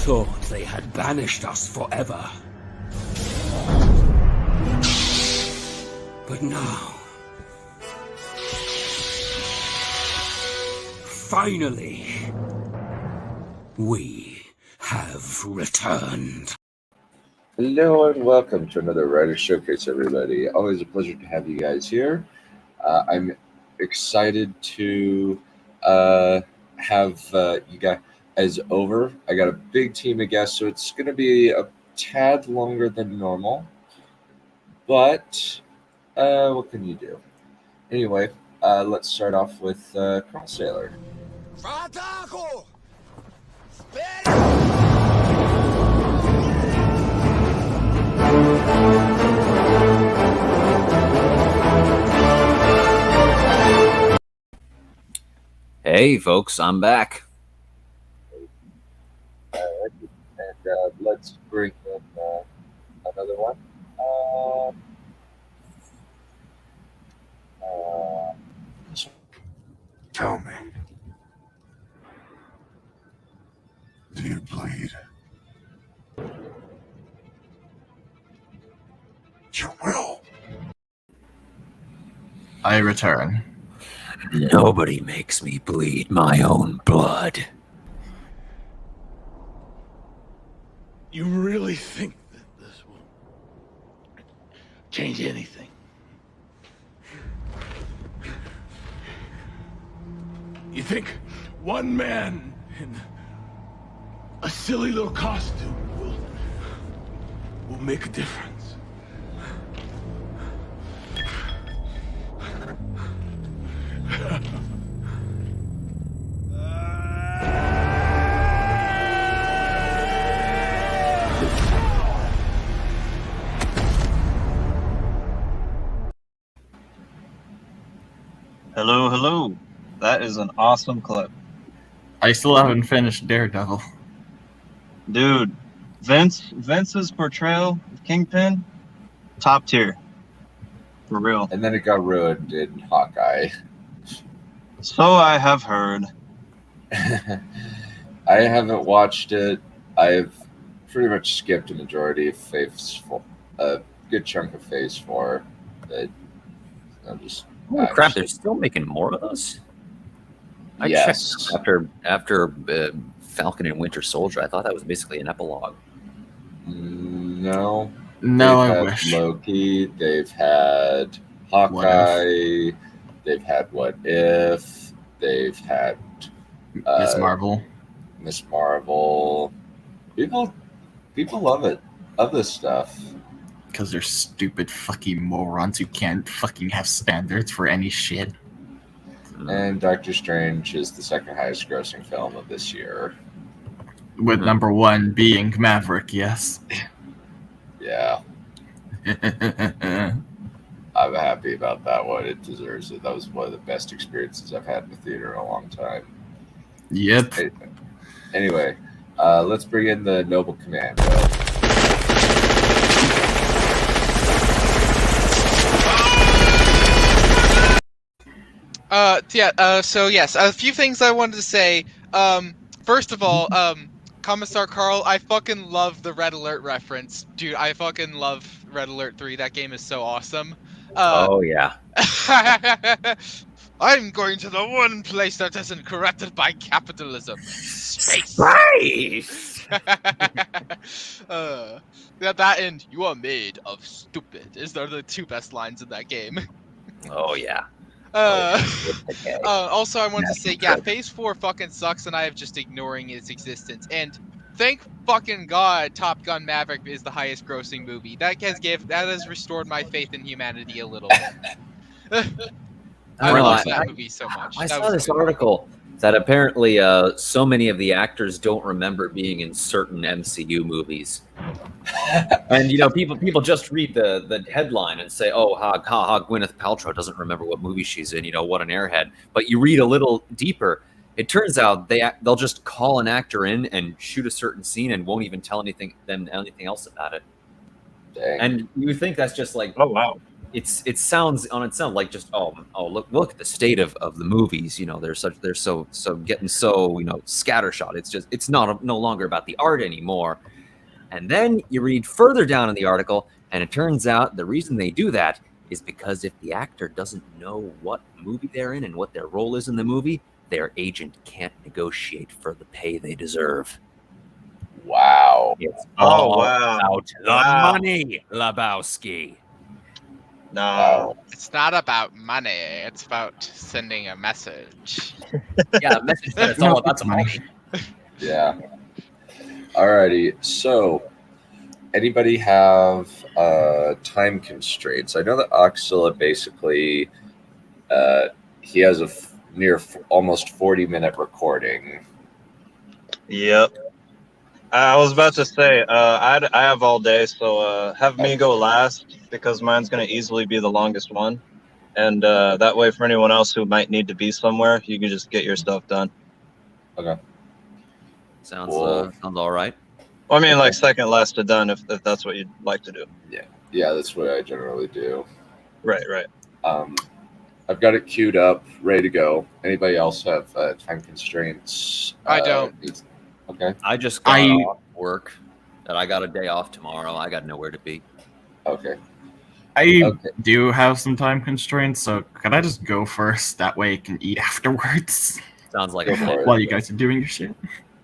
thought they had banished us forever. But now, finally, we have returned. Hello and welcome to another Writer Showcase, everybody. Always a pleasure to have you guys here. I'm excited to have you guys over. I got a big team of guests, so it's going to be a tad longer than normal. But what can you do? Anyway, let's start off with Cross Sailor. Hey, folks, I'm back. And let's bring in another one. Tell me, do you bleed? You will. I return. Nobody makes me bleed my own blood. You really think that this will change anything? You think one man in a silly little costume will make a difference? Hello, hello. That is an awesome clip. I still haven't finished Daredevil. Dude, Vince's portrayal of Kingpin, top tier. For real. And then it got ruined in Hawkeye. So I have heard. I haven't watched it. I've pretty much skipped a majority of Phase 4, a good chunk of Phase 4. But I'm just. Holy crap! They're still making more of those. I Yes. checked after Falcon and Winter Soldier. I thought that was basically an epilogue. No. No, They've I had wish. Loki. They've had Hawkeye. They've had What If. They've had Miss Marvel. Miss Marvel. People love it. Love this stuff. Because they're stupid fucking morons who can't fucking have standards for any shit. And Doctor Strange is the second highest grossing film of this year. With number one being Maverick, yes. Yeah. I'm happy about that one. It deserves it. That was one of the best experiences I've had in the theater in a long time. Yep. Anyway, let's bring in the Noble Commando. So yes, a few things I wanted to say. First of all, Commissar Carl, I fucking love the Red Alert reference. Dude, I fucking love Red Alert 3. That game is so awesome. Oh, yeah. I'm going to the one place that isn't corrupted by capitalism. Space! Space! That and you are made of stupid is the two best lines in that game. Oh, yeah. Also, I wanted to say, yeah, Phase 4 fucking sucks, and I am just ignoring its existence. And thank fucking God, Top Gun Maverick is the highest grossing movie. That has restored my faith in humanity a little bit. I love that movie so much. I saw this article that apparently so many of the actors don't remember being in certain MCU movies. And, you know, people just read the headline and say, oh, Gwyneth Paltrow doesn't remember what movie she's in, you know, what an airhead. But you read a little deeper, it turns out they'll just call an actor in and shoot a certain scene and won't even tell anything else about it. Dang. And you would think that's just like, oh, wow. it sounds on its own like just look at the state of the movies. You know, they're so getting so scattershot. It's no longer about the art anymore. And then you read further down in the article, and it turns out the reason they do that is because if the actor doesn't know what movie they're in and what their role is in the movie, their agent can't negotiate for the pay they deserve. Wow. It's Oh, all wow. about the Wow. money, Lebowski. No. Wow. It's not about money. It's about sending a message. Yeah, the message that it's all about the money. Yeah. Alrighty. So, anybody have time constraints? I know that Oxilla basically he has a almost 40-minute recording. Yep. I was about to say, I have all day, so have me go last because mine's going to easily be the longest one. And that way, for anyone else who might need to be somewhere, you can just get your stuff done. Okay. Sounds Cool. sounds all right. Well, I mean, like second last to done, if that's what you'd like to do. Yeah, that's what I generally do. Right. I've got it queued up, ready to go. Anybody else have time constraints? I don't. Okay. I just got off work, and I got a day off tomorrow. I got nowhere to be. Okay. I do have some time constraints, so could I just go first? That way I can eat afterwards Sounds like Go a for plan. it. while you guys are doing your shit.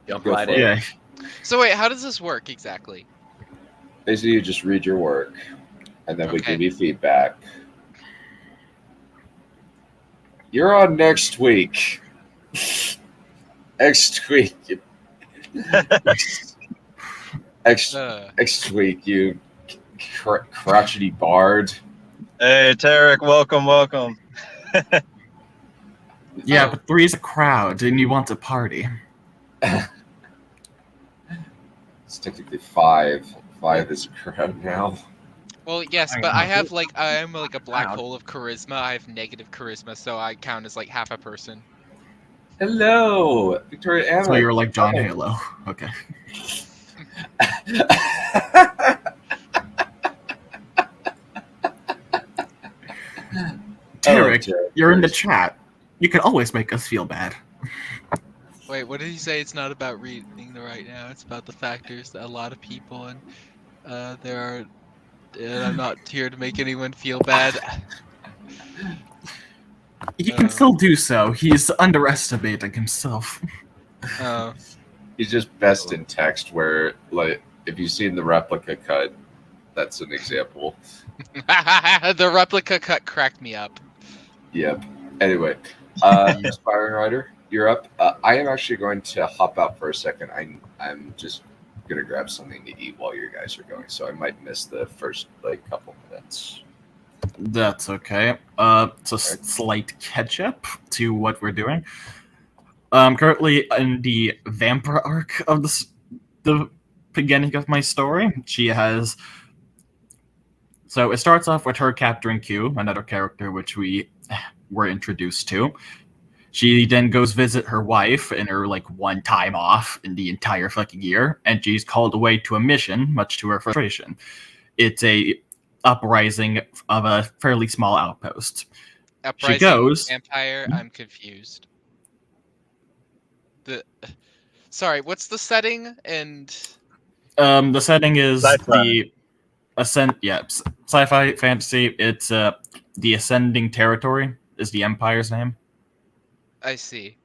Jump Go right for in. it. Yeah. So wait, how does this work exactly? Basically, you just read your work, and then we Okay. give you feedback. You're on next week. Next week. Next week, you crotchety bard. Hey, Tarek, welcome. Yeah, Oh. but 3 is a crowd, and you want to party. It's technically 5. 5 is a crowd now. Well, yes, but I have I'm like a black hole of charisma. I have negative charisma, so I count as like half a person. Hello, Victoria Anna. So you're like John Halo. Okay. Tarek, you're in the chat. You can always make us feel bad. Wait, what did he say? It's not about reading the right now. It's about the factors that a lot of people and there are. And I'm not here to make anyone feel bad. You can still do so. He's underestimating himself. Oh. He's just best in text where, like, if you've seen the replica cut, that's an example. The replica cut cracked me up. Yep. Anyway, Aspiring Writer, you're up. I am actually going to hop out for a second. I'm just gonna grab something to eat while you guys are going, so I might miss the first couple minutes. That's okay. It's a slight catch-up to what we're doing. Currently in the vampire arc of the beginning of my story, she has... So it starts off with her capturing Q, another character which we were introduced to. She then goes visit her wife in her one time off in the entire fucking year, and she's called away to a mission, much to her frustration. It's a uprising of a fairly small outpost. Uprising She goes. Vampire. I'm confused. Sorry, what's the setting and? The setting is Sci-fi. sci-fi fantasy. It's the Ascending Territory is the Empire's name. I see.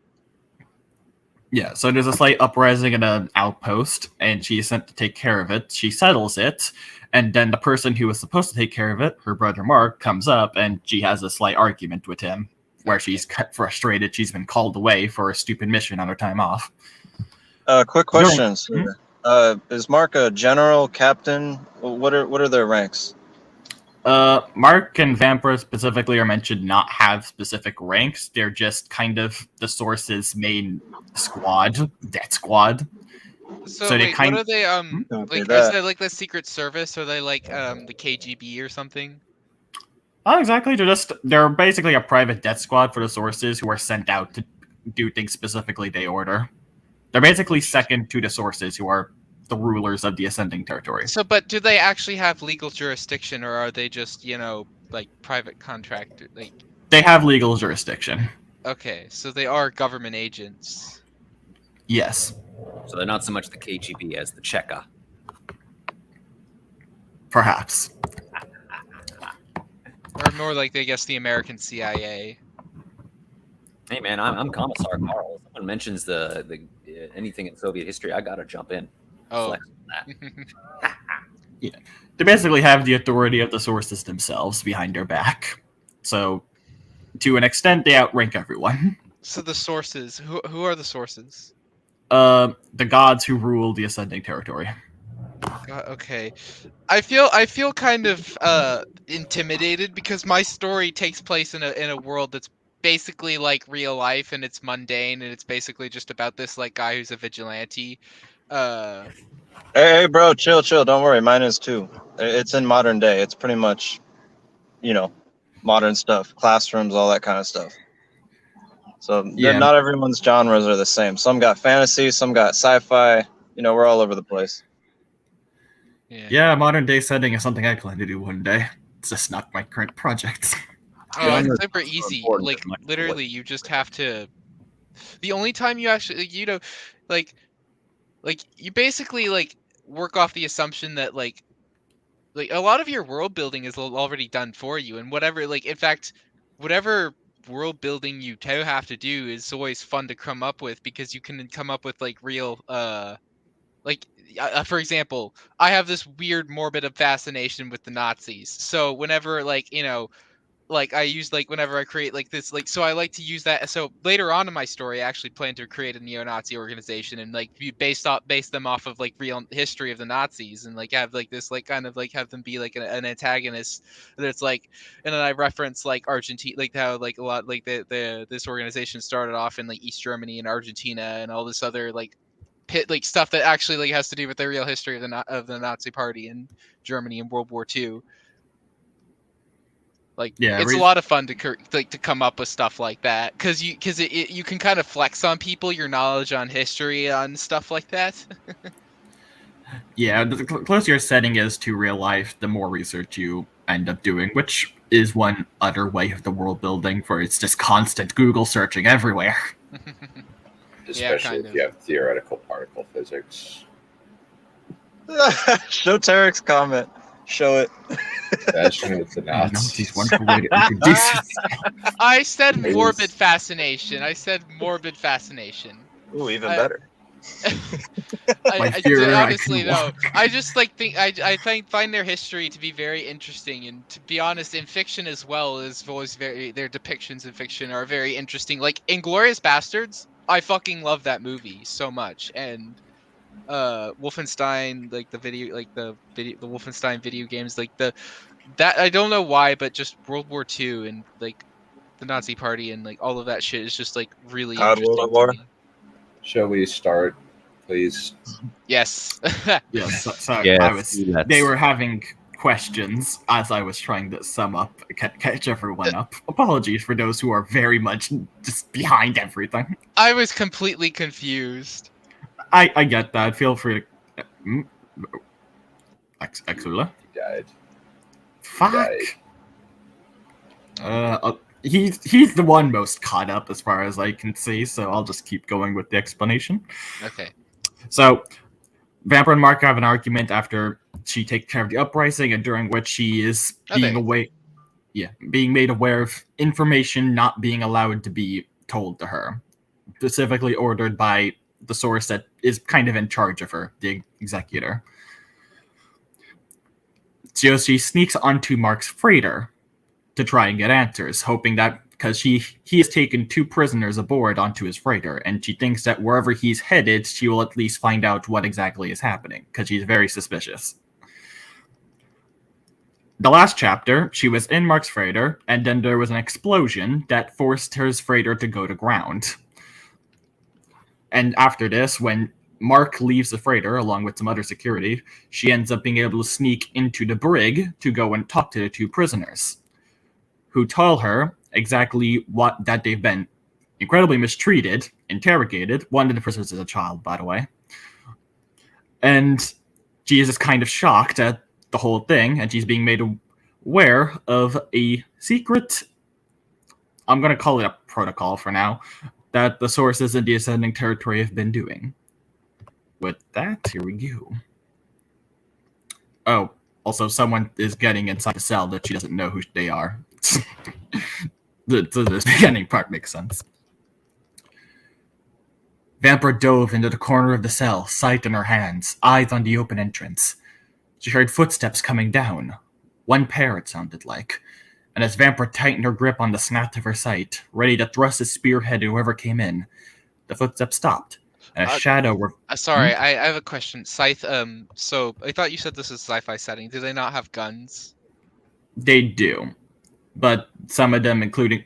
Yeah, so there's a slight uprising in an outpost, and she's sent to take care of it. She settles it, and then the person who was supposed to take care of it, her brother Mark, comes up, and she has a slight argument with him, where she's frustrated she's been called away for a stupid mission on her time off. Quick questions. Is Mark a general, captain? What are their ranks? Mark and Vampire specifically are meant to not have specific ranks. They're just kind of the Source's main squad, death squad. So they wait, what are they? Okay, Is that- they like the Secret Service? Or are they like the KGB or something? Not exactly. They're basically a private death squad for the Sources who are sent out to do things specifically they order. They're basically second to the Sources, who are the rulers of the Ascending Territory. So, but do they actually have legal jurisdiction, or are they just like private contractor? Like, They have legal jurisdiction. okay, so they are government agents. Yes, So they're not so much the KGB as the Cheka. perhaps. Or more like, I guess, the American CIA. Hey man, I'm Commissar Carl. If someone mentions the anything in Soviet history, I gotta jump in. Oh. Flex on that. They basically have the authority of the sources themselves behind their back. So, to an extent, they outrank everyone. So the sources, who are the sources? The gods who rule the Ascending Territory. God, okay, I feel kind of intimidated because my story takes place in a world that's basically like real life, and it's mundane, and it's basically just about this like guy who's a vigilante. Hey, bro, chill. Don't worry, mine is too. It's in modern day. It's pretty much, modern stuff, classrooms, all that kind of stuff. So Yeah. not everyone's genres are the same. Some got fantasy, some got sci-fi. We're all over the place. Yeah, modern day setting is something I plan to do one day. It's just not my current project. Oh, it's super easy. Like, literally, you just have to. The only time you actually, like you basically like work off the assumption that like a lot of your world building is already done for you, and whatever, like, in fact, whatever world building you have to do is always fun to come up with, because you can come up with like real for example, I have this weird morbid fascination with the Nazis. So whenever I use whenever I create this so I like to use that. So later on in my story, I actually plan to create a neo-Nazi organization and base them off of real history of the Nazis, and have this kind of have them be an antagonist. That's and then I reference Argentina, how a lot this organization started off in East Germany and Argentina and all this other stuff that actually has to do with the real history of the Nazi Party in Germany in World War II. It's a lot of fun to come up with stuff like that, because you can kind of flex on people your knowledge on history on stuff like that. Yeah, the closer your setting is to real life, the more research you end up doing, which is one other way of the world building, for it's just constant Google searching everywhere. Especially if you have theoretical particle physics. Show Tarek's comment. Show it. Fashion with the Nazis. Wonderful way to introduce it. I said morbid fascination. Ooh, even better. Honestly, though, I just think I find their history to be very interesting, and to be honest, in fiction as well, is always their depictions in fiction are very interesting. Like Inglourious Bastards, I fucking love that movie so much, and Wolfenstein, the Wolfenstein video games, that I don't know why, but just World War II and the Nazi Party and all of that shit is just really interesting to me. Shall we start, please? Yes. Yes. So Yes, they were having questions as I was trying to sum up, catch everyone up. Apologies for those who are very much just behind everything. I was completely confused. I get that. Feel free to. Exula? He died. Fuck. He's the one most caught up as far as I can see, so I'll just keep going with the explanation. Okay. So, Vampire and Mark have an argument after she takes care of the uprising, and during which she is being made aware of information not being allowed to be told to her, specifically ordered by the source that is kind of in charge of her, the executor. So she sneaks onto Mark's freighter to try and get answers, hoping that because he has taken 2 prisoners aboard onto his freighter, and she thinks that wherever he's headed, she will at least find out what exactly is happening, because she's very suspicious. The last chapter, she was in Mark's freighter, and then there was an explosion that forced his freighter to go to ground. And after this, when Mark leaves the freighter along with some other security, she ends up being able to sneak into the brig to go and talk to the 2 prisoners, who tell her exactly that they've been incredibly mistreated, interrogated. One of the prisoners is a child, by the way. And she is just kind of shocked at the whole thing, and she's being made aware of a secret, I'm going to call it a protocol for now, that the sources in the Ascending Territory have been doing. With that, here we go. Oh, also someone is getting inside the cell that she doesn't know who they are. The beginning part makes sense. Vamper dove into the corner of the cell, sight in her hands, eyes on the open entrance. She heard footsteps coming down. One pair, it sounded like. And as Vamper tightened her grip on the snout of her sight, ready to thrust his spearhead at whoever came in, the footsteps stopped, and a shadow... Sorry, I have a question. Scythe, so I thought you said this is a sci-fi setting. Do they not have guns? They do. But some of them, including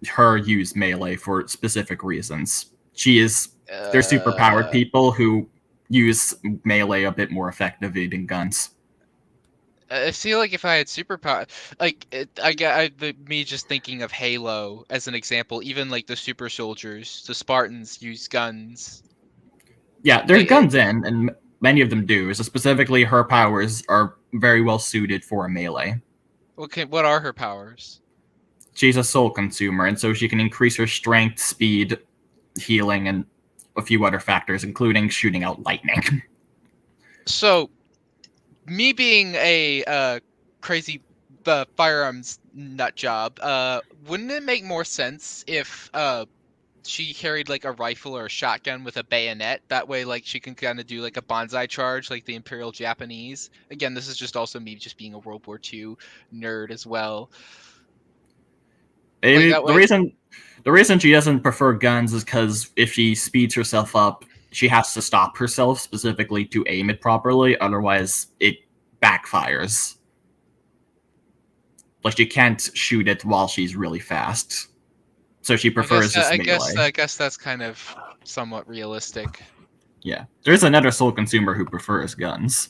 her use melee for specific reasons. They're superpowered people who use melee a bit more effectively than guns. I feel like if I had superpower, me just thinking of Halo as an example. Even like the super soldiers, the Spartans use guns. Yeah, there's guns and many of them do. So specifically, her powers are very well suited for a melee. Okay, what are her powers? She's a soul consumer, and so she can increase her strength, speed, healing, and a few other factors, including shooting out lightning. So, me being a crazy firearms nut job, wouldn't it make more sense if she carried like a rifle or a shotgun with a bayonet? That way, like, she can kind of do like a bonsai charge, like the Imperial Japanese. Again, this is just also me just being a World War II nerd as well. The reason she doesn't prefer guns is because if she speeds herself up, she has to stop herself specifically to aim it properly. Otherwise, it backfires. Like, she can't shoot it while she's really fast. So she prefers this melee. I guess that's kind of somewhat realistic. Yeah. There's another soul consumer who prefers guns.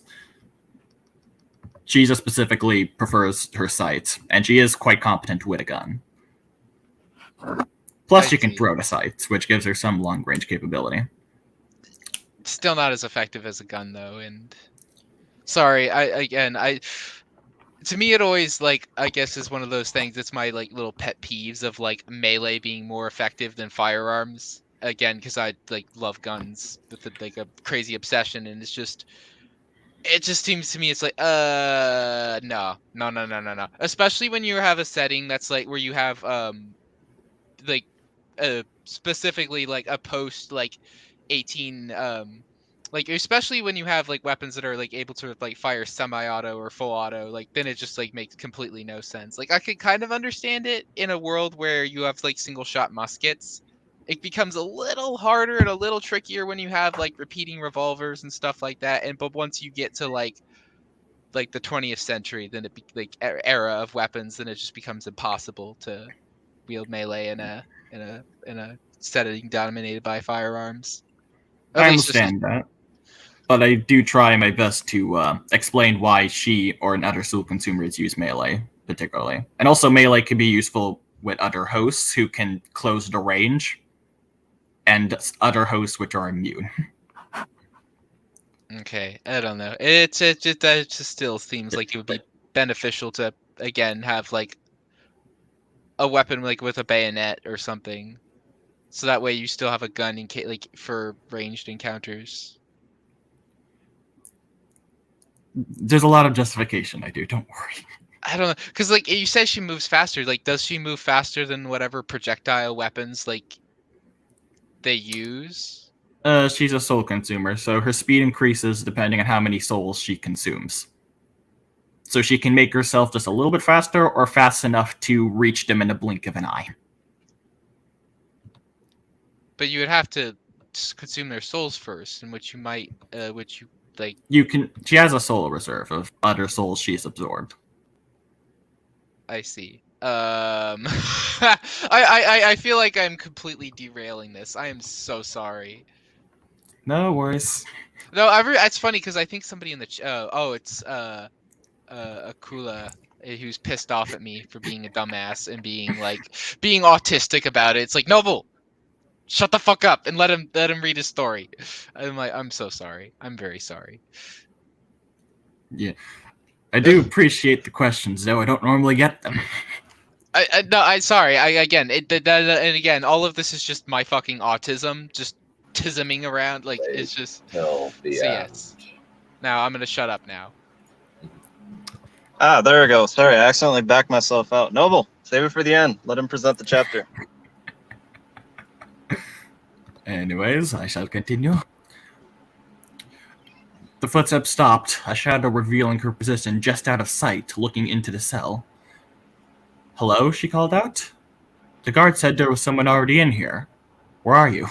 She just specifically prefers her sight, and she is quite competent with a gun. Plus, she can throw the sights, which gives her some long-range capability. Still not as effective as a gun, though. And sorry, to me, it always, like, I guess is one of those things. It's my like little pet peeves of like melee being more effective than firearms. Again, because I like love guns with like a crazy obsession, and it just seems to me it's like no. Especially when you have a setting that's like where you have like specifically like a post like 18 like especially when you have like weapons that are like able to like fire semi-auto or full auto, like then it just like makes completely no sense. Like I could kind of understand it in a world where you have like single shot muskets. It becomes a little harder and a little trickier when you have like repeating revolvers and stuff like that. But once you get to like the 20th century, then it era of weapons, then it just becomes impossible to wield melee in a setting dominated by firearms. I understand that, but I do try my best to explain why she or other soul consumers use melee particularly, and also melee can be useful with other hosts who can close the range, and other hosts which are immune. Okay, I don't know. It just still seems like it would be beneficial to again have like a weapon like with a bayonet or something, so that way you still have a gun in case like for ranged encounters. There's a lot of justification. Don't worry. I don't know, because like you said, she moves faster. Like, does she move faster than whatever projectile weapons like they use? She's a soul consumer, so her speed increases depending on how many souls she consumes. So she can make herself just a little bit faster or fast enough to reach them in a blink of an eye. But you would have to consume their souls first, in which you might, She has a soul reserve of other souls she's absorbed. I see. I feel like I'm completely derailing this. I am so sorry. No worries. No, it's funny because I think somebody in the it's Akula who's pissed off at me for being a dumbass and being autistic about it. It's like, Noble, shut the fuck up and let him read his story. I'm so sorry. I'm very sorry. Yeah. I do appreciate the questions, though I don't normally get them. Sorry. And again, all of this is just my fucking autism, just tisming around. Like, it's just. Till the So, end. yes. Now I'm gonna shut up now. Ah, there we go. Sorry, I accidentally backed myself out. Noble, save it for the end. Let him present the chapter. Anyways, I shall continue. The footsteps stopped, a shadow revealing her position just out of sight, looking into the cell. "Hello?" she called out. "The guard said there was someone already in here. Where are you?"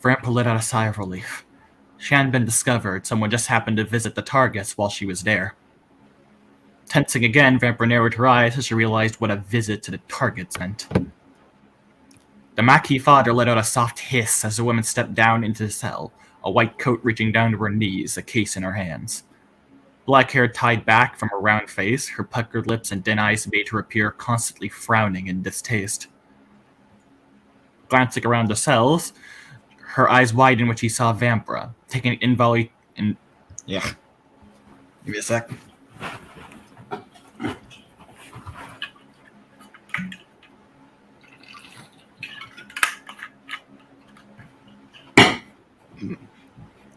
Vampa let out a sigh of relief. She hadn't been discovered, someone just happened to visit the targets while she was there. Tensing again, Vampa narrowed her eyes as she realized what a visit to the targets meant. The Maquis father let out a soft hiss as the woman stepped down into the cell, a white coat reaching down to her knees, a case in her hands. Black hair tied back from her round face, her puckered lips and dim eyes made her appear constantly frowning in distaste. Glancing around the cells, her eyes widened when she saw Vampira, taking an Yeah. Give me a sec.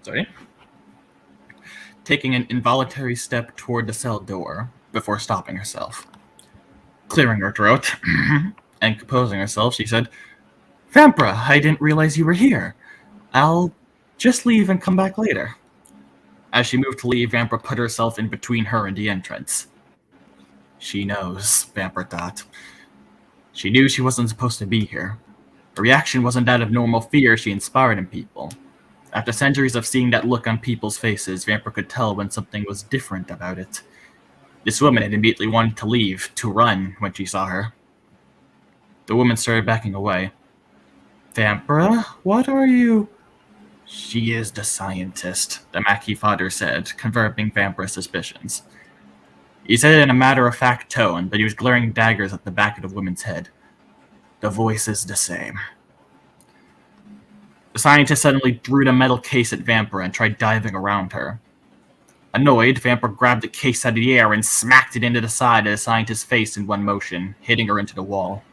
Sorry. Taking an involuntary step toward the cell door before stopping herself. Clearing her throat and composing herself, she said, "Vampira, I didn't realize you were here. I'll just leave and come back later." As she moved to leave, Vampira put herself in between her and the entrance. She knows, Vampira thought. She knew she wasn't supposed to be here. Her reaction wasn't that of normal fear she inspired in people. After centuries of seeing that look on people's faces, Vampira could tell when something was different about it. This woman had immediately wanted to leave, to run, when she saw her. The woman started backing away. "Vampira, what are you?" "She is the scientist," the Maquis father said, confirming Vampira's suspicions. He said it in a matter-of-fact tone, but he was glaring daggers at the back of the woman's head. "The voice is the same." The scientist suddenly threw the metal case at Vampira and tried diving around her. Annoyed, Vampira grabbed the case out of the air and smacked it into the side of the scientist's face in one motion, hitting her into the wall.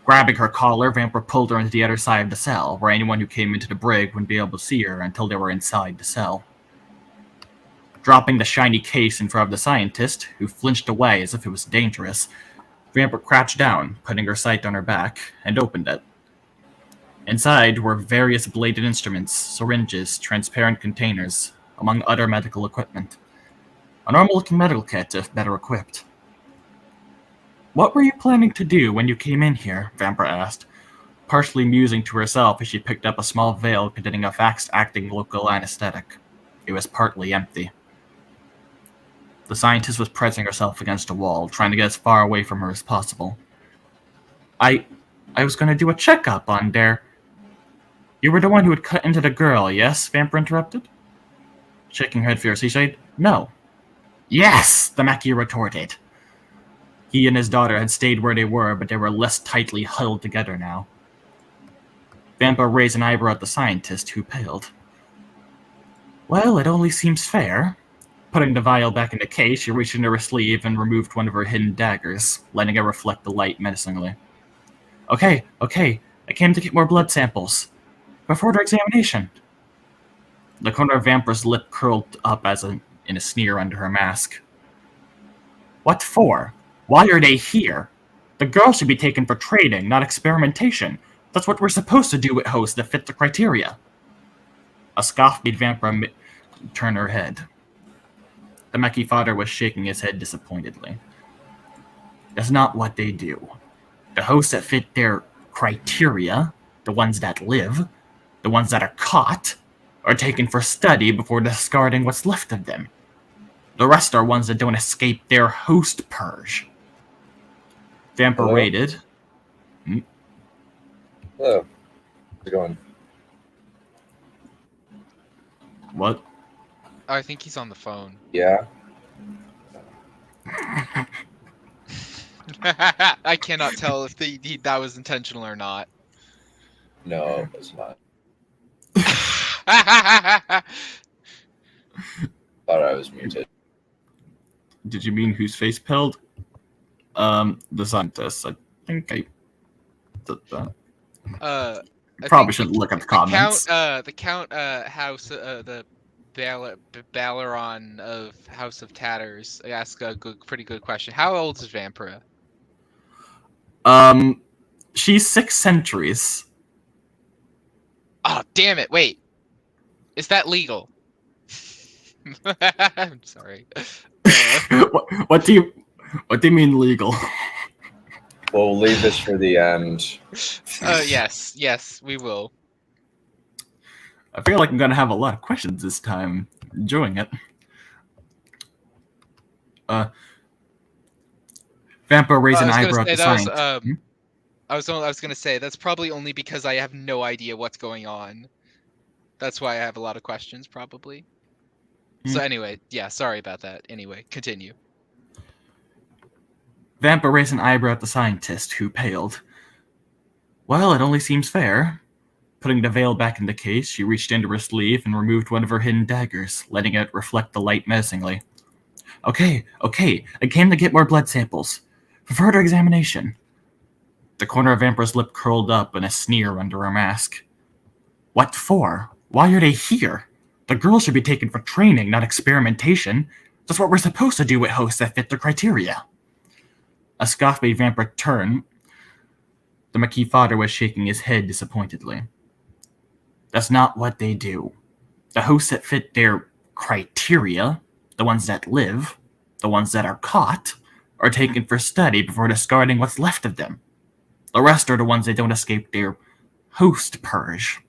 Grabbing her collar, Vampira pulled her into the other side of the cell, where anyone who came into the brig wouldn't be able to see her until they were inside the cell. Dropping the shiny case in front of the scientist, who flinched away as if it was dangerous, Vampira crouched down, putting her sight on her back, and opened it. Inside were various bladed instruments, syringes, transparent containers, among other medical equipment. A normal-looking medical kit, if better equipped. "What were you planning to do when you came in here?" Vampira asked, partially musing to herself as she picked up a small vial containing a fast-acting local anesthetic. It was partly empty. The scientist was pressing herself against a wall, trying to get as far away from her as possible. I was going to do a checkup on there." "You were the one who had cut into the girl, yes?" Vampira interrupted. Shaking her head fiercely, she said, "No." "Yes!" the Maquis retorted. He and his daughter had stayed where they were, but they were less tightly huddled together now. Vampira raised an eyebrow at the scientist, who paled. "Well, it only seems fair." Putting the vial back in the case, she reached into her sleeve and removed one of her hidden daggers, letting it reflect the light menacingly. Okay, I came to get more blood samples. Before the examination." The corner of Vampira's lip curled up in a sneer under her mask. "What for? Why are they here? The girl should be taken for trading, not experimentation. That's what we're supposed to do with hosts that fit the criteria." A scoff made Vampira turn her head. The Maquis father was shaking his head disappointedly. "That's not what they do. The hosts that fit their criteria, the ones that live, the ones that are caught, are taken for study before discarding what's left of them. The rest are ones that don't escape their host purge." Vampira waited. Hello. How's it going? What? Oh, I think he's on the phone. Yeah? I cannot tell if that was intentional or not. No, it's not. Thought I was muted. Did you mean whose face pilled? The scientist. I think I did that. I Probably think shouldn't look at the comments. The Count House, the Baleron of House of Tatters asked a pretty good question. How old is Vampira? She's 6 centuries. Oh, damn it! Wait, is that legal? I'm sorry. What do you mean legal? We'll leave this for the end. Yes, we will. I feel like I'm gonna have a lot of questions this time. Enjoying it. Vampire raised an eyebrow at the scientist. I was gonna say that's probably only because I have no idea what's going on. That's why I have a lot of questions, probably. So anyway, yeah, sorry about that. Anyway, continue. Vampire raised an eyebrow at the scientist, who paled. Well, it only seems fair. Putting the veil back in the case, she reached into her sleeve and removed one of her hidden daggers, letting it reflect the light menacingly. Okay, I came to get more blood samples. For further examination. The corner of Vampira's lip curled up in a sneer under her mask. What for? Why are they here? The girls should be taken for training, not experimentation. That's what we're supposed to do with hosts that fit the criteria. A scoff made Vampire turn. The Maquis father was shaking his head disappointedly. That's not what they do. The hosts that fit their criteria, the ones that live, the ones that are caught, are taken for study before discarding what's left of them. The rest are the ones that don't escape their host purge.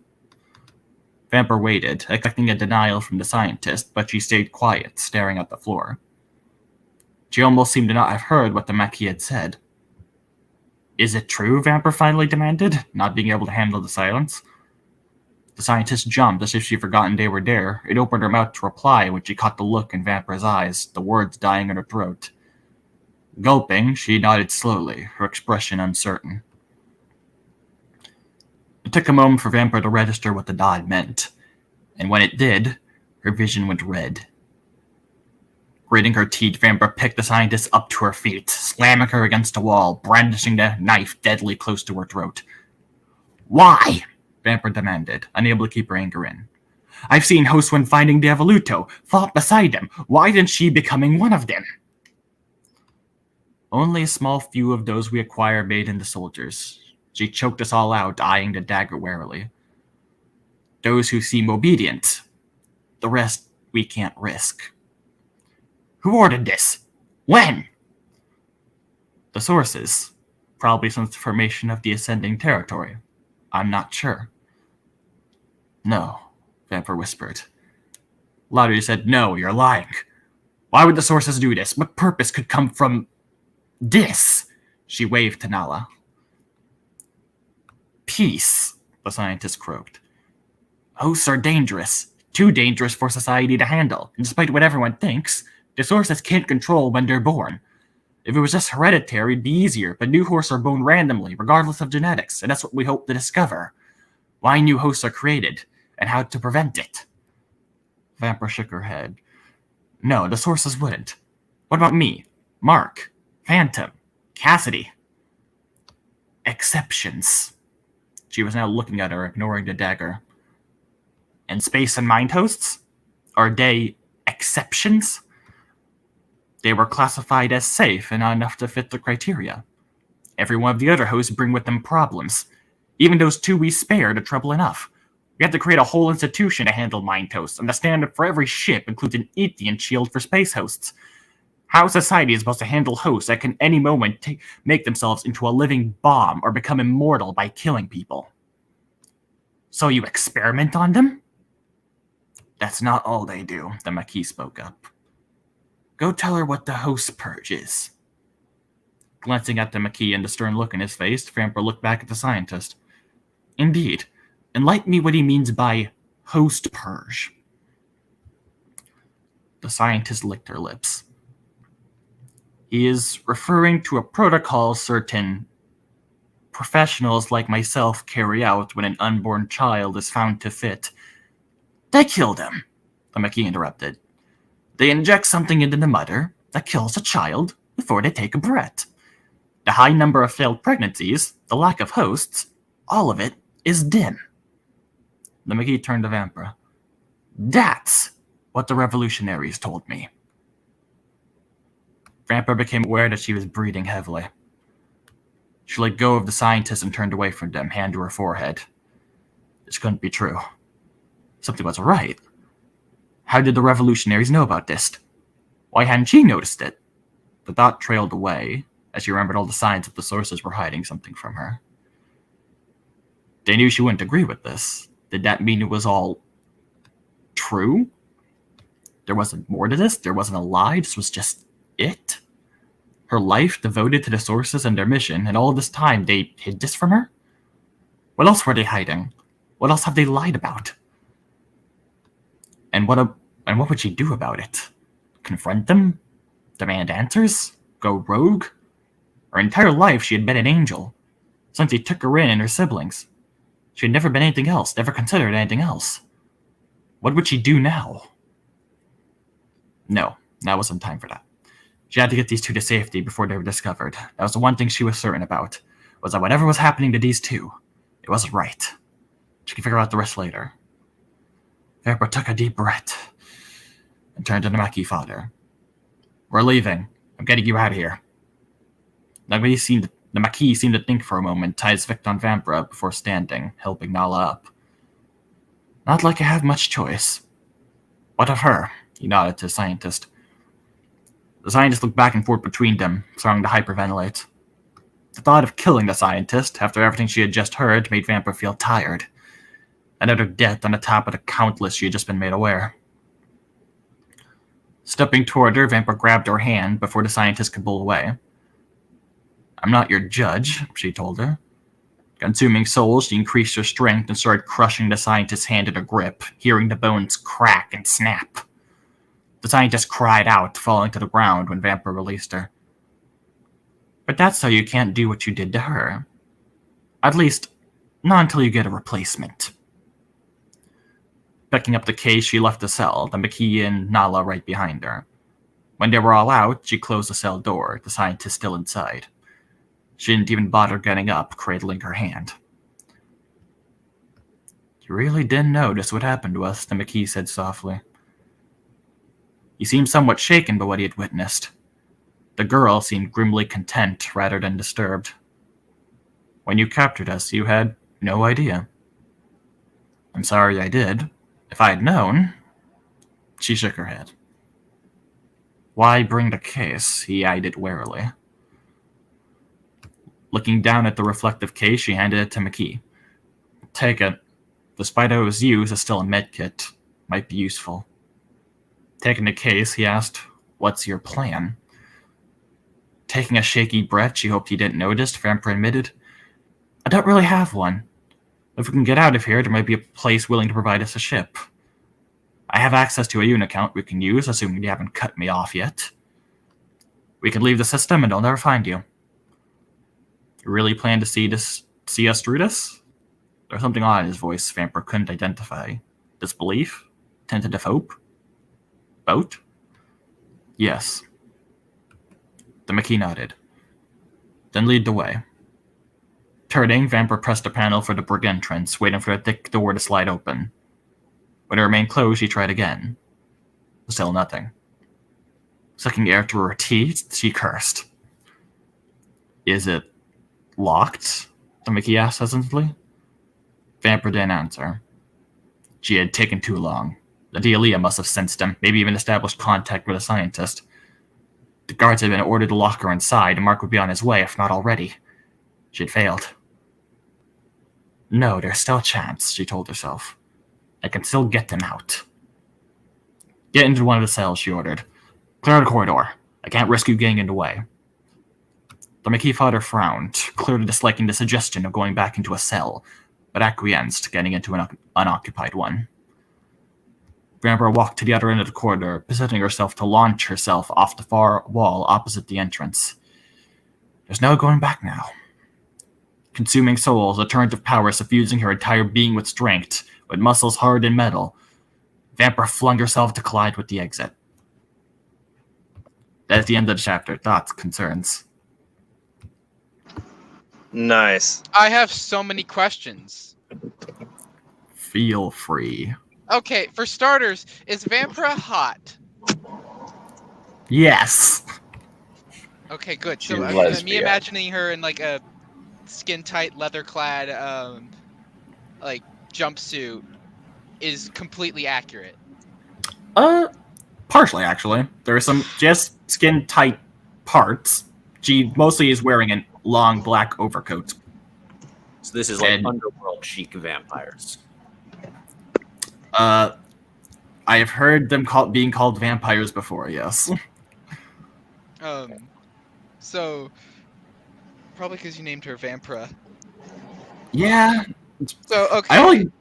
Vampire waited, expecting a denial from the scientist, but she stayed quiet, staring at the floor. She almost seemed to not have heard what the Maquis had said. Is it true? Vampire finally demanded, not being able to handle the silence. The scientist jumped as if she'd forgotten they were there. It opened her mouth to reply when she caught the look in Vampire's eyes, the words dying in her throat. Gulping, she nodded slowly, her expression uncertain. It took a moment for Vampire to register what the nod meant, and when it did, her vision went red. Gritting her teeth, Vampire picked the scientist up to her feet, slamming her against a wall, brandishing the knife deadly close to her throat. Why? Vampire demanded, unable to keep her anger in. I've seen hosts when finding the Evoluto, fought beside them. Why isn't she becoming one of them? Only a small few of those we acquire made into soldiers. She choked us all out, eyeing the dagger warily. Those who seem obedient. The rest we can't risk. Who ordered this? When? The sources. Probably since the formation of the Ascending Territory. I'm not sure. No, Vampire whispered. Louder said, no, you're lying. Why would the sources do this? What purpose could come from this? She waved to Nala. Peace, the scientist croaked. Hosts are dangerous. Too dangerous for society to handle. And despite what everyone thinks, the sources can't control when they're born. If it was just hereditary, it'd be easier, but new hosts are born randomly, regardless of genetics, and that's what we hope to discover. Why new hosts are created, and how to prevent it. Vampire shook her head. No, the sources wouldn't. What about me? Mark? Phantom? Cassidy? Exceptions. She was now looking at her, ignoring the dagger. And space and mind hosts? Are they exceptions? They were classified as safe and not enough to fit the criteria. Every one of the other hosts bring with them problems. Even those 2 we spared are trouble enough. We had to create a whole institution to handle mind hosts, and the standard for every ship includes an Ethian shield for space hosts. How society is supposed to handle hosts that can any moment make themselves into a living bomb or become immortal by killing people? So you experiment on them? That's not all they do, the Maquis spoke up. Go tell her what the host purge is. Glancing at the Maquis and the stern look in his face, Vampire looked back at the scientist. Indeed. Enlighten me what he means by host purge. The scientist licked her lips. He is referring to a protocol certain professionals like myself carry out when an unborn child is found to fit. They killed him, the Maquis interrupted. They inject something into the mother that kills a child before they take a breath. The high number of failed pregnancies, the lack of hosts, all of it is dim. The McGee turned to Vampra. That's what the revolutionaries told me. Vampra became aware that she was breathing heavily. She let go of the scientist and turned away from them, hand to her forehead. This couldn't be true. Something wasn't right. How did the revolutionaries know about this? Why hadn't she noticed it? The thought trailed away as she remembered all the signs that the sources were hiding something from her. They knew she wouldn't agree with this. Did that mean it was all true? There wasn't more to this? There wasn't a lie? This was just it? Her life devoted to the sources and their mission, and all this time they hid this from her? What else were they hiding? What else have they lied about? And what would she do about it? Confront them? Demand answers? Go rogue? Her entire life she had been an angel. Since he took her in and her siblings. She had never been anything else, never considered anything else. What would she do now? No, now wasn't time for that. She had to get these two to safety before they were discovered. That was the one thing she was certain about, was that whatever was happening to these two, it wasn't right. She could figure out the rest later. Vampra took a deep breath and turned to the Maquis father. We're leaving. I'm getting you out of here. The Maquis seemed to think for a moment, eyes fixed on Vampra before standing, helping Nala up. Not like I have much choice. What of her? He nodded to the scientist. The scientist looked back and forth between them, starting to hyperventilate. The thought of killing the scientist, after everything she had just heard, made Vampra feel tired. Another death on the top of the countless she had just been made aware. Stepping toward her, Vampra grabbed her hand before the scientist could pull away. I'm not your judge, she told her. Consuming souls, she increased her strength and started crushing the scientist's hand in a grip, hearing the bones crack and snap. The scientist cried out, falling to the ground when Vampra released her. But that's how you can't do what you did to her. At least, not until you get a replacement. Picking up the case, she left the cell, the Maquis and Nala right behind her. When they were all out, she closed the cell door, the scientist still inside. She didn't even bother getting up, cradling her hand. You really didn't notice what happened to us, the Maquis said softly. He seemed somewhat shaken by what he had witnessed. The girl seemed grimly content rather than disturbed. When you captured us, you had no idea. I'm sorry I did. If I had known... She shook her head. Why bring the case? He eyed it warily. Looking down at the reflective case, she handed it to Maquis. Take it. Despite how it was used, it's still a medkit. Might be useful. Taking the case, he asked, What's your plan? Taking a shaky breath, she hoped he didn't notice, Vampra admitted. I don't really have one. If we can get out of here, there might be a place willing to provide us a ship. I have access to a unicount we can use, assuming you haven't cut me off yet. We can leave the system and they'll never find you. You really plan to see us through this? There's something odd in his voice Vampra couldn't identify. Disbelief? Tentative hope? Boat? Yes. The Maquis nodded. Then lead the way. Turning, Vampra pressed a panel for the brig entrance, waiting for the thick door to slide open. When it remained closed, she tried again. Still nothing. Sucking air through her teeth, she cursed. Is it locked? The Maquis asked hesitantly. Vampra didn't answer. She had taken too long. The Dialia must have sensed him, maybe even established contact with a scientist. The guards had been ordered to lock her inside, and Mark would be on his way, if not already. She had failed. No, there's still a chance, she told herself. I can still get them out. Get into one of the cells, she ordered. Clear the corridor. I can't risk you getting in the way. The Maquis father frowned, clearly disliking the suggestion of going back into a cell, but acquiesced, getting into an unoccupied one. Vampra walked to the other end of the corridor, positioning herself to launch herself off the far wall opposite the entrance. There's no going back now. Consuming souls, a torrent of power suffusing her entire being with strength, with muscles hard and metal, Vampra flung herself to collide with the exit. at the end of the chapter. Thoughts, concerns? Nice. I have so many questions. Feel free. Okay, for starters, is Vampira hot? Yes. Okay, good. She's So me lesbian. imagining her in like a skin-tight, leather-clad, like jumpsuit is completely accurate. Partially actually. There are some just skin tight parts. She mostly is wearing a long black overcoat. So this is like And- underworld chic vampires. I have heard them being called vampires before. Yes. So probably because you named her Vampira. Yeah. So okay. I only.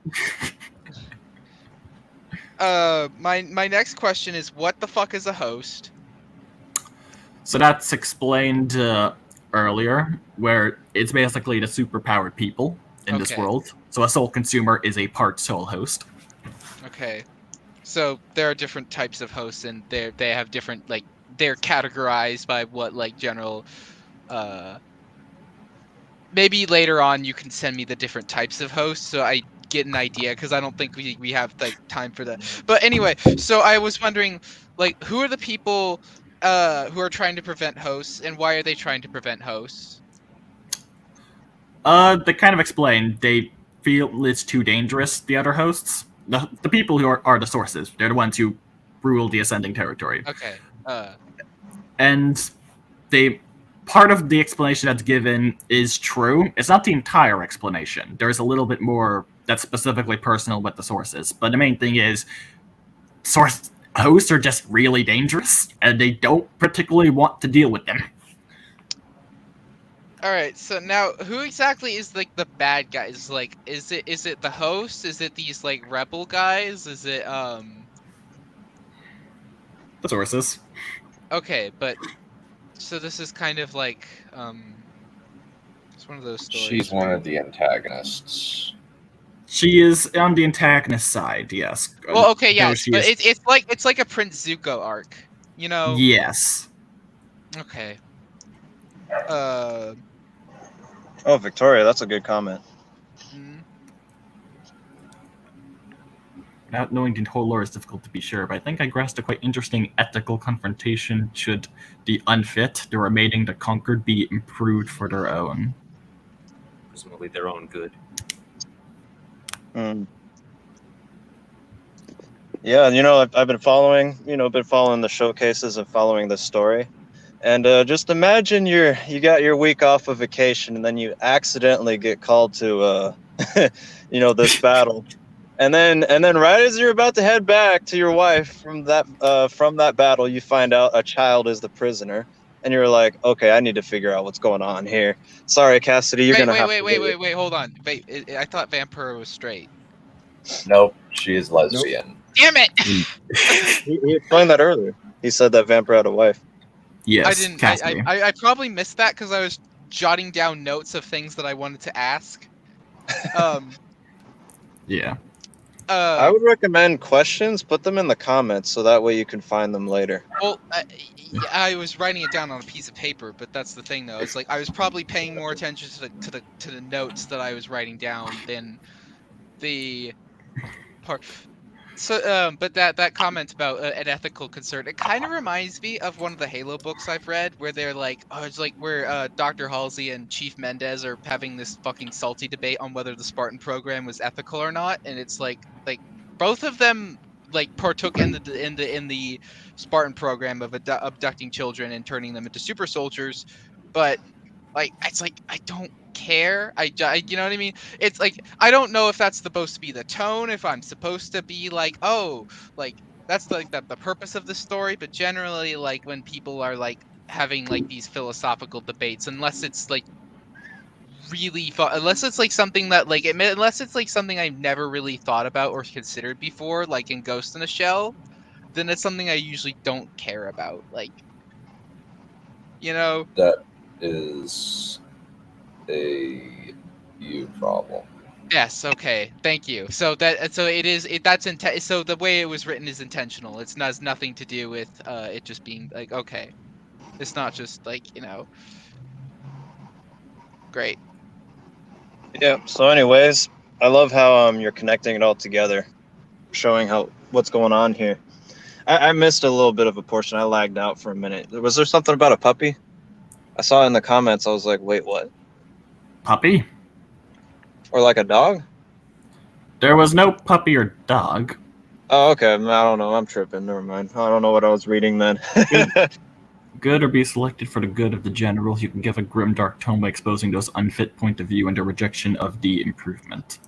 My next question is, what the fuck is a host? So that's explained earlier, where it's basically the superpowered people in this Okay. world. So a soul consumer is a part soul host. Okay. So there are different types of hosts, and they have different, like, they're categorized by what, like, general. Maybe later on you can send me the different types of hosts so I get an idea, because I don't think we have like time for that. But anyway, so I was wondering, like, who are the people who are trying to prevent hosts, and why are they trying to prevent hosts? They kind of explain they feel it's too dangerous, the other hosts. The people who are the sources. They're the ones who rule the ascending territory. Okay. And part of the explanation that's given is true. It's not the entire explanation. There's a little bit more that's specifically personal with the sources. But the main thing is hosts are just really dangerous, and they don't particularly want to deal with them. All right. So now, who exactly is like the bad guys? Like, is it the host? Is it these like rebel guys? Is it The sources. Okay, but so this is kind of like it's one of those stories. She's one of the antagonists. She is on the antagonist side, yes. Well, okay, Though yes, she but is- it's like a Prince Zuko arc, you know? Yes. Okay. Oh, Victoria, that's a good comment. mm, Not knowing the whole lore is difficult to be sure, but I think I grasped a quite interesting ethical confrontation. Should the unfit, the remaining, the conquered be improved for their own? Presumably their own good. Mm. Yeah, I've been following the showcases and following this story, and just imagine you got your week off of vacation, and then you accidentally get called to this battle, and then right as you're about to head back to your wife from that battle, you find out a child is the prisoner, and you're like, okay, I need to figure out what's going on here. Sorry, Cassidy, you're gonna have to wait, hold on. Wait, I thought Vampira was straight. Nope, she is lesbian. Damn it! He explained that earlier. He said that Vampira had a wife. Yes, I didn't. Cassidy. I probably missed that because I was jotting down notes of things that I wanted to ask. Yeah. I would recommend questions. Put them in the comments so that way you can find them later. Well, I was writing it down on a piece of paper, but that's the thing, though. It's like I was probably paying more attention to the notes that I was writing down than the part. So, but that comment about an ethical concern, it kind of reminds me of one of the Halo books I've read, where they're like, it's like where Dr. Halsey and Chief Mendez are having this fucking salty debate on whether the Spartan program was ethical or not, and it's like both of them like partook in the Spartan program of abducting children and turning them into super soldiers, but like it's like I don't care. I you know what I mean? It's like I don't know if that's supposed to be the tone, if I'm supposed to be like, oh, like that's like the purpose of the story, but generally like when people are like having like these philosophical debates, unless it's like really unless it's like something that like unless it's like something I've never really thought about or considered before, like in Ghost in a Shell, then it's something I usually don't care about. Like, you know, That is a you problem. yes, okay, thank you. So that's so the way it was written is intentional. It's has nothing to do with it just being like, okay. It's not just like, great. Yeah. So, anyways, I love how you're connecting it all together, showing what's going on here. I missed a little bit of a portion. I lagged out for a minute. Was there something about a puppy? I saw it in the comments. I was like, wait, what? Puppy? Or like a dog? There was no puppy or dog. Oh, okay. I don't know. I'm tripping. Never mind. I don't know what I was reading then. Good or be selected for the good of the general. You can give a grim dark tone by exposing those unfit point of view and a rejection of the improvement.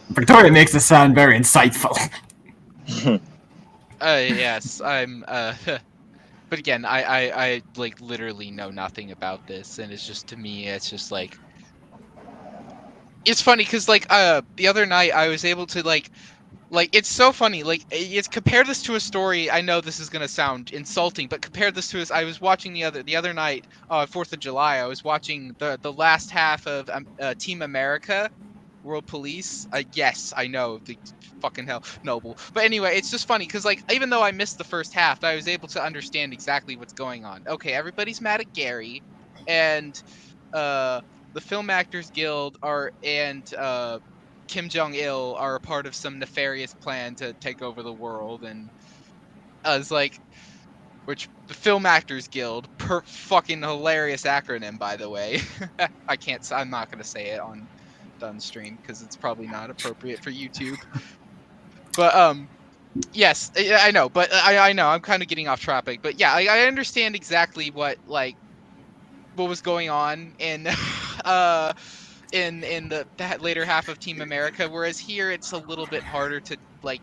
Victoria makes it sound very insightful. Yes, I'm, but again, I like literally know nothing about this, and it's just, to me, it's just like, it's funny, because, like, the other night, I was able to, like, it's so funny, like, it's, compare this to a story, I know this is gonna sound insulting, but compare this to I was watching the other night, 4th of July, I was watching the last half of, Team America, World Police. Yes, I know, the fucking hell, Noble. But anyway, it's just funny because, like, even though I missed the first half, I was able to understand exactly what's going on. Okay, everybody's mad at Gary, and the Film Actors Guild and Kim Jong-il are a part of some nefarious plan to take over the world, and I was like, which the Film Actors Guild, fucking hilarious acronym, by the way. I'm not gonna say it on stream because it's probably not appropriate for YouTube. But yes, I know, but I know I'm kind of getting off topic. But yeah, I understand exactly what was going on in that later half of Team America, whereas here it's a little bit harder to like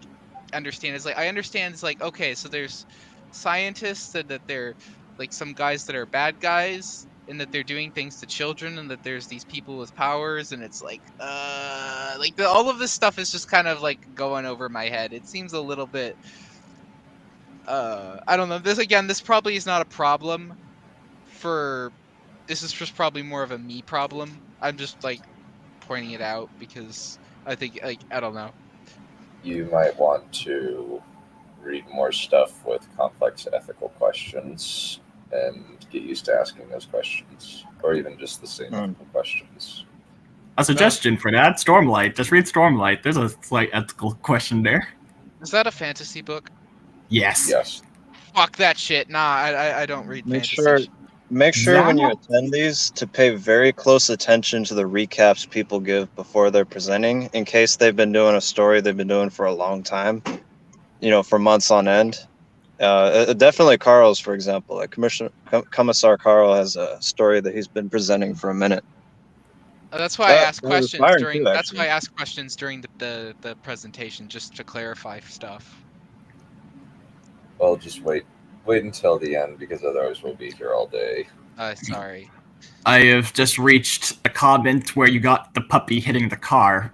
understand. It's like I understand it's like, okay, so there's scientists and that they're like some guys that are bad guys and that they're doing things to children and that there's these people with powers, and it's like all of this stuff is just kind of like going over my head. It seems a little bit I don't know. This probably is not a problem this is just probably more of a me problem. I'm just like pointing it out because I think, like, I don't know. You might want to read more stuff with complex ethical questions and get used to asking those questions, or even just the same ethical questions. A suggestion for that: Stormlight. Just read Stormlight. There's a slight ethical question there. Is that a fantasy book? Yes. Yes. Fuck that shit. Nah, I don't read fantasy. Make sure when you attend these to pay very close attention to the recaps people give before they're presenting, in case they've been doing a story they've been doing for a long time, for months on end. Definitely Carl's, for example. Like Commissar Carl has a story that he's been presenting for a minute. That's why I ask questions during. That's why I ask questions during the presentation, just to clarify stuff. Well, just wait until the end, because otherwise we'll be here all day. Sorry. I have just reached a comment where you got the puppy hitting the car.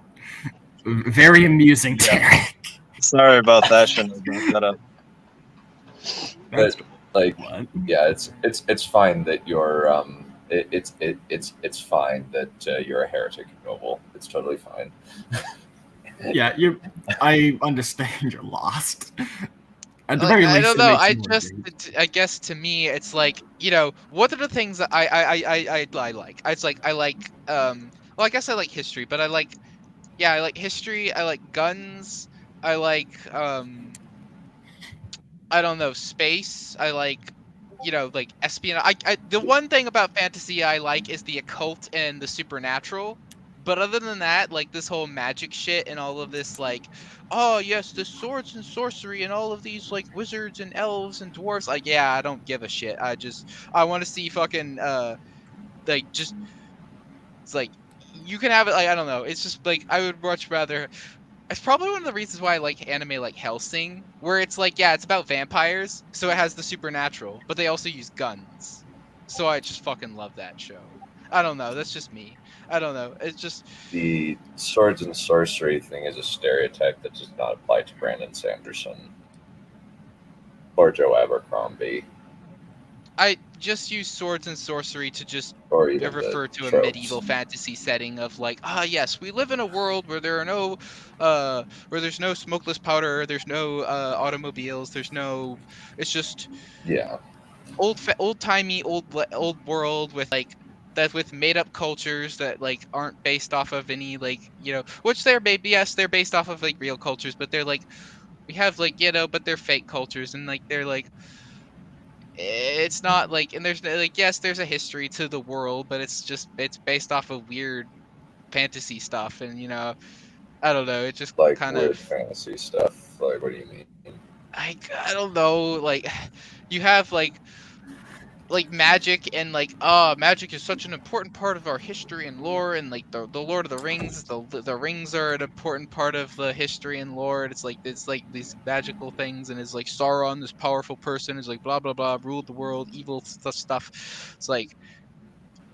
Very amusing, Derek. Sorry about that. Shouldn't have brought that up. But like, yeah, it's fine that you're it's fine that you're a heretic, Noble. It's totally fine. Yeah, I understand you're lost. At the very least, I don't know. I guess to me, it's like, what are the things that I like? It's like I like well, I guess I like history, but I like history. I like guns. I like I don't know, space. I like like espionage. The one thing about fantasy I like is the occult and the supernatural. But other than that, like this whole magic shit and all of this, like, oh yes, the swords and sorcery and all of these like wizards and elves and dwarves, like, yeah, I don't give a shit. I want to see fucking like just, it's like you can have it. Like, I don't know. It's just like I would much rather. It's probably one of the reasons why I like anime like Hellsing, where it's like, yeah, it's about vampires, so it has the supernatural, but they also use guns. So I just fucking love that show. I don't know. That's just me. I don't know. It's just the swords and sorcery thing is a stereotype that does not apply to Brandon Sanderson or Joe Abercrombie. I just use swords and sorcery to just or even refer the to a tropes. medieval fantasy setting of like, yes, we live in a world where there are no, where there's no smokeless powder, there's no automobiles, there's no, it's just Yeah, old timey old world with like that with made up cultures that like aren't based off of any like which they're maybe yes they're based off of like real cultures, but they're like we have like but they're fake cultures and like they're like it's not like and there's like yes there's a history to the world, but it's based off of weird fantasy stuff and I don't know, it just like kind weird of fantasy stuff. Like, what do you mean? I don't know, like you have like magic and like magic is such an important part of our history and lore, and like the Lord of the Rings, the rings are an important part of the history and lore. It's like these magical things, and it's like Sauron, this powerful person, is like blah blah blah, ruled the world, evil stuff. It's like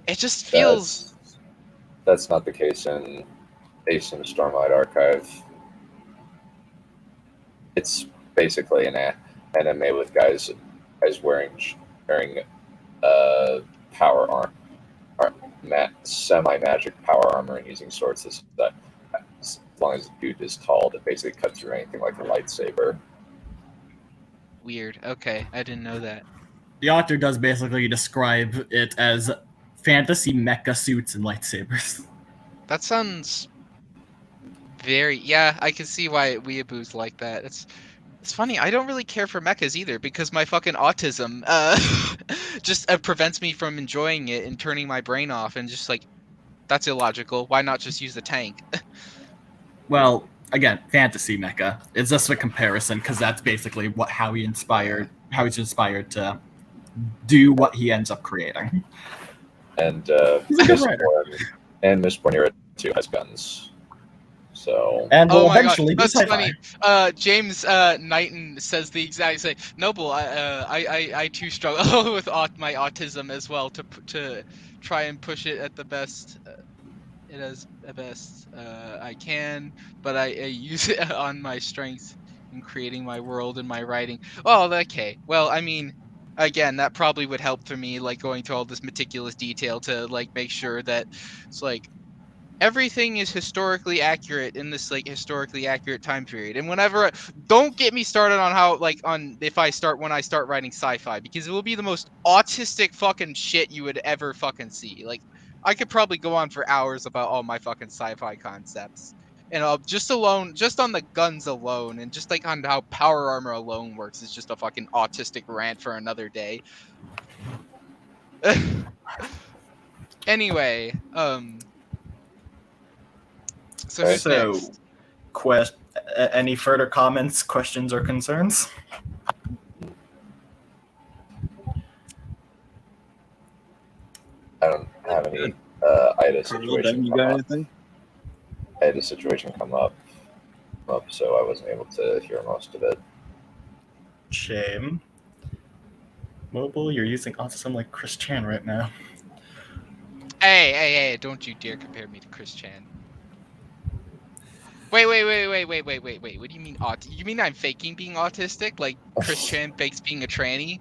it just feels That's not the case in Ace in the Stormlight Archive. It's basically an anime with guys wearing power armor, semi-magic power armor, and using swords as long as the dude is tall, it basically cuts through anything like a lightsaber. weird. Okay, I didn't know that. The author does basically describe it as fantasy mecha suits and lightsabers. That sounds very I can see why weeaboos like that. It's funny, I don't really care for mechas either because my fucking autism just prevents me from enjoying it and turning my brain off and just like, that's illogical. Why not just use the tank? Well, again, fantasy mecha. It's just a comparison because that's basically how he's inspired to do what he ends up creating. And He's a good writer. Mistborn Era 2 has guns. So And will Oh my eventually god, be that's sci-fi. funny. James Knighton says the exact same. Noble, I too struggle with my autism as well to try and push it at the best. It as the best I can, but I use it on my strengths in creating my world and my writing. Oh, okay. Well, I mean, again, that probably would help for me, like going to all this meticulous detail to like make sure that it's like everything is historically accurate in this like historically accurate time period. And whenever don't get me started on how like on when I start writing sci-fi, because it will be the most autistic fucking shit you would ever fucking see. Like I could probably go on for hours about all my fucking sci-fi concepts. And just on the guns alone, and just like on how power armor alone works is just a fucking autistic rant for another day. Anyway, so who's next? Any further comments, questions, or concerns? I don't have any. I had a situation you got anything? I had a situation come up, so I wasn't able to hear most of it. Shame. Mobile, you're using autism like Chris Chan right now. Hey, don't you dare compare me to Chris Chan. Wait. What do you mean You mean I'm faking being autistic? Like Chris Chan fakes being a tranny?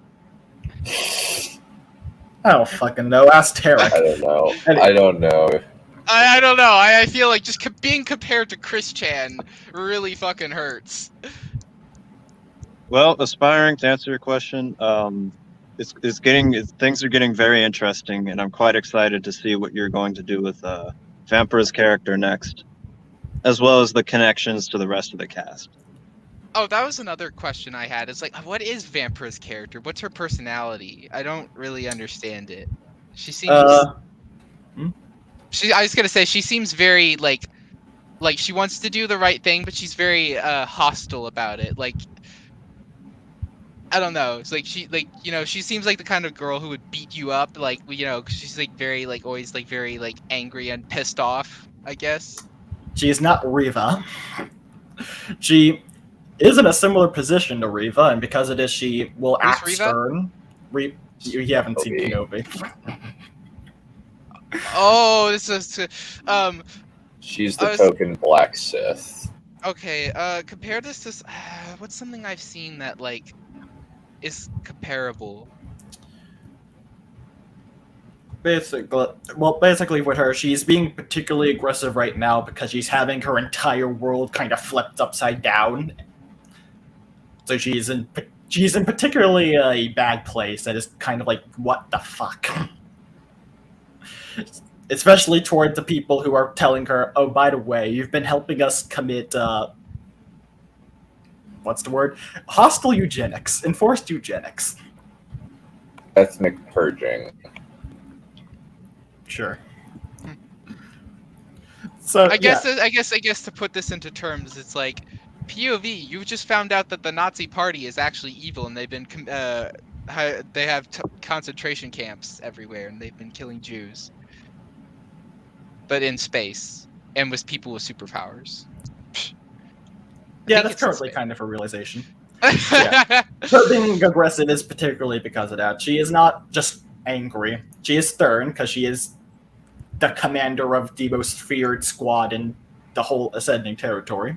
I don't fucking know. Ask Tarek. I don't know. I don't know. I don't know. I feel like just being compared to Chris Chan really fucking hurts. Well, aspiring to answer your question, things are getting very interesting, and I'm quite excited to see what you're going to do with Vampira's character next, as well as the connections to the rest of the cast. Oh, that was another question I had. It's like, what is Vampira's character? What's her personality? I don't really understand it. She seems. I was gonna say she seems very like she wants to do the right thing, but she's very hostile about it. Like, I don't know. It's like she seems like the kind of girl who would beat you up. Like, she's like very like always like very like angry and pissed off, I guess. She is not Riva. She is in a similar position to Riva, and because it is, she will act Riva? stern. You haven't seen Kenobi. Oh, this is She's the token Black Sith. Okay, compare this to what's something I've seen that like is comparable. Basically with her, she's being particularly aggressive right now because she's having her entire world kind of flipped upside down. So she's in particularly a bad place that is kind of like, what the fuck? Especially toward the people who are telling her, oh, by the way, you've been helping us commit, what's the word? Hostile eugenics. Enforced eugenics. Ethnic purging. Sure. So I guess to put this into terms, it's like POV. You just found out that the Nazi Party is actually evil, and they've been they have concentration camps everywhere, and they've been killing Jews, but in space and with people with superpowers. Yeah, that's currently kind of a realization. Yeah. Her being aggressive is particularly because of that. She is not just angry. She is stern because she is the commander of the most feared squad in the whole Ascending territory.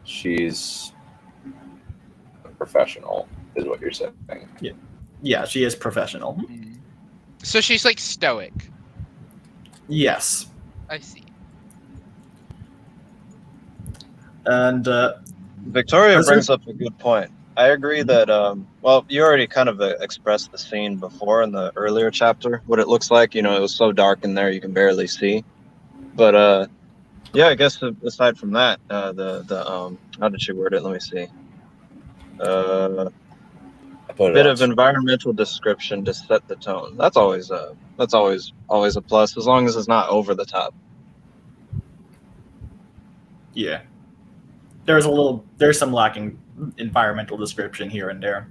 She's a professional, is what you're saying. Yeah, she is professional. So she's like stoic. Yes. I see. And Victoria brings up a good point. I agree that, well, you already kind of expressed the scene before in the earlier chapter, what it looks like. You know, it was so dark in there you can barely see. But, yeah, I guess aside from that, how did she word it? Let me see. A bit of environmental description to set the tone. That's always a plus, as long as it's not over the top. Yeah. There's some lacking environmental description here and there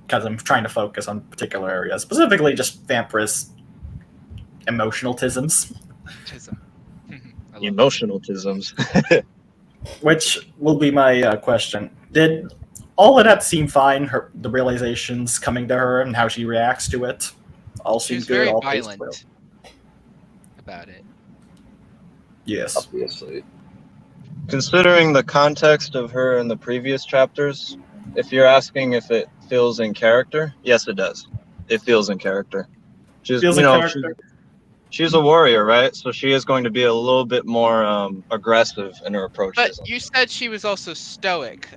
because I'm trying to focus on particular areas, specifically just vampirous emotionaltisms. Emotionaltisms. Which will be my question. Did all of that seem fine? The realizations coming to her and how she reacts to it all seem good. Very all violent well about it. Yes, obviously. Considering the context of her in the previous chapters, if you're asking if it feels in character, yes, it does. It feels in character. She's a warrior, right? So she is going to be a little bit more aggressive in her approach. But you said she was also stoic,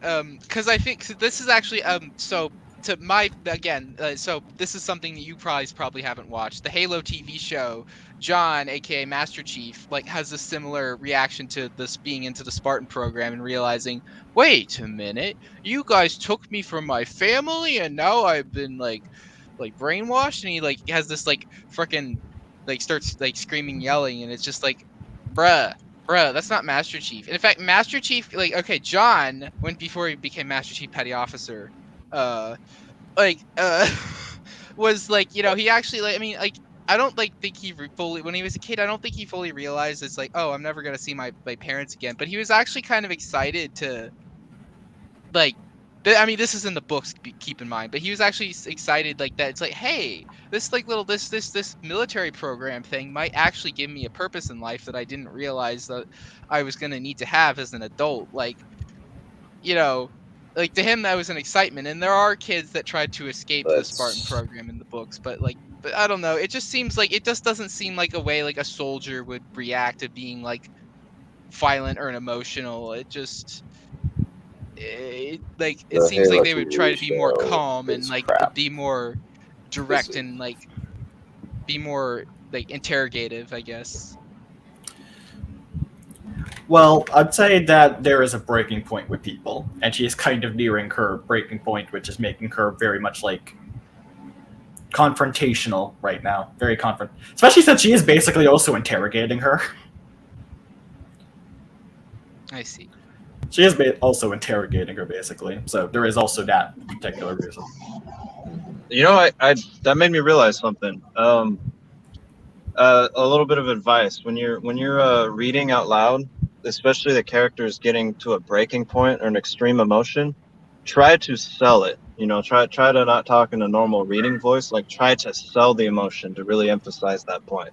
because I think this is actually so this is something that you probably haven't watched. The Halo TV show, John, aka Master Chief, like has a similar reaction to this being into the Spartan program and realizing, wait a minute, you guys took me from my family and now I've been like brainwashed, and he like has this like freaking like starts like screaming, yelling, and it's just like, bruh, that's not Master Chief. And in fact, Master Chief, like, okay, John, before he became Master Chief Petty Officer, was like, you know, he actually, like, I mean, like, I don't like think he fully, when he was a kid, I don't think he fully realized it's like, oh, I'm never gonna see my parents again. But he was actually kind of excited to, like, I mean, this is in the books, keep in mind, but he was actually excited like that. It's like, hey, this like little this military program thing might actually give me a purpose in life that I didn't realize that I was gonna need to have as an adult. Like, you know, like to him that was an excitement. And there are kids that tried to escape the Spartan program in the books, but I don't know. It just seems like it just doesn't seem like a way like a soldier would react to being like violent or emotional. It just. It seems like they would try to be more calm and like be more direct and like be more like interrogative, I guess. Well, I'd say that there is a breaking point with people, and she is kind of nearing her breaking point, which is making her very much like confrontational right now. Very especially since she is basically also interrogating her. I see. She is also interrogating her, basically. So there is also that particular reason. You know, I that made me realize something. A little bit of advice when you're reading out loud, especially the characters getting to a breaking point or an extreme emotion. Try to sell it. You know, try to not talk in a normal reading voice. Like, try to sell the emotion to really emphasize that point.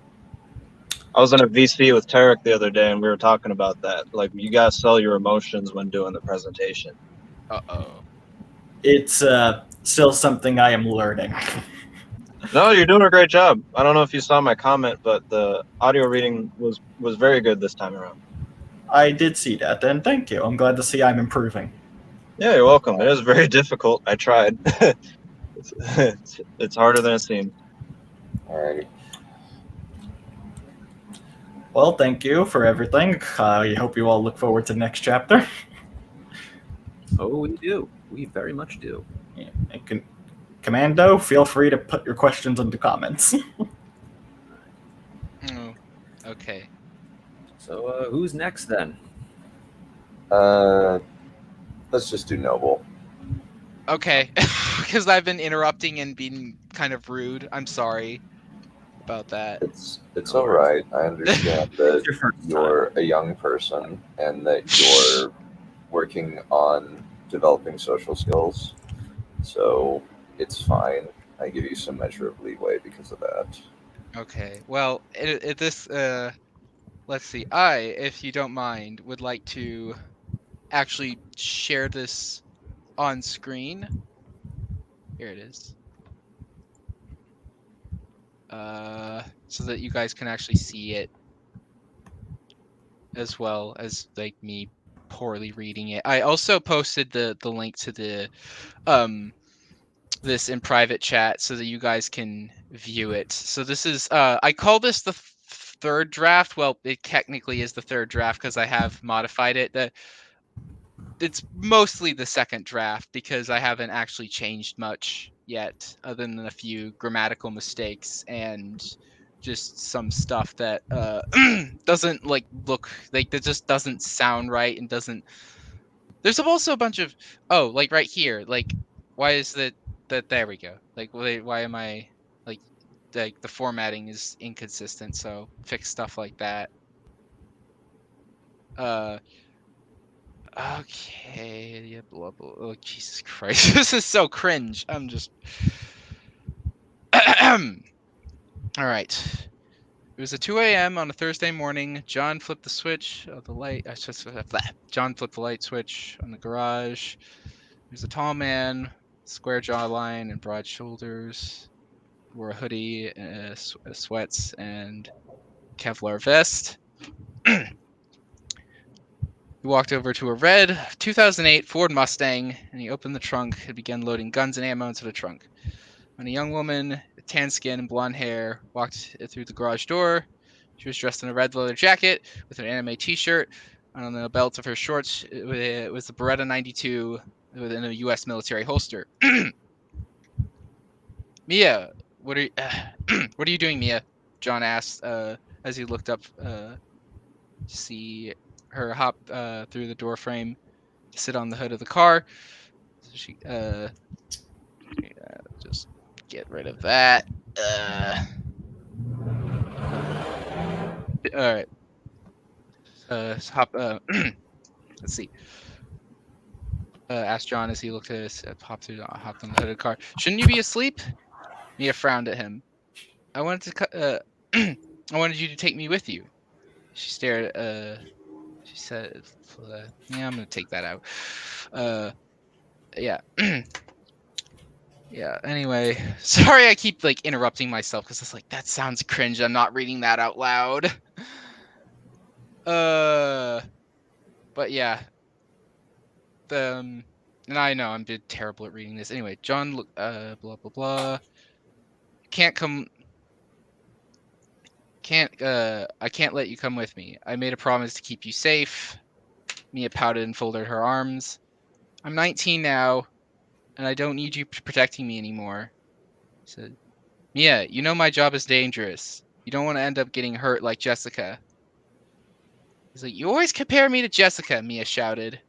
I was in a VC with Tarek the other day, and we were talking about that. Like, you gotta sell your emotions when doing the presentation. Uh-oh. It's still something I am learning. No, you're doing a great job. I don't know if you saw my comment, but the audio reading was very good this time around. I did see that, and thank you. I'm glad to see I'm improving. Yeah, you're welcome. It is very difficult. I tried. It's harder than it seemed. Alrighty. Well, thank you for everything. I hope you all look forward to the next chapter. Oh, we do. We very much do. Yeah, Commando, feel free to put your questions into comments. Oh, okay. So, who's next then? Let's just do Noble. Okay, because I've been interrupting and being kind of rude. I'm sorry about that. It's all right. I understand that Your first you're a young person and that you're working on developing social skills. So it's fine. I give you some measure of leeway because of that. Okay, well, this, let's see. If you don't mind, would like to actually share this on screen. Here it is. So that you guys can actually see it, as well as like me poorly reading it. I also posted the link to the this in private chat so that you guys can view it. So this is I call this the third draft. Well, it technically is the third draft because I have modified it. It's mostly the second draft because I haven't actually changed much yet, other than a few grammatical mistakes and just some stuff that doesn't like look like, that just doesn't sound right and doesn't. There's also a bunch of like right here, like why is that there we go. Like why am I like the formatting is inconsistent, so fix stuff like that. Okay, yeah, blah, blah. Oh, Jesus Christ. This is so cringe. I'm just... Alright. It was at 2 a.m. on a Thursday morning. John flipped the switch of the light... John flipped the light switch on the garage. He was a tall man, square jawline and broad shoulders. Wore a hoodie, sweats, and Kevlar vest. He walked over to a red 2008 Ford Mustang, and he opened the trunk and began loading guns and ammo into the trunk. When a young woman, tan skin and blonde hair, walked through the garage door, she was dressed in a red leather jacket with an anime t-shirt. And on the belt of her shorts, it was the Beretta 92 within a U.S. military holster. Mia, what are you doing, Mia? John asked as he looked up to see her hop through the door frame to sit on the hood of the car. So she just get rid of that. All right. Hop. Let's see. Asked John as he looked at us. Hopped on the hood of the car. Shouldn't you be asleep? Mia frowned at him. I wanted to. I wanted you to take me with you. She stared. She said, "Yeah, I'm gonna take that out." Yeah. Yeah. Anyway, sorry I keep like interrupting myself because it's like that sounds cringe. I'm not reading that out loud. But yeah. And I know I'm terrible at reading this. Anyway, John. Blah blah blah. Can't come. I can't let you come with me. I made a promise to keep you safe. Mia pouted and folded her arms. I'm 19 now, and I don't need you protecting me anymore. He said, Mia, you know my job is dangerous. You don't want to end up getting hurt like Jessica. He's like, you always compare me to Jessica, Mia shouted.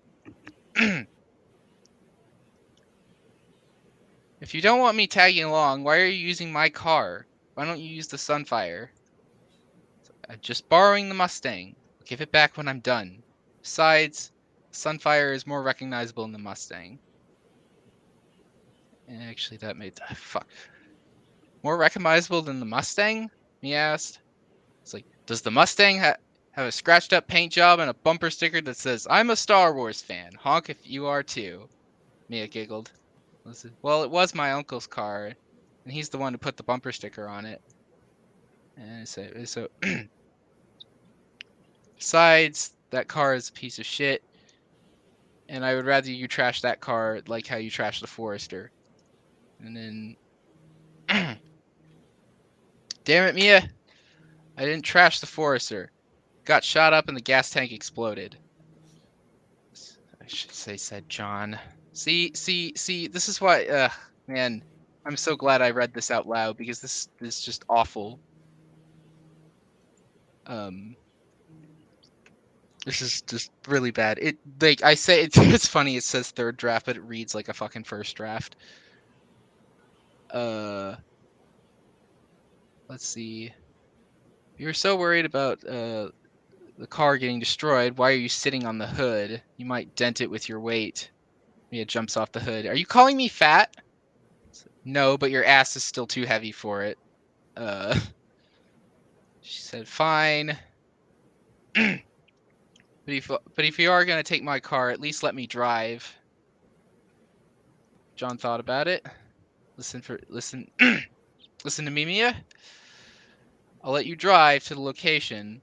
If you don't want me tagging along, why are you using my car? Why don't you use the Sunfire? I'm just borrowing the Mustang. I'll give it back when I'm done. Besides, Sunfire is more recognizable than the Mustang. And actually, that made... fuck. More recognizable than the Mustang? He asked. It's like, does the Mustang have a scratched up paint job and a bumper sticker that says, I'm a Star Wars fan. Honk if you are too. Mia giggled. Well, it was my uncle's car, and he's the one who put the bumper sticker on it. And so besides, that car is a piece of shit, and I would rather you trash that car like how you trash the Forester. And then, damn it, Mia, I didn't trash the Forester. Got shot up and the gas tank exploded. I should say, said John. See, this is why, man, I'm so glad I read this out loud, because this is just awful. This is just really bad. It, like I say, it's funny. It says third draft, but it reads like a fucking first draft. Let's see. You're so worried about the car getting destroyed. Why are you sitting on the hood? You might dent it with your weight. Mia jumps off the hood. Are you calling me fat? No, but your ass is still too heavy for it. She said, fine. But if you are gonna take my car, at least let me drive. John thought about it. Listen to me, Mia. I'll let you drive to the location,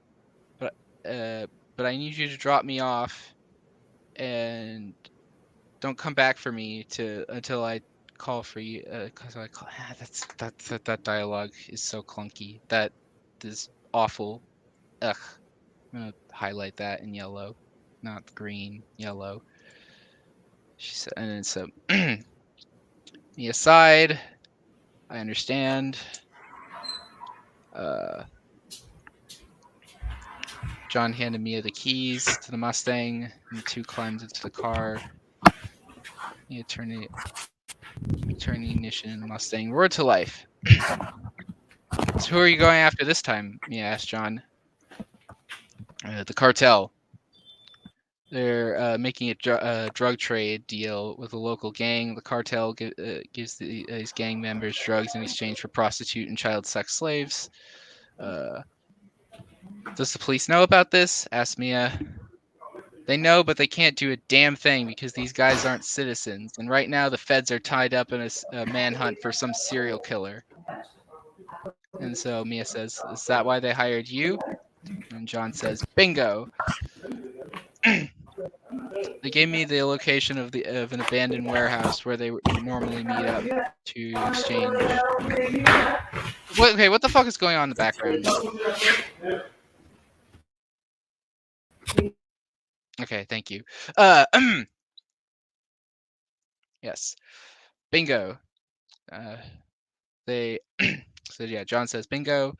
but I need you to drop me off, and don't come back for me until I call for you. Cause I call. That dialogue is so clunky. That is awful. Ugh. I'm gonna highlight that in yellow, not green. Yellow. She said, and then so me aside. I understand. John handed Mia the keys to the Mustang, and the two climbed into the car. Mia turned the ignition in the Mustang, roared to life. So who are you going after this time? Mia asked John. The cartel. They're making a drug trade deal with a local gang. The cartel gives these gang members drugs in exchange for prostitute and child sex slaves. Does the police know about this? Asked Mia. They know, but they can't do a damn thing because these guys aren't citizens. And right now the feds are tied up in a manhunt for some serial killer. And so Mia says, is that why they hired you? And John says, bingo. They gave me the location of an abandoned warehouse where they normally meet up to exchange. Okay, what the fuck is going on in the background? Okay, thank you. Yes, bingo. They so yeah, John says bingo.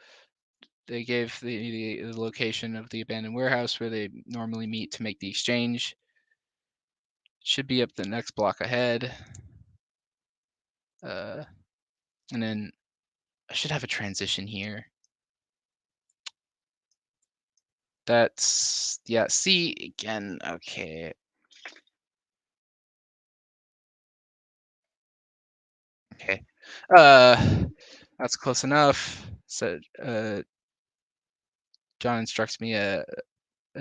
They gave the location of the abandoned warehouse where they normally meet to make the exchange. Should be up the next block ahead. And then I should have a transition here. That's, yeah, see again. Okay. Okay. That's close enough. So John instructs me as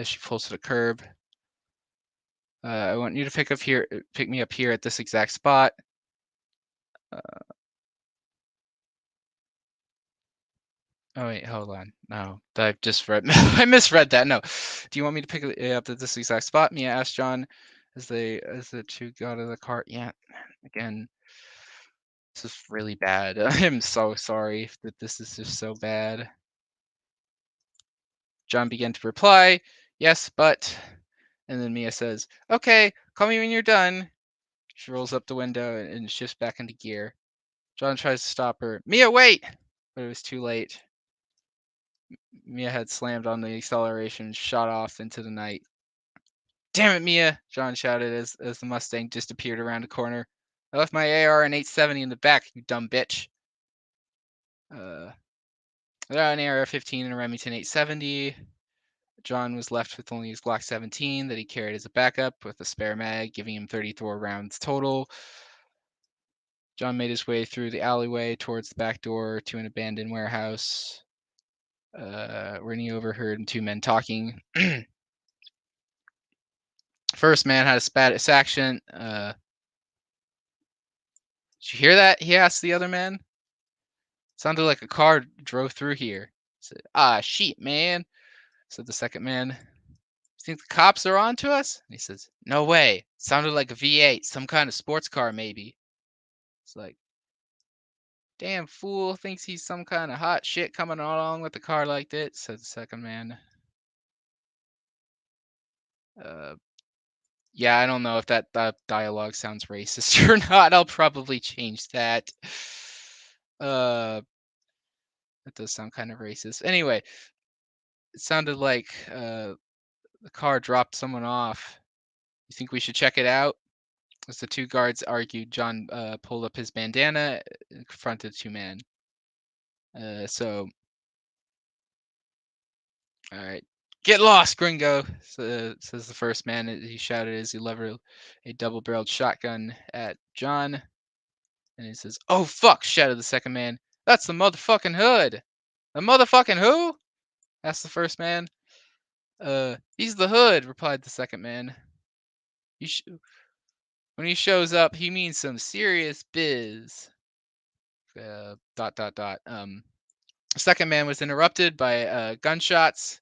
she pulls to the curb. I want you to pick me up here at this exact spot. Oh wait, hold on. No, I've just read. I misread that. No. Do you want me to pick it up at this exact spot? Mia asked John as the two got out of the car. Yeah. Again, this is really bad. I'm so sorry that this is just so bad. John began to reply, yes, but, and then Mia says, okay, call me when you're done. She rolls up the window and shifts back into gear. John tries to stop her. Mia, wait! But it was too late. Mia had slammed on the acceleration and shot off into the night. Damn it, Mia! John shouted as the Mustang disappeared around a corner. I left my AR and 870 in the back, you dumb bitch. Without an AR-15 and a Remington 870, John was left with only his Glock 17 that he carried as a backup with a spare mag, giving him 34 rounds total. John made his way through the alleyway towards the back door to an abandoned warehouse, where he overheard two men talking. First man had a Spanish accent. Did you hear that? He asked the other man. Sounded like a car drove through here. Said, ah, shit, man, said the second man. You think the cops are on to us? And he says, no way. Sounded like a V8, some kind of sports car, maybe. It's like, damn fool thinks he's some kind of hot shit coming along with a car like that, said the second man. Yeah, I don't know if that dialogue sounds racist or not. I'll probably change that. That does sound kind of racist. Anyway, it sounded like the car dropped someone off. You think we should check it out? As the two guards argued, John pulled up his bandana and confronted the two men. All right. Get lost, gringo, says the first man. He shouted as he levered a double-barreled shotgun at John. And he says, oh, fuck, shouted the second man. That's the motherfucking hood. The motherfucking who? Asked the first man. He's the hood, replied the second man. When he shows up, he means some serious biz. The second man was interrupted by gunshots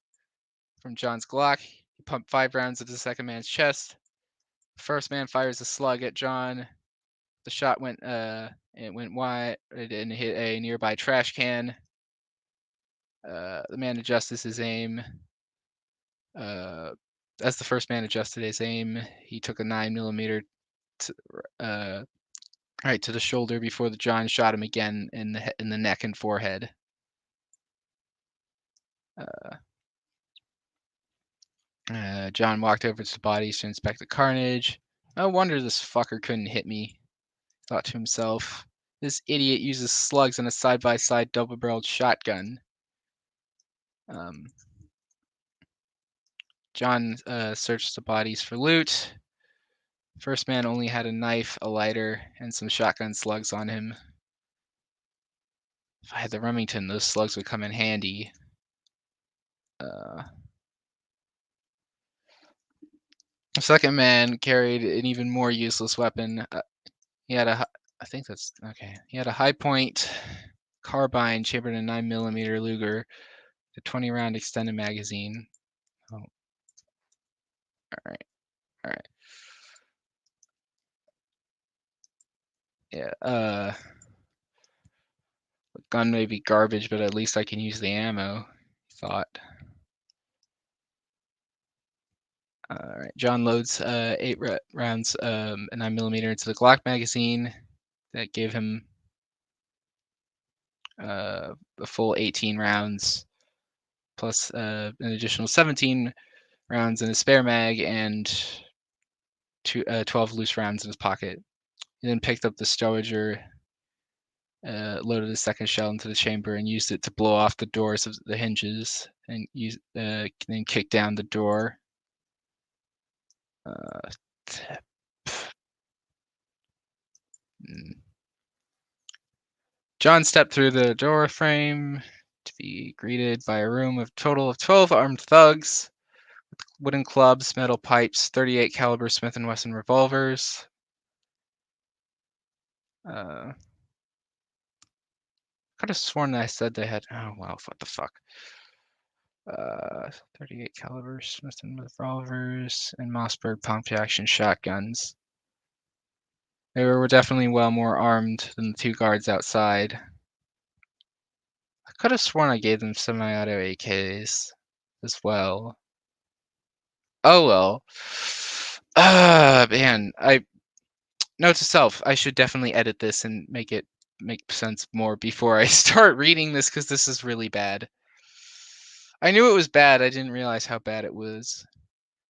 from John's Glock. He pumped 5 rounds into the second man's chest. The first man fires a slug at John. The shot went wide and hit a nearby trash can. The man adjusted his aim. As the first man adjusted his aim, he took a 9mm right to the shoulder before the John shot him again in the neck and forehead. John walked over to the bodies to inspect the carnage. No wonder this fucker couldn't hit me, thought to himself. This idiot uses slugs on a side-by-side double-barreled shotgun. John searched the bodies for loot. First man only had a knife, a lighter, and some shotgun slugs on him. If I had the Remington, those slugs would come in handy. The second man carried an even more useless weapon. He had a high-point carbine chambered in a 9mm Luger, a 20-round extended magazine. Oh, all right. Yeah. The gun may be garbage, but at least I can use the ammo. He thought. All right. John loads 8 rounds, a 9mm into the Glock magazine. That gave him a full 18 rounds, plus an additional 17 rounds in his spare mag, and 12 loose rounds in his pocket. He then picked up the Stowager, loaded the second shell into the chamber, and used it to blow off the doors of the hinges, and then kicked down the door. John stepped through the door frame to be greeted by a room of total of 12 armed thugs with wooden clubs, metal pipes, 38 caliber Smith & Wesson revolvers. Could have sworn that I said they had. Oh well, what the fuck. 38 caliber Smith & revolvers and Mossberg pump action shotguns. They were definitely well more armed than the 2 guards outside. I could have sworn I gave them semi-auto AKs as well. Oh well. Man, note to self, I should definitely edit this and make sense more before I start reading this, because this is really bad. I knew it was bad, I didn't realize how bad it was.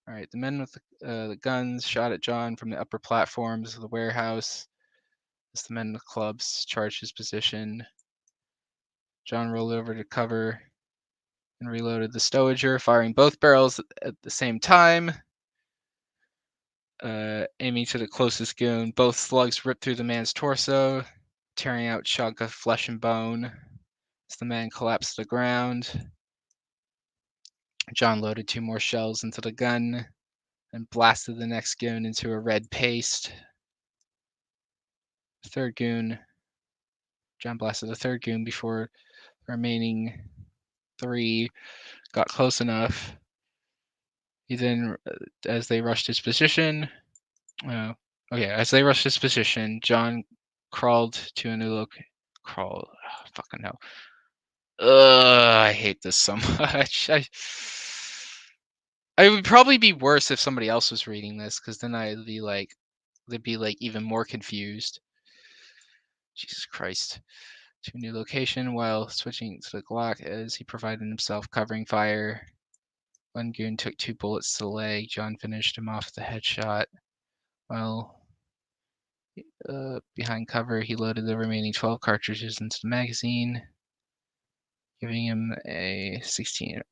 Alright, the men with the guns shot at John from the upper platforms of the warehouse as the men with clubs charged his position. John rolled over to cover and reloaded the Stowager, firing both barrels at the same time. Aiming to the closest goon, both slugs ripped through the man's torso, tearing out chunk of flesh and bone as the man collapsed to the ground. John loaded 2 more shells into the gun and blasted the next goon into a red paste. The third goon John blasted the third goon before the remaining 3 got close enough. He then, as they rushed his position, as they rushed his position, John crawled to a new location. Fucking hell. I hate this so much. It would probably be worse if somebody else was reading this, because then they'd be like even more confused. Jesus Christ. To a new location while switching to the Glock as he provided himself covering fire. One goon took 2 bullets to the leg. John finished him off with a headshot. While behind cover, he loaded the remaining 12 cartridges into the magazine, giving him 16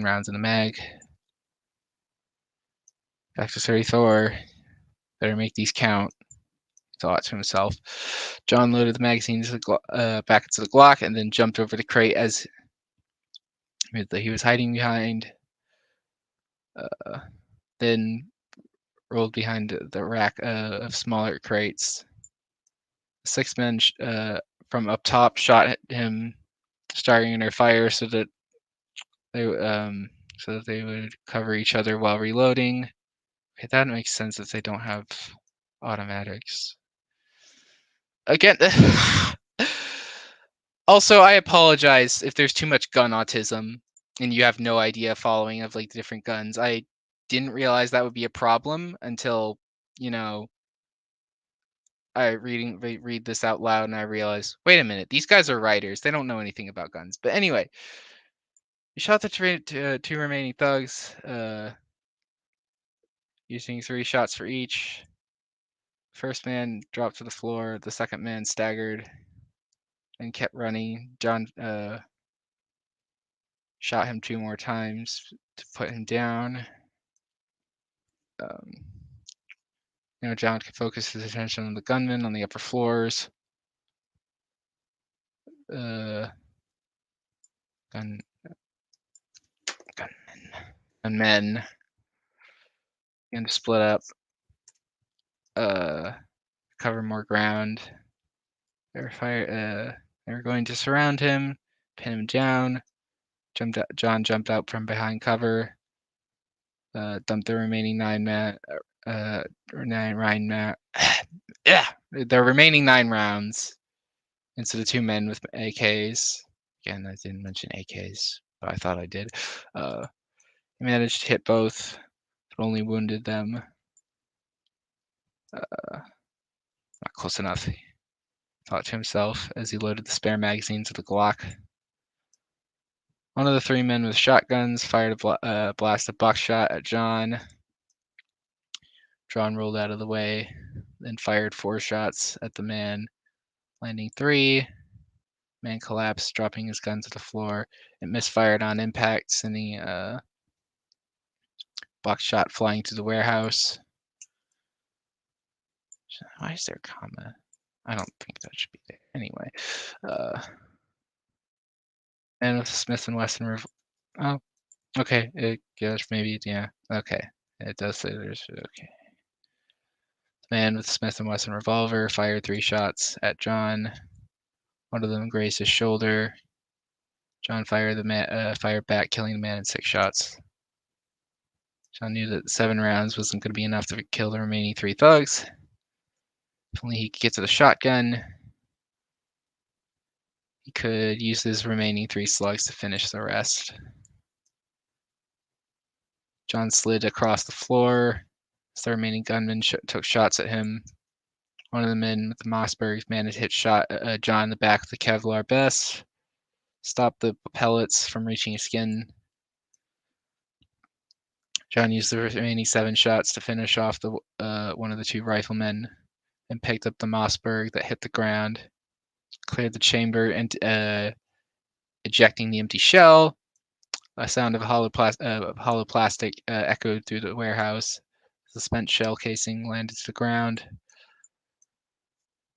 rounds in the mag. Back to 34. Better make these count, he thought to himself. John loaded the magazine back into the Glock and then jumped over the crate as he was hiding behind. Then rolled behind the rack of smaller crates. 6 men from up top shot at him, starting their fire so that they would cover each other while reloading. Okay, that makes sense if they don't have automatics. Again, also I apologize if there's too much gun autism and you have no idea following of like the different guns. I didn't realize that would be a problem until, I read this out loud and I realized, wait a minute, these guys are writers. They don't know anything about guns. But anyway, he shot the 2 remaining thugs, using 3 shots for each. First man dropped to the floor. The second man staggered and kept running. John shot him 2 more times to put him down. John could focus his attention on the gunmen on the upper floors. Gunmen began to split up, cover more ground. They were going to surround him, pin him down. John jumped out from behind cover, dumped the remaining 9 men. The remaining 9 rounds into the 2 men with AKs. Again, I didn't mention AKs, but I thought I did. He managed to hit both, but only wounded them. Not close enough, he thought to himself as he loaded the spare magazine to the Glock. One of the 3 men with shotguns fired a blast of buckshot at John. John rolled out of the way, then fired 4 shots at the man, landing 3. Man collapsed, dropping his gun to the floor. It misfired on impact, sending a buckshot flying to the warehouse. Why is there a comma? I don't think that should be there. Anyway, and with Smith and Wesson. Oh, okay. Maybe, yeah. Okay, it does say there's okay. The man with Smith and Wesson revolver fired 3 shots at John. One of them grazed his shoulder. John fired back, killing the man in 6 shots. John knew that 7 rounds wasn't going to be enough to kill the remaining 3 thugs. If only he could get to the shotgun, he could use his remaining 3 slugs to finish the rest. John slid across the floor as the remaining gunmen took shots at him. One of the men with the Mossbergs managed to hit John in the back with the Kevlar vest, stopped the pellets from reaching his skin. John used the remaining 7 shots to finish off one of the 2 riflemen and picked up the Mossberg that hit the ground, cleared the chamber, and ejecting the empty shell. A sound of hollow plastic echoed through the warehouse. The spent shell casing landed to the ground.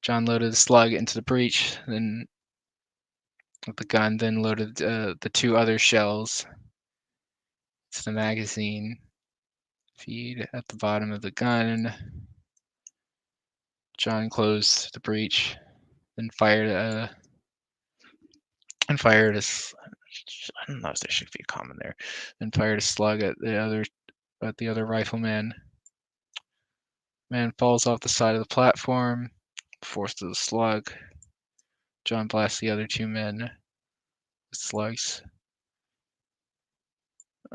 John loaded the slug into the breech, then with the gun, then loaded the 2 other shells to the magazine feed at the bottom of the gun. John closed the breech, then fired a. And fired a. I don't know if there should be a comment there. Then fired a slug at the other rifleman. Man falls off the side of the platform, forced to the slug. John blasts the other two men with slugs.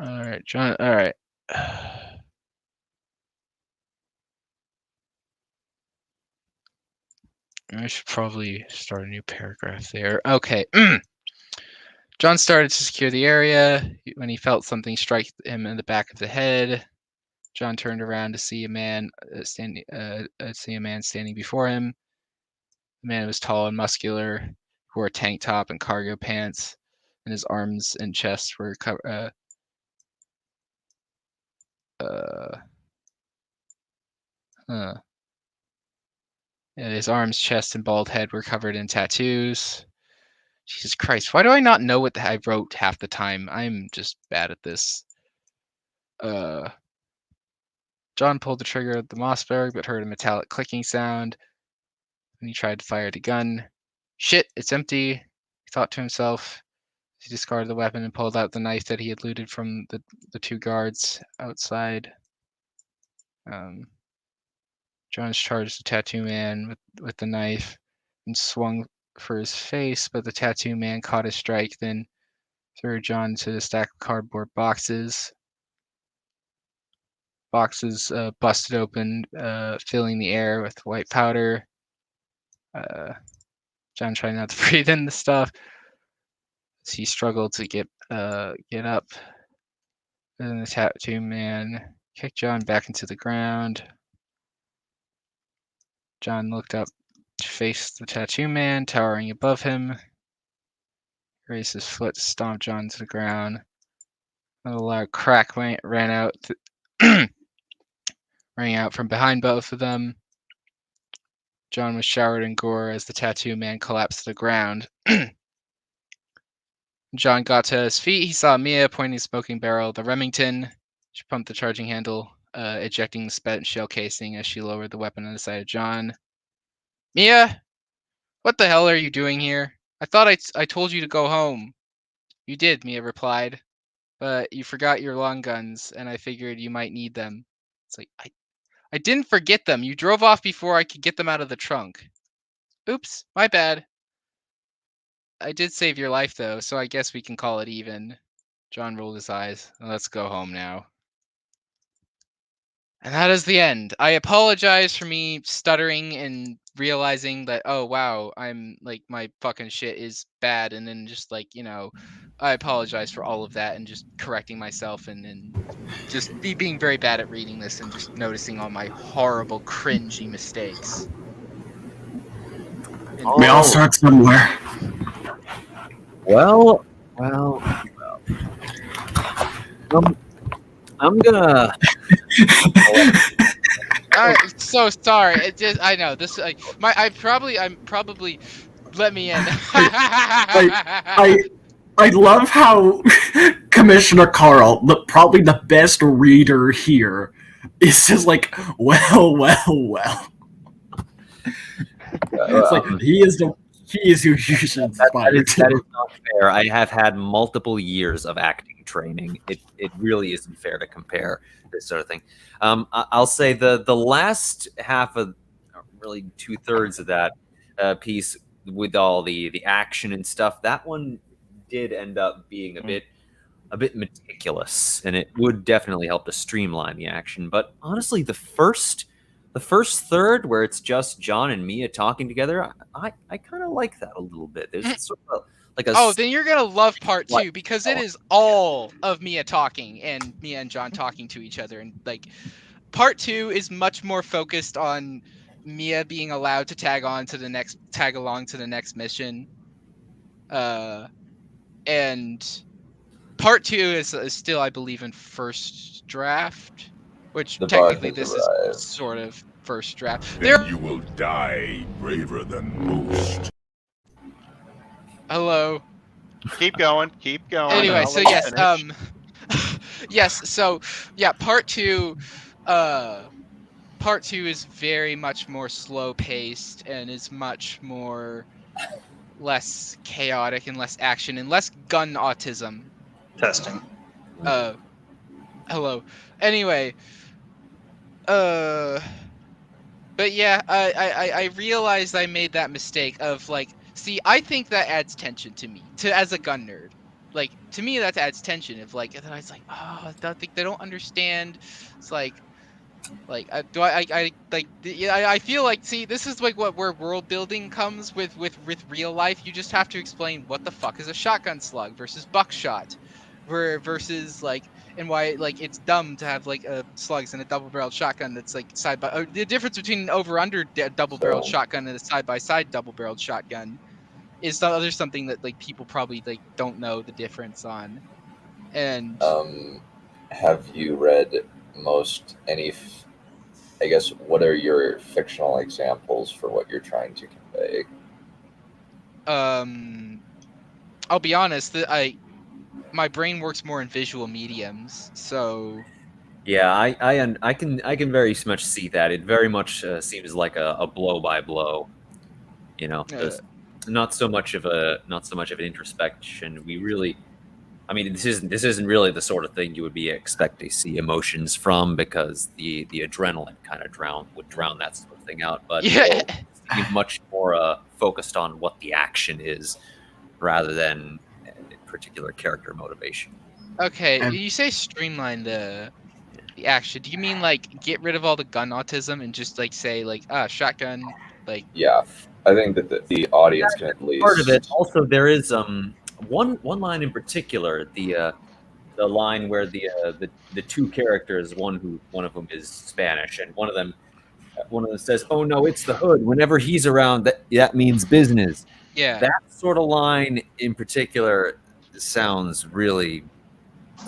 All right, John. All right. I should probably start a new paragraph there. Okay. John started to secure the area when he felt something strike him in the back of the head. John turned around to see a man standing before him. The man was tall and muscular, wore a tank top and cargo pants, and his arms and chest were covered. His arms, chest, and bald head were covered in tattoos. Jesus Christ, why do I not know what I wrote half the time? I'm just bad at this. John pulled the trigger of the Mossberg, but heard a metallic clicking sound when he tried to fire the gun. Shit, it's empty, he thought to himself. He discarded the weapon and pulled out the knife that he had looted from the two guards outside. John charged the tattoo man with the knife and swung for his face, but the tattoo man caught his strike, then threw John to the stack of cardboard boxes. Boxes busted open, filling the air with white powder. John tried not to breathe in the stuff as he struggled to get up. Then the tattoo man kicked John back into the ground. John looked up to face the tattoo man towering above him. He raised his foot to stomp John to the ground. A loud crack ran out from behind both of them. John was showered in gore as the tattoo man collapsed to the ground. John got to his feet. He saw Mia pointing a smoking barrel at the Remington. She pumped the charging handle, ejecting the spent shell casing as she lowered the weapon on the side of John. Mia, what the hell are you doing here? I thought I told you to go home. You did, Mia replied, but you forgot your long guns, and I figured you might need them. It's like, I didn't forget them. You drove off before I could get them out of the trunk. Oops, my bad. I did save your life, though, so I guess we can call it even. John rolled his eyes. Let's go home now. And that is the end. I apologize for me stuttering and realizing that, oh, wow, I'm, like, my fucking shit is bad. And then just, like, I apologize for all of that and just correcting myself and just being very bad at reading this and just noticing all my horrible, cringy mistakes. We all start somewhere. Well. I'm gonna. I'm so sorry. I know this. I'm probably. Let me in. I love how Commissioner Carl, probably the best reader here, is just like, well. It's like he is who you should inspire. That is not fair. I have had multiple years of acting training. It really isn't fair to compare this sort of thing. I'll say the last half of, really 2/3 of that piece with all the action and stuff, that one did end up being a bit meticulous, and it would definitely help to streamline the action. But honestly, the first third, where it's just John and Mia talking together, I kind of like that a little bit. There's sort of like a then you're gonna love part 2 because it is all of Mia talking and Mia and John talking to each other, and like part 2 is much more focused on Mia being allowed to tag along to the next mission, and part 2 is still, I believe, in first draft, which technically this is sort of first draft. Then you will die braver than most. Hello. Keep going. Anyway, so yes, yes, so yeah, part 2 is very much more slow paced and is much more less chaotic and less action and less gun autism. Testing. Hello. Anyway, but yeah, I realized I made that mistake of like, see, I think that adds tension to me, as a gun nerd. Like, to me, that adds tension. Of like, and then I was like, oh, I don't think they don't understand. It's like I feel like, see, this is like where world building comes with real life. You just have to explain what the fuck is a shotgun slug versus buckshot, versus like, and why like it's dumb to have like slugs and a double-barreled shotgun that's like side by. The difference between an over-under double-barreled shotgun and a side-by-side double-barreled shotgun is there's something that like people probably like don't know the difference on. And have you read I guess, what are your fictional examples for what you're trying to convey? I'll be honest, my brain works more in visual mediums, so yeah, I can very much see that. It very much seems like a blow by blow. You know, there's not so much of an introspection. We really, I mean, this isn't really the sort of thing you would expect to see emotions from, because the adrenaline kind of would drown that sort of thing out. But yeah, it's much more focused on what the action is, rather than a particular character motivation. Okay, you say streamline the action. Do you mean like get rid of all the gun autism and just like say like shotgun? Like, yeah, I think that the audience can at least part of it. Also, there is one line in particular, the line where the two characters, one of whom is Spanish, and one of them says, "Oh no, it's the Hood. Whenever he's around, that means business." yeah, That sort of line in particular sounds really.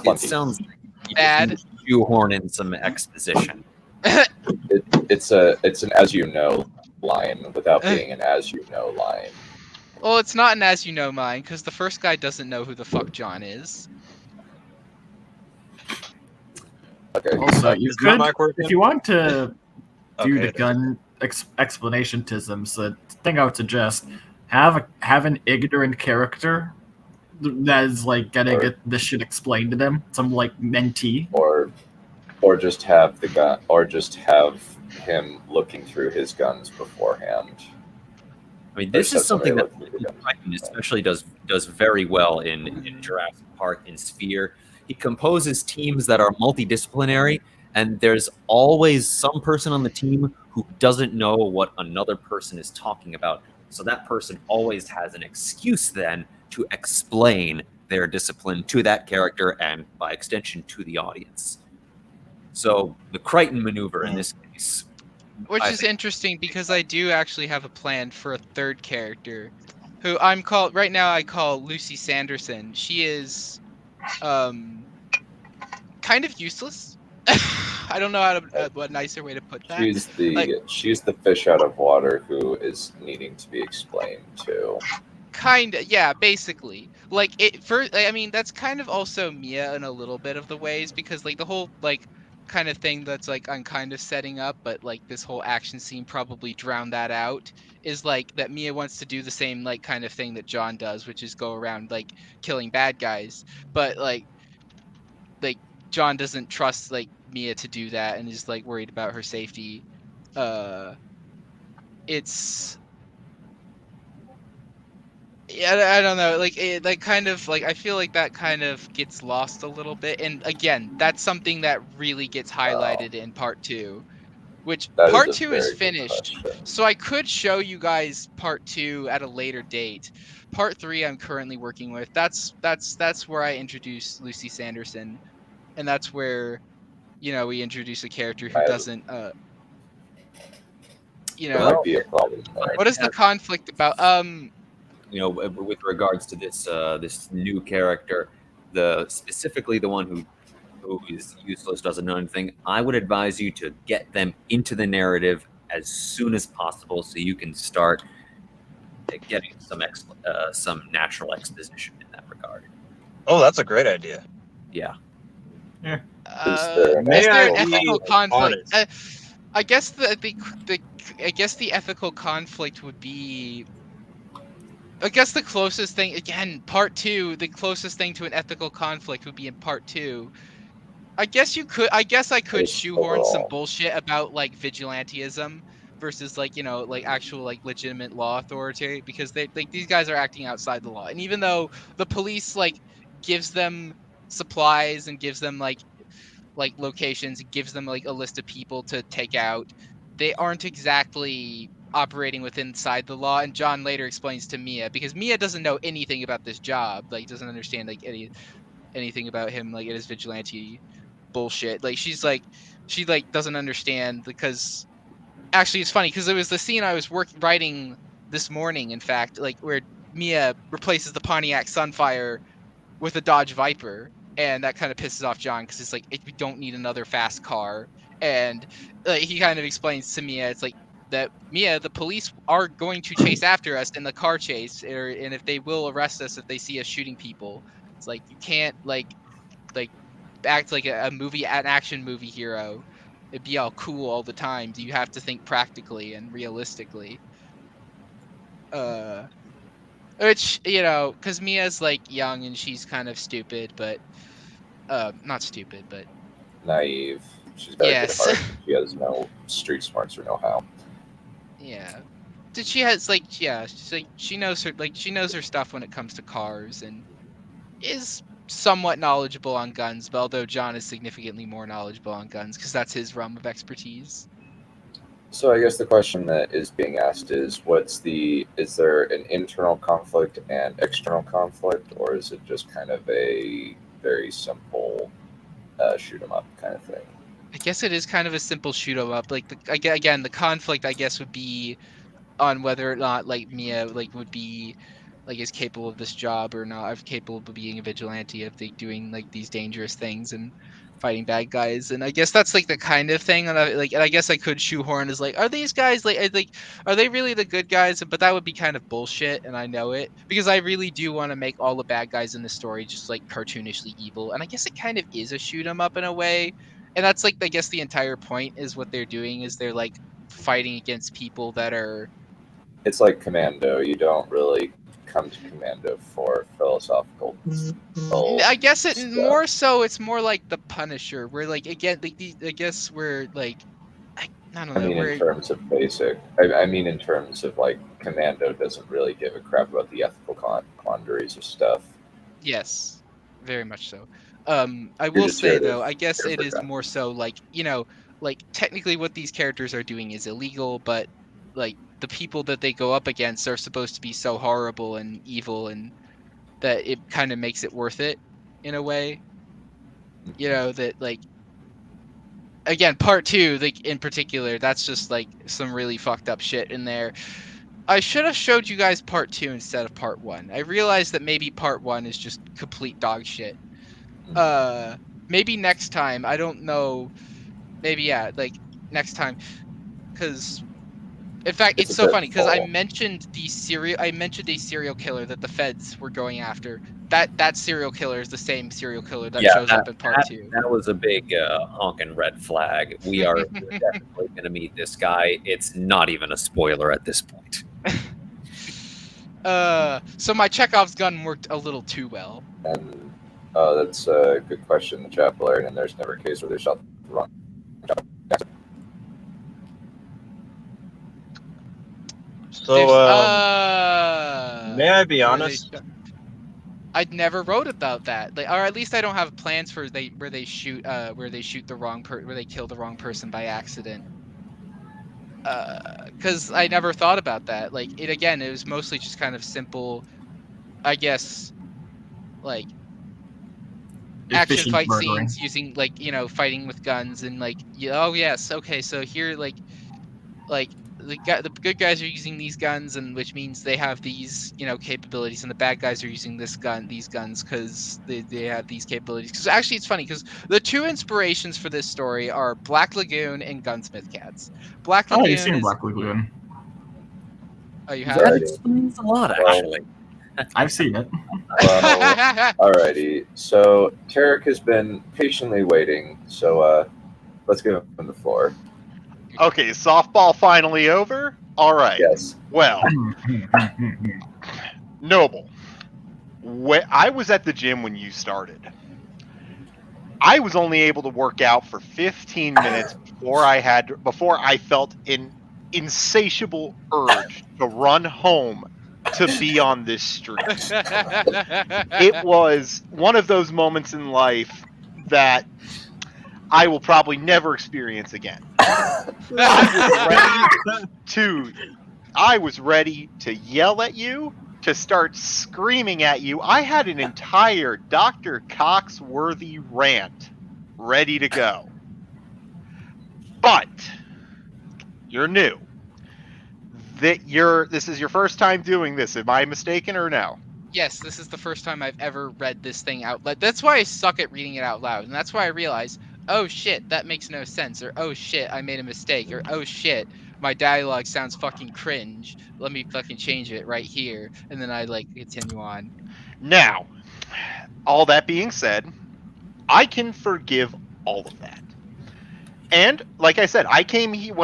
It sounds like you bad. just need to shoehorn in some exposition. It's an as you know line without being an as you know line. Well, it's not an as you know mine, because the first guy doesn't know who the fuck John is. Okay. Also, you Is my could, mic working? if you want to do Okay, the it gun explanationisms, the thing I would suggest, have an ignorant character that is like gonna get this shit explained to them, some like mentee, or just have the gun, or just have him looking through his guns beforehand. I mean, this is something that that Crichton especially does very well in Jurassic Park, in Sphere. He composes teams that are multidisciplinary, and there's always some person on the team who doesn't know what another person is talking about. So that person always has an excuse then to explain their discipline to that character, and by extension to the audience. So the Crichton maneuver in this case, Which is interesting, because I do actually have a plan for a third character, who I call Lucy Sanderson. She is, kind of useless. I don't know what nicer way to put that. She's the fish out of water who is needing to be explained to. Kinda, yeah, basically. Like I mean, that's kind of also Mia in a little bit of the ways, because like the whole like kind of thing that's like I'm kind of setting up, but like this whole action scene probably drowned that out, is like that Mia wants to do the same like kind of thing that John does, which is go around like killing bad guys, but like John doesn't trust like Mia to do that, and is like worried about her safety. It's, yeah, I don't know, like it, like kind of like I feel like that kind of gets lost a little bit, and again, that's something that really gets highlighted in part 2, which part 2 is finished. So I could show you guys part 2 at a later date. Part 3 I'm currently working with. That's where I introduce Lucy Sanderson, and that's where, you know, we introduce a character who doesn't you know, might be a problem there. What is the conflict about? You know, with regards to this new character, specifically the one who is useless, doesn't know anything, I would advise you to get them into the narrative as soon as possible, so you can start getting some natural exposition in that regard. Oh, that's a great idea. Yeah. Is there an ethical conflict? I guess the ethical conflict would be, I guess the closest thing, again, part 2, the closest thing to an ethical conflict would be in part 2. I guess I could shoehorn some bullshit about like vigilantism versus like, you know, like actual like legitimate law authority, because they like these guys are acting outside the law. And even though the police like gives them supplies and gives them like locations, gives them like a list of people to take out, they aren't exactly operating within inside the law. And John later explains to Mia, because Mia doesn't know anything about this job, like doesn't understand like anything about him, like it is vigilante bullshit. Like she like doesn't understand, because actually it's funny because it was the scene I was writing this morning, in fact, like where Mia replaces the Pontiac Sunfire with a Dodge Viper, and that kind of pisses off John because it's like we don't need another fast car. And he kind of explains to Mia, it's like that Mia, the police are going to chase after us in the car chase, and if they will arrest us if they see us shooting people. It's like you can't like act like an action movie hero. It'd be all cool all the time. You have to think practically and realistically. Which, you know, because Mia's like young and she's kind of stupid, but not stupid, but Naive. She's got yes. a good heart. She has no street smarts or know-how. Yeah. She has like, yeah, she's like, she knows her stuff when it comes to cars, and is somewhat knowledgeable on guns, but although John is significantly more knowledgeable on guns because that's his realm of expertise. So I guess the question that is being asked is, is there an internal conflict and external conflict, or is it just kind of a very simple shoot 'em up kind of thing? I guess it is kind of a simple shoot 'em up. Like again, the conflict I guess would be on whether or not like Mia like would be like is capable of this job or not, of capable of being a vigilante, of like doing like these dangerous things and fighting bad guys. And I guess that's like the kind of thing, and I guess I could shoehorn is like, are these guys like are they really the good guys? But that would be kind of bullshit, and I know it, because I really do want to make all the bad guys in the story just like cartoonishly evil. And I guess it kind of is a shoot 'em up in a way, and that's like I guess the entire point is what they're doing is they're like fighting against people that are. It's like Commando. You don't really come to Commando for philosophical. I guess it stuff. more so. It's more like the Punisher, where like again, like I guess we're like, I don't know. I mean, in terms of basic. I mean, in terms of like Commando doesn't really give a crap about the ethical quandaries of stuff. Yes, very much so. I will say though, I guess it is more so like, you know, like technically what these characters are doing is illegal, but like the people that they go up against are supposed to be so horrible and evil, and that it kind of makes it worth it in a way. You know, that like, again, part 2, like in particular, that's just like some really fucked up shit in there. I should have showed you guys part 2 instead of part 1. I realized that maybe part 1 is just complete dog shit. Maybe next time, I don't know. Maybe, yeah, like next time, because in fact, it's so funny because I mentioned a serial killer that the feds were going after. That serial killer is the same serial killer that shows up in part 2. That was a big honking red flag. We are definitely going to meet this guy. It's not even a spoiler at this point. So my Chekhov's gun worked a little too well. And that's a good question, the Chapel, and there's never a case where they shot the wrong. So, may I be honest? I'd never wrote about that, like, or at least I don't have plans for where they shoot the wrong where they kill the wrong person by accident. Because I never thought about that. Like it was mostly just kind of simple, I guess, like action fight scenes using like, you know, fighting with guns and like, oh yes, okay, so here like the good guys are using these guns, and which means they have these, you know, capabilities, and the bad guys are using these guns because they have these capabilities. Because actually it's funny because the 2 inspirations for this story are Black Lagoon and Gunsmith Cats. Black Lagoon. Oh, you've seen Black Lagoon. Oh, you have? That explains a lot, actually. I've seen it. Well, alrighty. So Tarek has been patiently waiting. So let's give him the floor. Okay, softball finally over? All right. Yes. Well, Noble, I was at the gym when you started. I was only able to work out for 15 minutes before I felt an insatiable urge to run home to be on this street. It was one of those moments in life that I will probably never experience again. I was ready to yell at you, to start screaming at you. I had an entire Dr. Cox-worthy rant ready to go. But you're new. This is your first time doing this. Am I mistaken or no? Yes, this is the first time I've ever read this thing out loud. That's why I suck at reading it out loud, and that's why I realized, oh shit, that makes no sense, or oh shit, I made a mistake, or oh shit, my dialogue sounds fucking cringe. Let me fucking change it right here, and then I like continue on. Now, all that being said, I can forgive all of that. And like I said, I came here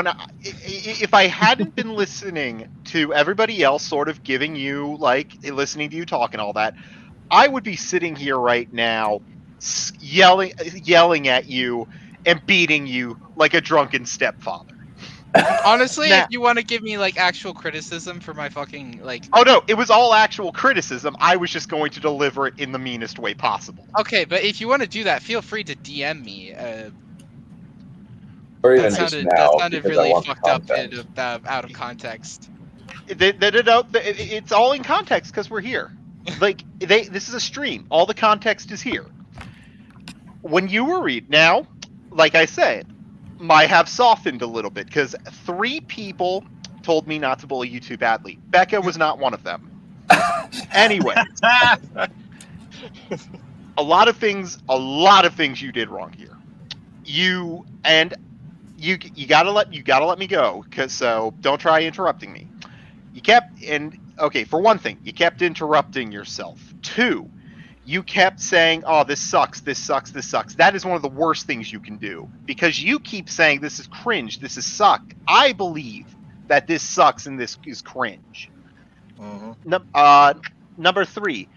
if I hadn't been listening to everybody else sort of giving you, like, listening to you talk and all that, I would be sitting here right now yelling at you and beating you like a drunken stepfather. Honestly, if you want to give me like actual criticism for my fucking like... Oh no, it was all actual criticism. I was just going to deliver it in the meanest way possible. Okay, but if you want to do that, feel free to DM me. Or even that just now, sounded because I really want fucked up context. out of context. It's all in context because we're here. Like, this is a stream. All the context is here. When you were now, like I said, I have softened a little bit because 3 people told me not to bully you too badly. Becca was not one of them. Anyway, a lot of things you did wrong here. You gotta let me go, so don't try interrupting me. For one thing, you kept interrupting yourself. 2, you kept saying, oh, this sucks, this sucks, this sucks. That is one of the worst things you can do, because you keep saying this is cringe, this is suck. I believe that this sucks and this is cringe. Number 3,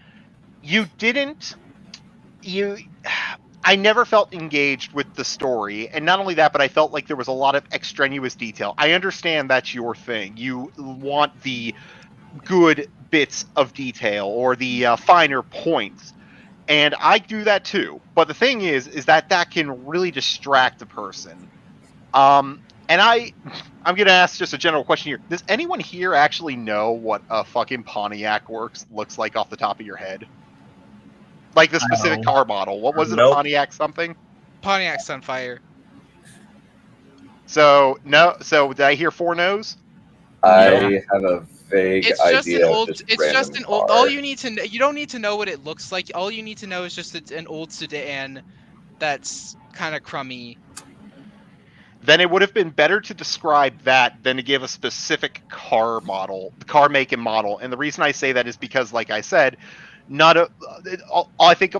I never felt engaged with the story, and not only that, but I felt like there was a lot of extraneous detail. I understand that's your thing. You want the good bits of detail or the finer points, and I do that too. But the thing is that can really distract a person. And I'm gonna ask just a general question here. Does anyone here actually know what a fucking Pontiac looks like off the top of your head? Like the specific car model. What was it? A Pontiac something? Pontiac Sunfire. So no. So did I hear 4 no's? I have a vague idea. It's just an old. All you need to know. You don't need to know what it looks like. All you need to know is just it's an old sedan that's kind of crummy. Then it would have been better to describe that than to give a specific car model, car make and model. And the reason I say that is because, like I said, I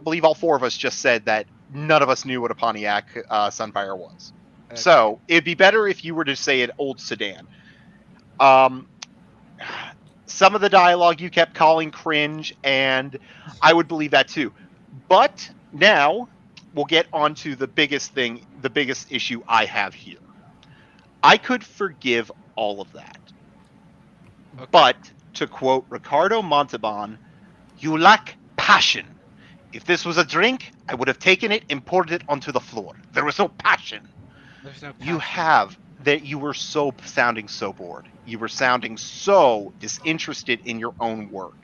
believe all 4 of us just said that none of us knew what a Pontiac Sunfire was. Okay. So it'd be better if you were to say an old sedan. Some of the dialogue you kept calling cringe, and I would believe that too. But now we'll get on to the biggest thing, the biggest issue I have here. I could forgive all of that. Okay. But to quote Ricardo Montalban, you lack passion. If this was a drink, I would have taken it and poured it onto the floor. There was no passion. There's no passion. You have that. You were sounding so bored. You were sounding so disinterested in your own work.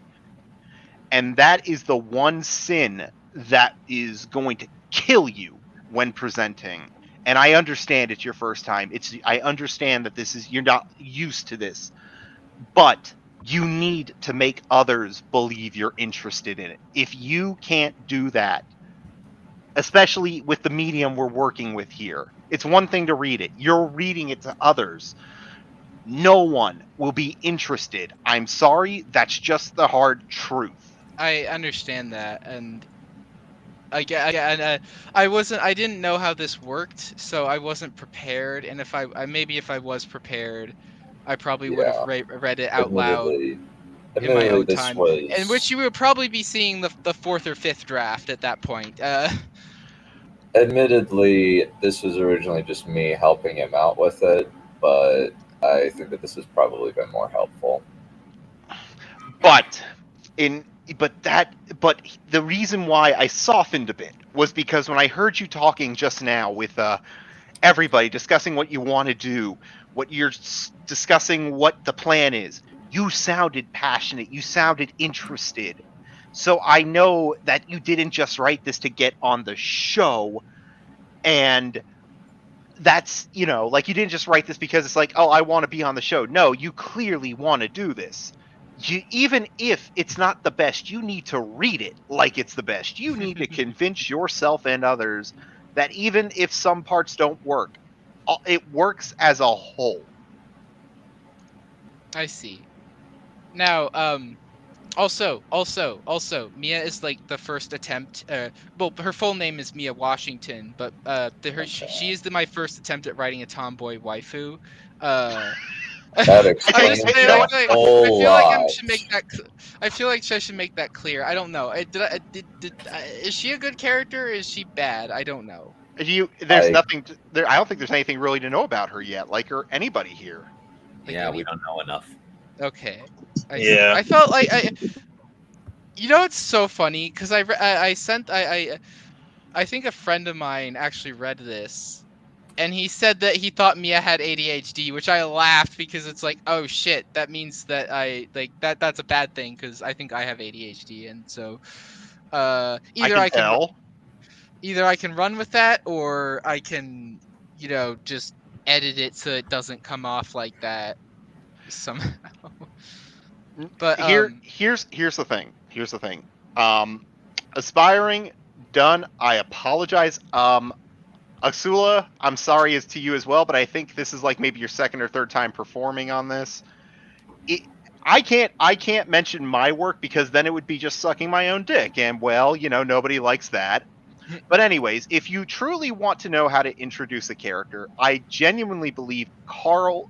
And that is the one sin that is going to kill you when presenting. And I understand it's your first time. I understand that you're not used to this. But you need to make others believe you're interested in it. If you can't do that, especially with the medium we're working with here, it's one thing to read it. You're reading it to others. No one will be interested. I'm sorry, that's just the hard truth. I understand that, and I didn't know how this worked, so I wasn't prepared. And if I was prepared, I probably would have read it out loud. in my Admittedly, own this time, was in which you would probably be seeing the fourth or fifth draft at that point. Admittedly, this was originally just me helping him out with it, but I think that this has probably been more helpful. But but the reason why I softened a bit was because when I heard you talking just now with everybody discussing what you want to do, what you're discussing, what the plan is, you sounded passionate, you sounded interested. So I know that you didn't just write this to get on the show, and that's, you know, like, you didn't just write this because it's like, oh, I want to be on the show. No, you clearly want to do this. Even if it's not the best, you need to read it like it's the best. You need to convince yourself and others that even if some parts don't work, it works as a whole. I see. Now, also, Mia is like the first attempt. Well, her full name is Mia Washington, but she is my first attempt at writing a tomboy waifu. That explains I feel like I should make that clear. I don't know. Is she a good character? Or is she bad? I don't know. There's nothing. I don't think there's anything really to know about her yet, like or anybody here. Yeah, we don't know enough. Okay. Yeah. I felt like you know, it's so funny because I think a friend of mine actually read this, and he said that he thought Mia had ADHD, which I laughed because it's like, oh shit, that means that that's a bad thing because I think I have ADHD, and so either I can run with that, or I can, you know, just edit it so it doesn't come off like that somehow. But here's the thing. Here's the thing. Aspiring, done. I apologize. Axula, I'm sorry as to you as well, but I think this is like maybe your second or third time performing on this. I can't mention my work because then it would be just sucking my own dick, and well, you know, nobody likes that. But anyways, if you truly want to know how to introduce a character, I genuinely believe Carl's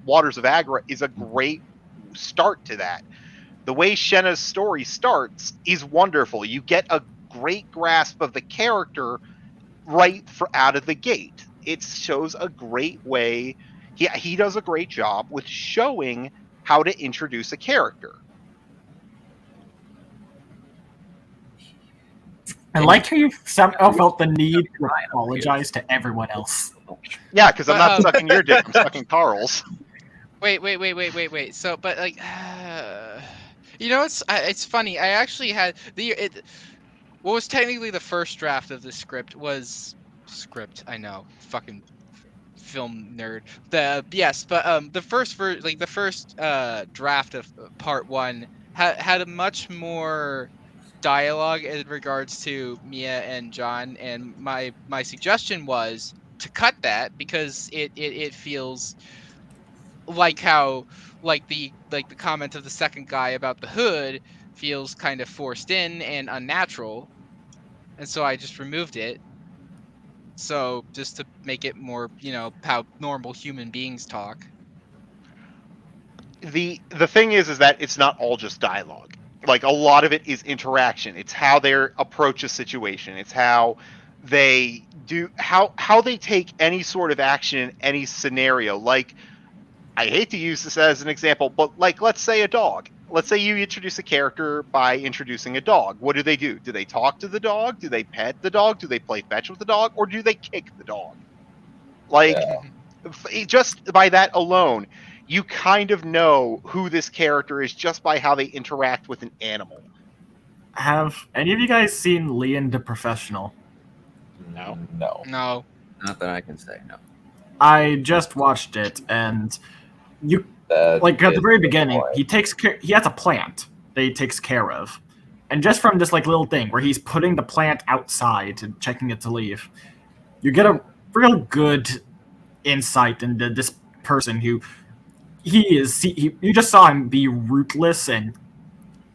Waters of Agra is a great start to that. The way Shenna's story starts is wonderful. You get a great grasp of the character right out of the gate. It shows a great way. He does a great job with showing how to introduce a character. I like how you somehow felt the need to apologize to everyone else. Yeah, because I'm not sucking your dick, I'm sucking Carl's. Wait. So, but like, you know, it's funny. I actually had what was technically the first draft of the script was I know, fucking film nerd. The first draft of part one had a much more dialogue in regards to Mia and John, and my suggestion was to cut that because it feels like how the comment of the second guy about the hood feels kind of forced in and unnatural, and so I just removed it. So just to make it more, you know, how normal human beings talk. The thing is that it's not all just dialogue. Like, a lot of it is interaction. It's how they approach a situation. It's how they do how they take any sort of action in any scenario. Like, I hate to use this as an example, but like, let's say a dog. Let's say you introduce a character by introducing a dog. What do? Do they talk to the dog? Do they pet the dog? Do they play fetch with the dog? Or do they kick the dog? Like, just by that alone, you kind of know who this character is just by how they interact with an animal. Have any of you guys seen Leon the Professional? No. No. Not that I can say, no. I just watched it, and like at the very beginning, he has a plant that he takes care of. And just from this like little thing where he's putting the plant outside and checking it to leave, you get a real good insight into this person who you just saw him be rootless and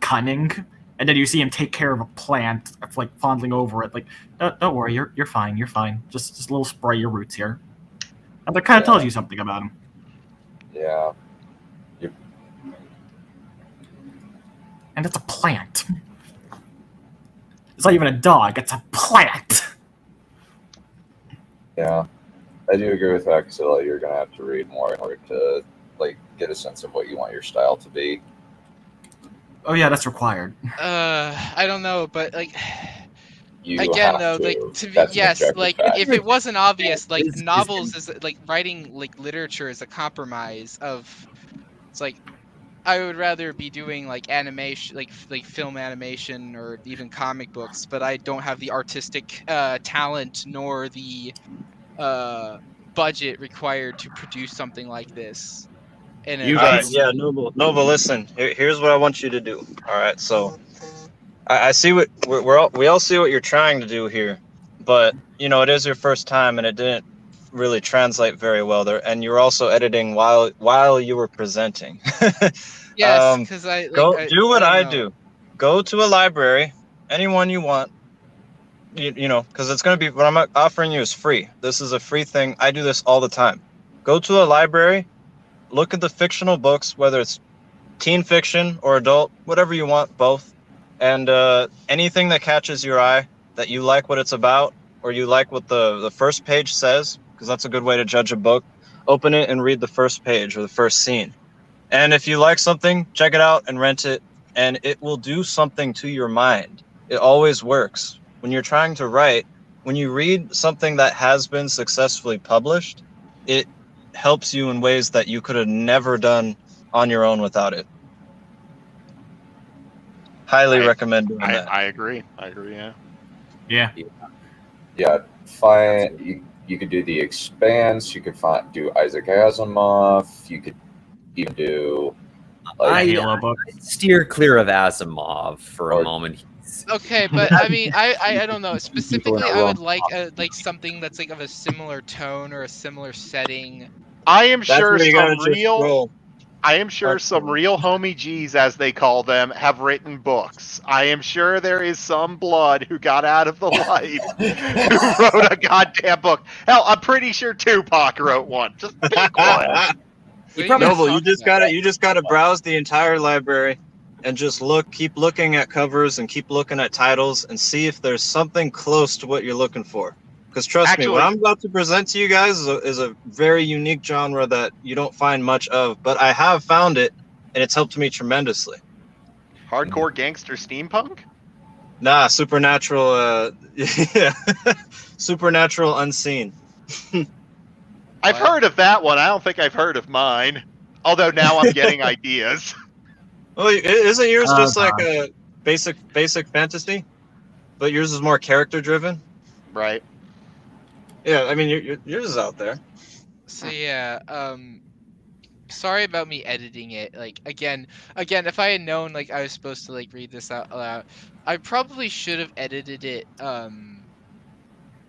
cunning, and then you see him take care of a plant, like fondling over it, like, don't worry, you're fine, just a little spray your roots here. And that kind of tells you something about him. Yeah. And it's a plant. It's not even a dog, it's a plant. Yeah, I do agree with Axilla. You're going to have to read more in order to like get a sense of what you want your style to be. Oh yeah, that's required. I don't know, but like You again have though, to. like to be That's an yes, objective like fact. if it wasn't obvious, like Is- novels is like writing like literature is a compromise of it's like I would rather be doing like animation, like film animation or even comic books, but I don't have the artistic talent nor the budget required to produce something like this. And You guys, yeah, Nova. Listen, here's what I want you to do. All right, so I see what we all see what you're trying to do here, but you know it is your first time and it didn't really translate very well there, and you're also editing while you were presenting. yes, because do what I do. Go to a library, anyone you want. You know, because it's going to be what I'm offering you is free. This is a free thing. I do this all the time. Go to a library, look at the fictional books, whether it's teen fiction or adult, whatever you want, both. And anything that catches your eye, that you like what it's about, or you like what the first page says, because that's a good way to judge a book, open it and read the first page or the first scene. And if you like something, check it out and rent it, and it will do something to your mind. It always works. When you're trying to write, when you read something that has been successfully published, it helps you in ways that you could have never done on your own without it. Highly recommend doing that. I agree. Yeah. Yeah. Yeah, you could do The Expanse. You could do Isaac Asimov. You could even do like I steer clear of Asimov for a moment. Okay, but I mean, I don't know. Specifically, I would like something that's like of a similar tone or a similar setting. I am sure where you gotta some just real. roll. I am sure some real homie G's, as they call them, have written books. I am sure there is some blood who got out of the light who wrote a goddamn book. Hell, I'm pretty sure Tupac wrote one. Just pick one. Noble, you just gotta browse the entire library and just keep looking at covers and keep looking at titles and see if there's something close to what you're looking for. Because trust me, what I'm about to present to you guys is a very unique genre that you don't find much of, but I have found it, and it's helped me tremendously. Hardcore gangster steampunk? Nah, supernatural, yeah. Supernatural unseen. I've heard of that one. I don't think I've heard of mine. Although now I'm getting ideas. Well, isn't yours just like a basic fantasy? But yours is more character driven? Right. Yeah, I mean, yours is out there. So yeah, sorry about me editing it. Like again, if I had known like I was supposed to like read this out loud, I probably should have edited it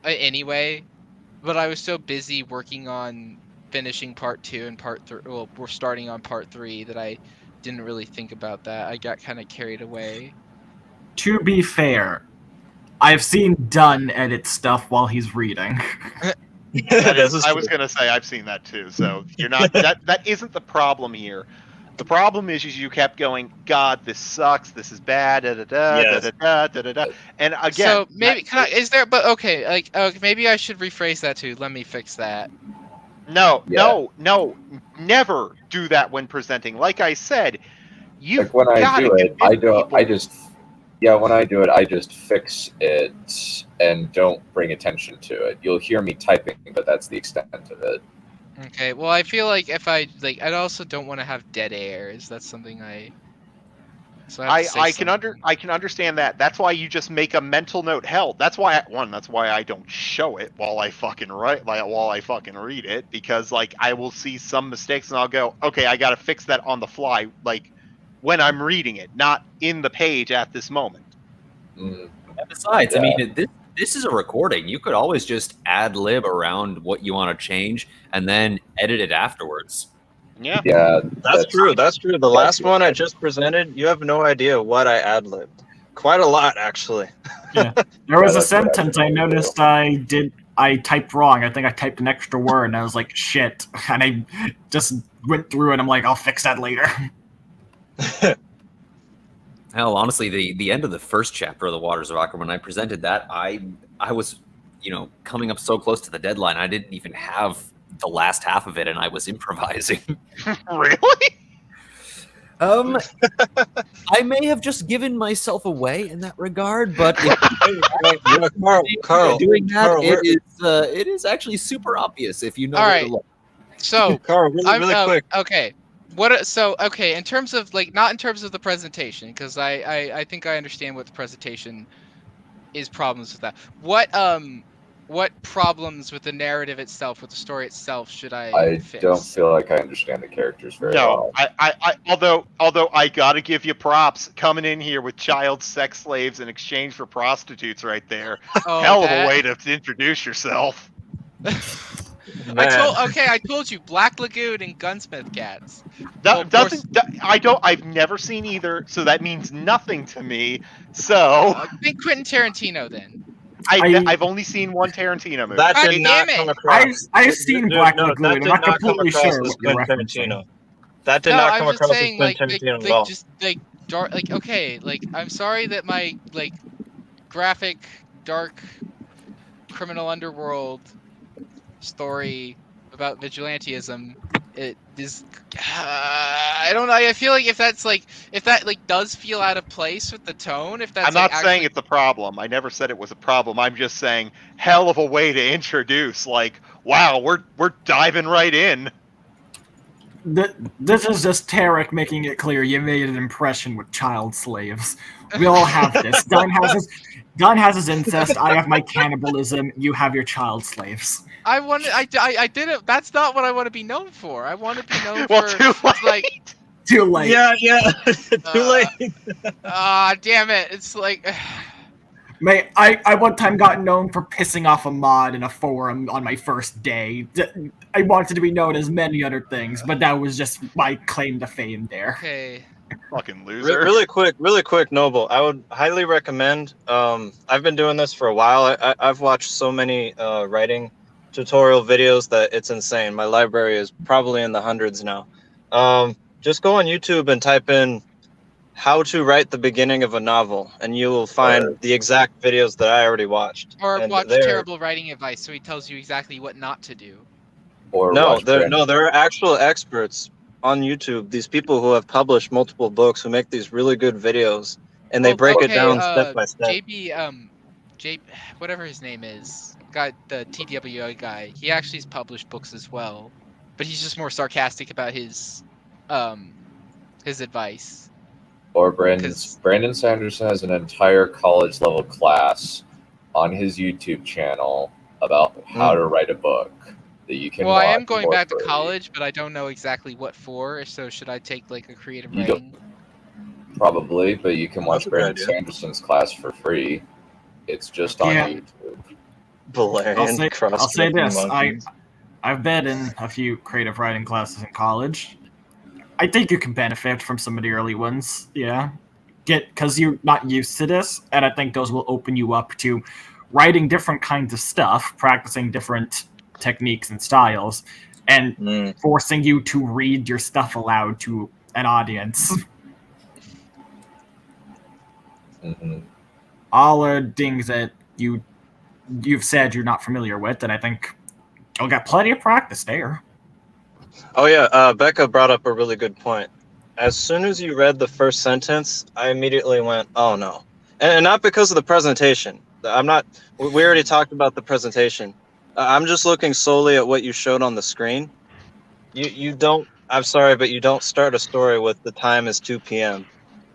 anyway. But I was so busy working on finishing part 2 and part 3. Well, we're starting on part 3 that I didn't really think about that. I got kind of carried away. To be fair, I've seen Dunn edit stuff while he's reading. I was gonna say I've seen that too. So you're not that isn't the problem here. The problem is you kept going, God, this sucks. This is bad. Da da da Yes. da da da da da. And again, So maybe okay, like maybe I should rephrase that too. Let me fix that. No, never do that when presenting. Like I said, you like when I do it, when I do it, I just fix it and don't bring attention to it. You'll hear me typing, but that's the extent of it. Okay, well, I feel like if I I also don't want to have dead airs. That's something I. So I can understand that. That's why you just make a mental note. Hell, that's why I don't show it while I fucking read it, because like I will see some mistakes and I'll go, okay, I got to fix that on the fly, like when I'm reading it, not in the page at this moment. And besides, I mean, this is a recording. You could always just ad lib around what you want to change and then edit it afterwards. Yeah, that's true. That's true. The last one I just presented, you have no idea what I ad libbed. Quite a lot, actually. Yeah. There was a sentence I noticed I typed wrong. I think I typed an extra word, and I was like, shit. And I just went through it. I'm like, I'll fix that later. Hell, honestly, the end of the first chapter of the Waters of Aqua, when I presented that, I was, coming up so close to the deadline, I didn't even have the last half of it, and I was improvising. Really? I may have just given myself away in that regard, but if Carl, doing that, Carl, it is actually super obvious if you know. All where right. to look. So, Carl, really quick. Okay. Okay, in terms of not in terms of the presentation, because I think I understand what the presentation is problems with that. What problems with the narrative itself, with the story itself, should I fix? Don't feel like I understand the characters very well. Although I gotta give you props coming in here with child sex slaves in exchange for prostitutes right there. Oh, Hell of a way to introduce yourself. I told you, Black Lagoon and Gunsmith Cats. I've never seen either, so that means nothing to me. So think Quentin Tarantino then. I've only seen one Tarantino movie. That did not come across. I've seen Black Lagoon. That did I'm not not come completely across sure as what you're Quentin referencing. Tarantino. That did not come across as Quentin Tarantino at all. Just dark. I'm sorry that my graphic, dark, criminal underworld story about vigilantism. It is. I don't know. I feel like if that does feel out of place with the tone. If that's I'm not saying it's a problem. I never said it was a problem. I'm just saying hell of a way to introduce. Wow, we're diving right in. This is just Tarek making it clear you made an impression with child slaves. We all have this. Don has his incest. I have my cannibalism. You have your child slaves. I did it. That's not what I want to be known for. I want to be known for too late. Yeah. Too late. Damn it! It's I one time got known for pissing off a mod in a forum on my first day. I wanted to be known as many other things, but that was just my claim to fame there. Okay. Fucking loser. Really quick, Noble. I would highly recommend. I've been doing this for a while. I've watched so many writing tutorial videos that it's insane. My library is probably in the hundreds now. Just go on YouTube and type in how to write the beginning of a novel, and you will find the exact videos that I already watched. Or watch terrible writing advice, so he tells you exactly what not to do. Or there are actual experts on YouTube. These people who have published multiple books who make these really good videos, and they break it down step by step. Whatever his name is, the TWA guy. He actually has published books as well, but he's just more sarcastic about his advice. Or Brandon Sanderson has an entire college level class on his YouTube channel about how to write a book that you can. Well, I am going back to college, but I don't know exactly what for. So should I take a creative writing? Probably, but you can watch Brandon Sanderson's class for free. It's just on YouTube. I'll say this: I've been in a few creative writing classes in college. I think you can benefit from some of the early ones, because you're not used to this, and I think those will open you up to writing different kinds of stuff, practicing different techniques and styles, and forcing you to read your stuff aloud to an audience. All are things that you've said you're not familiar with, and I think you'll get plenty of practice there. Oh yeah, Becca brought up a really good point. As soon as you read the first sentence, I immediately went, "Oh no!" And not because of the presentation. We already talked about the presentation. I'm just looking solely at what you showed on the screen. You don't. I'm sorry, but you don't start a story with the time is 2 p.m.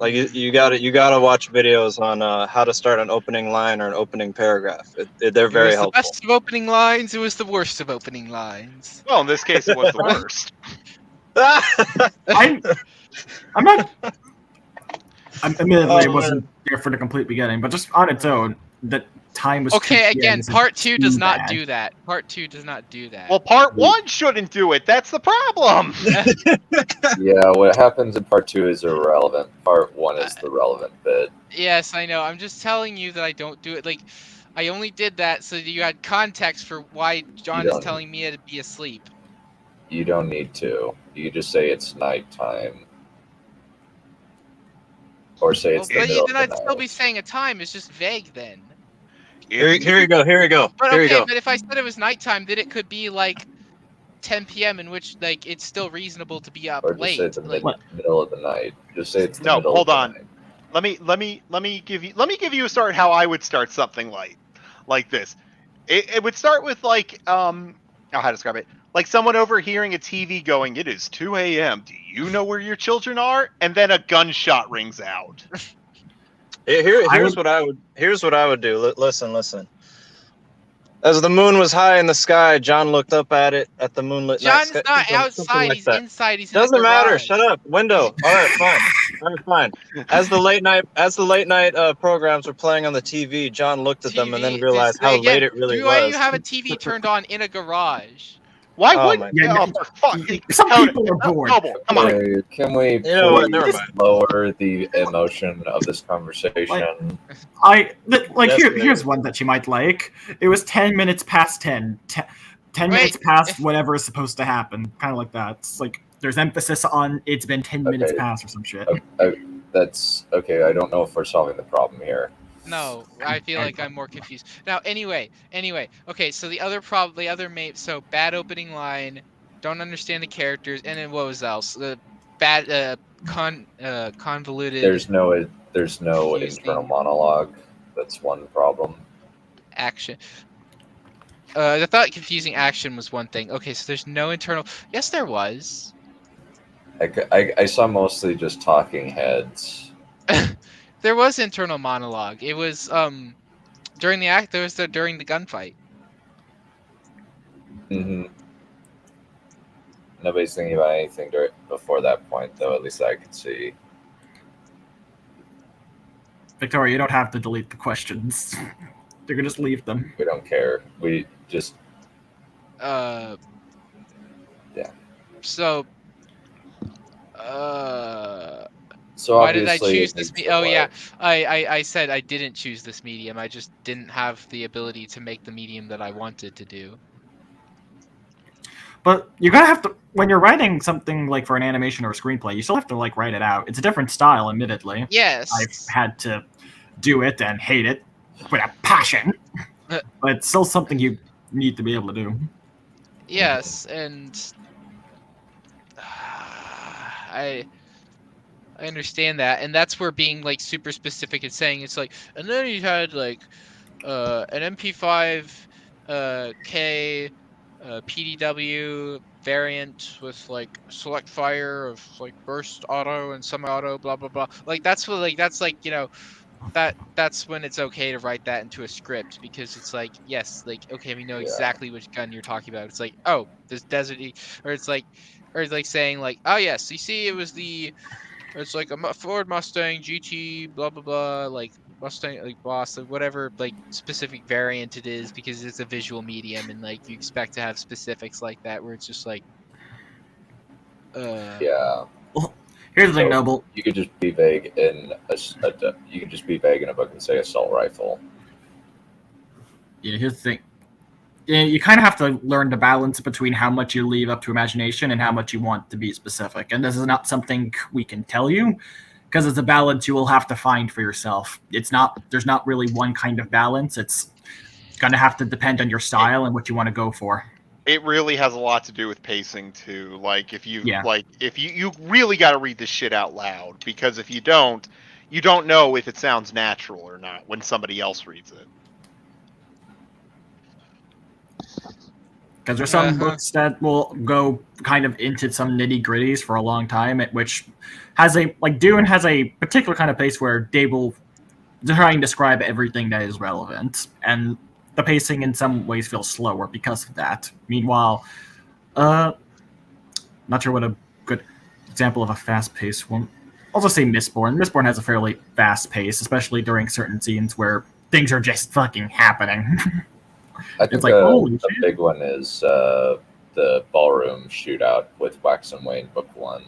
You gotta watch videos on how to start an opening line or an opening paragraph. They're very helpful. It was the best of opening lines. It was the worst of opening lines. Well, in this case, it was the worst. I'm not. Admittedly, I wasn't there for the complete beginning, but just on its own, the time was. Okay, again, part 2 does not do that. Part 2 does not do that. Well, part 1 shouldn't do it. That's the problem. Yeah, what happens in part 2 is irrelevant. Part 1 is the relevant bit. Yes, I know. I'm just telling you that I don't do it. I only did that so that you had context for why John is telling me to be asleep. You don't need to. You just say it's nighttime. Or say it's the middle then of I'd the still night. be saying a time. It's just vague then. Here you go. Here you go. But Here you okay, go. but if I said it was nighttime, then it could be like 10 p.m. in which like it's still reasonable to be up Or just say late. it's the Like, middle of the night. Just say it's the No, middle hold of the on. night. Let me give you a start how I would start something like this. It would start with like how to describe it? Like someone overhearing a TV going, "It is 2 a.m. Do you know where your children are?" And then a gunshot rings out. Here's what I would do. Listen. As the moon was high in the sky, John looked up at it at the moonlit night John's sky. not Something outside. like He's that. inside. He's Doesn't in the matter. garage. Shut up. Window. All right, fine. All right, fine. As the late night programs were playing on the TV, John looked at them and then realized how late it really Why do was. you have a TV turned on in a garage? Why Oh, wouldn't? my Oh, for fuck's sake! Some Tone people are bored. Noble, come on. Okay, can we You know what? please Never mind. lower the emotion of this conversation? Here's one that you might like. It was 10 minutes past 10. 10 minutes past whatever is supposed to happen. Kind of like that. It's like there's emphasis on it's been 10 minutes past or some shit. That's okay. I don't know if we're solving the problem here. No, I feel like I'm more confused. Now, anyway. Okay, so the other so bad opening line, don't understand the characters, and then what was else? The bad, convoluted. There's no internal monologue. That's one problem. Action. I thought confusing action was one thing. Okay, so there's no internal. Yes, there was. I saw mostly just talking heads. There was internal monologue. It was during the act. There was during the gunfight. Mm-hmm. Nobody's thinking about anything before that point, though. At least I could see. Victoria, you don't have to delete the questions. You can just leave them. We don't care. We just. Yeah. So. So why did I obviously choose this? Oh yeah, I said I didn't choose this medium. I just didn't have the ability to make the medium that I wanted to do. But you're gonna have to, when you're writing something like for an animation or a screenplay, you still have to like write it out. It's a different style, admittedly. Yes. I've had to do it and hate it with a passion, but it's still something you need to be able to do. Yes, and I understand that, and that's where being like super specific and saying it's like, and then you had like an MP5 K PDW variant with like select fire of like burst auto and some auto, blah blah blah. Like that's what that's that's when it's okay to write that into a script, because it's like, yes, like okay, we know exactly which gun you're talking about. It's like, oh, this desert, or it's like saying like, oh yes, you see, it's like a Ford Mustang GT, blah blah blah, like Mustang, like boss, like whatever, like specific variant it is, because it's a visual medium, and like you expect to have specifics like that, where it's just like, yeah. Well, here's the thing, Noble. You could just be vague in a book and say assault rifle. Yeah, here's the thing. Yeah, you kind of have to learn to balance between how much you leave up to imagination and how much you want to be specific. And this is not something we can tell you, because it's a balance you will have to find for yourself. There's not really one kind of balance. It's gonna have to depend on your style and what you want to go for. It really has a lot to do with pacing too. Like if you really got to read this shit out loud, because if you don't know if it sounds natural or not when somebody else reads it. Because there's some books that will go kind of into some nitty-gritties for a long time, which has Dune has a particular kind of pace where they will try and describe everything that is relevant, and the pacing in some ways feels slower because of that. Meanwhile, not sure what a good example of a fast-paced one. I'll just say Mistborn. Mistborn has a fairly fast pace, especially during certain scenes where things are just fucking happening. I think it's like, holy a big one is the ballroom shootout with Wax and Wayne, Book 1.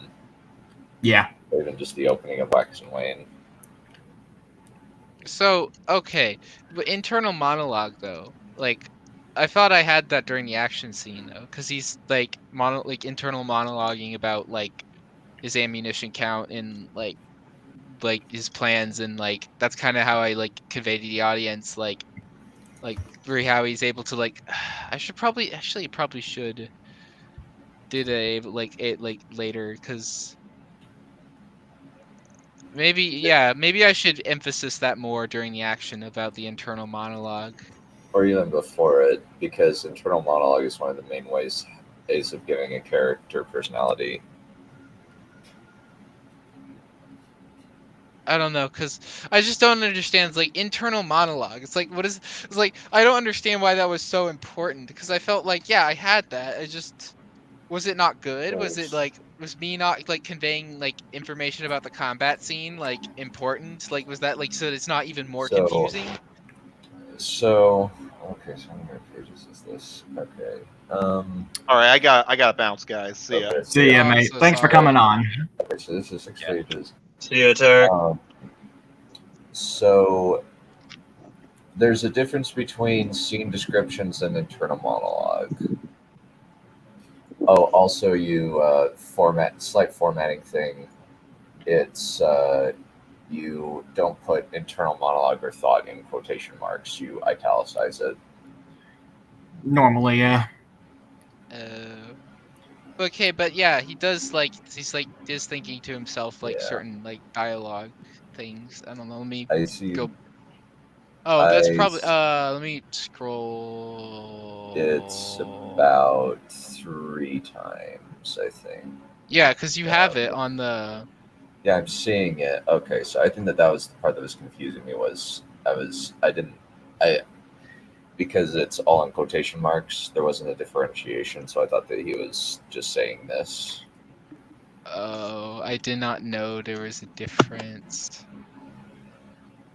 Yeah. Or even just the opening of Wax and Wayne. So, okay. But internal monologue, though. Like, I thought I had that during the action scene, though. Because he's, like, internal monologuing about, like, his ammunition count and, like, like his plans, and like that's kind of how I like convey to the audience like how he's able to like. I should probably should do the like it like later, because maybe I should emphasize that more during the action about the internal monologue. Or even before it, because internal monologue is one of the main ways of giving a character personality. I don't know, because I just don't understand like internal monologue. It's like, what is? It's like I don't understand why that was so important, because I felt like I had that. I just was it not good? Was it like was me not like conveying like information about the combat scene like important? Like was that like so it's not even more confusing? So okay, so how many pages is this? Okay. All right, I got to bounce, guys. See ya. Okay, See ya, mate. so Thanks for sorry. coming on. Okay, so this is 6 pages. See you, Tarek. So there's a difference between scene descriptions and internal monologue. Oh, also you slight formatting thing. It's you don't put internal monologue or thought in quotation marks. You italicize it. Normally, yeah. Okay, but yeah, he does like he's like is thinking to himself like Yeah. certain like dialogue things. I don't know. Let me I see. go. Oh, that's probably. Let me scroll. It's about 3 times, I think. Yeah, because you have it on the. Yeah, I'm seeing it. Okay, so I think that was the part that was confusing me. Because it's all in quotation marks, there wasn't a differentiation, so I thought that he was just saying this. Oh, I did not know there was a difference.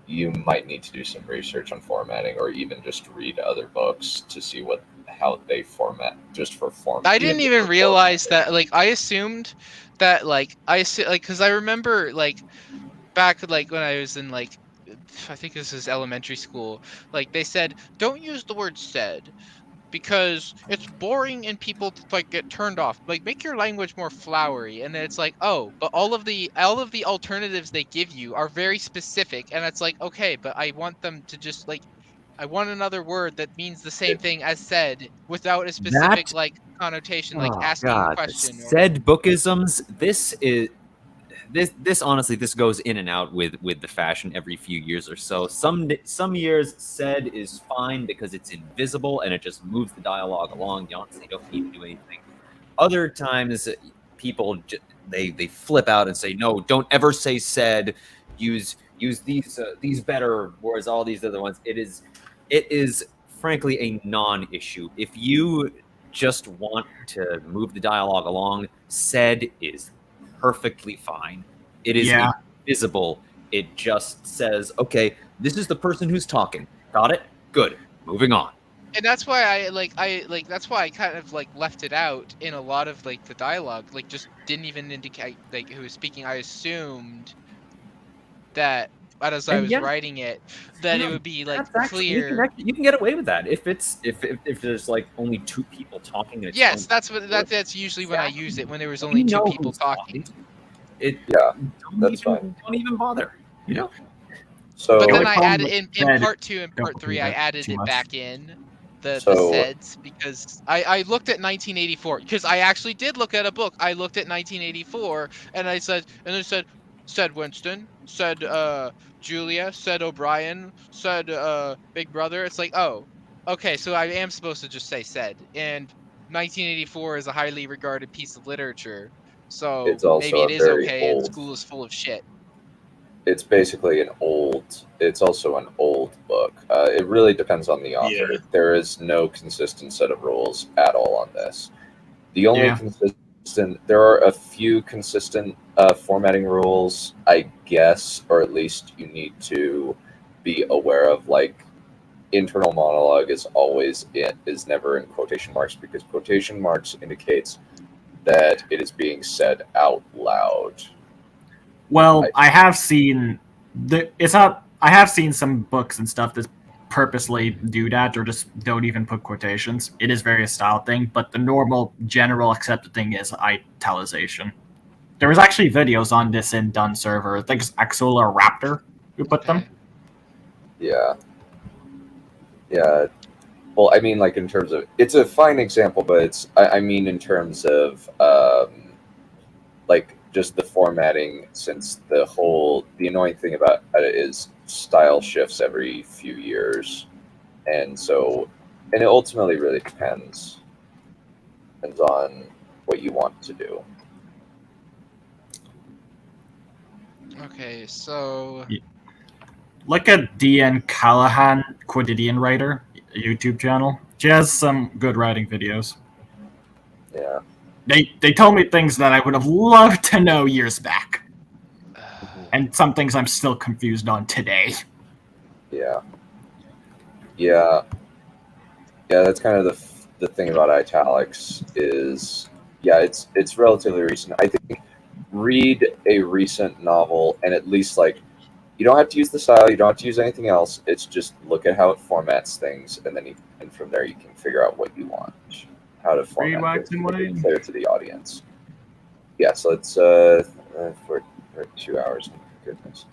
You might need to do some research on formatting, or even just read other books to see how they format, just for form. I didn't even realize that. Like, I assumed that, because I remember, like, back, like, when I was in, like, I think this is elementary school, like, they said, don't use the word said, because it's boring and people, like, get turned off. Like, make your language more flowery. And then it's like, oh, but all of the alternatives they give you are very specific. And it's like, okay, but I want them to just, like, I want another word that means the same thing as said without a specific like connotation, like asking a question. Said bookisms. This honestly, this goes in and out with the fashion every few years or so. Some years said is fine because it's invisible and it just moves the dialogue along. You honestly don't need to do anything. Other times, people they flip out and say, no, don't ever say said. Use these better words. All these other ones. It is frankly a non-issue. If you just want to move the dialogue along, said is perfectly fine. It is invisible. It just says, okay, this is the person who's talking. Got it? Good. Moving on. And that's why that's why I kind of like left it out in a lot of like the dialogue, like just didn't even indicate like who was speaking. I assumed that as I was writing it, that it would be like clear. You can get away with that if there's like only 2 people talking. Yes, that's usually when I use it, when there was only 2 people talking. That's fine. Don't even bother. You know. So, but then I added in part 2 and part 3, I added it back in the seds, because I looked at 1984, because I actually did look at a book. I looked at 1984 and it said Winston, said Julia, said O'Brien, said Big Brother. It's like, oh, okay, so I am supposed to just say said. And 1984 is a highly regarded piece of literature, so it's also maybe it is okay. And school is full of shit. It's basically it's also an old book. It really depends on the author. Yeah. There is no consistent set of rules at all on this. The only there are a few consistent formatting rules, I guess, or at least you need to be aware of. Like, internal monologue is never in quotation marks, because quotation marks indicates that it is being said out loud. Well, I have seen I have seen some books and stuff that purposely do that or just don't even put quotations. It is very a style thing, but the normal, general accepted thing is italicization. There was actually videos on this in Dun server. I think it's Axola or Raptor who put them. Yeah. Yeah. Well, I mean, like in terms of, it's a fine example, but it's, I mean, in terms of, like just the formatting, since the annoying thing about it is style shifts every few years. And so, and it ultimately really depends on what you want to do. Okay, so Look at DN Callahan, Quotidian writer, YouTube channel. She has some good writing videos. Yeah. They told me things that I would have loved to know years back. And some things I'm still confused on today. Yeah. Yeah. Yeah, that's kind of the thing about italics is, yeah, it's relatively recent. I think read a recent novel and at least, like, you don't have to use the style, you don't have to use anything else. It's just look at how it formats things, and then and from there you can figure out what you want, how to format things, make it clear to the audience. Yeah, so it's for 2 hours. Goodness.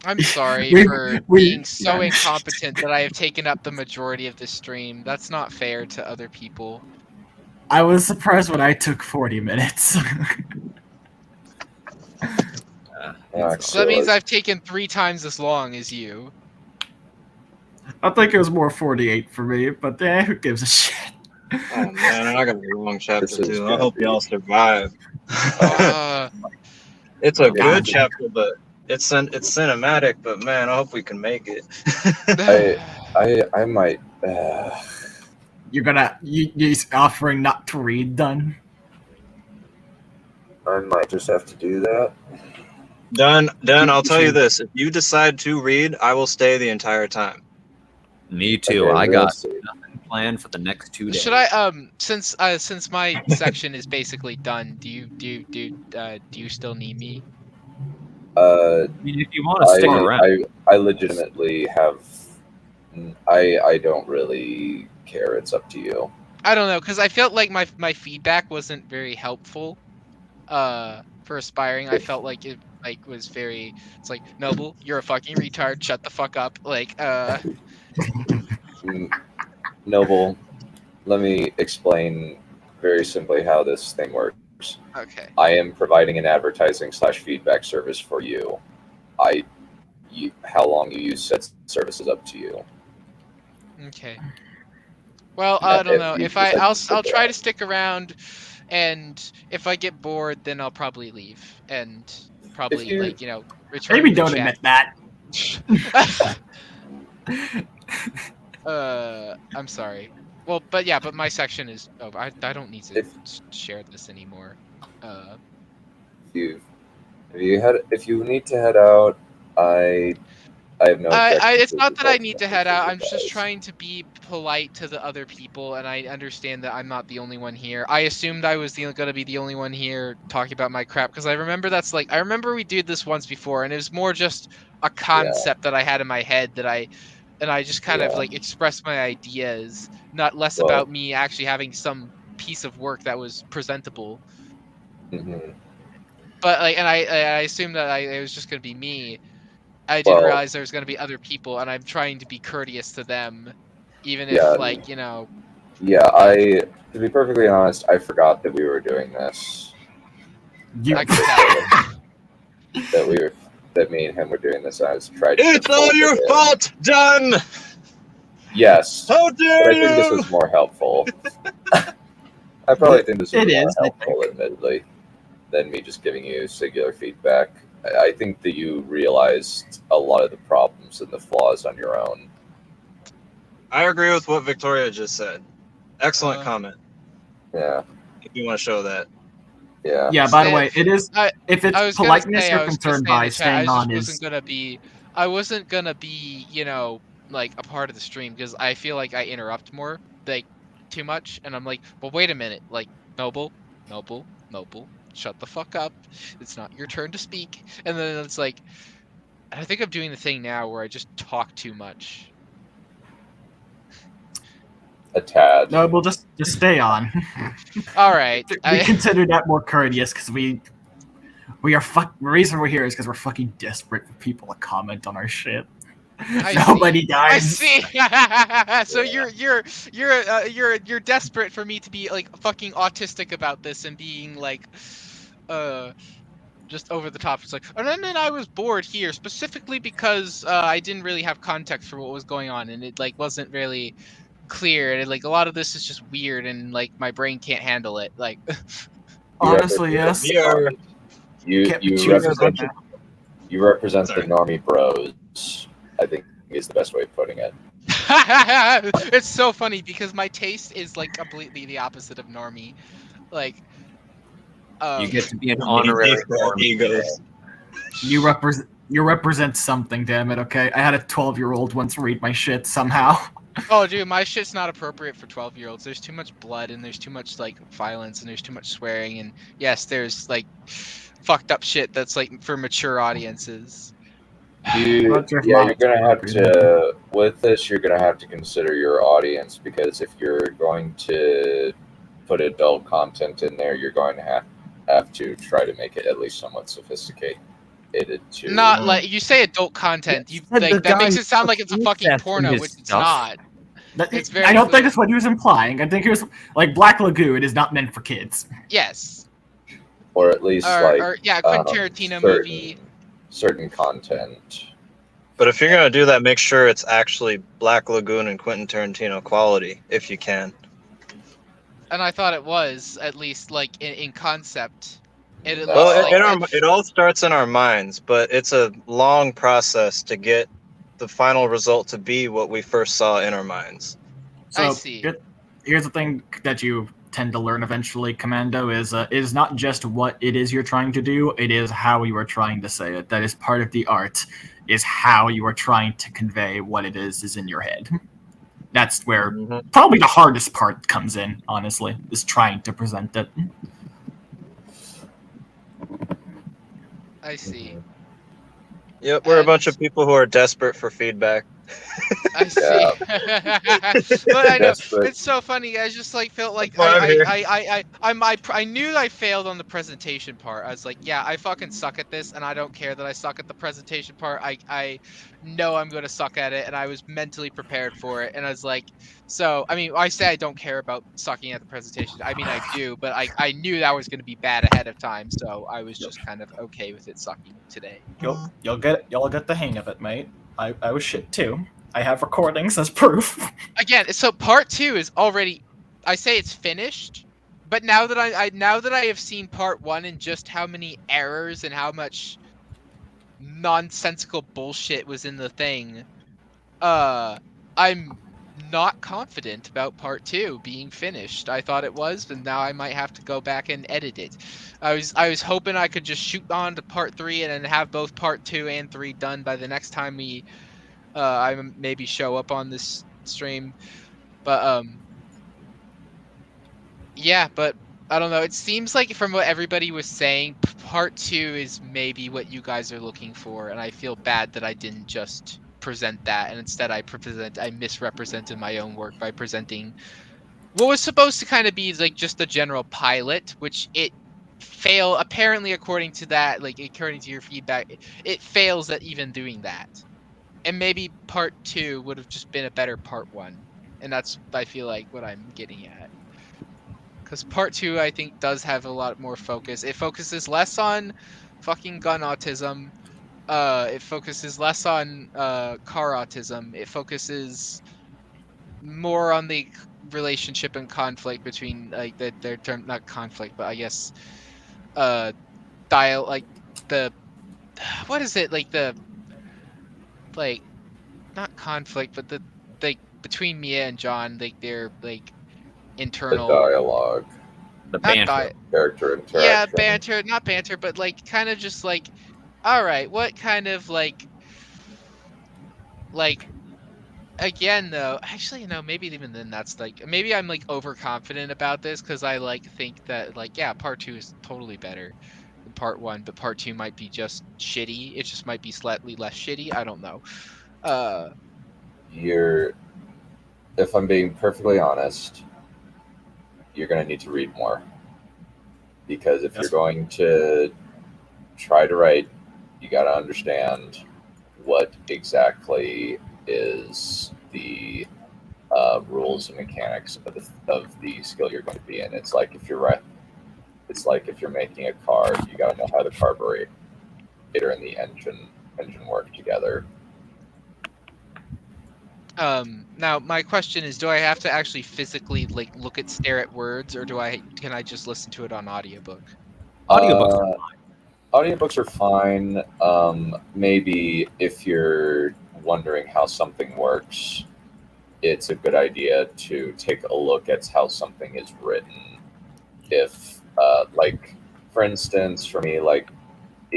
I'm sorry for being so incompetent that I have taken up the majority of this stream. That's not fair to other people. I was surprised when I took 40 minutes. So that means I've taken 3 times as long as you. I think it was more 48 for me, but who gives a shit? Oh man, I got a long chapter too. I hope y'all survive. It's a good chapter, but it's cinematic. But man, I hope we can make it. I might. You're offering not to read, Dun? I might just have to do that. Done. I'll tell you this: if you decide to read, I will stay the entire time. Me too. Okay, I got nothing planned for the next 2 days. Should I since my section is basically done, do you still need me? I mean, if you want to stick around. I legitimately have. I don't really care. It's up to you. I don't know, because I felt like my feedback wasn't very helpful. For aspiring, I felt like it was very. It's like, Noble, you're a fucking retard. Shut the fuck up. Like, Noble, let me explain very simply how this thing works. Okay. I am providing an advertising/feedback service for you. How long you use said service is up to you. Okay. Well, I don't know. If I'll try to stick around, and if I get bored, then I'll probably leave and probably return. Maybe to don't chat. admit that. I'm sorry. Well, but my section is over. I don't need to share this anymore. If you need to head out, I have no. It's not that I need to head out. I'm just trying to be polite to the other people, and I understand that I'm not the only one here. I assumed I was going to be the only one here talking about my crap, because I remember I remember we did this once before, and it was more just a concept that I had in my head that I just kind of expressed my ideas, not less about me actually having some piece of work that was presentable. Mm-hmm. But I assumed that it was just going to be me. I didn't realize there was going to be other people, and I'm trying to be courteous to them, even if Yeah, to be perfectly honest, I forgot that we were doing this. That me and him were doing this. I was trying. It's all your fault, Done. Yes. How dare you? I think this was more helpful. I probably think this is more helpful, admittedly, than me just giving you singular feedback. I think that you realized a lot of the problems and the flaws on your own. I agree with what Victoria just said. Excellent comment. Yeah. If you want to show that. Yeah. Yeah, by the way, it is. If it's politeness you're concerned by, staying on is. I wasn't going to be, a part of the stream, because I feel like I interrupt more, too much. And I'm like, well, wait a minute. Noble. Shut the fuck up. It's not your turn to speak. And then it's like, I think I'm doing the thing now where I just talk too much. A tad. No, we'll just stay on. All right. We consider that more courteous because The reason we're here is because we're fucking desperate for people to comment on our shit. I Nobody see. dies. I see. So you're desperate for me to be like fucking autistic about this and being like, just over the top. It's like, and then I was bored here specifically because I didn't really have context for what was going on, and it like wasn't really clear, and like a lot of this is just weird, and like my brain can't handle it. Like, honestly, yes. You represent the normie bros, I think is the best way of putting it. it's so funny because my taste is like completely the opposite of normie. Like, you get to be an honorary egos. You represent something, damn it, okay? I had a 12-year-old once read my shit somehow. Oh, dude, my shit's not appropriate for 12-year-olds. There's too much blood, and there's too much like violence, and there's too much swearing, and yes, there's like fucked up shit that's like for mature audiences. You're gonna have to with this. You're gonna have to consider your audience, because if you're going to put adult content in there, you're going to have to try to make it at least somewhat sophisticated. Not like you say adult content. You like that makes it sound like it's a fucking porno, which it's not. It's very I don't think clear. that's what he was implying. I think he was like Black Lagoon is not meant for kids. Yes. Or at least Quentin Tarantino movie. Certain content. But if you're gonna do that, make sure it's actually Black Lagoon and Quentin Tarantino quality, if you can. And I thought it was at least like in concept. It all starts in our minds, but it's a long process to get the final result to be what we first saw in our minds. So, I see. Here's the thing that you tend to learn eventually, Commando, is not just what it is you're trying to do, it is how you are trying to say it. That is part of the art, is how you are trying to convey what it is in your head. That's where probably the hardest part comes in, honestly, is trying to present it. I see. Yep, we're a bunch of people who are desperate for feedback. I see. But I know it's so funny. I just like felt like I knew I failed on the presentation part. I was like, yeah, I fucking suck at this, and I don't care that I suck at the presentation part. I know I'm gonna suck at it, and I was mentally prepared for it. And I was like, so I mean, I say I don't care about sucking at the presentation. I mean, I do, but I knew that was gonna be bad ahead of time, so I was just kind of okay with it sucking today. You'll get the hang of it, mate. I was shit too. I have recordings as proof. Again, so part 2 is already, I say it's finished, but now that I have seen part 1 and just how many errors and how much nonsensical bullshit was in the thing, I'm not confident about part 2 being finished. I thought it was, but now I might have to go back and edit it. I was hoping I could just shoot on to part 3 and then have both part 2 and 3 done by the next time we I maybe show up on this stream. But yeah, but I don't know. It seems like from what everybody was saying, part 2 is maybe what you guys are looking for, and I feel bad that I didn't just present that, and instead I misrepresented my own work by presenting what was supposed to kind of be like just the general pilot, which it failed apparently according to that, like according to your feedback, it fails at even doing that. And maybe part 2 would have just been a better part 1, and that's I feel like what I'm getting at. Because part 2 I think does have a lot more focus. It focuses less on fucking gun autism. It focuses less on car autism. It focuses more on the relationship and conflict between like their term, not conflict, but I guess like the what is it, like the like not conflict, but the like between Mia and John, like their like internal dialogue, the banter, character interaction. Yeah, banter, not banter, but like kind of just like, all right, what kind of like again though, actually no, maybe even then that's like maybe I'm like overconfident about this because I like think that like yeah, part 2 is totally better than part 1, but part 2 might be just shitty. It just might be slightly less shitty. I don't know. If I'm being perfectly honest, you're going to need to read more, because if you're going to try to write, you got to understand what exactly is the rules and mechanics of the skill you're going to be in. It's like if you're making a car, you got to know how the carburetor and the engine work together. Now my question is, do I have to actually physically like stare at words, or can I just listen to it on audiobook? Audiobooks are fine. Maybe if you're wondering how something works, it's a good idea to take a look at how something is written. If, like, for instance, for me, like,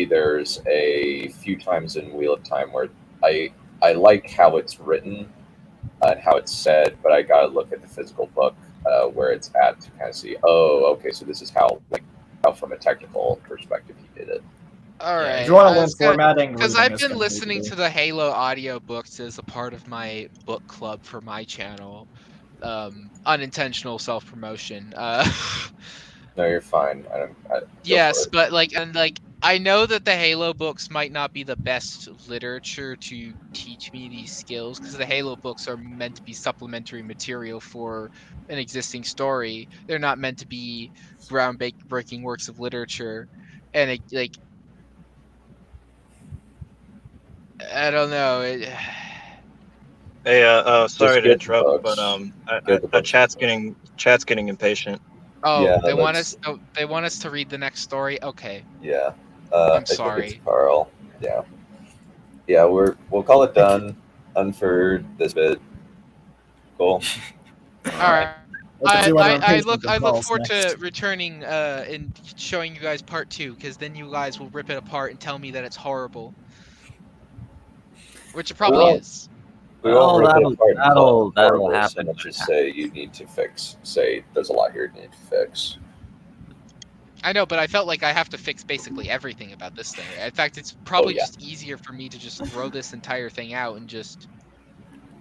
there's a few times in Wheel of Time where I like how it's written and how it's said, but I gotta look at the physical book where it's at to kind of see, oh, okay, so this is how from a technical perspective he did it. All right. If you want to learn formatting, because I've been listening to the Halo audiobooks as a part of my book club for my channel. Unintentional self-promotion. No, you're fine. Yes, but I know that the Halo books might not be the best literature to teach me these skills, because the Halo books are meant to be supplementary material for an existing story. They're not meant to be groundbreaking works of literature, and I don't know. Hey, sorry to get the interrupt, books. but chat's getting impatient. Oh, Yeah, they want us. Oh, they want us to read the next story. Okay. Yeah. I'm I think sorry. it's Carl. Yeah. Yeah, we'll call it done for this bit. Cool. All right. I look calls forward next. to returning and showing you guys part 2, because then you guys will rip it apart and tell me that it's horrible, which it probably is. We won't rip it apart and call it that'll horrible happen. so much as say you need to fix. Say there's a lot here you need to fix. I know, but I felt like I have to fix basically everything about this thing. In fact, it's probably just easier for me to just throw this entire thing out and just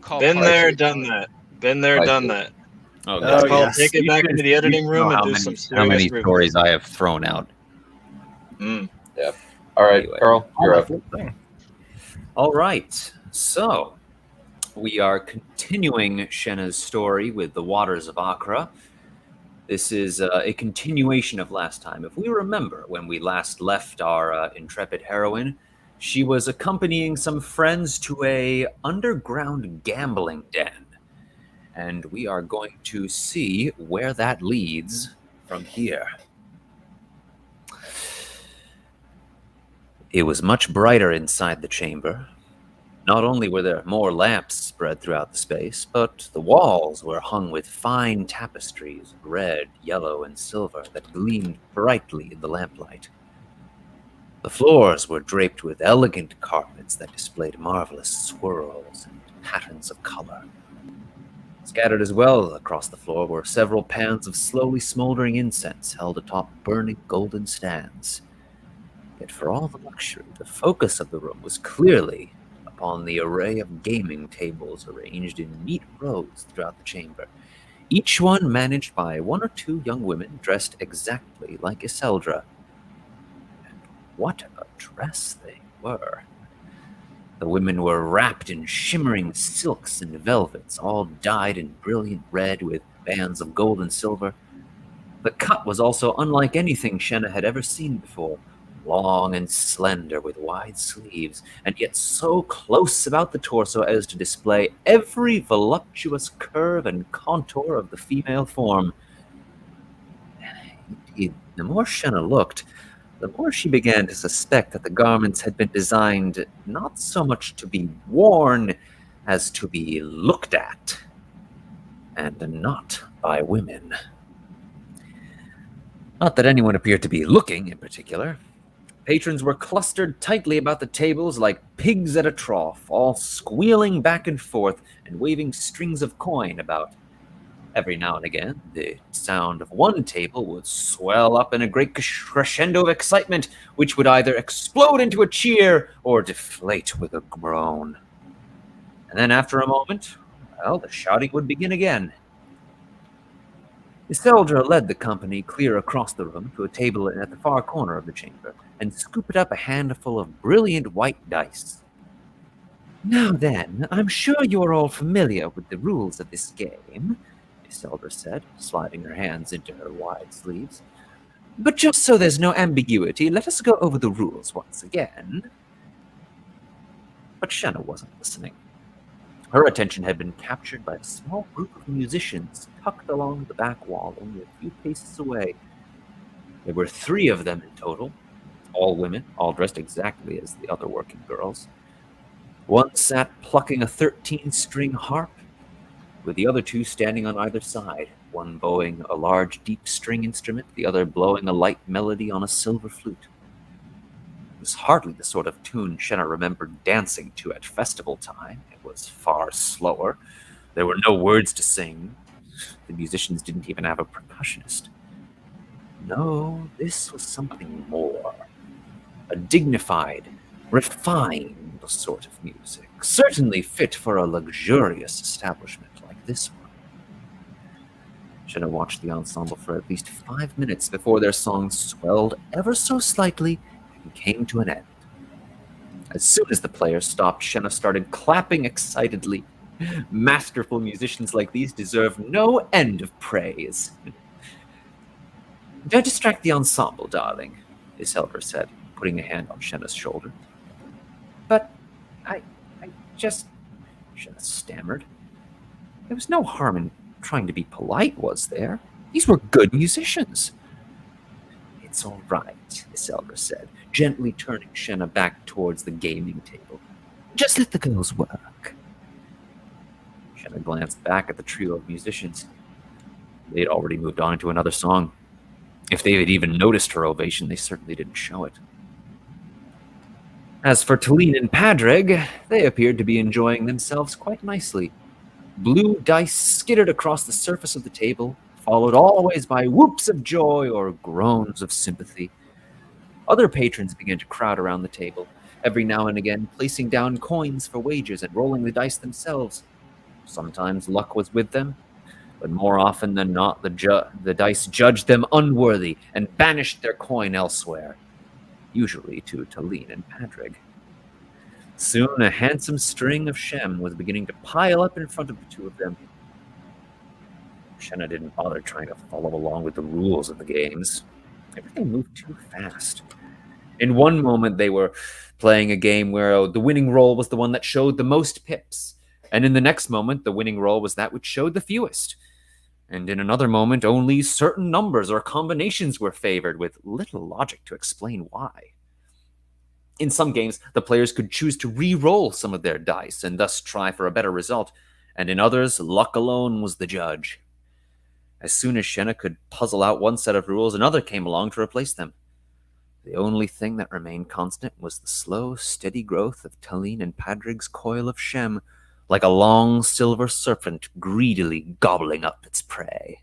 call. Been there, done that. Been there, done that. Oh, That's called yes. take it back into the editing room and do some serious how many review. stories I have thrown out. Yeah. All right, Anyway. Carl, you're up. All right. So we are continuing Shenna's story with the Waters of Akra. This is a continuation of last time. If we remember, when we last left our intrepid heroine, she was accompanying some friends to a underground gambling den. And we are going to see where that leads from here. It was much brighter inside the chamber. Not only were there more lamps spread throughout the space, but the walls were hung with fine tapestries, red, yellow, and silver, that gleamed brightly in the lamplight. The floors were draped with elegant carpets that displayed marvelous swirls and patterns of color. Scattered as well across the floor were several pans of slowly smoldering incense held atop burning golden stands. Yet for all the luxury, the focus of the room was clearly upon the array of gaming tables arranged in neat rows throughout the chamber, each one managed by one or two young women dressed exactly like Iseldra. And what a dress they were! The women were wrapped in shimmering silks and velvets, all dyed in brilliant red with bands of gold and silver. The cut was also unlike anything Shenna had ever seen before, long and slender with wide sleeves, and yet so close about the torso as to display every voluptuous curve and contour of the female form. Indeed, the more Shenna looked, the more she began to suspect that the garments had been designed not so much to be worn as to be looked at, and not by women. Not that anyone appeared to be looking in particular. Patrons were clustered tightly about the tables like pigs at a trough, all squealing back and forth and waving strings of coin about. Every now and again, the sound of one table would swell up in a great crescendo of excitement, which would either explode into a cheer or deflate with a groan. And then after a moment, well, the shouting would begin again. Iseldra led the company clear across the room to a table at the far corner of the chamber and scooped up a handful of brilliant white dice. Now then, I'm sure you're all familiar with the rules of this game, Iseldra said, sliding her hands into her wide sleeves. But just so there's no ambiguity, let us go over the rules once again. But Shenna wasn't listening. Her attention had been captured by a small group of musicians tucked along the back wall only a few paces away. There were 3 of them in total, all women, all dressed exactly as the other working girls. One sat plucking a 13-string harp, with the other 2 standing on either side, one bowing a large deep string instrument, the other blowing a light melody on a silver flute. It was hardly the sort of tune Shenna remembered dancing to at festival time. It was far slower. There were no words to sing. The musicians didn't even have a percussionist. No, this was something more. A dignified, refined sort of music, certainly fit for a luxurious establishment like this one. Shenna watched the ensemble for at least 5 minutes before their song swelled ever so slightly and came to an end. As soon as the players stopped, Shenna started clapping excitedly. Masterful musicians like these deserve no end of praise. Don't distract the ensemble, darling, Iseldra said, putting a hand on Shenna's shoulder. But I just... Shenna stammered. There was no harm in trying to be polite, was there? These were good musicians. It's all right, Iseldra said, gently turning Shenna back towards the gaming table. Just let the girls work. Shenna glanced back at the trio of musicians. They had already moved on to another song. If they had even noticed her ovation, they certainly didn't show it. As for Talene and Padrig, they appeared to be enjoying themselves quite nicely. Blue dice skittered across the surface of the table, followed always by whoops of joy or groans of sympathy. Other patrons began to crowd around the table, every now and again placing down coins for wagers and rolling the dice themselves. Sometimes luck was with them, but more often than not, the dice judged them unworthy and banished their coin elsewhere, usually to Talene and Padrig. Soon a handsome string of Shem was beginning to pile up in front of the 2 of them. Shenna didn't bother trying to follow along with the rules of the games. Everything moved too fast. In one moment, they were playing a game where the winning roll was the one that showed the most pips, and in the next moment, the winning roll was that which showed the fewest. And in another moment, only certain numbers or combinations were favored, with little logic to explain why. In some games, the players could choose to re-roll some of their dice and thus try for a better result, and in others, luck alone was the judge. As soon as Shenna could puzzle out one set of rules, another came along to replace them. The only thing that remained constant was the slow, steady growth of Talene and Padrig's coil of Shem, like a long silver serpent greedily gobbling up its prey.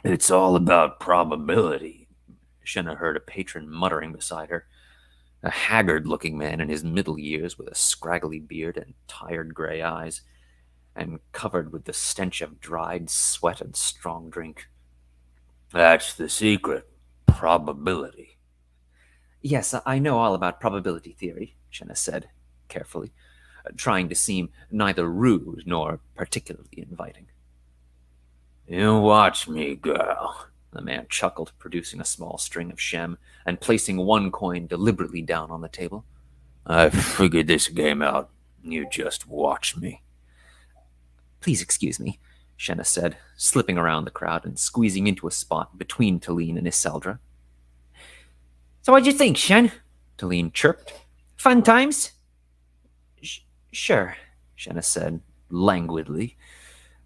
It's all about probability, Shenna heard a patron muttering beside her. A haggard-looking man in his middle years with a scraggly beard and tired gray eyes, and covered with the stench of dried sweat and strong drink. That's the secret. Probability. Yes, I know all about probability theory, Shenna said, carefully, trying to seem neither rude nor particularly inviting. You watch me, girl. The man chuckled, producing a small string of Shem and placing one coin deliberately down on the table. I've figured this game out. You just watch me. Please excuse me, Shenna said, slipping around the crowd and squeezing into a spot between Talene and Iseldra. So what'd you think, Shen? Talene chirped. Fun times? Sure, Shenna said, languidly,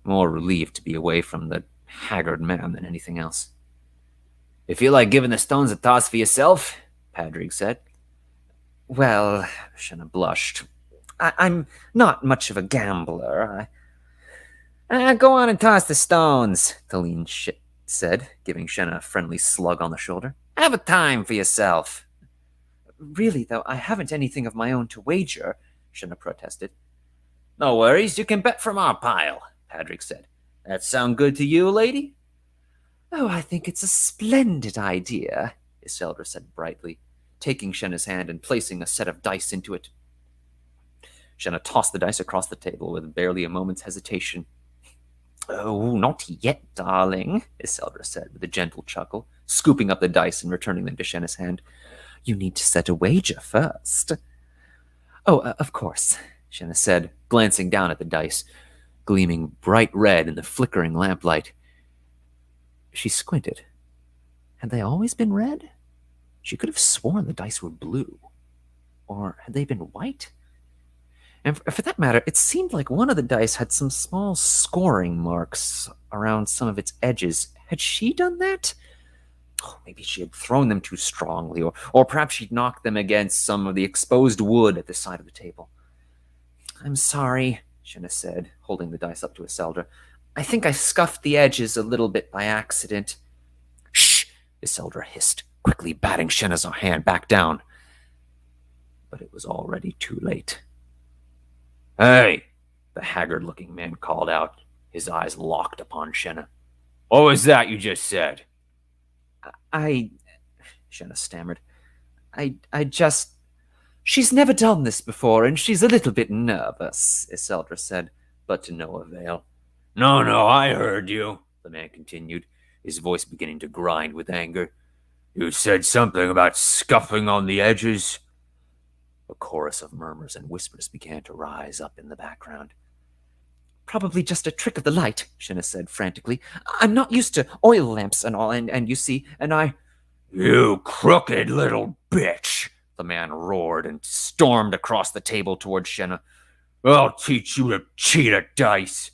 more relieved to be away from the haggard man than anything else. You feel like giving the stones a toss for yourself? Padrig said. Well, Shenna blushed. I'm not much of a gambler. Go on and toss the stones, Talene said, giving Shenna a friendly slug on the shoulder. Have a time for yourself. Really, though, I haven't anything of my own to wager, Shenna protested. No worries, you can bet from our pile, Padrig said. That sound good to you, lady? Oh, I think it's a splendid idea, Iselda said brightly, taking Shenna's hand and placing a set of dice into it. Shenna tossed the dice across the table with barely a moment's hesitation. Oh, not yet, darling, Iselda said with a gentle chuckle, scooping up the dice and returning them to Shenna's hand. You need to set a wager first. Oh, of course, Shenna said, glancing down at the dice, gleaming bright red in the flickering lamplight. She squinted. Had they always been red? She could have sworn the dice were blue. Or had they been white? And for that matter, it seemed like one of the dice had some small scoring marks around some of its edges. Had she done that? Oh, maybe she had thrown them too strongly, or perhaps she'd knocked them against some of the exposed wood at the side of the table. I'm sorry, Shenna said, holding the dice up to Iselda. I think I scuffed the edges a little bit by accident. Shh, Iselda hissed, quickly batting Shenna's hand back down. But it was already too late. Hey, the haggard-looking man called out, his eyes locked upon Shenna. What was that you just said? Shenna stammered. I just... She's never done this before, and she's a little bit nervous, Iselda said, but to no avail. No, I heard you, the man continued, his voice beginning to grind with anger. You said something about scuffing on the edges. A chorus of murmurs and whispers began to rise up in the background. Probably just a trick of the light, Shenna said frantically. I'm not used to oil lamps and all, and you see, and I... You crooked little bitch, the man roared and stormed across the table toward Shenna. I'll teach you to cheat at dice.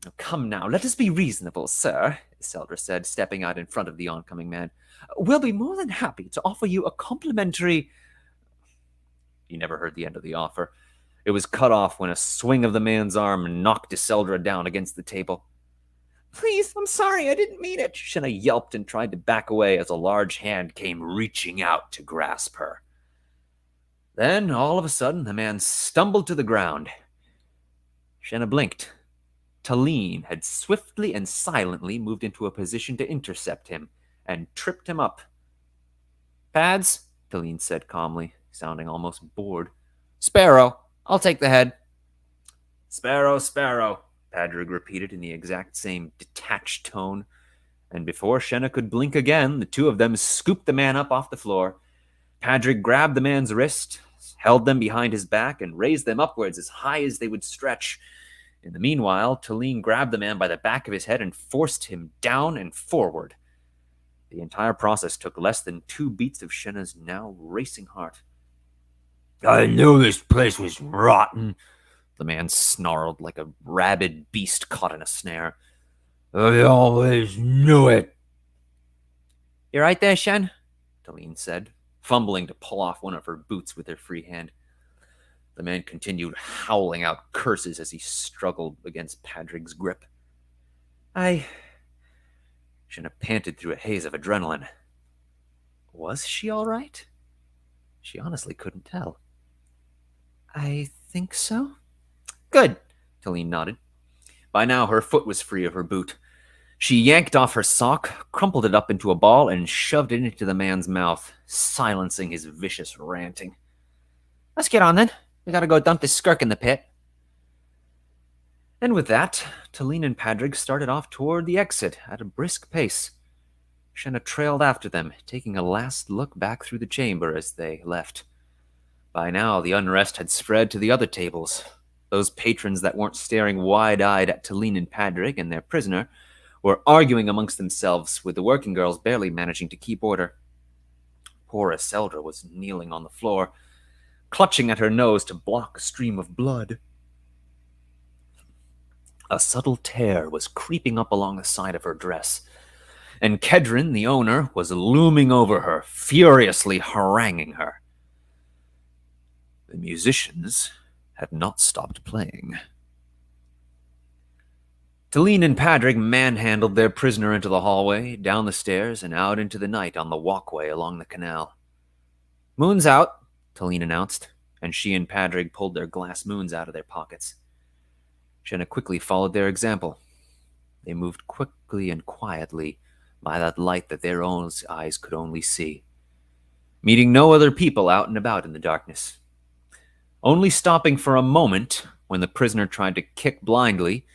Oh, come now, let us be reasonable, sir, Iselda said, stepping out in front of the oncoming man. We'll be more than happy to offer you a complimentary... He never heard the end of the offer. It was cut off when a swing of the man's arm knocked Iselda down against the table. Please, I'm sorry, I didn't mean it, Shenna yelped and tried to back away as a large hand came reaching out to grasp her. Then, all of a sudden, the man stumbled to the ground. Shenna blinked. Talene had swiftly and silently moved into a position to intercept him and tripped him up. Pads, Talene said calmly, sounding almost bored. Sparrow, I'll take the head. Sparrow, Padrig repeated in the exact same detached tone, and before Shenna could blink again, the two of them scooped the man up off the floor. Padrig grabbed the man's wrist, held them behind his back, and raised them upwards as high as they would stretch. In the meanwhile, Talene grabbed the man by the back of his head and forced him down and forward. The entire process took less than 2 beats of Shenna's now racing heart. I knew this place was rotten, the man snarled like a rabid beast caught in a snare. I always knew it. You right there, Shen? Talene said, fumbling to pull off one of her boots with her free hand. The man continued howling out curses as he struggled against Padrig's grip. Shenna panted through a haze of adrenaline. Was she all right? She honestly couldn't tell. I think so. Good, Talene nodded. By now, her foot was free of her boot. She yanked off her sock, crumpled it up into a ball, and shoved it into the man's mouth, silencing his vicious ranting. Let's get on, then. We gotta go dump this skirk in the pit. And with that, Talene and Padrig started off toward the exit at a brisk pace. Shenna trailed after them, taking a last look back through the chamber as they left. By now, the unrest had spread to the other tables. Those patrons that weren't staring wide-eyed at Talene and Padrig and their prisoner were arguing amongst themselves, with the working girls barely managing to keep order. Poor Iselda was kneeling on the floor, clutching at her nose to block a stream of blood. A subtle tear was creeping up along the side of her dress, and Kedrin, the owner, was looming over her, furiously haranguing her. The musicians had not stopped playing. Talene and Padrig manhandled their prisoner into the hallway, down the stairs, and out into the night on the walkway along the canal. Moon's out, Talene announced, and she and Padrig pulled their glass moons out of their pockets. Shenna quickly followed their example. They moved quickly and quietly by that light that their own eyes could only see, meeting no other people out and about in the darkness, only stopping for a moment when the prisoner tried to kick blindly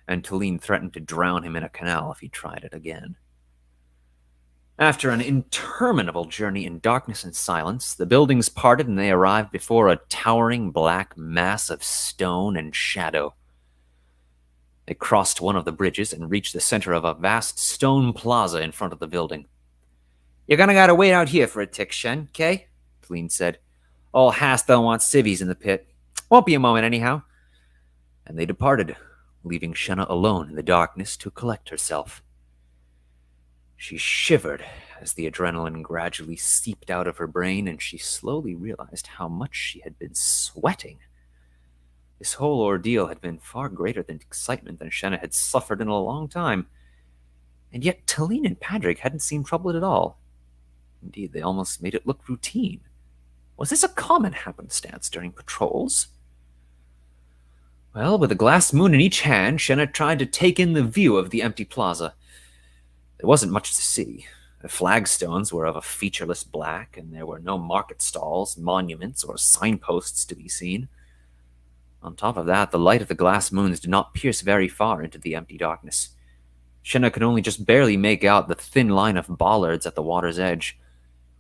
and Talene threatened to drown him in a canal if he tried it again. After an interminable journey in darkness and silence, the buildings parted and they arrived before a towering black mass of stone and shadow. They crossed one of the bridges and reached the center of a vast stone plaza in front of the building. "You're gonna gotta wait out here for a tick, Shen, okay?" Talene said. "Old Hastel wants civvies in the pit. Won't be a moment anyhow." And they departed, leaving Shenna alone in the darkness to collect herself. She shivered as the adrenaline gradually seeped out of her brain, and she slowly realized how much she had been sweating. This whole ordeal had been far greater than excitement than Shenna had suffered in a long time. And yet Talene and Padraig hadn't seemed troubled at all. Indeed, they almost made it look routine. Was this a common happenstance during patrols? Well, with a glass moon in each hand, Shenna tried to take in the view of the empty plaza. There wasn't much to see. The flagstones were of a featureless black, and there were no market stalls, monuments, or signposts to be seen. On top of that, the light of the glass moons did not pierce very far into the empty darkness. Shenna could only just barely make out the thin line of bollards at the water's edge,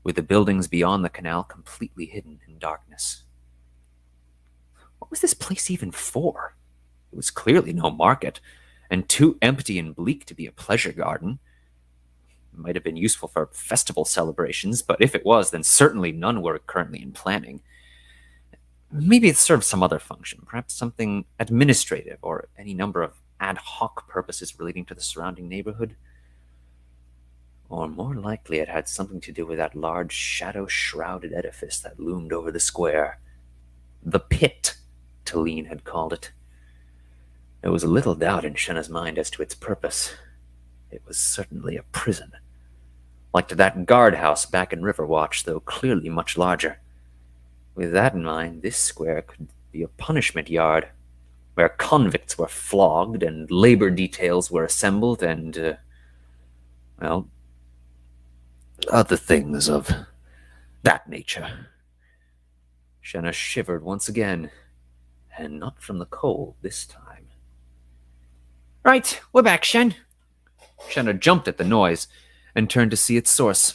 with the buildings beyond the canal completely hidden in darkness. What was this place even for? It was clearly no market, and too empty and bleak to be a pleasure garden. It might have been useful for festival celebrations, but if it was, then certainly none were currently in planning. Maybe it served some other function, perhaps something administrative or any number of ad hoc purposes relating to the surrounding neighborhood. Or more likely it had something to do with that large shadow-shrouded edifice that loomed over the square. The pit, Talene had called it. There was little doubt in Shenna's mind as to its purpose. It was certainly a prison, like to that guardhouse back in Riverwatch, though clearly much larger. With that in mind, this square could be a punishment yard, where convicts were flogged and labor details were assembled and, well, other things of that nature. Shenna shivered once again, and not from the cold this time. "Right, we're back, Shen." Shenna jumped at the noise and turned to see its source.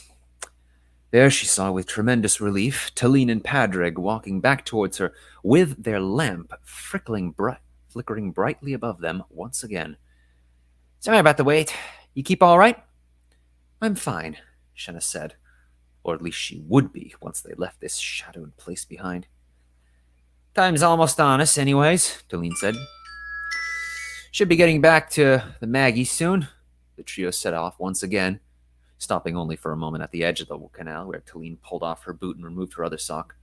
There she saw with tremendous relief Talene and Padraig walking back towards her with their lamp flickering brightly above them once again. "Sorry about the wait. You keep all right?" "I'm fine," Shenna said. Or at least she would be once they left this shadowed place behind. "Time's almost on us anyways," Talene said. "Should be getting back to the Maggie soon." The trio set off once again, stopping only for a moment at the edge of the canal where Talene pulled off her boot and removed her other sock.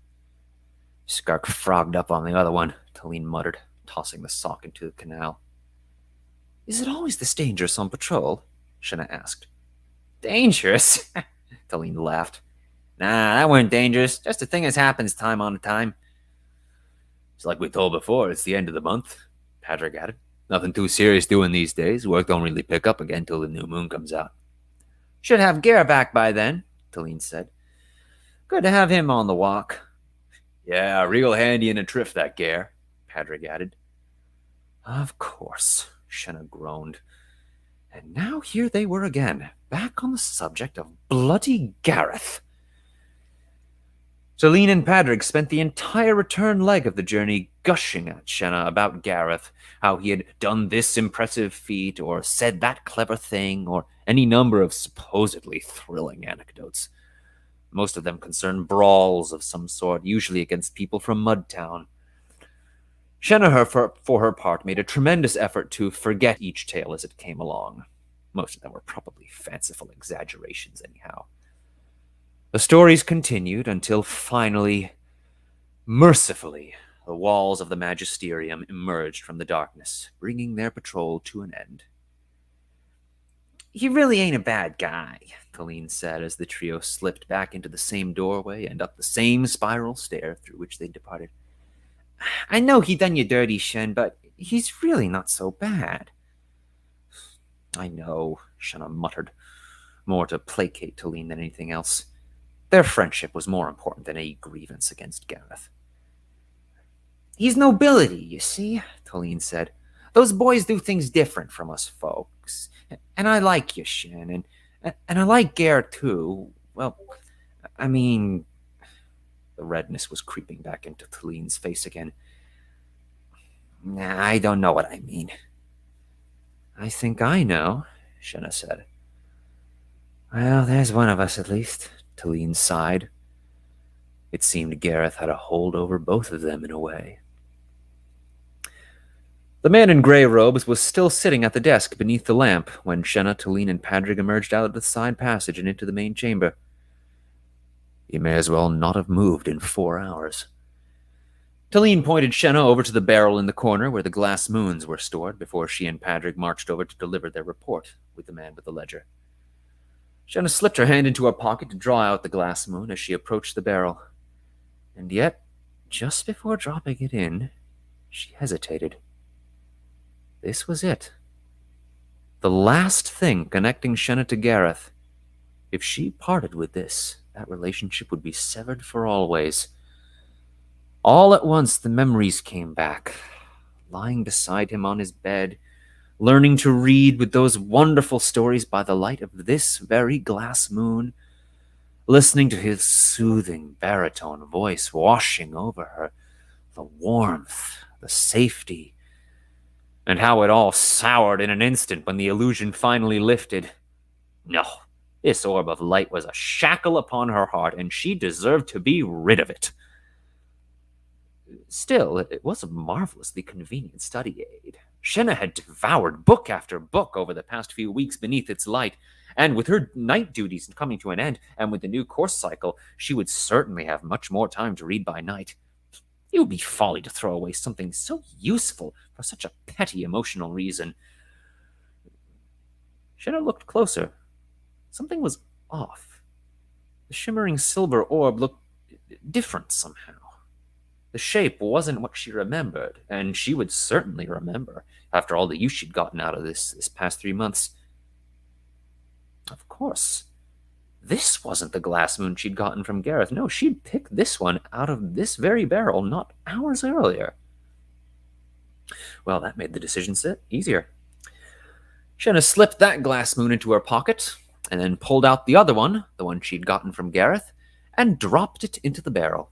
"Skark frogged up on the other one," Talene muttered, tossing the sock into the canal. "Is it always this dangerous on patrol?" Shenna asked. "Dangerous?" Talene laughed. "Nah, that weren't dangerous. Just a thing as happens time on time." "It's like we told before, it's the end of the month," Padraig added. "Nothing too serious doing these days. Work don't really pick up again till the new moon comes out." "Should have Gare back by then," Talene said. "Good to have him on the walk." "Yeah, real handy in a triff, that Gare," Padraig added. "Of course," Shenna groaned. And now here they were again, back on the subject of bloody Gareth. Talene and Padraig spent the entire return leg of the journey gushing at Shenna about Gareth, how he had done this impressive feat, or said that clever thing, or any number of supposedly thrilling anecdotes. Most of them concerned brawls of some sort, usually against people from Mudtown. Shenna, for her part, made a tremendous effort to forget each tale as it came along. Most of them were probably fanciful exaggerations anyhow. The stories continued until finally, mercifully, the walls of the Magisterium emerged from the darkness, bringing their patrol to an end. "He really ain't a bad guy," Talene said as the trio slipped back into the same doorway and up the same spiral stair through which they departed. "I know he done you dirty, Shen, but he's really not so bad." I know, Shenna muttered, more to placate Talene than anything else. Their friendship was more important than any grievance against Gareth. He's nobility, you see, Talene said. Those boys do things different from us folks. And I like you, Shen, and I like Gareth too. Well, I mean... The redness was creeping back into Talene's face again. Nah, I don't know what I mean. I think I know, Shenna said. Well, there's one of us at least, Talene sighed. It seemed Gareth had a hold over both of them in a way. The man in grey robes was still sitting at the desk beneath the lamp when Shenna, Talene, and Padrig emerged out of the side passage and into the main chamber. He may as well not have moved in 4 hours. Talene pointed Shenna over to the barrel in the corner where the glass moons were stored before she and Padrig marched over to deliver their report with the man with the ledger. Shenna slipped her hand into her pocket to draw out the glass moon as she approached the barrel. And yet, just before dropping it in, she hesitated. This was it. The last thing connecting Shenna to Gareth. If she parted with this, that relationship would be severed for always. All at once, the memories came back. Lying beside him on his bed, learning to read with those wonderful stories by the light of this very glass moon, listening to his soothing baritone voice washing over her, the warmth, the safety, and how it all soured in an instant when the illusion finally lifted. No, this orb of light was a shackle upon her heart, and she deserved to be rid of it. Still, it was a marvelously convenient study aid. Shenna had devoured book after book over the past few weeks beneath its light, and with her night duties coming to an end, and with the new course cycle, she would certainly have much more time to read by night. It would be folly to throw away something so useful for such a petty emotional reason. Shenna looked closer. Something was off. The shimmering silver orb looked different somehow. The shape wasn't what she remembered, and she would certainly remember after all the use she'd gotten out of this past 3 months. Of course, this wasn't the glass moon she'd gotten from Gareth. No, she'd picked this one out of this very barrel not hours earlier. Well, that made the decision easier. Shenna slipped that glass moon into her pocket, and then pulled out the other one, the one she'd gotten from Gareth, and dropped it into the barrel.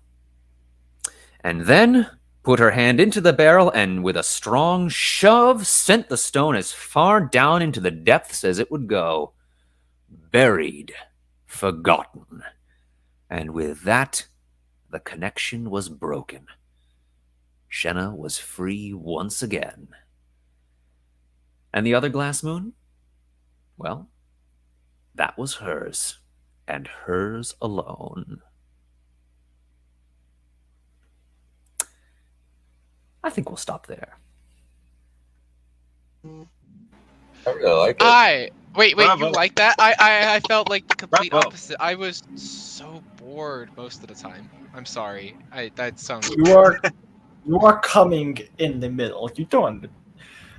And then put her hand into the barrel and with a strong shove sent the stone as far down into the depths as it would go. Buried. Forgotten. And with that, the connection was broken. Shenna was free once again. And the other glass moon? Well, that was hers, and hers alone. I think we'll stop there. I really like it. Wait, Bravo. you like that? I felt like the complete opposite. I was so bored most of the time. I'm sorry. That sounds. You are coming in the middle. You don't.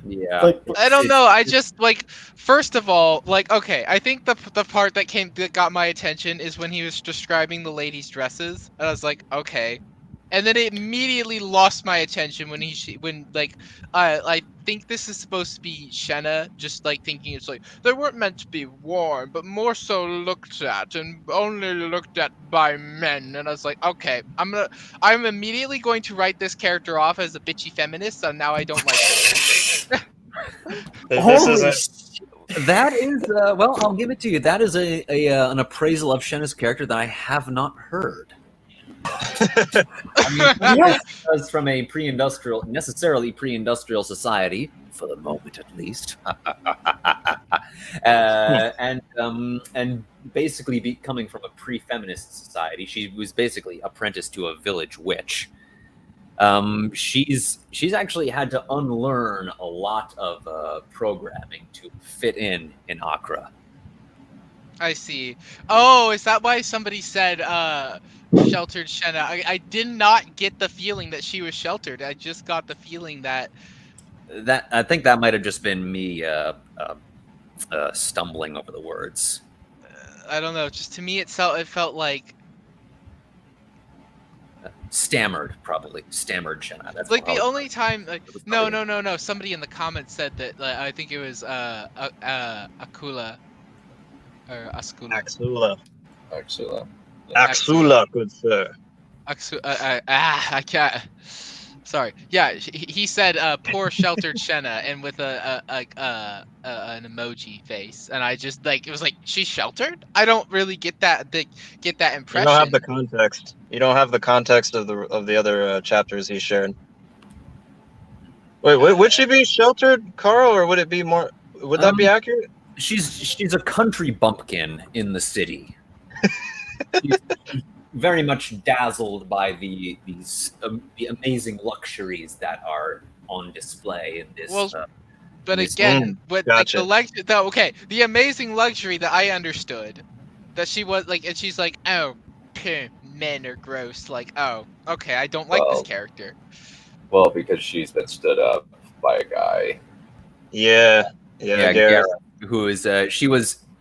Yeah. Like, I don't know. I just like. First of all, like, okay. I think the part that got my attention is when he was describing the ladies' dresses, and I was like, okay. And then it immediately lost my attention when I think this is supposed to be Shenna just like thinking it's like they weren't meant to be worn, but more so looked at and only looked at by men. And I was like, okay, I'm immediately going to write this character off as a bitchy feminist, and now I don't like her. That is, well, I'll give it to you. That is an appraisal of Shenna's character that I have not heard. I mean, because from a necessarily pre-industrial society, for the moment at least, and basically coming from a pre-feminist society, she was basically apprenticed to a village witch. She's actually had to unlearn a lot of programming to fit in Accra. I see. Oh, is that why somebody said sheltered Shenna? I did not get the feeling that she was sheltered. I just got the feeling that I think that might have just been me stumbling over the words. I don't know. Just to me, it felt like Stammered, probably stammered. Shenna. That's like the only time. Like, no. Somebody in the comments said that. I think it was Akula or Askula. Axula, good sir. I can't. Sorry. Yeah, he said poor sheltered Shenna, and with an emoji face, and I just it was like, she's sheltered. I don't really get that impression. You don't have the context. You don't have the context of the other chapters he shared. Wait, would she be sheltered, Carl, or would it be more? Would that be accurate? She's a country bumpkin in the city. She's very much dazzled by the amazing luxuries that are on display in this. But again, gotcha. The amazing luxury that I understood, that she was like, and she's like, oh, men are gross. Like, oh, okay, I don't like this character. Well, because she's been stood up by a guy. Yeah, Gareth, who is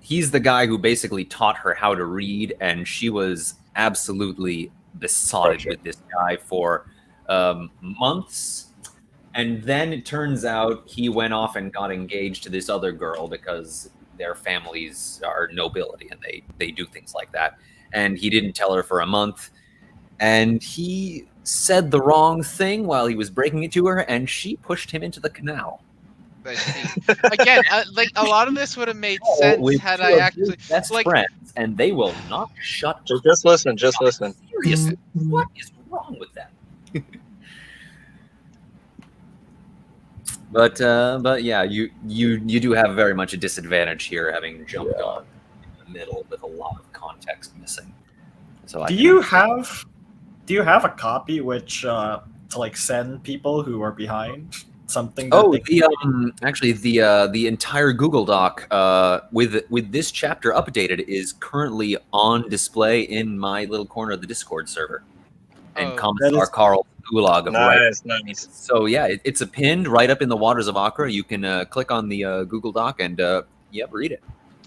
he's the guy who basically taught her how to read, and she was absolutely besotted with this guy for months. And then it turns out he went off and got engaged to this other girl because their families are nobility and they do things like that. And he didn't tell her for a month. And he said the wrong thing while he was breaking it to her, and she pushed him into the canal. Again, like a lot of this would have made sense had I actually best friends, and they will not shut. Just listen. Seriously, what is wrong with them? But yeah, you do have very much a disadvantage here, having jumped on in the middle with a lot of context missing. So do you have a copy which to send people who are behind something? Actually, the entire Google Doc with this chapter updated is currently on display in my little corner of the Discord server. And Commissar Carl's Gulag of nice. So yeah, it's a pinned right up in the waters of Akra. You can click on the Google Doc and read it.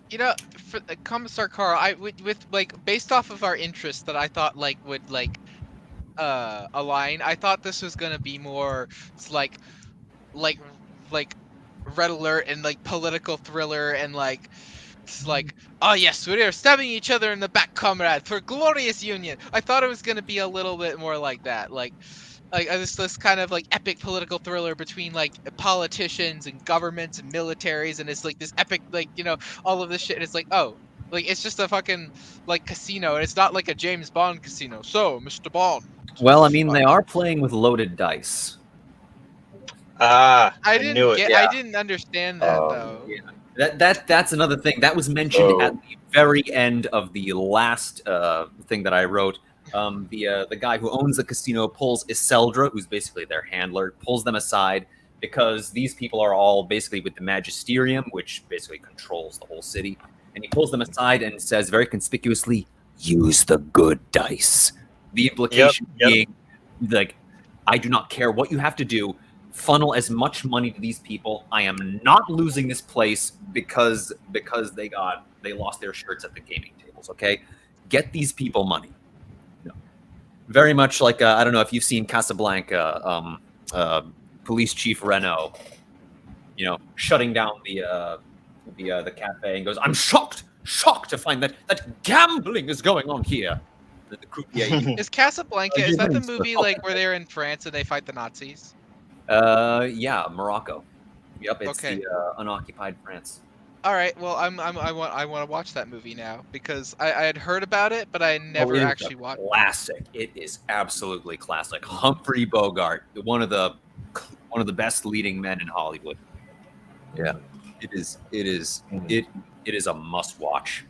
You know, for Commissar Carl, based off of our interests that I thought would align. I thought this was gonna be more like Red Alert and political thriller and oh yes, we are stabbing each other in the back, comrade, for glorious union. I thought it was gonna be a little bit more like that, this kind of epic political thriller between politicians and governments and militaries, and it's this epic all of this shit. And it's it's just a fucking casino, and it's not like a James Bond casino. So, Mr. Bond. Well, I mean, they are playing with loaded dice. I didn't understand that though. Yeah. That's another thing that was mentioned at the very end of the last thing that I wrote. The guy who owns the casino pulls Iseldra, who's basically their handler, pulls them aside because these people are all basically with the Magisterium, which basically controls the whole city. And he pulls them aside and says very conspicuously, "Use the good dice." The implication being, I do not care what you have to do. Funnel as much money to these people. I am not losing this place because they lost their shirts at the gaming tables. Okay, get these people money. Very much I don't know if you've seen Casablanca. Police Chief Renault, shutting down the cafe and goes, "I'm shocked to find that gambling is going on here." The croupier. Is Casablanca? Is that the movie where they're in France and they fight the Nazis? Yeah, Morocco. Yep, it's the unoccupied France. All right, well, I want to watch that movie now because I had heard about it, but I never actually watched. Classic. It is absolutely classic. Humphrey Bogart, one of the best leading men in Hollywood. Yeah, it is a must watch.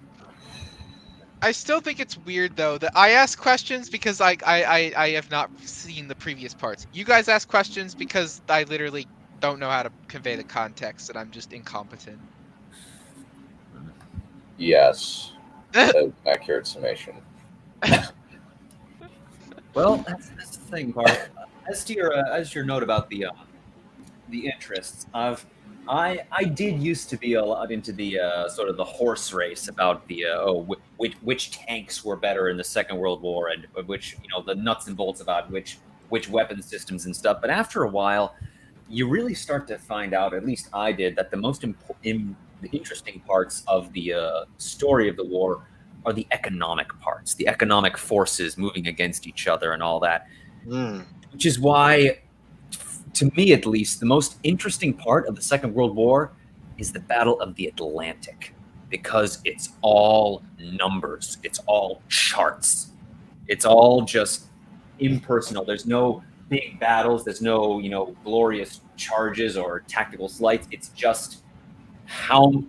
I still think it's weird though that I ask questions because I have not seen the previous parts. You guys ask questions because I literally don't know how to convey the context and I'm just incompetent. Yes. Accurate summation. Well, that's the thing, Bart. As to your note about the interests, I've I did used to be a lot into the sort of the horse race about the which tanks were better in the Second World War, and which, you know, the nuts and bolts about which weapon systems and stuff. But after a while, you really start to find out, at least I did, that the most interesting parts of the story of the war are the economic parts, the economic forces moving against each other and all that. Which is why, to me at least, the most interesting part of the Second World War is the Battle of the Atlantic, because it's all numbers, it's all charts, it's all just impersonal. There's no big battles, there's no, you know, glorious charges or tactical slights. It's just how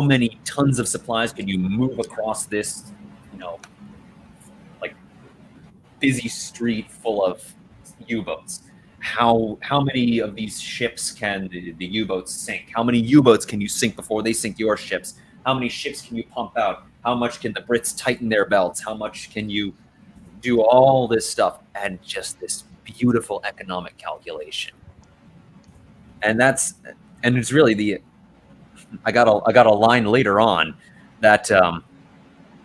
many tons of supplies can you move across this, you know, like busy street full of U-boats. How many of these ships can the U-boats sink? How many U-boats can you sink before they sink your ships? How many ships can you pump out? How much can the Brits tighten their belts? How much can you do all this stuff? And just this beautiful economic calculation. And it's really I got a line later on that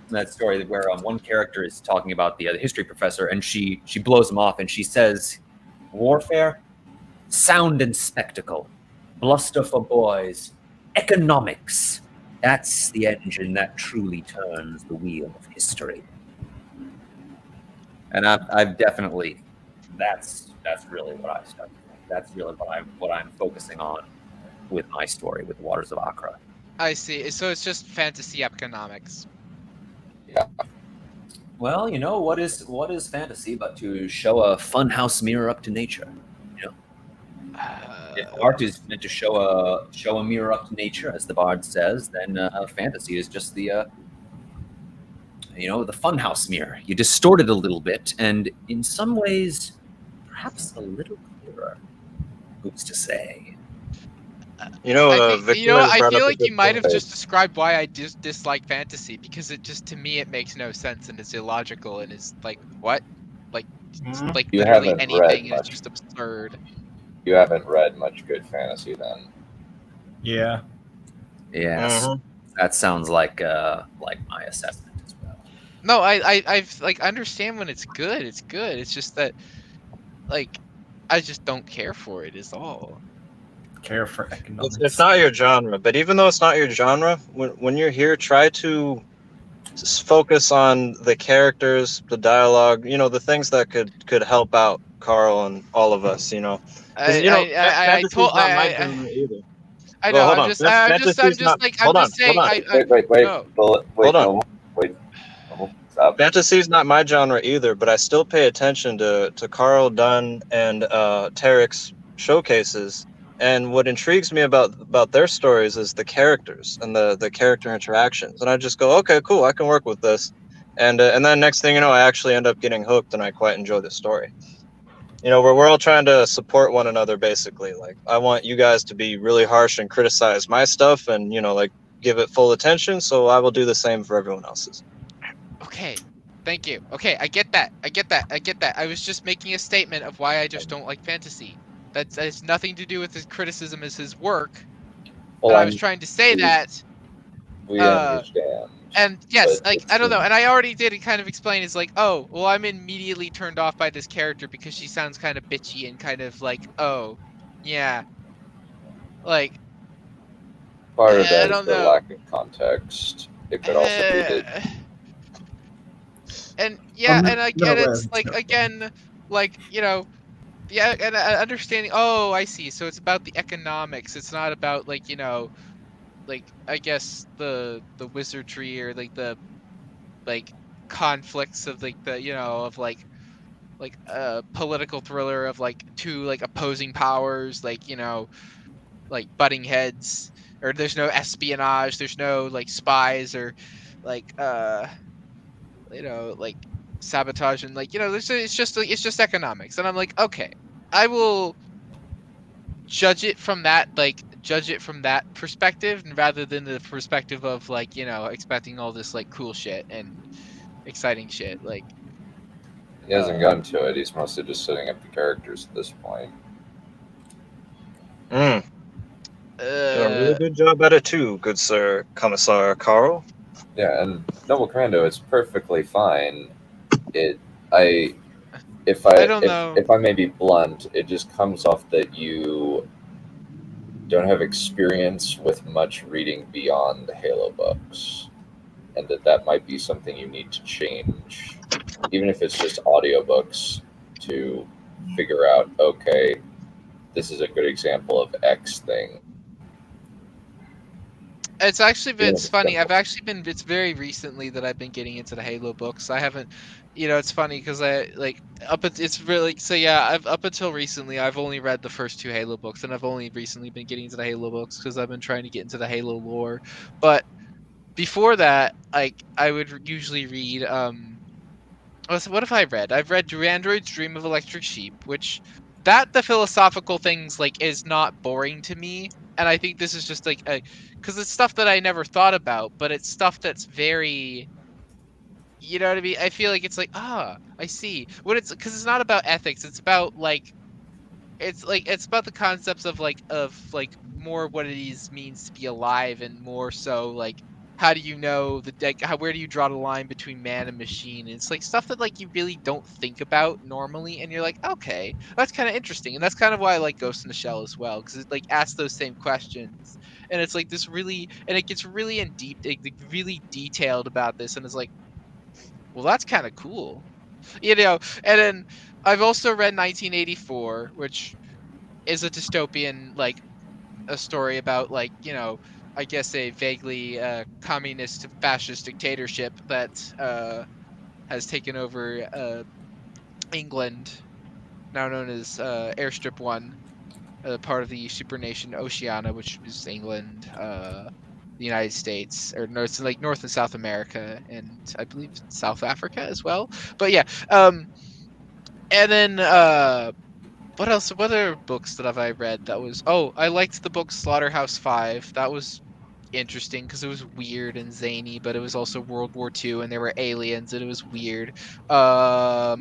that story where one character is talking about the history professor, and she blows him off and she says, warfare, sound and spectacle, bluster for boys, economics. That's the engine that truly turns the wheel of history. And I've definitely, that's really what I studied. That's really what I'm focusing on with my story with Waters of Akra. I see. So it's just fantasy economics. Yeah. Well, you know, what is fantasy but to show a funhouse mirror up to nature? You know, if art is meant to show a mirror up to nature, as the bard says, then fantasy is just the you know, the funhouse mirror. You distort it a little bit, and in some ways, perhaps a little clearer. Who's to say? You know, I feel like you might have just described why I dislike fantasy, because it just, to me, it makes no sense and it's illogical and it's like, what? Like You literally haven't anything read is much. just absurd. You haven't read much good fantasy then. Yeah. Yes, that sounds like my assessment as well. No, I've like understand when it's good. It's good. It's just that, like, I just don't care for it. Is all. Care for economics. It's not your genre, but even though it's not your genre, when you're here, try to just focus on the characters, the dialogue, you know, the things that could help out Carl and all of us, you know. I know. I'm just saying. Wait. Stop. Fantasy's not my genre either, but I still pay attention to Carl Dunn and Tarek's showcases. And what intrigues me about their stories is the characters and the character interactions. And I just go, okay, cool, I can work with this. And then next thing you know, I actually end up getting hooked, and I quite enjoy the story. You know, we're all trying to support one another, basically. Like, I want you guys to be really harsh and criticize my stuff, and, you know, like, give it full attention. So I will do the same for everyone else's. Okay, thank you. Okay, I get that. I was just making a statement of why I just don't like fantasy. That has nothing to do with his criticism as his work. Well, I was trying to say that. We understand. And yes, like, I don't know, and I already did kind of explain. It's like, oh, well, I'm immediately turned off by this character because she sounds kind of bitchy and kind of like, oh, yeah, like. Part of that is the lack of context. It could also be that. And yeah, and I get it's like, again, like, you know. Yeah, and understanding. Oh, I see. So it's about the economics. It's not about, like, you know, like, I guess the wizardry or like the conflicts of like the, you know, of like a political thriller of like two like opposing powers, like, you know, like butting heads, or there's no espionage, there's no like spies or like you know, like sabotage, and like, you know, it's just economics. And I'm like, okay, I will judge it from that perspective, rather than the perspective of like, you know, expecting all this like cool shit and exciting shit. Like, he hasn't gotten to it. He's mostly just setting up the characters at this point. Doing a really good job at it too, good sir, Commissar Carl. Yeah, and Noble Commando, it's perfectly fine. If I don't know. If I may be blunt, it just comes off that you don't have experience with much reading beyond the Halo books, and that might be something you need to change, even if it's just audiobooks, to figure out, okay, this is a good example of X thing. It's actually been, it's funny. simple. It's very recently that I've been getting into the Halo books. I haven't, it's funny because it's really, so yeah, up until recently, I've only read the first 2 Halo books, and I've only recently been getting into the Halo books because I've been trying to get into the Halo lore. But before that, I would usually read, what have I read? I've read Do Androids Dream of Electric Sheep, which the philosophical things is not boring to me, and I think this is just because it's stuff that I never thought about, but it's stuff that's very, you know what I mean? I feel like it's I see. Because it's not about ethics, it's about it's about the concepts of more what it means to be alive, and more so how do you know where do you draw the line between man and machine? And it's stuff that you really don't think about normally, and you're like, okay, that's kind of interesting. And that's kind of why I like Ghost in the Shell as well, because it asks those same questions, and it's this really, and it gets really in deep, really detailed about this, and it's well, that's kind of cool, And then I've also read 1984, which is a dystopian, a story about I guess a vaguely communist fascist dictatorship that has taken over England, now known as Airstrip 1, part of the supernation Oceania, which is England, the United States, or North and South America, and I believe South Africa as well. But yeah, and then what else? What other books that have I read that was? Oh, I liked the book Slaughterhouse-5. That was interesting because it was weird and zany, but it was also World War II, and there were aliens, and it was weird. What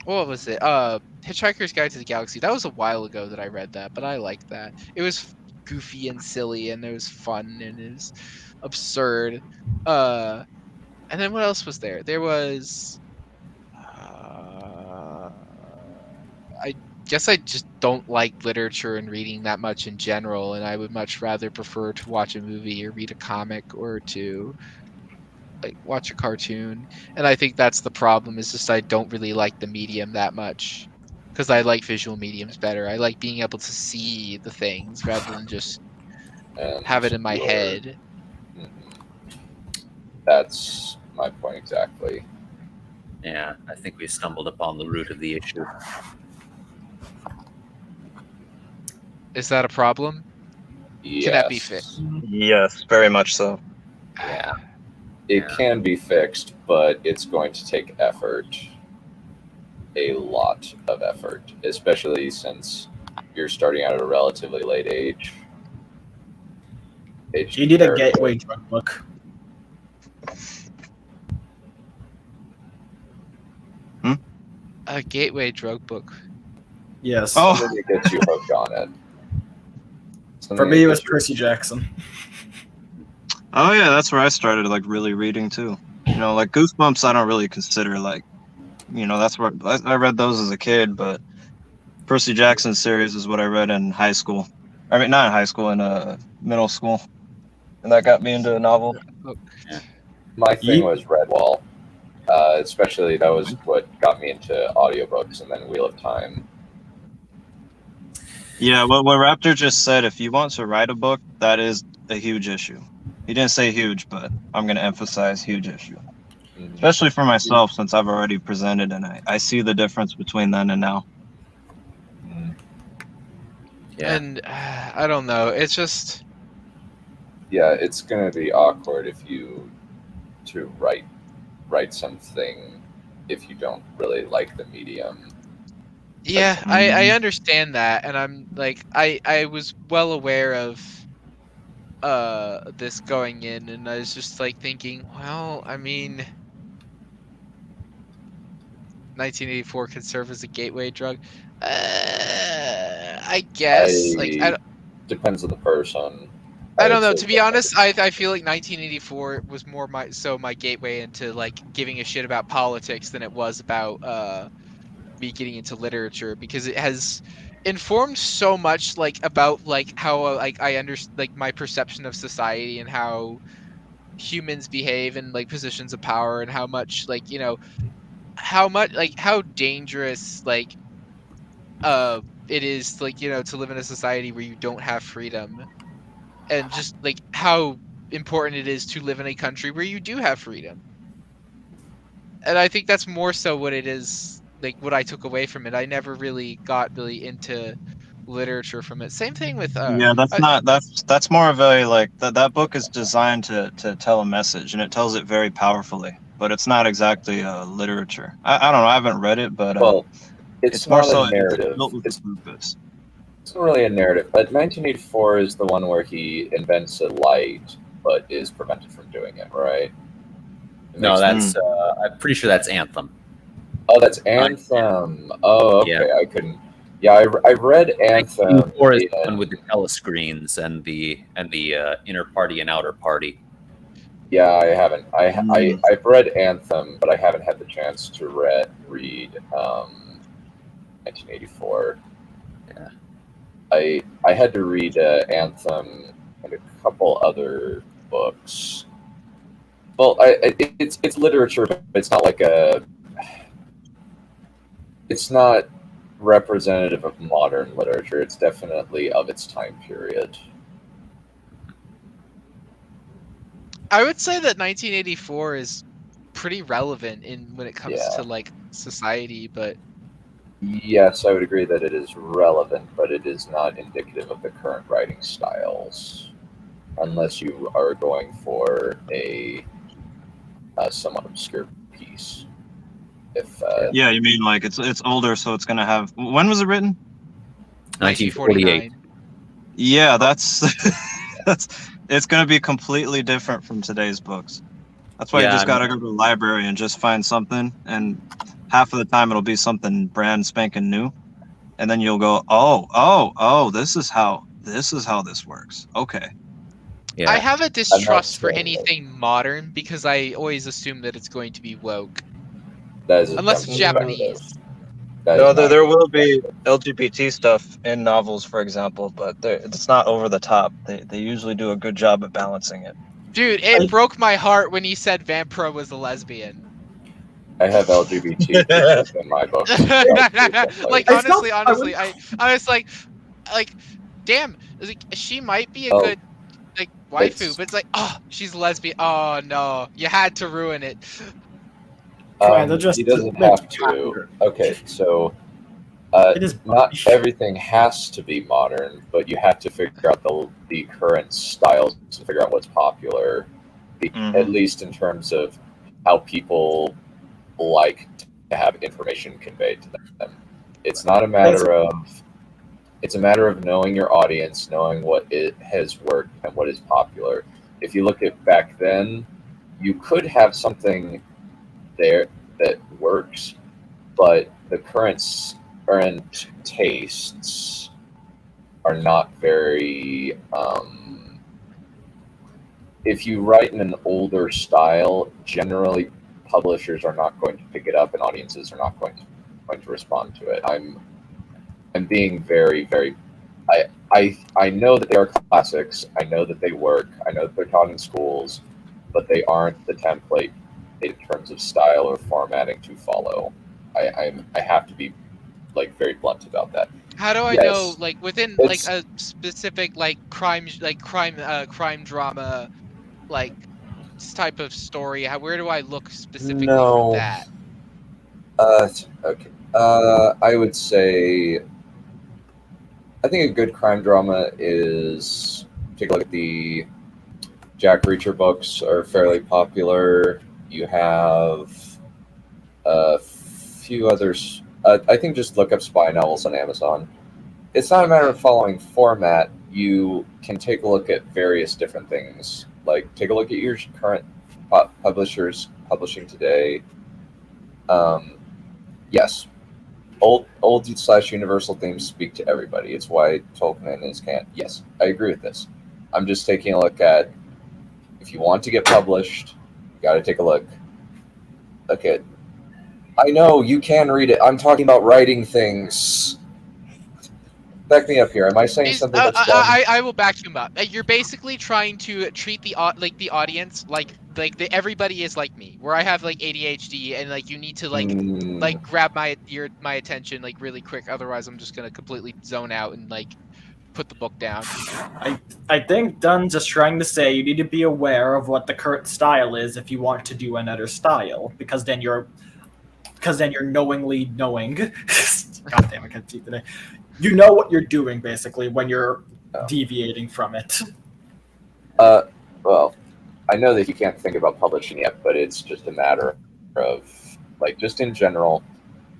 was it? Hitchhiker's Guide to the Galaxy. That was a while ago that I read that, but I liked that. It was goofy and silly, and it was fun, and it was absurd. And then what else was there? There was. I guess I just don't like literature and reading that much in general, and I would much rather prefer to watch a movie or read a comic or to watch a cartoon. And I think that's the problem, is just I don't really like the medium that much, because I like visual mediums better. I like being able to see the things rather than just have it in my head. That's my point exactly. Yeah, I think we stumbled upon the root of the issue. Is that a problem? Yes. Can that be fixed? Yes, very much so. Yeah. It can be fixed, but it's going to take effort. A lot of effort, especially since you're starting out at a relatively late age. You need a gateway drug book. A gateway drug book. Yes. Something that gets you hooked on it. For me, it was Percy Jackson. Oh yeah, that's where I started really reading too. Goosebumps I don't really consider that's where I read those as a kid, but Percy Jackson series is what I read in high school. I mean, not in high school, in middle school, and that got me into a novel. Yeah. My thing was Redwall. Especially that was what got me into audiobooks, and then Wheel of Time. Yeah, what Raptor just said, if you want to write a book, that is a huge issue. He didn't say huge, but I'm going to emphasize huge issue. Mm-hmm. Especially for myself, since I've already presented, and I see the difference between then and now. Yeah. And I don't know, it's just... Yeah, it's going to be awkward if you to write something if you don't really like the medium. Yeah, I understand that, and I'm I was well aware of this going in, and I was just thinking, well, I mean, 1984 can serve as a gateway drug. I guess depends on the person. I don't would know. say To be honest, I feel like 1984 was more my gateway into like giving a shit about politics than it was about me getting into literature, because it has informed so much like about like how like I understand like my perception of society and how humans behave in like positions of power, and how much like, you know, how much like how dangerous like it is, like, you know, to live in a society where you don't have freedom, and just like how important it is to live in a country where you do have freedom. And I think that's more so what it is, like what I took away from it. I never really got really into literature from it. Same thing with Yeah, that's more of a like that book is designed to tell a message, and it tells it very powerfully. But it's not exactly literature. I don't know. I haven't read it, but Well, it's not more a so narrative. built with this purpose. It's not really a narrative, but 1984 is the one where he invents a light, but is prevented from doing it, right? No, that's I'm pretty sure that's Anthem. Oh, that's Anthem. Oh, okay. Yeah. I couldn't. Yeah, I read Anthem. Or is the one with the telescreens and the inner party and outer party. Yeah, I haven't. I've read Anthem, but I haven't had the chance to read 1984. Yeah. I had to read Anthem and a couple other books. Well, it's literature, but it's not like it's not representative of modern literature. It's definitely of its time period. I would say that 1984 is pretty relevant in when it comes to like society, but Yes, I would agree that it is relevant, but it is not indicative of the current writing styles, unless you are going for a somewhat obscure piece. If yeah, you mean like it's older, so it's gonna have. When was it written? 1948. Yeah, that's it's gonna be completely different from today's books. That's why you just gotta go to the library and just find something, and half of the time it'll be something brand spanking new, and then you'll go, oh, this is how this works. Okay. I have a distrust for anything modern because I always assume that it's going to be woke. Unless it's Japanese. No, there will be LGBT stuff in novels, for example, but it's not over the top. They usually do a good job of balancing it. Dude, it broke my heart when he said Vampro was a lesbian. I have LGBT in my book. Like honestly, I was like, damn, like, she might be a good like waifu, but it's like, oh, she's lesbian. Oh no, you had to ruin it. He doesn't have to. Okay, so not everything has to be modern, but you have to figure out the current styles to figure out what's popular, at least in terms of how people like to have information conveyed to them. It's not a matter of. It's a matter of knowing your audience, knowing what it has worked and what is popular. If you look at back then, you could have something there that works, but the current tastes are not very. If you write in an older style, generally publishers are not going to pick it up, and audiences are not going to respond to it. I'm being very, very. I know that they are classics. I know that they work. I know that they're taught in schools, but they aren't the template in terms of style or formatting to follow. I have to be like very blunt about that. How do I know, like within like a specific crime drama, like type of story? Where do I look specifically for that? Okay. I would say. I think a good crime drama is take a look at the Jack Reacher books are fairly popular. You have a few others. I think just look up spy novels on Amazon. It's not a matter of following format. You can take a look at various different things. Like take a look at your current publishers publishing today. Yes, old/universal themes speak to everybody. It's why Tolkien is canon. Yes, I agree with this. I'm just taking a look at, if you want to get published, you got to take a look. Okay, I know you can read it. I'm talking about writing things. Back me up here. Am I saying something that's dumb? I will back you up. You're basically trying to treat the audience like everybody is like me, where I have like ADHD and like you need to like grab my attention like really quick. Otherwise, I'm just gonna completely zone out and like put the book down. I think Dunn's just trying to say you need to be aware of what the current style is if you want to do another style, because then you're knowingly knowing. God damn, I can't speak today. You know what you're doing basically when you're deviating from it. Well, I know that you can't think about publishing yet, but it's just a matter of, like, just in general,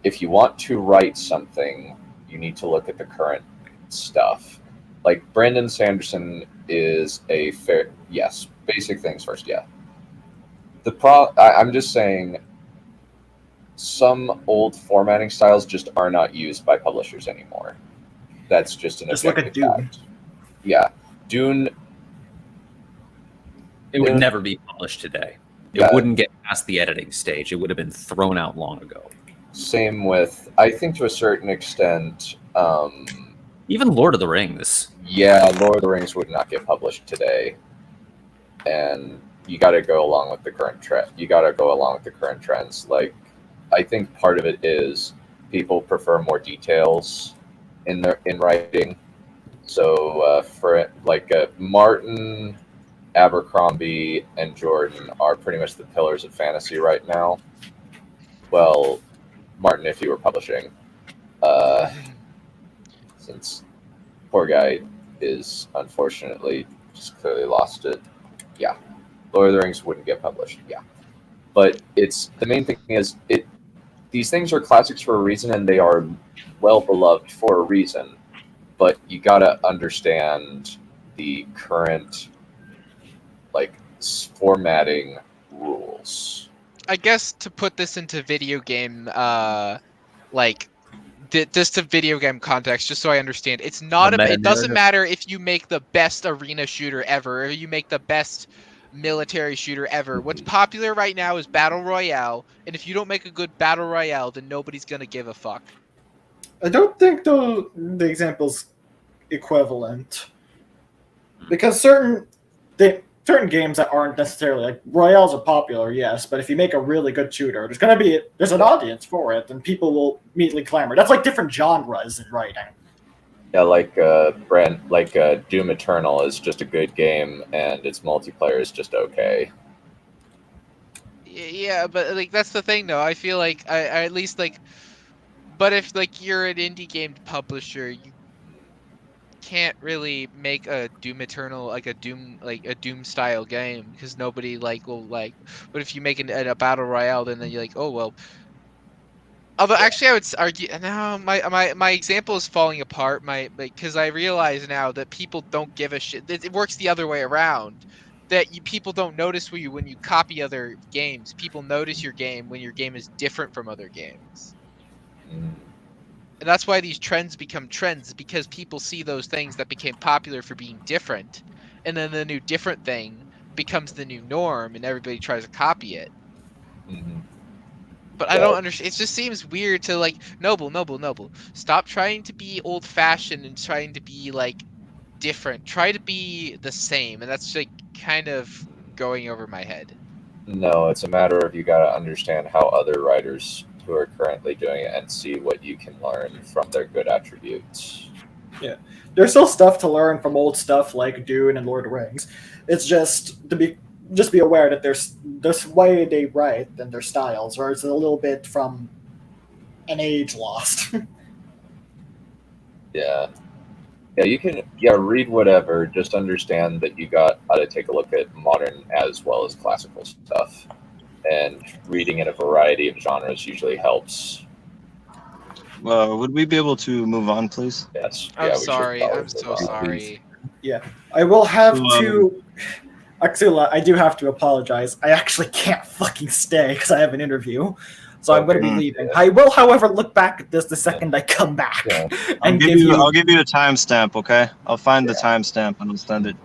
if you want to write something, you need to look at the current stuff. Like, Brandon Sanderson is a fair, yes, basic things first, yeah. I'm just saying, some old formatting styles just are not used by publishers anymore. That's just an objective look at Dune. fact. Yeah, Dune. It would never be published today. It wouldn't get past the editing stage. It would have been thrown out long ago. Same with, I think to a certain extent, even Lord of the Rings. Yeah, Lord of the Rings would not get published today, and you got to go along with the current trend. You got to go along with the current trends. Like, I think part of it is people prefer more details in writing. So for like Martin, Abercrombie, and Jordan are pretty much the pillars of fantasy right now. Well, Martin, if you were publishing, since poor guy is unfortunately just clearly lost it. Yeah, Lord of the Rings wouldn't get published. Yeah, but it's the main thing is these things are classics for a reason, and they are well beloved for a reason. But you gotta understand the current like formatting rules. I guess to put this into video game, just to video game context, just so I understand, it's not. It doesn't matter if you make the best arena shooter ever, or you make the best military shooter ever. What's popular right now is battle royale, and if you don't make a good battle royale, then nobody's gonna give a fuck. I don't think the example's equivalent, because certain games that aren't necessarily like royales are popular, yes, but if you make a really good shooter, there's an audience for it, and people will immediately clamor. That's like different genres in writing. Yeah, like Doom Eternal is just a good game, and its multiplayer is just okay. Yeah, but like that's the thing, though. I feel like I at least like, but if like you're an indie game publisher, you can't really make a Doom Eternal like a Doom style game, because nobody will like. But if you make a battle royale, then you're like, oh well. Although actually, I would argue now my example is falling apart. Because I realize now that people don't give a shit. It works the other way around. That people don't notice when you copy other games. People notice your game when your game is different from other games. And that's why these trends become trends, because people see those things that became popular for being different, and then the new different thing becomes the new norm, and everybody tries to copy it. Mm-hmm. But I don't understand. It just seems weird to like noble. Stop trying to be old-fashioned and trying to be like different. Try to be the same, and that's like kind of going over my head. No, it's a matter of you got to understand how other writers who are currently doing it and see what you can learn from their good attributes. Yeah, there's still stuff to learn from old stuff like Dune and Lord of the Rings. It's just be aware that there's this way they write and their styles, or it's a little bit from an age lost. Yeah, you can read whatever. Just understand that you got to take a look at modern as well as classical stuff. And reading in a variety of genres usually helps. Would we be able to move on, please? Yes. I'm sorry. I'm so sorry. Yeah, I will have to. Axula, I do have to apologize. I actually can't fucking stay because I have an interview. So I'm going to be leaving. I will, however, look back at this the second I come back. I'll give you a timestamp, okay? I'll find the timestamp and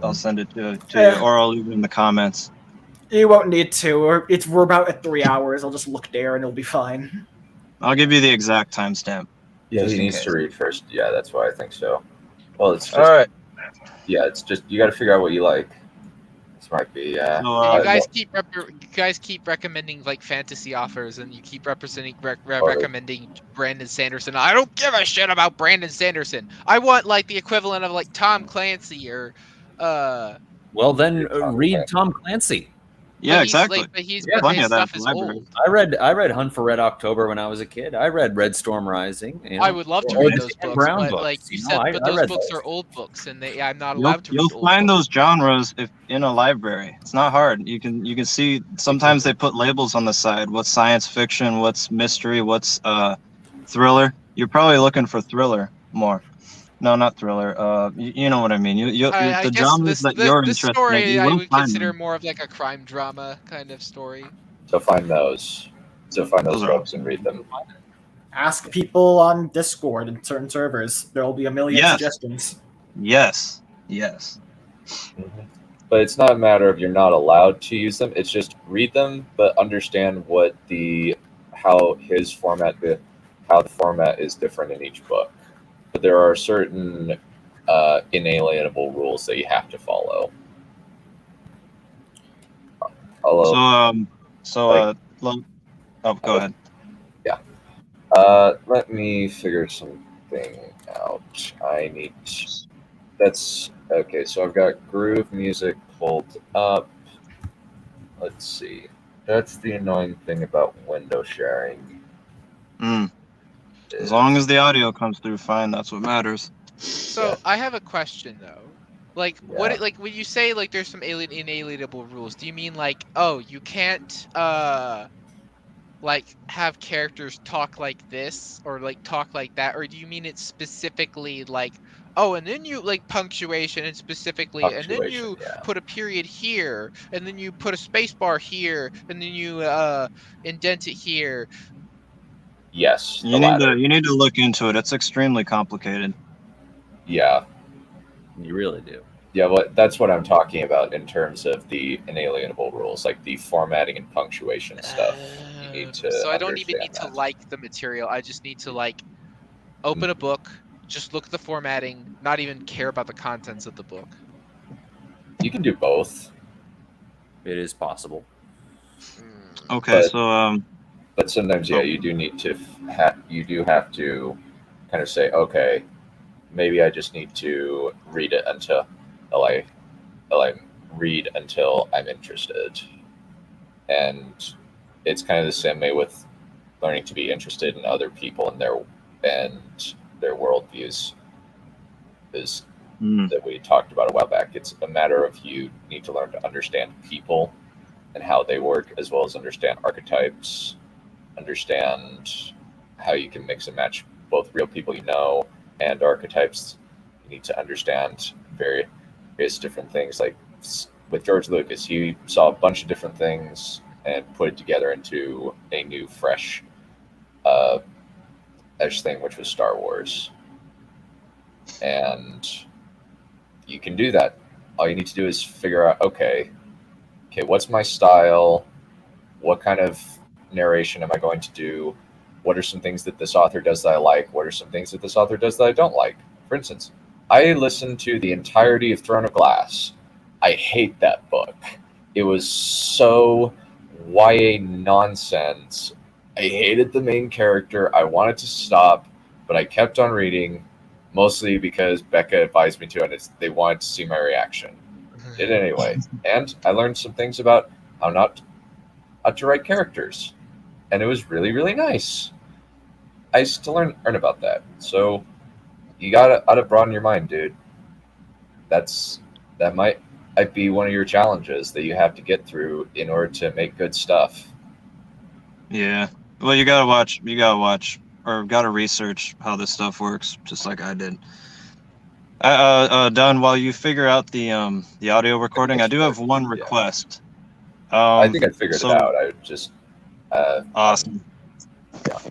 I'll send it to you, or I'll leave it in the comments. You won't need to. We're about at 3 hours. I'll just look there and it'll be fine. I'll give you the exact timestamp. Yeah, he needs to read first. Yeah, that's why I think so. Well, it's just, All right. Yeah, it's just you got to figure out what you like. This might be. You guys keep recommending like fantasy offers, and you keep recommending Brandon Sanderson. I don't give a shit about Brandon Sanderson. I want like the equivalent of like Tom Clancy or. Well, then read Tom Clancy. Yeah, exactly. But his stuff is old. I read Hunt for Red October when I was a kid. I read Red Storm Rising. You know, I would love to read those books, but like you said, those books are old books, and I'm not allowed to read. You'll find those genres in a library. It's not hard. You can see. Sometimes they put labels on the side. What's science fiction? What's mystery? What's thriller? You're probably looking for thriller more. No, not thriller. You know what I mean. The genres that you're interested in, I would consider more of like a crime drama kind of story. So find those. Books and read them. Ask people on Discord and certain servers. There will be a million suggestions. Yes. Mm-hmm. But it's not a matter of you're not allowed to use them. It's just read them, but understand how the format is different in each book. But there are certain inalienable rules that you have to follow. Go ahead. Yeah. Let me figure something out. That's okay. So I've got groove music pulled up. Let's see. That's the annoying thing about window sharing. As long as the audio comes through fine, that's what matters. So I have a question though. Like when you say like there's some inalienable rules, do you mean like, oh, you can't like have characters talk like this or like talk like that, or do you mean it's specifically like, oh, and then you like punctuation and specifically, and then you put a period here, and then you put a space bar here, and then you indent it here? Yes. You need to look into it. It's extremely complicated. Yeah. You really do. Yeah, well, that's what I'm talking about in terms of the inalienable rules, like the formatting and punctuation stuff. You need to. So I don't even need to like the material. I just need to like open a book, just look at the formatting, not even care about the contents of the book. You can do both. It is possible. Okay, but sometimes, you do need to. You do have to kind of say, okay, maybe I just need to read it until I'm interested, and it's kind of the same way with learning to be interested in other people and their worldviews. That we talked about a while back. It's a matter of you need to learn to understand people and how they work, as well as understand archetypes, understand how you can mix and match both real people you know and archetypes. You need to understand various different things. Like with George Lucas, he saw a bunch of different things and put it together into a new, fresh thing, which was Star Wars. And you can do that. All you need to do is figure out, okay, what's my style? What kind of narration am I going to do? What are some things that this author does that I like? What are some things that this author does that I don't like? For instance, I listened to the entirety of Throne of Glass. I hate that book. It was so YA nonsense. I hated the main character. I wanted to stop, but I kept on reading, mostly because Becca advised me to, and they wanted to see my reaction. Did anyway. And I learned some things about how not to write characters. And it was really, really nice. I used to learn about that. So you gotta broaden your mind, dude. That might be one of your challenges that you have to get through in order to make good stuff. Yeah. Well, you gotta watch, or gotta research how this stuff works, just like I did. Don, while you figure out the audio recording, I do have one request. I think I figured it out. I just awesome.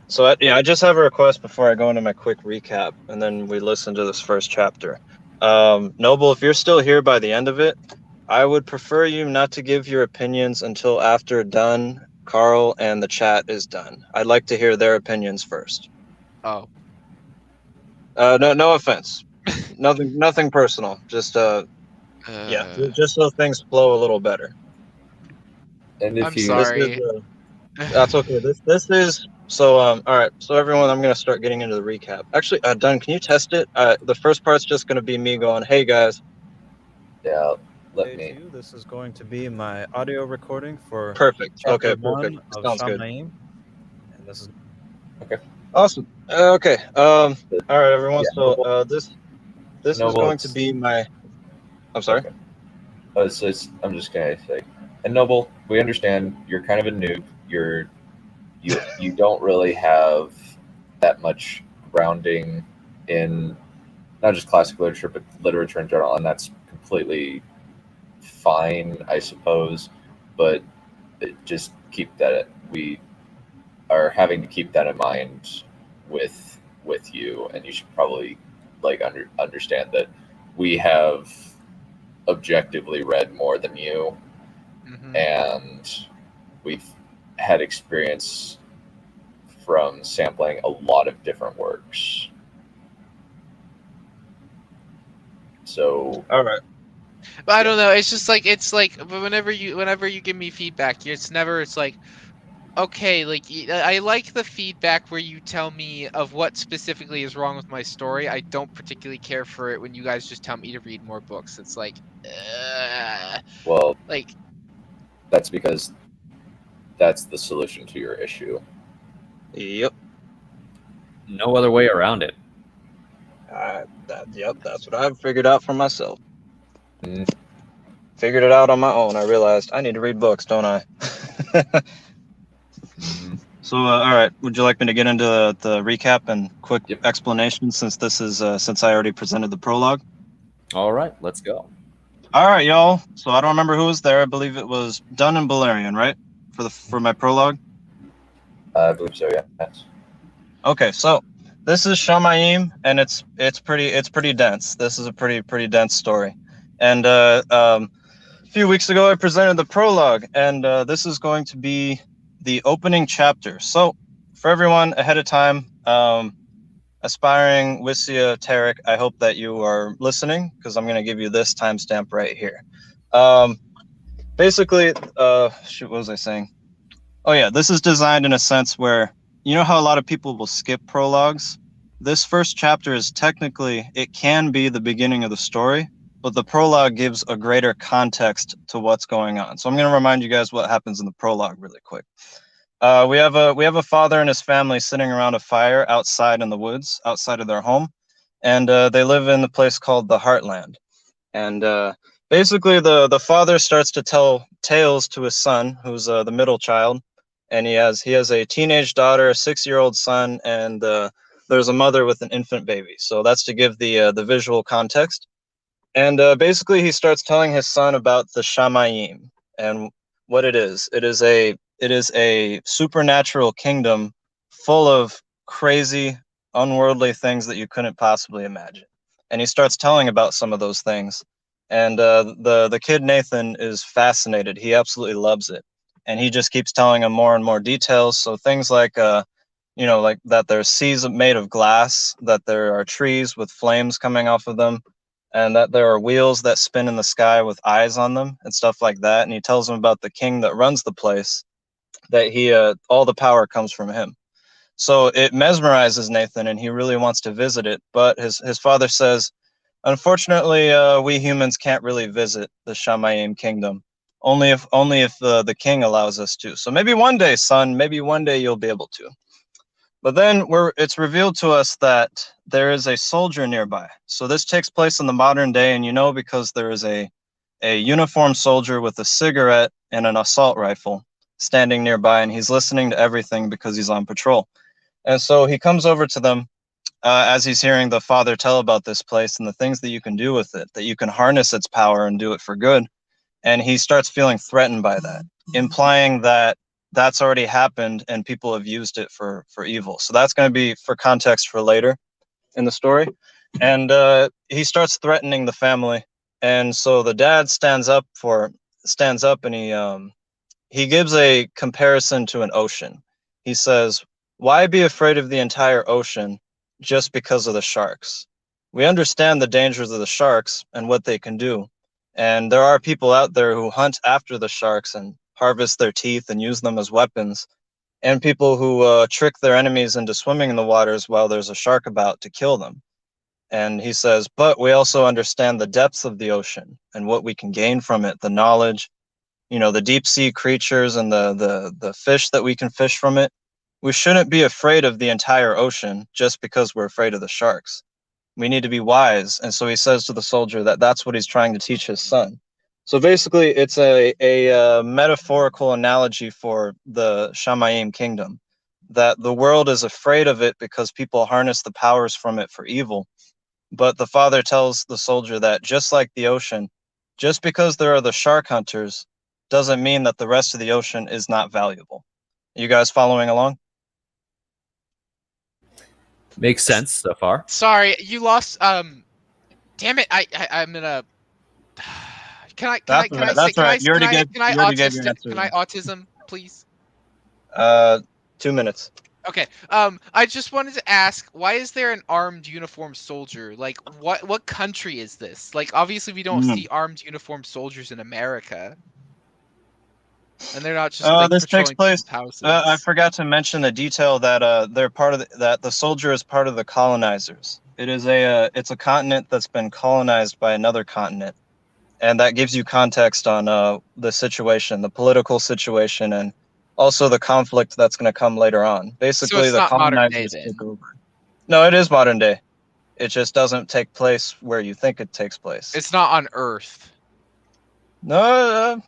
So I just have a request before I go into my quick recap, and then we listen to this first chapter. Noble, if you're still here by the end of it, I would prefer you not to give your opinions until after done, Carl, and the chat is done. I'd like to hear their opinions first. Oh. No offense. Nothing personal. Just yeah, just so things flow a little better. And if I'm sorry. That's okay. This is so all right. So everyone, I'm gonna start getting into the recap. Actually, Dunn, can you test it? The first part's just gonna be me going, "Hey guys." Yeah. Let me. This is going to be my audio recording for Perfect. chapter Okay, one perfect. of Sounds good. Shamaim. And this is okay. Awesome. Okay. All right, everyone. Yeah. So this is going to be my. I'm sorry. Okay. I'm just gonna say, and Noble, we understand you're kind of a noob. You don't really have that much grounding in not just classic literature but literature in general, and that's completely fine, I suppose. But just keep that we are having to keep that in mind with you, and you should probably understand that we have objectively read more than you, and we've had experience from sampling a lot of different works. So all right. But I don't know. It's just like whenever you give me feedback, it's like, okay, like I like the feedback where you tell me of what specifically is wrong with my story. I don't particularly care for it when you guys just tell me to read more books. It's like, well, like that's because that's the solution to your issue. Yep. No other way around it. Yep, that's what I've figured out for myself. Figured it out on my own. I realized I need to read books, don't I? So, all right. Would you like me to get into the recap and quick explanation since this is since I already presented the prologue? All right, let's go. All right, y'all. So I don't remember who was there. I believe it was Dunn and Balerion, right? For my prologue. I believe so. Yeah. Yes. Okay, so this is Shamaim, and it's pretty dense. This is a pretty dense story, and a few weeks ago I presented the prologue, and this is going to be the opening chapter. So for everyone ahead of time, aspiring Wissia Tarek, I hope that you are listening because I'm going to give you this timestamp right here. Basically, shoot, what was I saying? Oh yeah, this is designed in a sense where, you know how a lot of people will skip prologues? This first chapter is technically, it can be the beginning of the story, but the prologue gives a greater context to what's going on. So I'm going to remind you guys what happens in the prologue really quick. We have a father and his family sitting around a fire outside in the woods, outside of their home, and they live in the place called the Heartland. And basically, the father starts to tell tales to his son, who's the middle child, and he has a teenage daughter, a 6-year-old son, and there's a mother with an infant baby. So that's to give the visual context. And basically, he starts telling his son about the Shamaim and what it is. It is a supernatural kingdom full of crazy, unworldly things that you couldn't possibly imagine. And he starts telling about some of those things. And the kid Nathan is fascinated. He absolutely loves it. And he just keeps telling him more and more details. So things like, like that there's seas made of glass, that there are trees with flames coming off of them, and that there are wheels that spin in the sky with eyes on them and stuff like that. And he tells him about the king that runs the place, that all the power comes from him. So it mesmerizes Nathan, and he really wants to visit it. But his father says, unfortunately, we humans can't really visit the Shamaim kingdom. Only if the king allows us to. So maybe one day, son, maybe one day you'll be able to. But then it's revealed to us that there is a soldier nearby. So this takes place in the modern day, and because there is a uniformed soldier with a cigarette and an assault rifle standing nearby, and he's listening to everything because he's on patrol. And so he comes over to them as he's hearing the father tell about this place and the things that you can do with it, that you can harness its power and do it for good. And he starts feeling threatened by that, implying that that's already happened and people have used it for evil. So that's going to be for context for later in the story. And he starts threatening the family, and so the dad stands up and he gives a comparison to an ocean. He says, "Why be afraid of the entire ocean just because of the sharks? We understand the dangers of the sharks and what they can do, and there are people out there who hunt after the sharks and harvest their teeth and use them as weapons, and people who trick their enemies into swimming in the waters while there's a shark about to kill them." And he says, "But we also understand the depths of the ocean and what we can gain from it, the knowledge, the deep sea creatures and the fish that we can fish from it. We shouldn't be afraid of the entire ocean just because we're afraid of the sharks. We need to be wise." And so he says to the soldier that that's what he's trying to teach his son. So basically, it's a metaphorical analogy for the Shamayim kingdom, that the world is afraid of it because people harness the powers from it for evil. But the father tells the soldier that just like the ocean, just because there are the shark hunters doesn't mean that the rest of the ocean is not valuable. You guys following along? Makes sense so far. Sorry, you lost. Damn it! I'm gonna. Can I autism, please? 2 minutes. Okay. I just wanted to ask, why is there an armed uniformed soldier? Like, what country is this? Like, obviously we don't see armed uniformed soldiers in America. And they're not just this takes place. Houses. I forgot to mention the detail that they're part of that the soldier is part of the colonizers. It's a continent that's been colonized by another continent, and that gives you context on the situation, the political situation, and also the conflict that's going to come later on. Basically, so it's the not colonizers take over. No, it is modern day. It just doesn't take place where you think it takes place. It's not on Earth. No,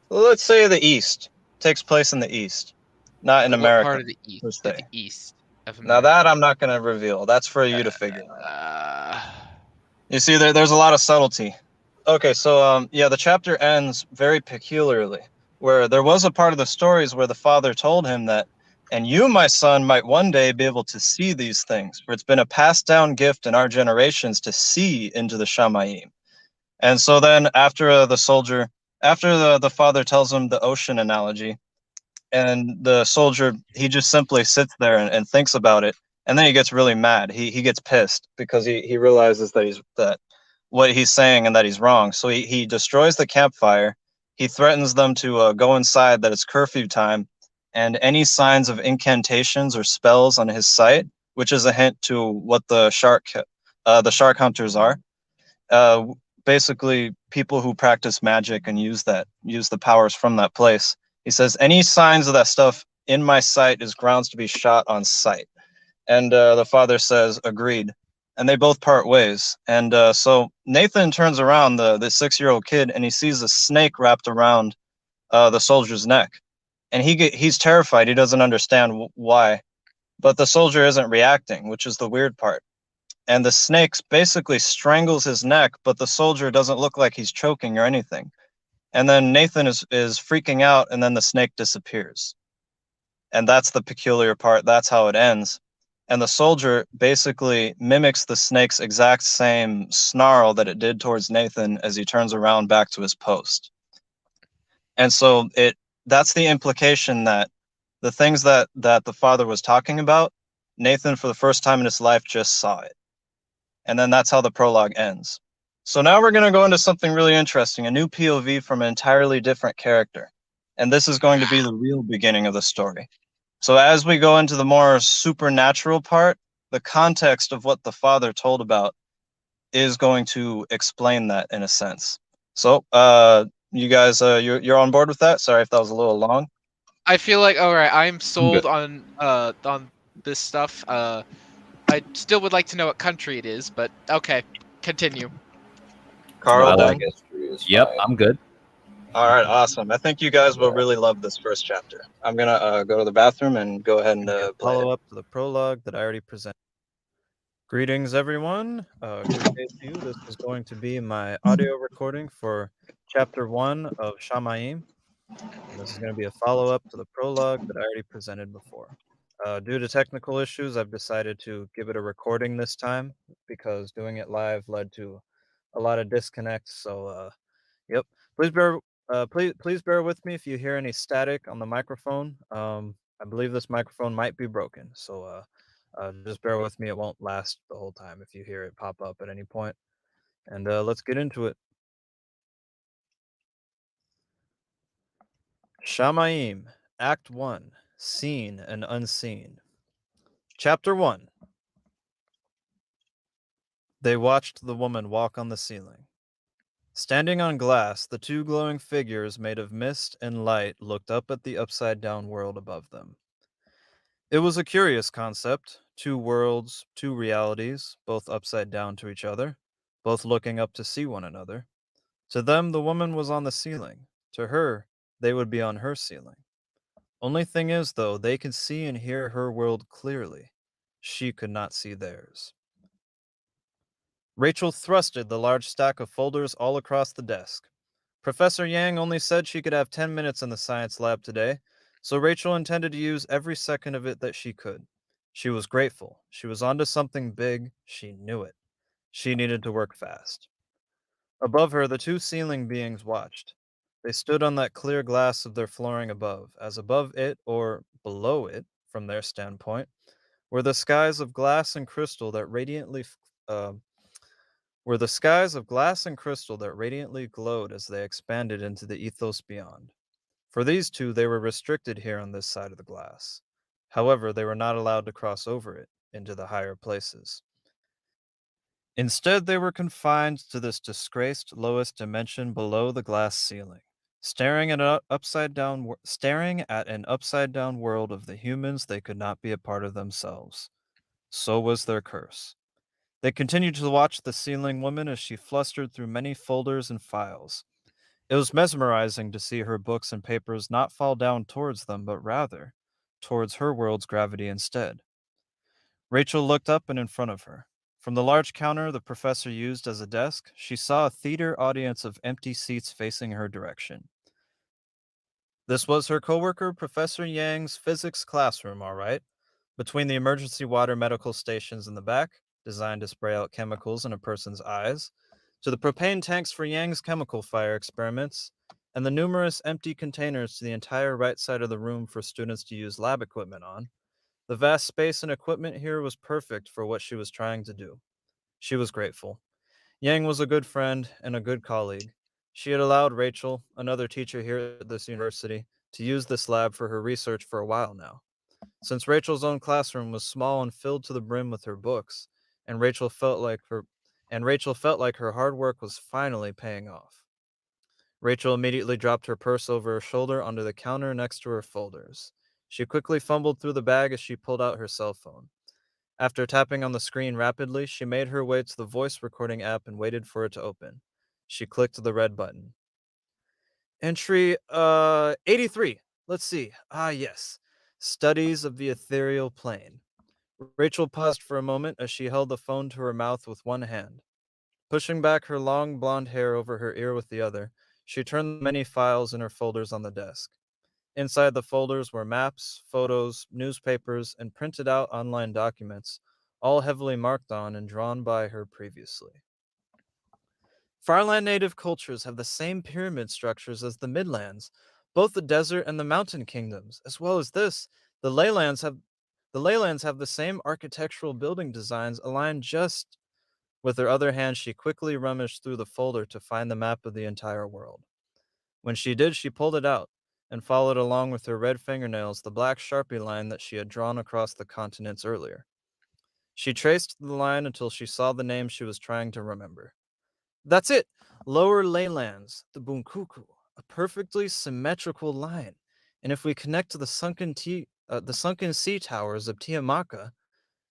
let's say the East. It takes place in the East, not in America. What part of the East? The East of America. Now that I'm not going to reveal. That's for you to figure out. You see, there's a lot of subtlety. Okay, so the chapter ends very peculiarly, where there was a part of the stories where the father told him that, "And you, my son, might one day be able to see these things, for it's been a passed down gift in our generations to see into the Shamayim." And so then after the father tells him the ocean analogy, and the soldier, he just simply sits there and thinks about it, and then he gets really mad. He gets pissed because he realizes that what he's saying and that he's wrong. So he destroys the campfire. He threatens them to go inside, that it's curfew time, and any signs of incantations or spells on his site, which is a hint to what the shark hunters are. Basically, people who practice magic and use the powers from that place. He says, "Any signs of that stuff in my sight is grounds to be shot on sight." And the father says, "Agreed." And they both part ways. And so Nathan turns around, the 6-year-old kid, and he sees a snake wrapped around the soldier's neck. And he's terrified. He doesn't understand why. But the soldier isn't reacting, which is the weird part. And the snake basically strangles his neck, but the soldier doesn't look like he's choking or anything. And then Nathan is freaking out, and then the snake disappears. And that's the peculiar part. That's how it ends. And the soldier basically mimics the snake's exact same snarl that it did towards Nathan as he turns around back to his post. And so that's the implication that the things that the father was talking about, Nathan, for the first time in his life, just saw it. And then that's how the prologue ends. So now we're going to go into something really interesting, a new POV from an entirely different character. And this is going to be the real beginning of the story. So as we go into the more supernatural part, the context of what the father told about is going to explain that in a sense. So you guys, you're on board with that? Sorry if that was a little long. I feel like, all right, I'm sold on this stuff. I still would like to know what country it is, but okay, continue. Carl, yep, I'm good. All right, awesome. I think you guys will really love this first chapter. I'm gonna go to the bathroom and go ahead and follow up to the prologue that I already presented. Greetings, everyone. Good day to you. This is going to be my audio recording for Chapter 1 of Shamayim. And this is going to be a follow-up to the prologue that I already presented before. Due to technical issues, I've decided to give it a recording this time because doing it live led to a lot of disconnects. So, yep. Please bear with me if you hear any static on the microphone. I believe this microphone might be broken, so just bear with me. It won't last the whole time if you hear it pop up at any point. And let's get into it. Shamayim, Act 1, Seen and Unseen. Chapter 1. They watched the woman walk on the ceiling. Standing on glass, the two glowing figures made of mist and light looked up at the upside-down world above them. It was a curious concept, two worlds, two realities, both upside down to each other, both looking up to see one another. To them, the woman was on the ceiling. To her, they would be on her ceiling. Only thing is, though, they could see and hear her world clearly. She could not see theirs. Rachel thrusted the large stack of folders all across the desk. Professor Yang only said she could have 10 minutes in the science lab today, so Rachel intended to use every second of it that she could. She was grateful. She was onto something big. She knew it. She needed to work fast. Above her, the two ceiling beings watched. They stood on that clear glass of their flooring above, as above it, or below it, from their standpoint, were the skies of glass and crystal that radiantly glowed as they expanded into the ethos beyond. For these two, they were restricted here on this side of the glass. However, they were not allowed to cross over it into the higher places. Instead, they were confined to this disgraced lowest dimension below the glass ceiling, staring at an upside down world of the humans they could not be a part of themselves. So was their curse. They continued to watch the ceiling woman as she flustered through many folders and files. It was mesmerizing to see her books and papers not fall down towards them, but rather towards her world's gravity instead. Rachel looked up and in front of her. From the large counter the professor used as a desk, she saw a theater audience of empty seats facing her direction. This was her coworker, Professor Yang's physics classroom, all right. Between the emergency water medical stations in the back, designed to spray out chemicals in a person's eyes, to the propane tanks for Yang's chemical fire experiments, and the numerous empty containers to the entire right side of the room for students to use lab equipment on, the vast space and equipment here was perfect for what she was trying to do. She was grateful. Yang was a good friend and a good colleague. She had allowed Rachel, another teacher here at this university, to use this lab for her research for a while now. Since Rachel's own classroom was small and filled to the brim with her books, and Rachel felt like her hard work was finally paying off. Rachel immediately dropped her purse over her shoulder onto the counter next to her folders. She quickly fumbled through the bag as she pulled out her cell phone. After tapping on the screen rapidly, she made her way to the voice recording app and waited for it to open. She clicked the red button. Entry 83. Let's see. Yes. Studies of the ethereal plane. Rachel paused for a moment as she held the phone to her mouth with one hand. Pushing back her long blonde hair over her ear with the other, she turned the many files in her folders on the desk. Inside the folders were maps, photos, newspapers, and printed out online documents, all heavily marked on and drawn by her previously. Farland native cultures have the same pyramid structures as the Midlands, both the desert and the mountain kingdoms. As well as this, the Leylands have the same architectural building designs aligned just. With her other hand, she quickly rummaged through the folder to find the map of the entire world. When she did, she pulled it out and followed along with her red fingernails the black Sharpie line that she had drawn across the continents earlier. She traced the line until she saw the name she was trying to remember. That's it! Lower Leylands, the Bunkuku, a perfectly symmetrical line. And if we connect to the sunken sea towers of Tiamaka,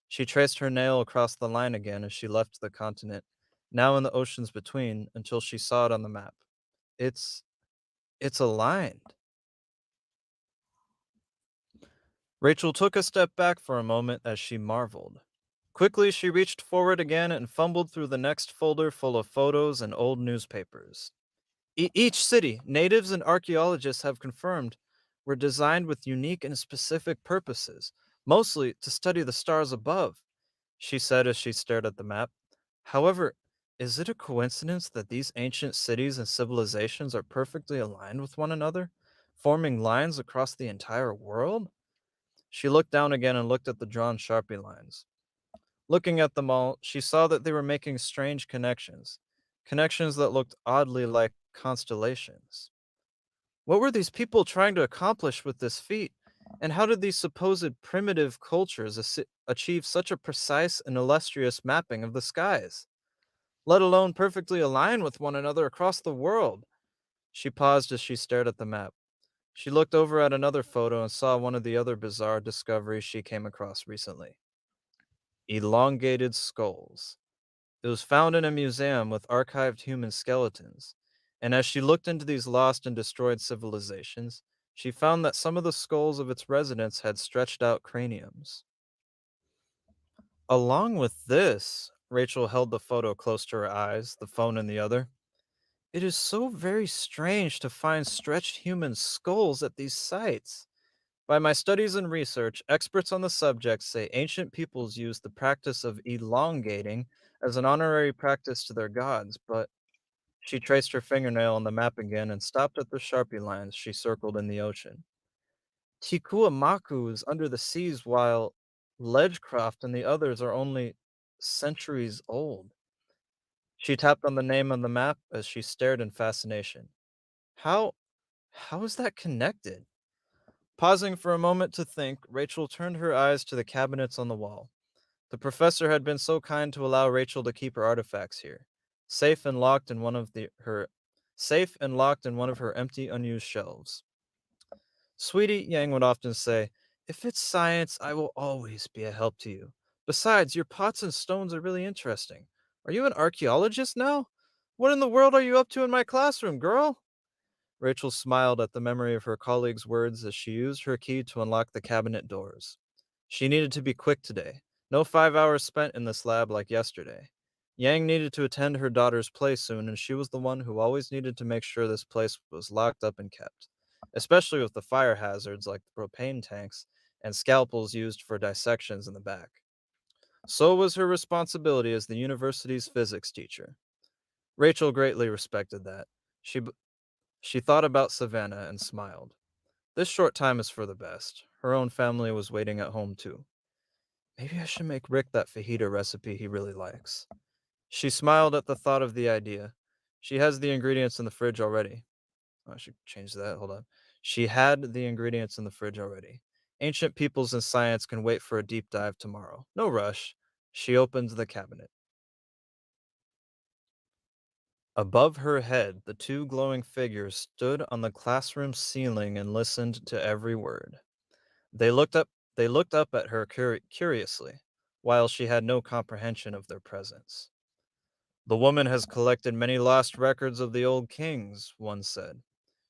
she traced her nail across the line again as she left the continent, now in the oceans between, until she saw it on the map. It's aligned. Rachel took a step back for a moment as she marveled. Quickly, she reached forward again and fumbled through the next folder full of photos and old newspapers. Each city, natives and archaeologists have confirmed, were designed with unique and specific purposes, mostly to study the stars above, she said as she stared at the map. However, is it a coincidence that these ancient cities and civilizations are perfectly aligned with one another, forming lines across the entire world? She looked down again and looked at the drawn Sharpie lines. Looking at them all, she saw that they were making strange connections that looked oddly like constellations. What were these people trying to accomplish with this feat, and how did these supposed primitive cultures achieve such a precise and illustrious mapping of the skies, let alone perfectly align with one another across the world? She paused as she stared at the map. She looked over at another photo and saw one of the other bizarre discoveries she came across recently. Elongated skulls. It was found in a museum with archived human skeletons, and as she looked into these lost and destroyed civilizations, she found that some of the skulls of its residents had stretched out craniums. Along with this, Rachel held the photo close to her eyes, the phone in the other. It is so very strange to find stretched human skulls at these sites. By my studies and research, experts on the subject say ancient peoples used the practice of elongating as an honorary practice to their gods, but she traced her fingernail on the map again and stopped at the Sharpie lines she circled in the ocean. Tikuamaku is under the seas while Ledgecroft and the others are only centuries old. She tapped on the name on the map as she stared in fascination. How is that connected? Pausing for a moment to think, Rachel turned her eyes to the cabinets on the wall. The professor had been so kind to allow Rachel to keep her artifacts here, safe and locked in one of her empty, unused shelves. Sweetie, Yang would often say, if it's science, I will always be a help to you. Besides, your pots and stones are really interesting. Are you an archaeologist now? What in the world are you up to in my classroom, girl? Rachel smiled at the memory of her colleague's words as she used her key to unlock the cabinet doors. She needed to be quick today. No 5 hours spent in this lab like yesterday. Yang needed to attend her daughter's play soon, and she was the one who always needed to make sure this place was locked up and kept, especially with the fire hazards like the propane tanks and scalpels used for dissections in the back. So was her responsibility as the university's physics teacher. Rachel greatly respected that. She thought about Savannah and smiled. This short time is for the best. Her own family was waiting at home too. Maybe I should make Rick that fajita recipe he really likes. She smiled at the thought of the idea. She has the ingredients in the fridge already. Oh, I should change that. Hold on. She had the ingredients in the fridge already. Ancient peoples and science can wait for a deep dive tomorrow. No rush. She opened the cabinet. Above her head, the two glowing figures stood on the classroom ceiling and listened to every word. They looked up at her curiously, while she had no comprehension of their presence. The woman has collected many lost records of the old kings, one said.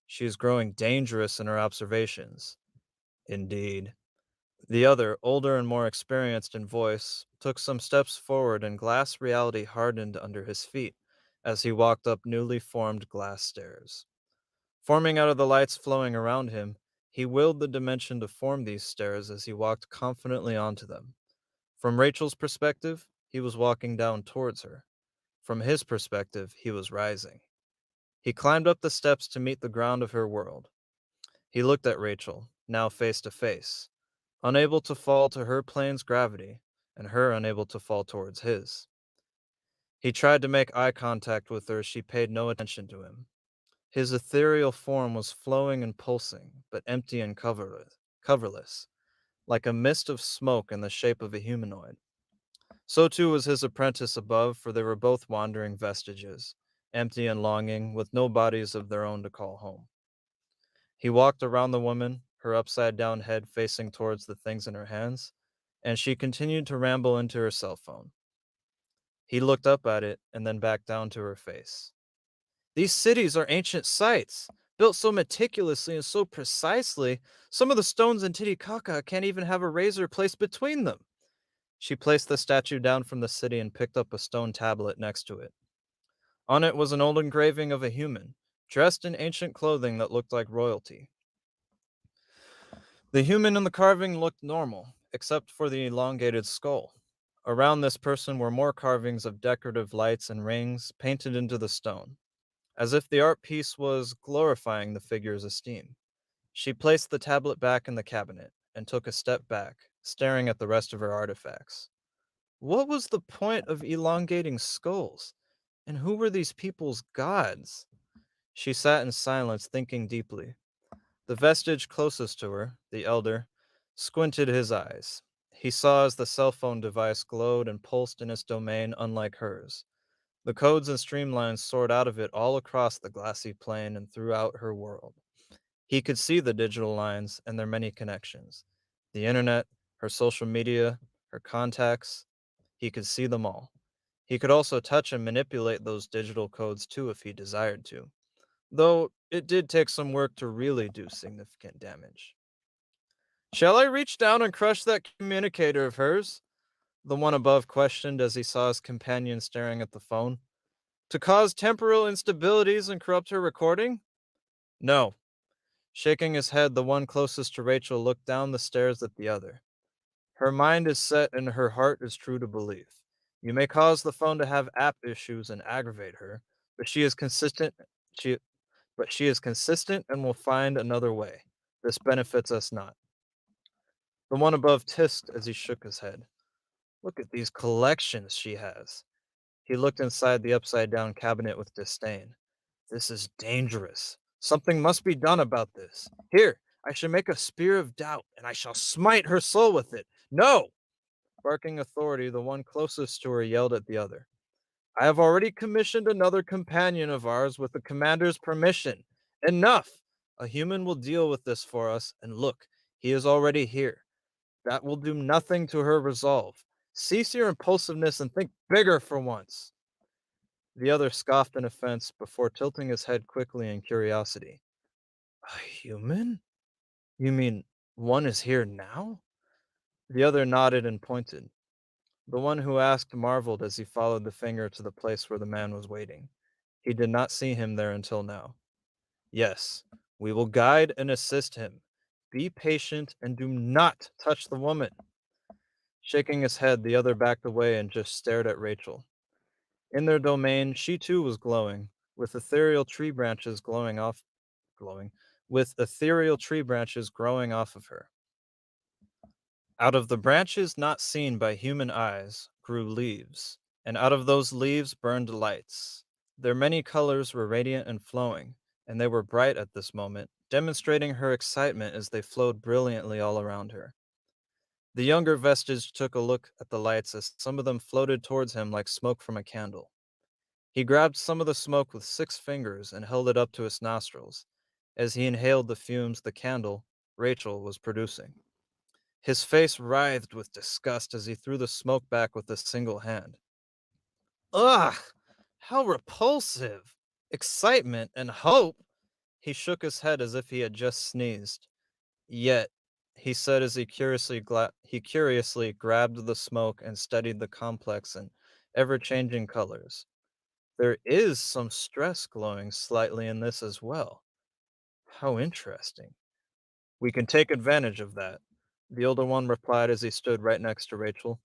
She is growing dangerous in her observations. Indeed. The other, older and more experienced in voice, took some steps forward and glass reality hardened under his feet as he walked up newly formed glass stairs. Forming out of the lights flowing around him, he willed the dimension to form these stairs as he walked confidently onto them. From Rachel's perspective, he was walking down towards her. From his perspective, he was rising. He climbed up the steps to meet the ground of her world. He looked at Rachel, now face to face, unable to fall to her plane's gravity, and her unable to fall towards his. He tried to make eye contact with her as she paid no attention to him. His ethereal form was flowing and pulsing, but empty and coverless, like a mist of smoke in the shape of a humanoid. So too was his apprentice above, for they were both wandering vestiges, empty and longing, with no bodies of their own to call home. He walked around the woman, her upside-down head facing towards the things in her hands, and she continued to ramble into her cell phone. He looked up at it and then back down to her face. These cities are ancient sites, built so meticulously and so precisely, some of the stones in Titicaca can't even have a razor placed between them. She placed the statue down from the city and picked up a stone tablet next to it. On it was an old engraving of a human, dressed in ancient clothing that looked like royalty. The human in the carving looked normal, except for the elongated skull. Around this person were more carvings of decorative lights and rings painted into the stone, as if the art piece was glorifying the figure's esteem. She placed the tablet back in the cabinet and took a step back, staring at the rest of her artifacts. What was the point of elongating skulls? And who were these people's gods? She sat in silence, thinking deeply. The vestige closest to her, the elder, squinted his eyes. He saw as the cell phone device glowed and pulsed in its domain unlike hers. The codes and streamlines soared out of it all across the glassy plain and throughout her world. He could see the digital lines and their many connections. The internet, her social media, her contacts. He could see them all. He could also touch and manipulate those digital codes too if he desired to, though it did take some work to really do significant damage. Shall I reach down and crush that communicator of hers? The one above questioned as he saw his companion staring at the phone. To cause temporal instabilities and corrupt her recording? No. Shaking his head, the one closest to Rachel looked down the stairs at the other. Her mind is set and her heart is true to belief. You may cause the phone to have app issues and aggravate her, but she is consistent. She is consistent and will find another way. This benefits us not. The one above tissed as he shook his head. Look at these collections she has. He looked inside the upside-down cabinet with disdain. This is dangerous. Something must be done about this. Here, I shall make a spear of doubt, and I shall smite her soul with it. No! Barking authority, the one closest to her yelled at the other. I have already commissioned another companion of ours with the commander's permission. Enough! A human will deal with this for us, and look, he is already here. That will do nothing to her resolve. Cease your impulsiveness and think bigger for once. The other scoffed in offense before tilting his head quickly in curiosity. A human? You mean one is here now? The other nodded and pointed. The one who asked marveled as he followed the finger to the place where the man was waiting. He did not see him there until now. Yes, we will guide and assist him. Be patient and do not touch the woman. Shaking his head, the other backed away and just stared at Rachel. In their domain, she too was glowing, with ethereal tree branches growing off of her. Out of the branches not seen by human eyes grew leaves, and out of those leaves burned lights. Their many colors were radiant and flowing, and they were bright at this moment, demonstrating her excitement as they flowed brilliantly all around her. The younger vestige took a look at the lights as some of them floated towards him like smoke from a candle. He grabbed some of the smoke with 6 fingers and held it up to his nostrils, as he inhaled the fumes the candle, Rachel, was producing. His face writhed with disgust as he threw the smoke back with a single hand. Ugh! How repulsive! Excitement and hope! He shook his head as if he had just sneezed. Yet, he said as he curiously grabbed the smoke and studied the complex and ever-changing colors. There is some stress glowing slightly in this as well. How interesting. We can take advantage of that, the older one replied as he stood right next to Rachel.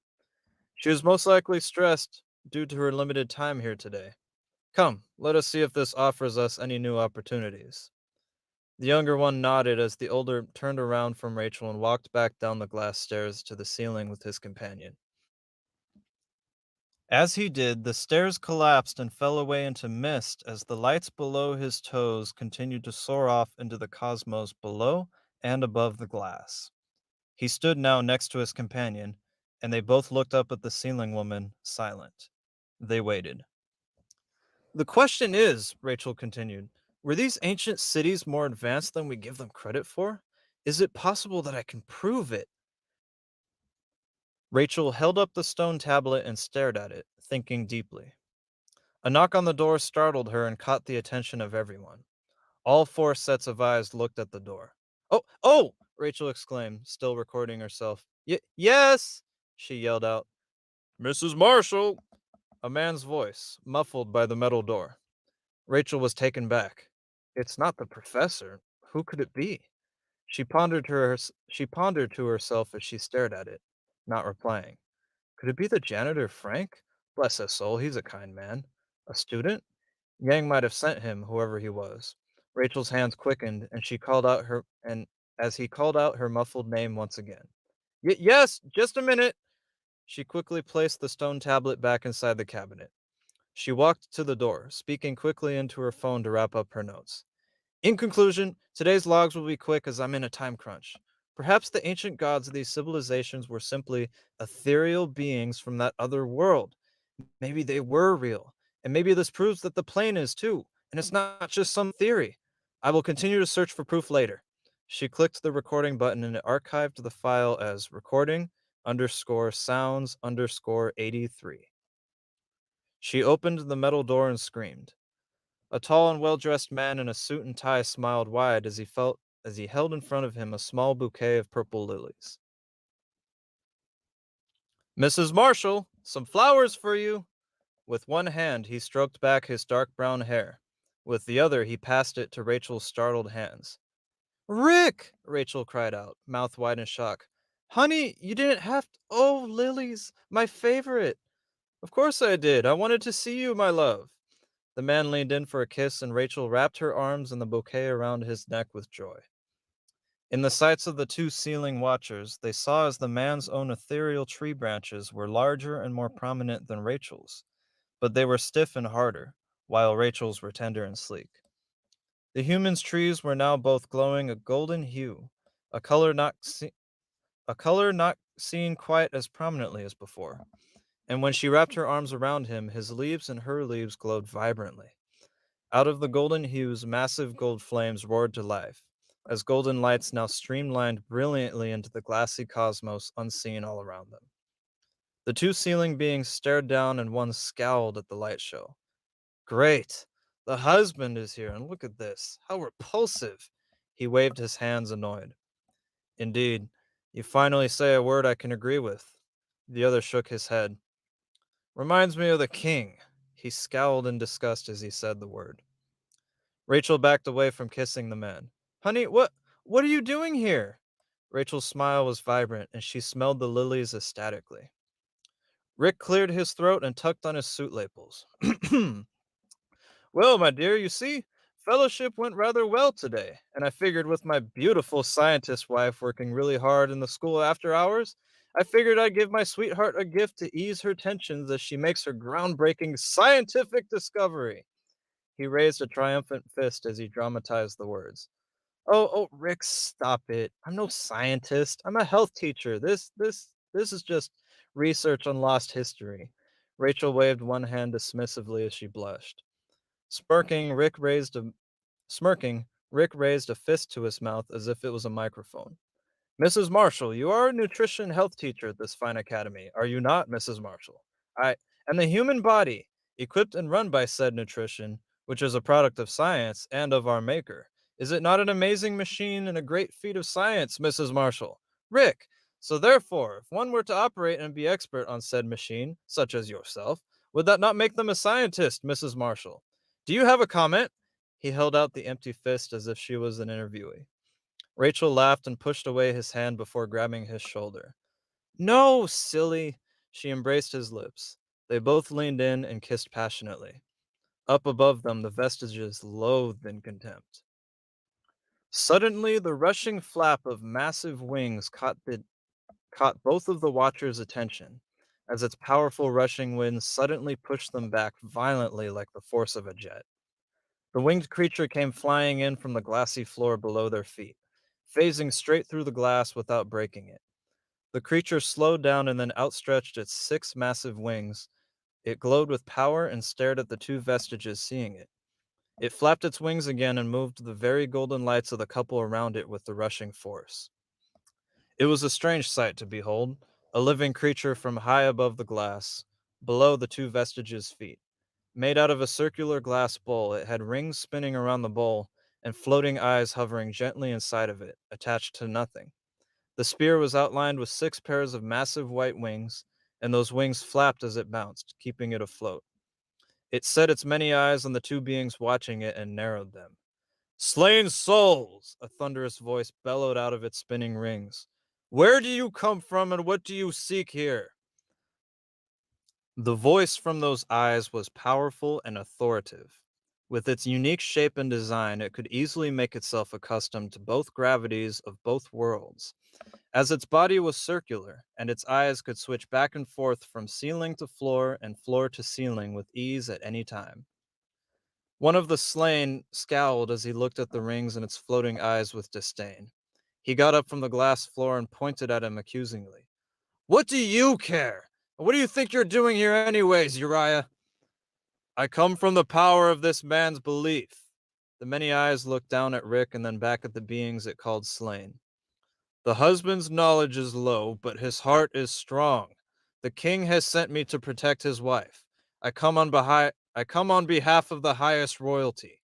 She was most likely stressed due to her limited time here today. Come, let us see if this offers us any new opportunities. The younger one nodded as the older turned around from Rachel and walked back down the glass stairs to the ceiling with his companion. As he did, the stairs collapsed and fell away into mist as the lights below his toes continued to soar off into the cosmos below and above the glass. He stood now next to his companion, and they both looked up at the ceiling woman, silent. They waited. The question is, Rachel continued, were these ancient cities more advanced than we give them credit for? Is it possible that I can prove it? Rachel held up the stone tablet and stared at it, thinking deeply. A knock on the door startled her and caught the attention of everyone. All 4 sets of eyes looked at the door. Oh! Rachel exclaimed, still recording herself. Yes! She yelled out. Mrs. Marshall! A man's voice, muffled by the metal door. Rachel was taken back. It's not the professor. Who could it be? She pondered to herself as she stared at it, not replying. Could it be the janitor, Frank? Bless his soul, he's a kind man. A student? Yang might have sent him, whoever he was. Rachel's hands quickened, and she called out her and as he called out her muffled name once again. Yes, just a minute. She quickly placed the stone tablet back inside the cabinet. She walked to the door, speaking quickly into her phone to wrap up her notes. In conclusion, today's logs will be quick as I'm in a time crunch. Perhaps the ancient gods of these civilizations were simply ethereal beings from that other world. Maybe they were real, and maybe this proves that the plane is too, and it's not just some theory. I will continue to search for proof later. She clicked the recording button and it archived the file as recording_sounds_83. She opened the metal door and screamed. A tall and well-dressed man in a suit and tie smiled wide as he held in front of him a small bouquet of purple lilies. Mrs. Marshall, some flowers for you. With one hand, he stroked back his dark brown hair. With the other, he passed it to Rachel's startled hands. Rick! Rachel cried out, mouth wide in shock. Honey, you didn't have to. Oh, lilies, my favorite. Of course I did. I wanted to see you, my love. The man leaned in for a kiss, and Rachel wrapped her arms and the bouquet around his neck with joy. In the sights of the two ceiling watchers, they saw as the man's own ethereal tree branches were larger and more prominent than Rachel's, but they were stiff and harder, while Rachel's were tender and sleek. The human's trees were now both glowing a golden hue, a color not seen quite as prominently as before. And when she wrapped her arms around him, his leaves and her leaves glowed vibrantly. Out of the golden hues, massive gold flames roared to life, as golden lights now streamlined brilliantly into the glassy cosmos unseen all around them. The two ceiling beings stared down and one scowled at the light show. Great! The husband is here, and look at this. How repulsive! He waved his hands, annoyed. Indeed, you finally say a word I can agree with. The other shook his head. Reminds me of the king. He scowled in disgust as he said the word. Rachel backed away from kissing the man. Honey, what are you doing here? Rachel's smile was vibrant, and she smelled the lilies ecstatically. Rick cleared his throat and tucked on his suit lapels. Well, my dear, you see, fellowship went rather well today, and I figured with my beautiful scientist wife working really hard in the school after hours, I figured I'd give my sweetheart a gift to ease her tensions as she makes her groundbreaking scientific discovery. He raised a triumphant fist as he dramatized the words. Oh, Rick, stop it. I'm no scientist. I'm a health teacher. This is just research on lost history. Rachel waved one hand dismissively as she blushed. Smirking, Rick raised a fist to his mouth as if it was a microphone. Mrs. Marshall, you are a nutrition health teacher at this fine academy, are you not, Mrs. Marshall? And the human body, equipped and run by said nutrition, which is a product of science and of our maker. Is it not an amazing machine and a great feat of science, Mrs. Marshall? Rick, so therefore, if one were to operate and be expert on said machine, such as yourself, would that not make them a scientist, Mrs. Marshall? Do you have a comment? He held out the empty fist as if she was an interviewee. Rachel laughed and pushed away his hand before grabbing his shoulder. No, silly. She embraced his lips. They both leaned in and kissed passionately. Up above them, the vestiges loathed in contempt. Suddenly, the rushing flap of massive wings caught both of the watchers' attention, as its powerful rushing winds suddenly pushed them back violently like the force of a jet. The winged creature came flying in from the glassy floor below their feet, phasing straight through the glass without breaking it. The creature slowed down and then outstretched its 6 massive wings. It glowed with power and stared at the two vestiges, seeing it. It flapped its wings again and moved the very golden lights of the couple around it with the rushing force. It was a strange sight to behold, a living creature from high above the glass, below the two vestiges' feet. Made out of a circular glass bowl, it had rings spinning around the bowl and floating eyes hovering gently inside of it, attached to nothing. The spear was outlined with 6 pairs of massive white wings, and those wings flapped as it bounced, keeping it afloat. It set its many eyes on the two beings watching it and narrowed them. Slain souls, a thunderous voice bellowed out of its spinning rings. Where do you come from and what do you seek here? The voice from those eyes was powerful and authoritative. With its unique shape and design, it could easily make itself accustomed to both gravities of both worlds, as its body was circular, and its eyes could switch back and forth from ceiling to floor and floor to ceiling with ease at any time. One of the slain scowled as he looked at the rings and its floating eyes with disdain. He got up from the glass floor and pointed at him accusingly. What do you care? What do you think you're doing here anyways, Uriah? I come from the power of this man's belief. The many eyes looked down at Rick and then back at the beings it called slain. The husband's knowledge is low, but his heart is strong. The king has sent me to protect his wife. I come on behalf of the highest royalty.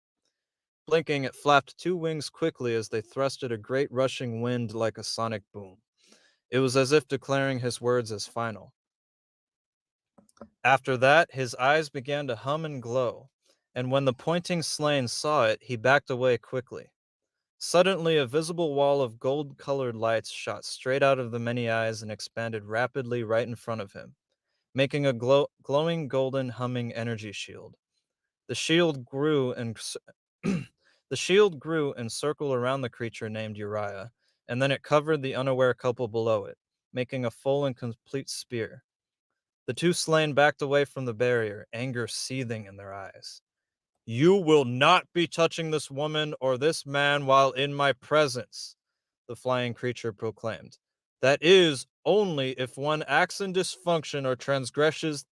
Blinking, it flapped two wings quickly as they thrusted a great rushing wind like a sonic boom. It was as if declaring his words as final. After that, his eyes began to hum and glow, and when the pointing slain saw it, he backed away quickly. Suddenly, a visible wall of gold-colored lights shot straight out of the many eyes and expanded rapidly right in front of him, making a glowing golden humming energy shield. The shield grew and circled around the creature named Uriah, and then it covered the unaware couple below it, making a full and complete spear. The two slain backed away from the barrier, anger seething in their eyes. You will not be touching this woman or this man while in my presence, the flying creature proclaimed. That is, only if one acts in dysfunction or transgresses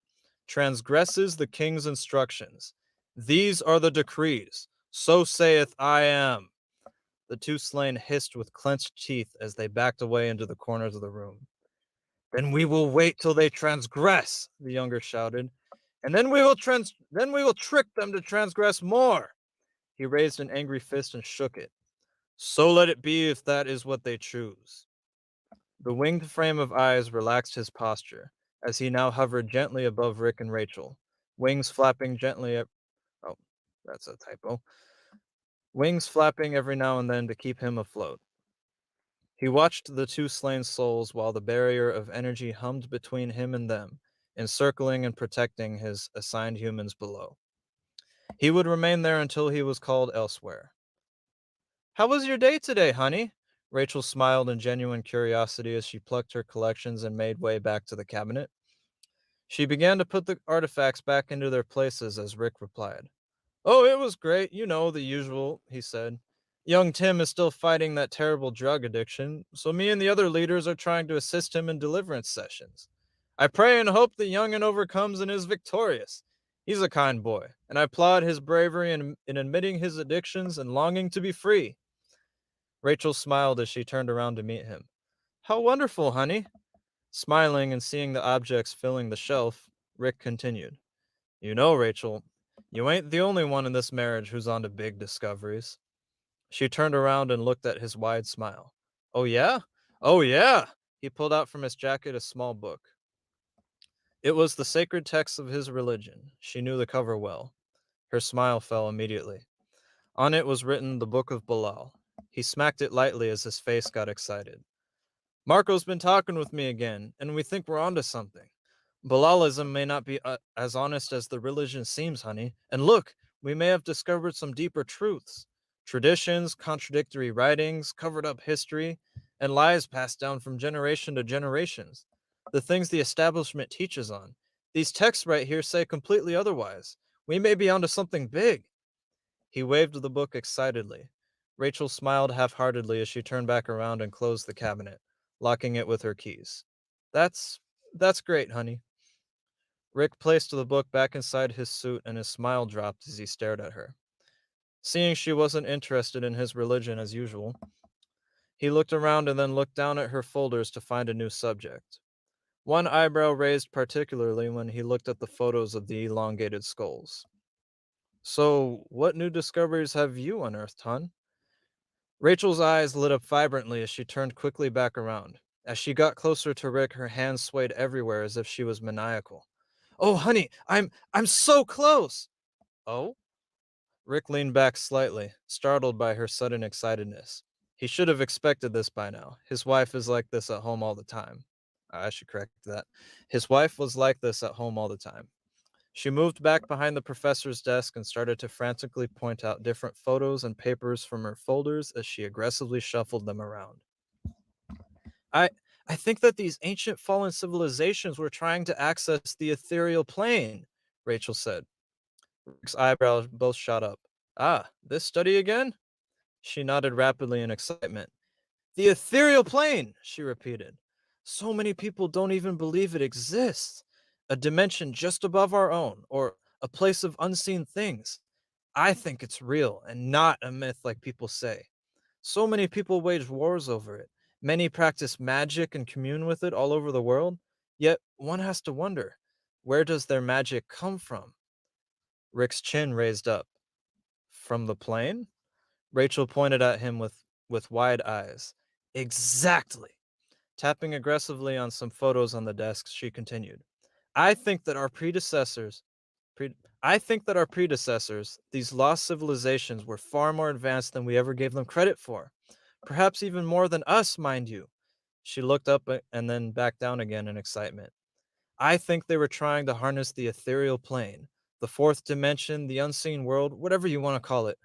the king's instructions. These are the decrees. So saith I am. The two slain hissed with clenched teeth as they backed away into the corners of the room. Then we will wait till they transgress, the younger shouted, and then we will trick them to transgress more. He raised an angry fist and shook it. So let it be if that is what they choose. The winged frame of eyes relaxed his posture, as he now hovered gently above Rick and Rachel, wings flapping gently oh, that's a typo. Wings flapping every now and then to keep him afloat. He watched the two slain souls while the barrier of energy hummed between him and them, encircling and protecting his assigned humans below. He would remain there until he was called elsewhere. How was your day today, honey? Rachel smiled in genuine curiosity as she plucked her collections and made way back to the cabinet. She began to put the artifacts back into their places as Rick replied. Oh, it was great. You know, the usual, he said. Young Tim is still fighting that terrible drug addiction, so me and the other leaders are trying to assist him in deliverance sessions. I pray and hope the young'un overcomes and is victorious. He's a kind boy, and I applaud his bravery in admitting his addictions and longing to be free. Rachel smiled as she turned around to meet him. How wonderful, honey. Smiling and seeing the objects filling the shelf, Rick continued. You know, Rachel, you ain't the only one in this marriage who's on to big discoveries. She turned around and looked at his wide smile. Oh, yeah? Oh, yeah! He pulled out from his jacket a small book. It was the sacred text of his religion. She knew the cover well. Her smile fell immediately. On it was written the Book of Belial. He smacked it lightly as his face got excited. Marco's been talking with me again, and we think we're onto something. Belialism may not be as honest as the religion seems, honey. And look, we may have discovered some deeper truths. Traditions, contradictory writings, covered up history, and lies passed down from generation to generations. The things the establishment teaches on. These texts right here say completely otherwise. We may be onto something big. He waved the book excitedly. Rachel smiled half-heartedly as she turned back around and closed the cabinet, locking it with her keys. That's great, honey. Rick placed the book back inside his suit and his smile dropped as he stared at her. Seeing she wasn't interested in his religion as usual, he looked around and then looked down at her folders to find a new subject. One eyebrow raised particularly when he looked at the photos of the elongated skulls. So, what new discoveries have you unearthed, hon? Rachel's eyes lit up vibrantly as she turned quickly back around. As she got closer to Rick, her hands swayed everywhere as if she was maniacal. Oh, honey, I'm so close! Oh? Rick leaned back slightly, startled by her sudden excitedness. He should have expected this by now. His wife is like this at home all the time. I should correct that. His wife was like this at home all the time. She moved back behind the professor's desk and started to frantically point out different photos and papers from her folders as she aggressively shuffled them around. I think that these ancient fallen civilizations were trying to access the ethereal plane, Rachel said. Rick's eyebrows both shot up. Ah, this study again? She nodded rapidly in excitement. The ethereal plane, she repeated. So many people don't even believe it exists. A dimension just above our own, or a place of unseen things. I think it's real and not a myth like people say. So many people wage wars over it. Many practice magic and commune with it all over the world. Yet one has to wonder, where does their magic come from? Rick's chin raised up. From the plane? Rachel pointed at him with wide eyes. Exactly. Tapping aggressively on some photos on the desk, she continued. I think that our predecessors, these lost civilizations, were far more advanced than we ever gave them credit for. Perhaps even more than us, mind you. She looked up and then back down again in excitement. I think they were trying to harness the ethereal plane, the fourth dimension, the unseen world, whatever you want to call it,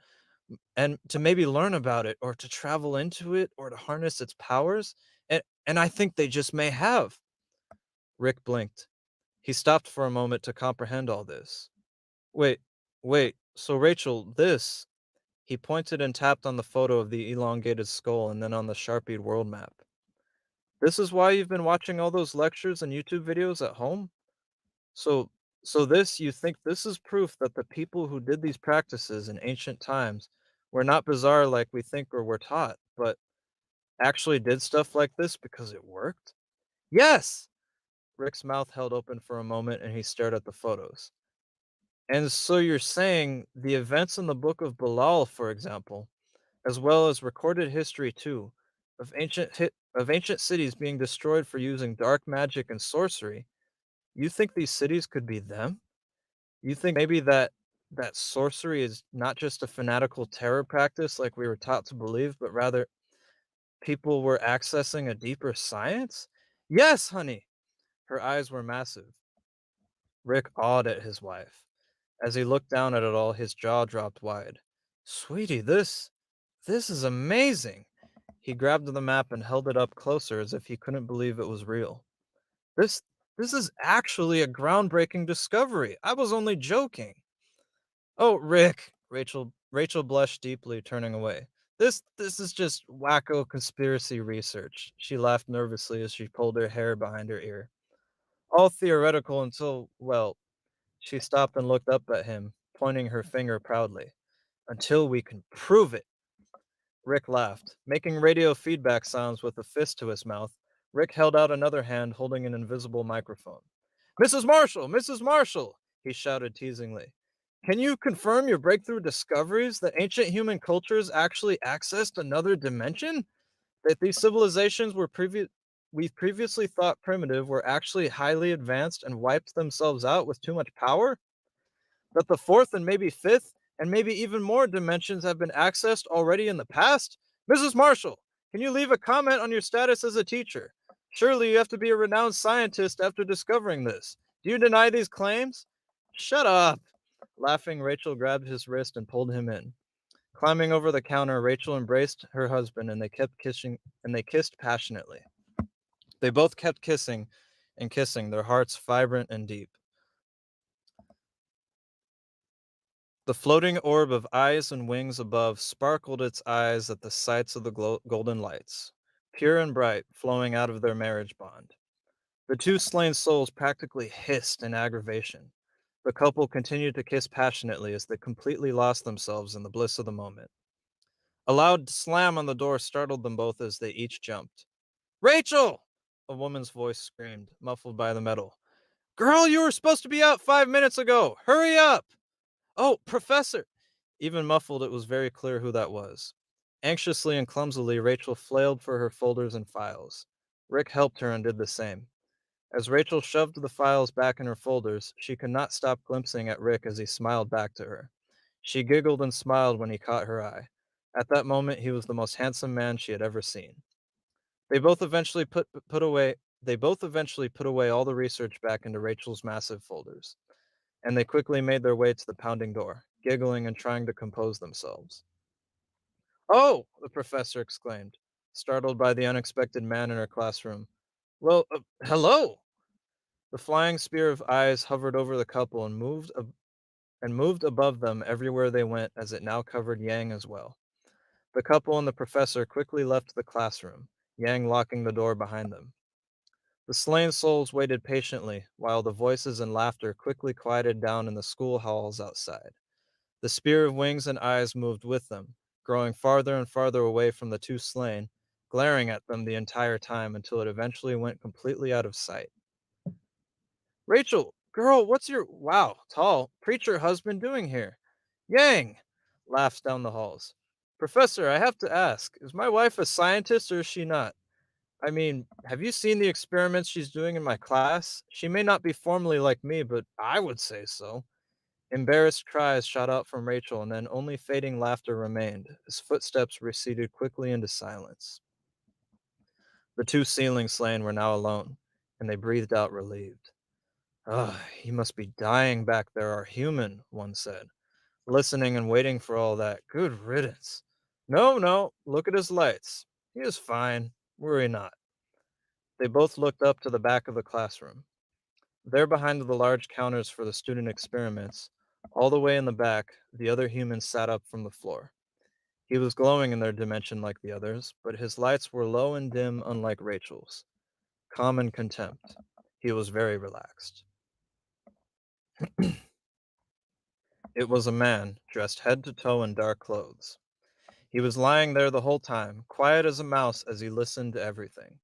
and to maybe learn about it, or to travel into it, or to harness its powers. And I think they just may have. Rick blinked. He stopped for a moment to comprehend all this. Wait, so Rachel, this... He pointed and tapped on the photo of the elongated skull and then on the Sharpied world map. This is why you've been watching all those lectures and YouTube videos at home? So you think this is proof that the people who did these practices in ancient times were not bizarre like we think or were taught, but actually did stuff like this because it worked? Yes! Rick's mouth held open for a moment and he stared at the photos. And so you're saying the events in the Book of Bilal, for example, as well as recorded history too, of ancient cities being destroyed for using dark magic and sorcery, you think these cities could be them? You think maybe that sorcery is not just a fanatical terror practice like we were taught to believe, but rather people were accessing a deeper science? Yes, honey! Her eyes were massive. Rick awed at his wife. As he looked down at it all, his jaw dropped wide. Sweetie, this is amazing! He grabbed the map and held it up closer as if he couldn't believe it was real. This is actually a groundbreaking discovery. I was only joking. Oh, Rick, Rachel blushed deeply, turning away. This is just wacko conspiracy research. She laughed nervously as she pulled her hair behind her ear. All theoretical until, well, she stopped and looked up at him, pointing her finger proudly. Until we can prove it. Rick laughed, making radio feedback sounds with a fist to his mouth. Rick held out another hand holding an invisible microphone. Mrs. Marshall, he shouted teasingly. Can you confirm your breakthrough discoveries that ancient human cultures actually accessed another dimension? That these civilizations we previously thought primitive were actually highly advanced and wiped themselves out with too much power? That the fourth and maybe fifth and maybe even more dimensions have been accessed already in the past? Mrs. Marshall, can you leave a comment on your status as a teacher? Surely you have to be a renowned scientist after discovering this. Do you deny these claims? Shut up! Laughing, Rachel grabbed his wrist and pulled him in. Climbing over the counter, Rachel embraced her husband and they kissed passionately. They both kept kissing and kissing, their hearts vibrant and deep. The floating orb of eyes and wings above sparkled its eyes at the sights of the golden lights, pure and bright, flowing out of their marriage bond. The two slain souls practically hissed in aggravation. The couple continued to kiss passionately as they completely lost themselves in the bliss of the moment. A loud slam on the door startled them both as they each jumped. Rachel! A woman's voice screamed, muffled by the metal. Girl, you were supposed to be out 5 minutes ago! Hurry up! Oh, Professor! Even muffled, it was very clear who that was. Anxiously and clumsily, Rachel flailed for her folders and files. Rick helped her and did the same. As Rachel shoved the files back in her folders, she could not stop glimpsing at Rick as he smiled back to her. She giggled and smiled when he caught her eye. At that moment, he was the most handsome man she had ever seen. They both eventually put away all the research back into Rachel's massive folders, and they quickly made their way to the pounding door, giggling and trying to compose themselves. "Oh!" the professor exclaimed, startled by the unexpected man in her classroom. "Well, hello!" The flying spear of eyes hovered over the couple and moved above them everywhere they went, as it now covered Yang as well. The couple and the professor quickly left the classroom, Yang locking the door behind them. The slain souls waited patiently, while the voices and laughter quickly quieted down in the school halls outside. The spear of wings and eyes moved with them, growing farther and farther away from the two slain, glaring at them the entire time until it eventually went completely out of sight. "Rachel, girl, what's your tall preacher husband doing here?" "Yang!" laughs down the halls. "Professor, I have to ask, is my wife a scientist or is she not? I mean, have you seen the experiments she's doing in my class? She may not be formally like me, but I would say so." Embarrassed cries shot out from Rachel, and then only fading laughter remained, as footsteps receded quickly into silence. The two ceiling slain were now alone, and they breathed out relieved. "Ah, he must be dying back there, our human," one said, "listening and waiting for all that. Good riddance. No, no, look at his lights. He is fine. Worry not." They both looked up to the back of the classroom. There behind the large counters for the student experiments, all the way in the back, the other human sat up from the floor. He was glowing in their dimension like the others, but his lights were low and dim, unlike Rachel's. Calm and contempt. He was very relaxed. It was a man, dressed head to toe in dark clothes. He was lying there the whole time, quiet as a mouse as he listened to everything.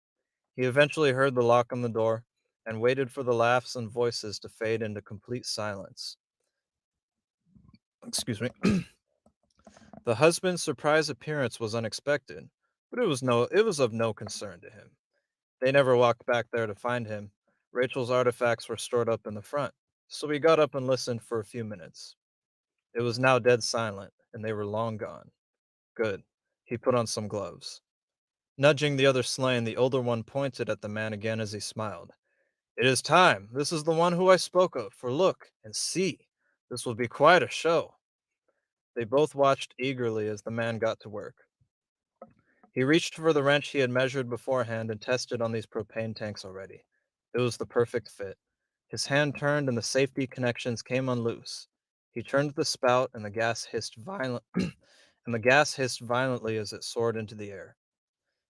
He eventually heard the lock on the door and waited for the laughs and voices to fade into complete silence. Excuse me. The husband's surprise appearance was unexpected, but it was of no concern to him. They never walked back there to find him. Rachel's artifacts were stored up in the front, so he got up and listened for a few minutes. It was now dead silent, and they were long gone. Good. He put on some gloves. Nudging the other slain, the older one pointed at the man again as he smiled. "It is time. This is the one who I spoke of, for look and see. This will be quite a show." They both watched eagerly as the man got to work. He reached for the wrench he had measured beforehand and tested on these propane tanks already. It was the perfect fit. His hand turned and the safety connections came unloose. He turned the spout and the gas hissed violently as it soared into the air.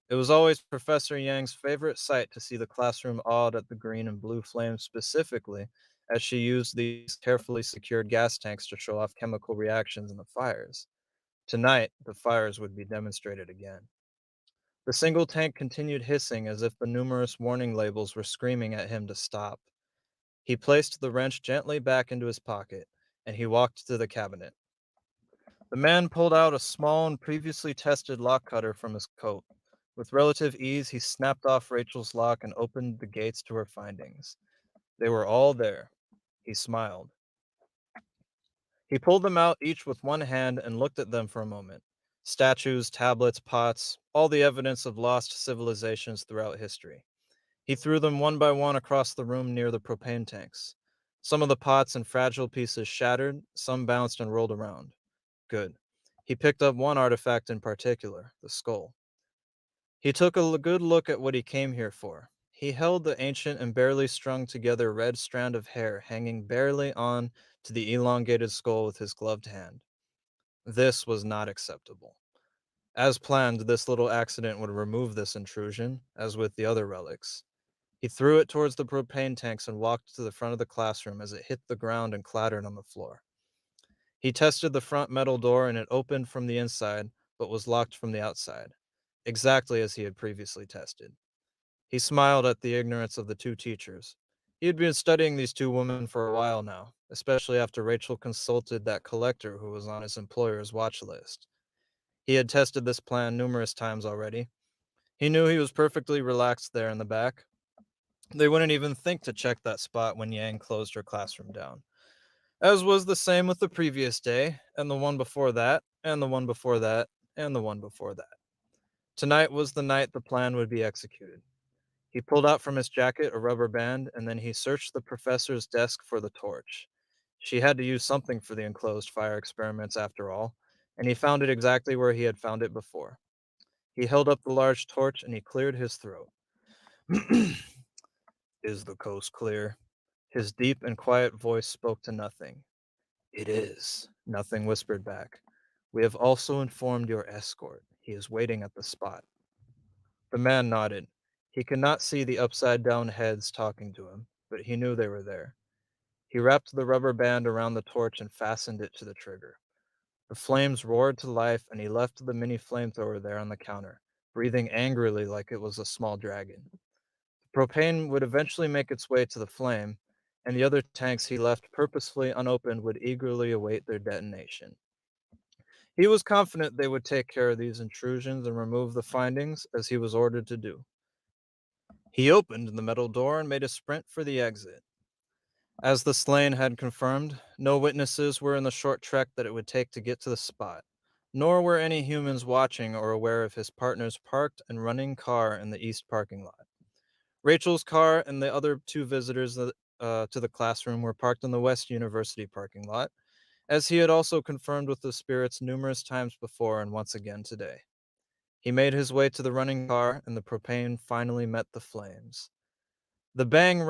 It was always Professor Yang's favorite sight to see the classroom awed at the green and blue flames specifically, as she used these carefully secured gas tanks to show off chemical reactions in the fires. Tonight, the fires would be demonstrated again. The single tank continued hissing as if the numerous warning labels were screaming at him to stop. He placed the wrench gently back into his pocket, and he walked to the cabinet. The man pulled out a small and previously tested lock cutter from his coat. With relative ease, he snapped off Rachel's lock and opened the gates to her findings. They were all there. He smiled. He pulled them out each with one hand and looked at them for a moment. Statues, tablets, pots, all the evidence of lost civilizations throughout history. He threw them one by one across the room near the propane tanks. Some of the pots and fragile pieces shattered, some bounced and rolled around. Good. He picked up one artifact in particular, the skull. He took a good look at what he came here for. He held the ancient and barely strung together red strand of hair hanging barely on to the elongated skull with his gloved hand. This was not acceptable. As planned, this little accident would remove this intrusion, as with the other relics. He threw it towards the propane tanks and walked to the front of the classroom as it hit the ground and clattered on the floor. He tested the front metal door and it opened from the inside, but was locked from the outside, exactly as he had previously tested. He smiled at the ignorance of the two teachers. He had been studying these two women for a while now, especially after Rachel consulted that collector who was on his employer's watch list. He had tested this plan numerous times already. He knew he was perfectly relaxed there in the back. They wouldn't even think to check that spot when Yang closed her classroom down. as was the same with the previous day, and the one before that, and the one before that, and the one before that. Tonight was the night the plan would be executed. He pulled out from his jacket a rubber band, and then he searched the professor's desk for the torch. She had to use something for the enclosed fire experiments after all, and he found it exactly where he had found it before. He held up the large torch and he cleared his throat. Is the coast clear? His deep and quiet voice spoke to nothing. It is, Nothing whispered back. We have also informed your escort. He is waiting at the spot. The man nodded. He could not see the upside-down heads talking to him, but he knew they were there. He wrapped the rubber band around the torch and fastened it to the trigger. The flames roared to life, and he left the mini flamethrower there on the counter, breathing angrily like it was a small dragon. The propane would eventually make its way to the flame, and the other tanks he left purposefully unopened would eagerly await their detonation. He was confident they would take care of these intrusions and remove the findings, as he was ordered to do. He opened the metal door and made a sprint for the exit. As the slain had confirmed, no witnesses were in the short trek that it would take to get to the spot, nor were any humans watching or aware of his partner's parked and running car in the east parking lot. Rachel's car and the other two visitors to the classroom were parked in the West University parking lot, as he had also confirmed with the spirits numerous times before and once again today. He made his way to the running car, and the propane finally met the flames. The bang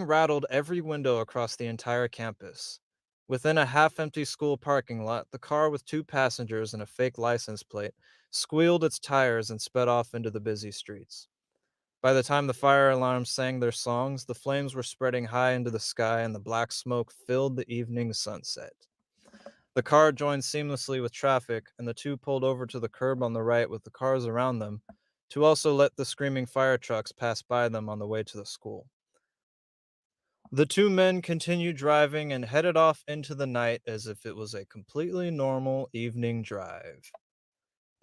rattled every window across the entire campus. Within a half-empty school parking lot, the car with 2 passengers and a fake license plate squealed its tires and sped off into the busy streets. By the time the fire alarms sang their songs, the flames were spreading high into the sky and the black smoke filled the evening sunset. The car joined seamlessly with traffic, and the two pulled over to the curb on the right with the cars around them to also let the screaming fire trucks pass by them on the way to the school. The two men continued driving and headed off into the night as if it was a completely normal evening drive.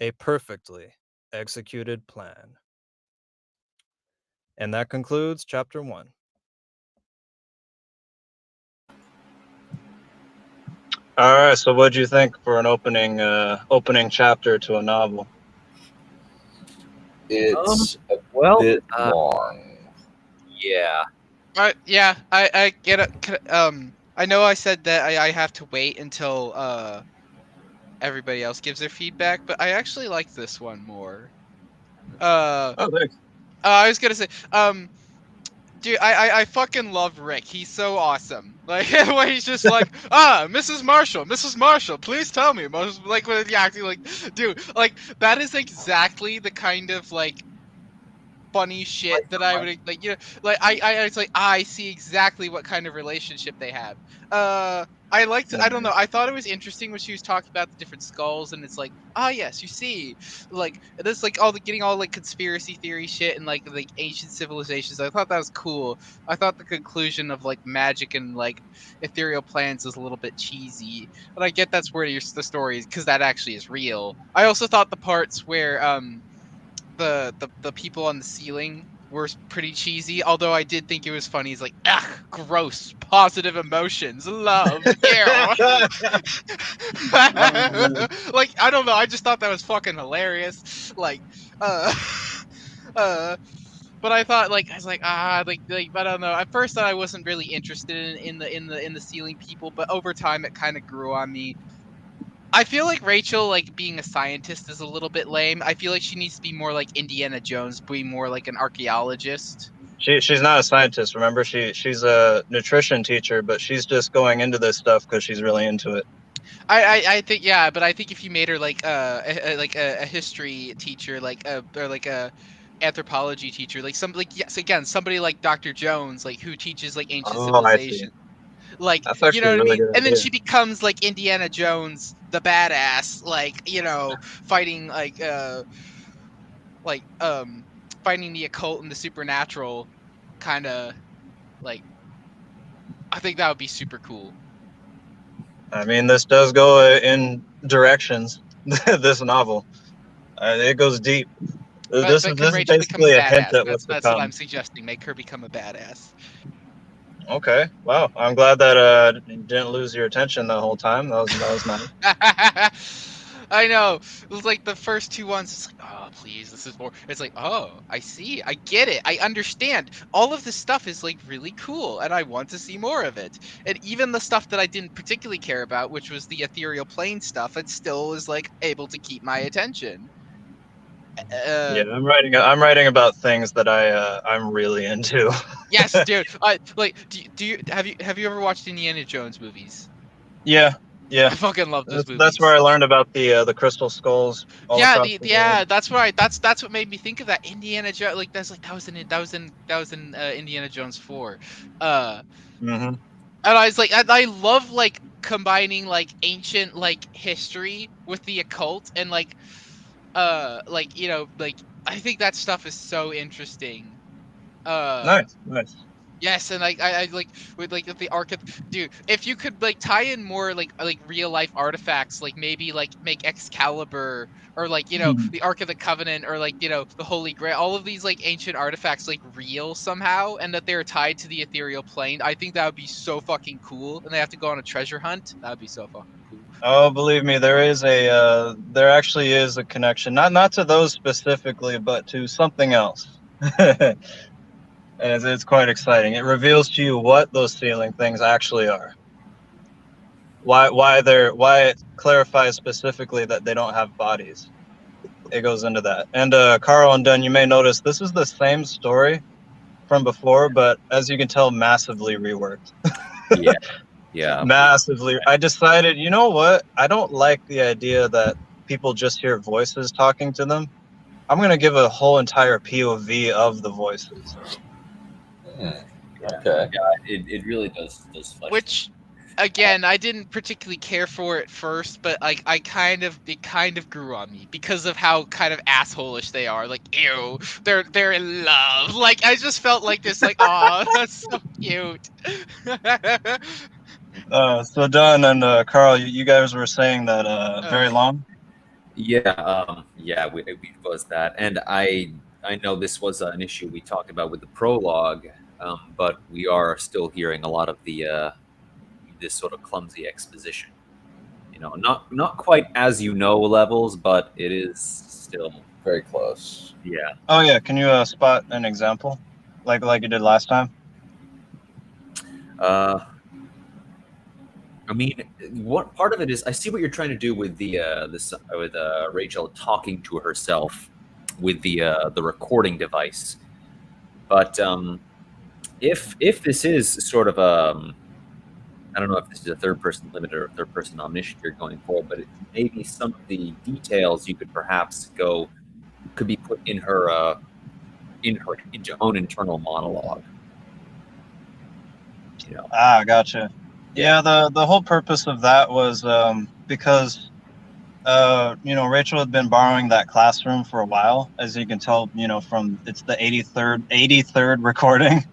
A perfectly executed plan. And that concludes chapter 1. All right, so what do you think for an opening chapter to a novel? It's a bit long. Yeah. Yeah, I get it. I know I said that I have to wait until everybody else gives their feedback, but I actually like this one more. Oh, thanks. I was gonna say, dude, I fucking love Rick. He's so awesome. Like when he's just like, Mrs. Marshall, please tell me. Like when he's acting like, dude, like that is exactly the kind of like funny shit that I would like. You know, like it's like I see exactly what kind of relationship they have. I liked. I don't know. I thought it was interesting when she was talking about the different skulls, and it's like, yes, you see, like this, like all the getting all like conspiracy theory shit and like ancient civilizations. I thought that was cool. I thought the conclusion of like magic and like ethereal plans is a little bit cheesy, but I get that's where the story is because that actually is real. I also thought the parts where the people on the ceiling were pretty cheesy, although I did think it was funny. He's like, gross, positive emotions, love, like, I don't know, I just thought that was fucking hilarious. Like, but I thought, like, I was like, I don't know. At first, I wasn't really interested in the ceiling people, but over time, it kind of grew on me. I feel like Rachel, like, being a scientist is a little bit lame. I feel like she needs to be more like Indiana Jones, being more like an archaeologist. She's not a scientist, remember? She's a nutrition teacher, but she's just going into this stuff because she's really into it. I think, yeah, but I think if you made her like a history teacher, or like a anthropology teacher, like somebody like Dr. Jones, like who teaches like ancient civilization. Like, you know what I mean? And then she becomes like Indiana Jones, the badass, like, you know, fighting fighting the occult and the supernatural, kind of like. I think that would be super cool. I mean, this does go in directions. This novel, it goes deep. This is basically a hint at what's to come. That's what I'm suggesting. Make her become a badass. Okay. Wow. I'm glad that you didn't lose your attention the whole time. That was nice. I know. It was like the first two ones. It's like, oh, please, this is more. It's like, oh, I see. I get it. I understand. All of this stuff is like really cool, and I want to see more of it. And even the stuff that I didn't particularly care about, which was the ethereal plane stuff, it still is like able to keep my attention. Yeah, I'm writing about things that I'm really into. Yes, dude. Like, do you have you ever watched Indiana Jones movies? Yeah, yeah. I fucking love those movies. That's where I learned about the crystal skulls all Yeah, across the world. that's right. That's what made me think of that Indiana Jones. Like that was in Indiana Jones 4. Mm-hmm. And I was like, I love like combining like ancient like history with the occult and like you know like I think that stuff is so interesting. Nice. Yes, and like I like with like the dude, if you could like tie in more like real life artifacts, like maybe like make Excalibur or like you know the Ark of the Covenant or like you know the Holy Grail, all of these like ancient artifacts like real somehow, and that they're tied to the ethereal plane. I think that would be so fucking cool, and they have to go on a treasure hunt. That would be so fucking cool. Oh, believe me, there actually is a connection, not to those specifically, but to something else. And it's quite exciting. It reveals to you what those ceiling things actually are. Why it clarifies specifically that they don't have bodies. It goes into that. And Carl and Dunn, you may notice this is the same story from before, but as you can tell, massively reworked. Yeah. Massively. I decided, you know what? I don't like the idea that people just hear voices talking to them. I'm gonna give a whole entire POV of the voices. Okay. Yeah, it really does flesh. Which, again, I didn't particularly care for at first, but like it kind of grew on me because of how kind of asshole-ish they are. Like, ew, they're in love. Like, I just felt like this, like, oh, that's so cute. So Don and Carl, you guys were saying that very long. Yeah, it was that, and I know this was an issue we talked about with the prologue, but we are still hearing a lot of the this sort of clumsy exposition. You know, not quite as you know levels, but it is still very close. Yeah. Oh yeah, can you spot an example, like you did last time? I mean, what part of it is I see what you're trying to do with the with Rachel talking to herself with the recording device, but if this is sort of I don't know if this is a third person limit or a third person omniscient you're going for, but maybe some of the details you could perhaps could be put in her own internal monologue. You know. Ah, gotcha. Yeah, the whole purpose of that was because you know, Rachel had been borrowing that classroom for a while, as you can tell, you know, from it's the 83rd recording,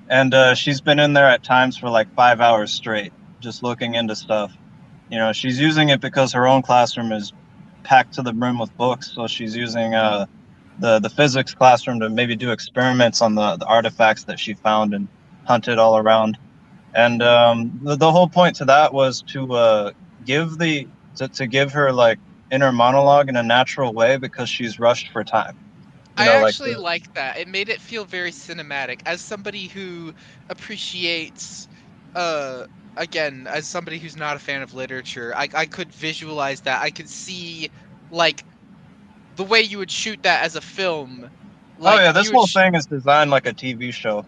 and she's been in there at times for like 5 hours straight, just looking into stuff. You know, she's using it because her own classroom is packed to the brim with books, so she's using the physics classroom to maybe do experiments on the artifacts that she found and hunted all around. And the whole point to that was to give her like inner monologue in a natural way because she's rushed for time. I actually like that. It made it feel very cinematic. As somebody who appreciates, again, as somebody who's not a fan of literature, I could visualize that. I could see, like, the way you would shoot that as a film. Like, oh yeah, this whole thing is designed like a TV show.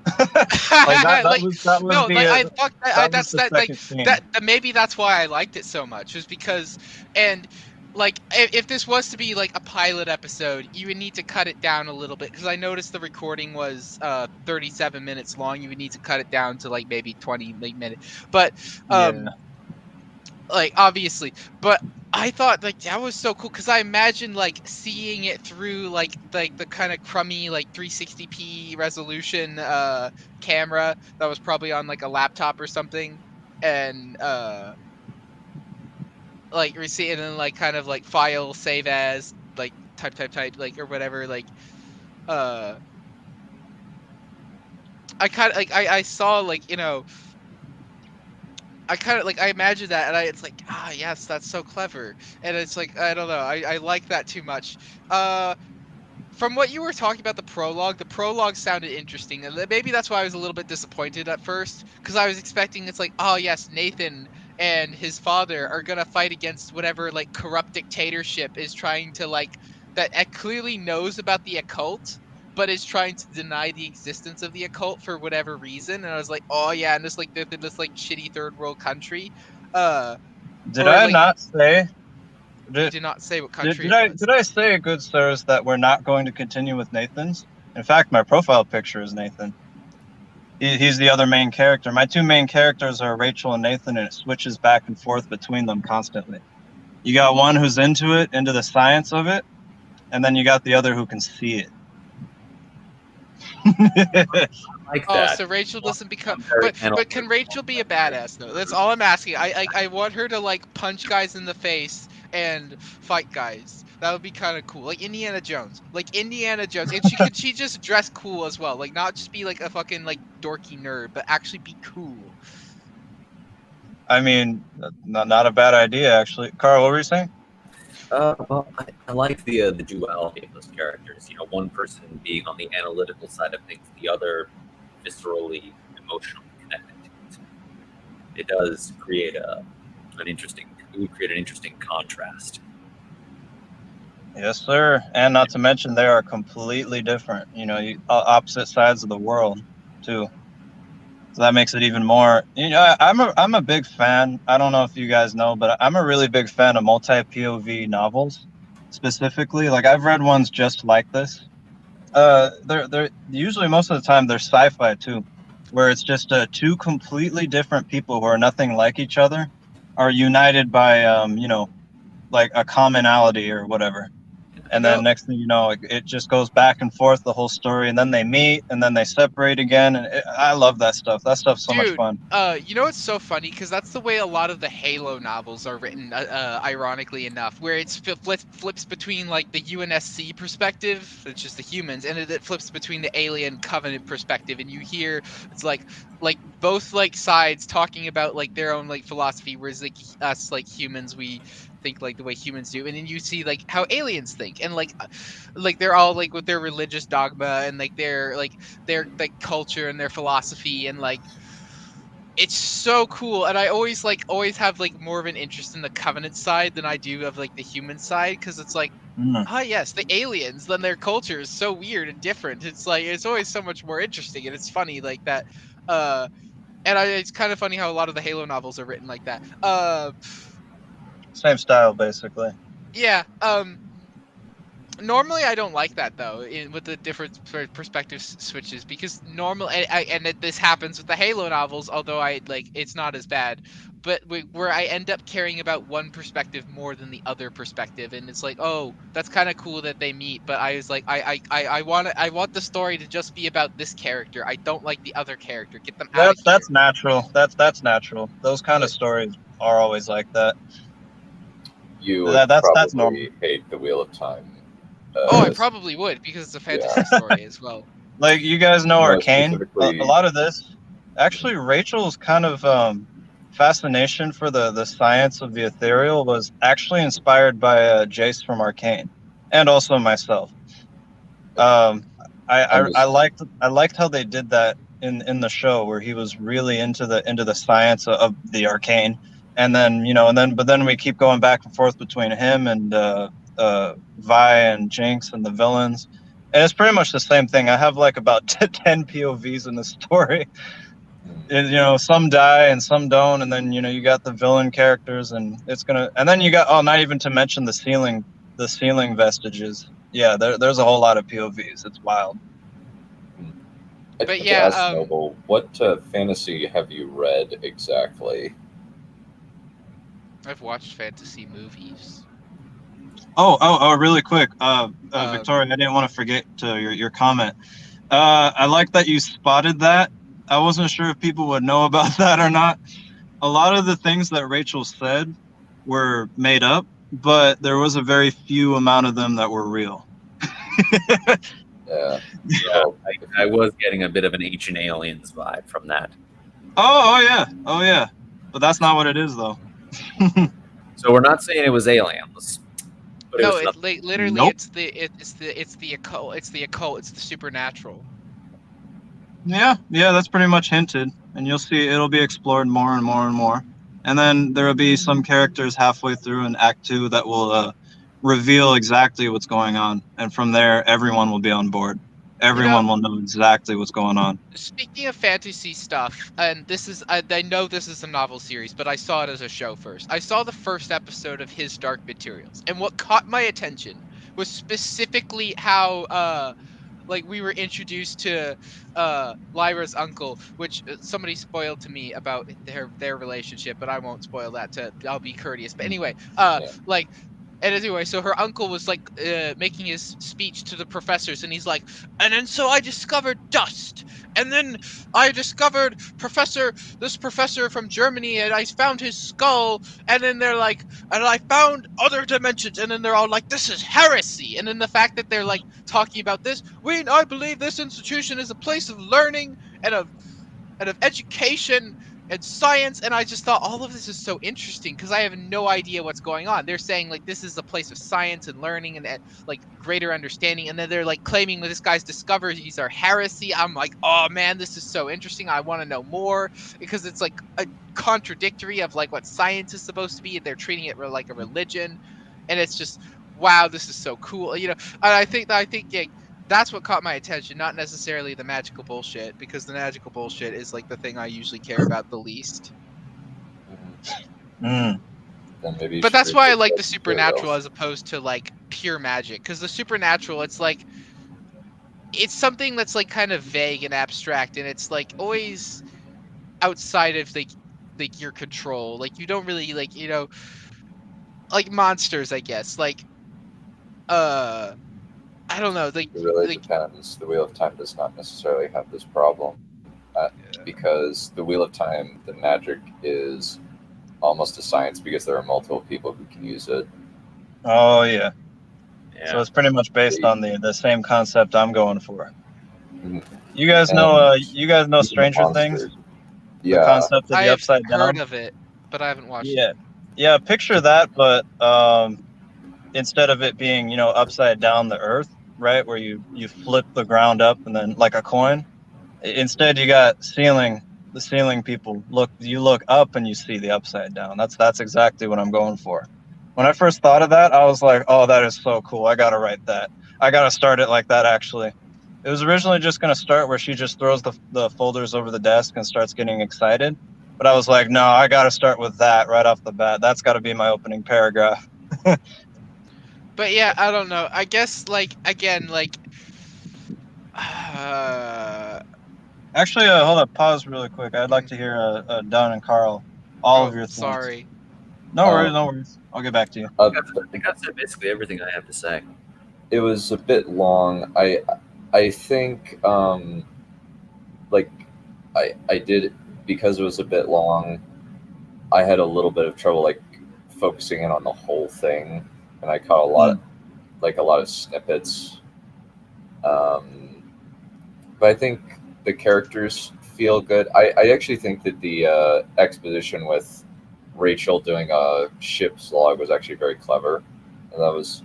Maybe that's why I liked it so much, is because, and like if this was to be like a pilot episode, you would need to cut it down a little bit, because I noticed the recording was 37 minutes long. You would need to cut it down to like maybe 20 minutes, but like obviously, but I thought like that was so cool, because I imagine like seeing it through like the kind of crummy like 360p resolution camera that was probably on like a laptop or something, and like receive, and then like kind of like file save as like type like or whatever, like I kind of like I saw like I kind of like I imagine that and it's like yes, that's so clever, and it's like I don't know, I like that too much. From what you were talking about the prologue sounded interesting, and maybe that's why I was a little bit disappointed at first, because I was expecting it's like, oh yes, Nathan and his father are gonna fight against whatever like corrupt dictatorship is trying to like that clearly knows about the occult, but is trying to deny the existence of the occult for whatever reason. And I was like, oh yeah, and this like they're in this like shitty third world country. Did Or I like not say? you did not say what country Did I say, good sirs, that we're not going to continue with Nathan's? In fact, my profile picture is Nathan. He's the other main character. My two main characters are Rachel and Nathan, and it switches back and forth between them constantly. You got one who's into it, into the science of it, and then you got the other who can see it. Like Oh, that. so Rachel doesn't become, Very but can Rachel be a badass though? That's all I'm asking. I want her to like punch guys in the face and fight guys. That would be kind of cool, like Indiana Jones, and she just dress cool as well, like not just be like a fucking like dorky nerd, but actually be cool. I mean, not a bad idea actually. Carl, what were you saying? Well, I like the duality of those characters. You know, one person being on the analytical side of things, the other viscerally, emotionally connected to it. It does create an interesting contrast. Yes, sir. And not to mention, they are completely different. You know, opposite sides of the world, too. So that makes it even more. You know, I'm a big fan. I don't know if you guys know, but I'm a really big fan of multi-POV novels, specifically. Like I've read ones just like this. They're usually most of the time they're sci-fi too, where it's just two completely different people who are nothing like each other, are united by you know, like a commonality or whatever. And then next thing you know, it just goes back and forth the whole story, and then they meet, and then they separate again, and I love that stuff. That stuff's so much fun. You know what's so funny? Because that's the way a lot of the Halo novels are written, ironically enough, where it flips between like the UNSC perspective, which is the humans, and it flips between the alien Covenant perspective, and you hear it's like both like sides talking about like their own like philosophy, whereas like us like humans, we think like the way humans do, and then you see like how aliens think, and like they're all like with their religious dogma and like their culture and their philosophy, and like it's so cool. And I always have like more of an interest in the Covenant side than I do of like the human side, because it's like yes, the aliens, then their culture is so weird and different. It's like it's always so much more interesting, and it's funny like that. It's kind of funny how a lot of the Halo novels are written like that. Same style, basically. Yeah. Normally I don't like that though, with the different perspective switches, because this happens with the Halo novels, although it's not as bad, but where I end up caring about one perspective more than the other perspective, and it's like, oh, that's kind of cool that they meet, but I was like, I want the story to just be about this character. I don't like the other character. Get them out of here. That's natural. That's natural. Those kind of stories are always like that. You that's normal. hate the Wheel of Time. I probably would, because it's a fantasy story as well. Like, you guys know Arcane? A lot of this, actually, Rachel's kind of fascination for the science of the ethereal was actually inspired by Jace from Arcane, and also myself. I liked how they did that in the show, where he was really into the science of the arcane, and then but then we keep going back and forth between him and Vi and Jinx and the villains, and it's pretty much the same thing. I have like about 10 POVs in the story. And, some die and some don't, and then you got the villain characters, and then you got not even to mention the ceiling vestiges. Yeah, there's a whole lot of POVs. It's wild. But yeah, Noble, what fantasy have you read exactly? I've watched fantasy movies. Oh, really quick, Victoria, I didn't want to forget your comment. I like that you spotted that. I wasn't sure if people would know about that or not. A lot of the things that Rachel said were made up, but there was a very few amount of them that were real. Yeah. Yeah, I was getting a bit of an Ancient Aliens vibe from that. Oh yeah. But that's not what it is, though. So we're not saying it was aliens, but No, it was literally Nope. it's the occult, it's the supernatural. Yeah, that's pretty much hinted, and you'll see it'll be explored more and more and more. And then there will be some characters halfway through in Act 2 that will reveal exactly what's going on, and from there, everyone will be on board. Everyone will know exactly what's going on. Speaking of fantasy stuff, and this is I know this is a novel series, but I saw it as a show first. I saw the first episode of His Dark Materials, and what caught my attention was specifically how like we were introduced to Lyra's uncle, which somebody spoiled to me about their relationship, but I won't spoil that. I'll be courteous. But anyway, like. And anyway, so her uncle was like making his speech to the professors, and he's like, and then so I discovered dust, and then I discovered this professor from Germany, and I found his skull, and then they're like, and I found other dimensions, and then they're all like, this is heresy. And then the fact that they're like talking about this, I believe this institution is a place of learning and of education and science, and I just thought all of this is so interesting because I have no idea what's going on. They're saying like this is a place of science and learning and like greater understanding, and then they're like claiming that this guy's discoveries are heresy. I'm like, oh man, this is so interesting. I want to know more because it's like a contradictory of like what science is supposed to be, and they're treating it like a religion, and it's just wow, this is so cool. And I think yeah, that's what caught my attention, not necessarily the magical bullshit, because the magical bullshit is like the thing I usually care about the least. Then maybe But that's why I like the Materials. supernatural as opposed to like pure magic, because the supernatural, it's something that's like kind of vague and abstract, and it's like always outside of like your control. Like you don't really like like monsters, I guess. Like I don't know. Like, It really depends. The Wheel of Time does not necessarily have this problem because the Wheel of Time, the magic is almost a science because there are multiple people who can use it. Oh yeah. So it's pretty much based on the same concept I'm going for. Mm-hmm. You guys know Stranger Things? Yeah. The concept of the I have upside down. heard of it, but I haven't watched it. Yeah, picture that, but instead of it being, upside down the earth, right, where you flip the ground up and then like a coin, instead you got the ceiling people. You look up and you see the upside down. That's exactly what I'm going for. When I first thought of that, I was like, oh, that is so cool. I got to write that. I got to start it like that, actually. It was originally just going to start where she just throws the folders over the desk and starts getting excited. But I was like, no, I got to start with that right off the bat. That's got to be my opening paragraph. But yeah, I don't know. I guess like again, like actually, hold up, pause really quick. I'd like to hear Don and Carl, all of your thoughts. Sorry. No worries. I'll get back to you. I think I've said basically everything I have to say. It was a bit long. I think like I did, because it was a bit long, I had a little bit of trouble like focusing in on the whole thing, and I caught a lot of snippets. But I think the characters feel good. I actually think that the exposition with Rachel doing a ship's log was actually very clever, and that was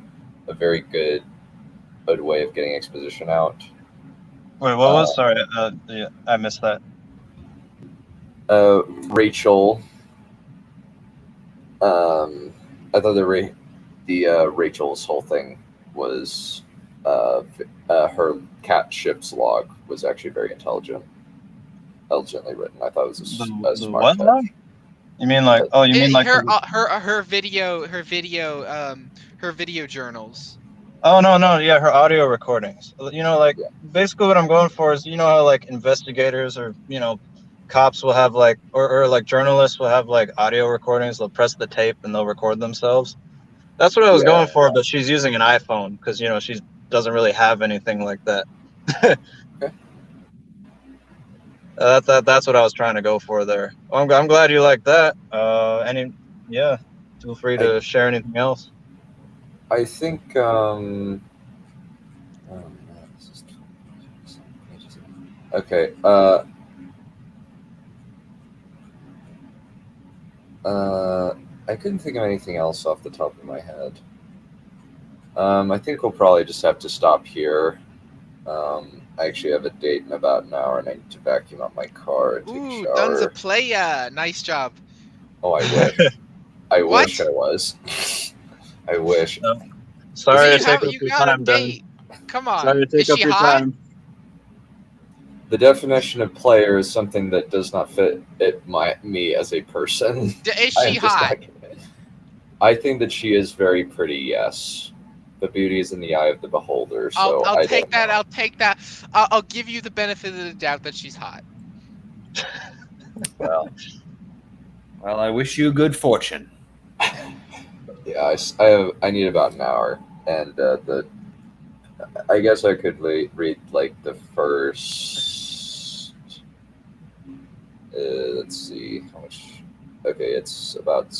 a very good way of getting exposition out. Wait, what was? Sorry, yeah, I missed that. Rachel. I thought the Rachel's whole thing was her cat ship's log was actually very intelligently written. I thought it was a smart what log? You mean like? Oh, you mean like her video journals. Oh no, yeah, her audio recordings. Basically what I'm going for is, how like investigators or cops will have like, or like journalists will have like audio recordings. They'll press the tape and they'll record themselves. That's what I was going for, but she's using an iPhone because she doesn't really have anything like that. Okay. That's what I was trying to go for there. Well, I'm glad you like that. Feel free to share anything else. I think Okay. I couldn't think of anything else off the top of my head. I think we'll probably just have to stop here. I actually have a date in about an hour, and I need to vacuum up my car and take a Ooh, shower. Dunza playa. Nice job. Oh, I wish. I What? wish I was. I wish. Sorry You to take have- up you your got a time, Dun. date. Come on. Sorry to Is take up she your hot? time. The definition of player is something that does not fit me as a person. Is I she am just hot? not kidding. I think that she is very pretty, yes. The beauty is in the eye of the beholder, so I'll I take don't that. know. I'll take that. I'll give you the benefit of the doubt that she's hot. Well, I wish you good fortune. yeah, I need about an hour, and I guess I could read like the first. Let's see how much. Okay, it's about.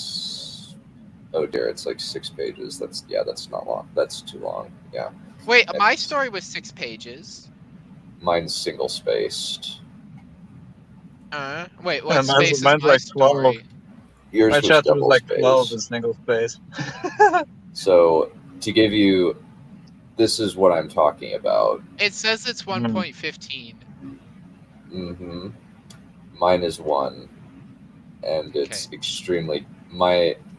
Oh dear, it's like 6 pages. That's not long. That's too long. Yeah, Wait, my story was 6 pages. mine's single spaced. Wait, what Mine's space is like my 12. story? Yours My was chapter was double like space. 12 in single space. So to give you, this is what I'm talking about. It says it's 1.15. Mm-hmm. Mine is 1, and it's Okay. extremely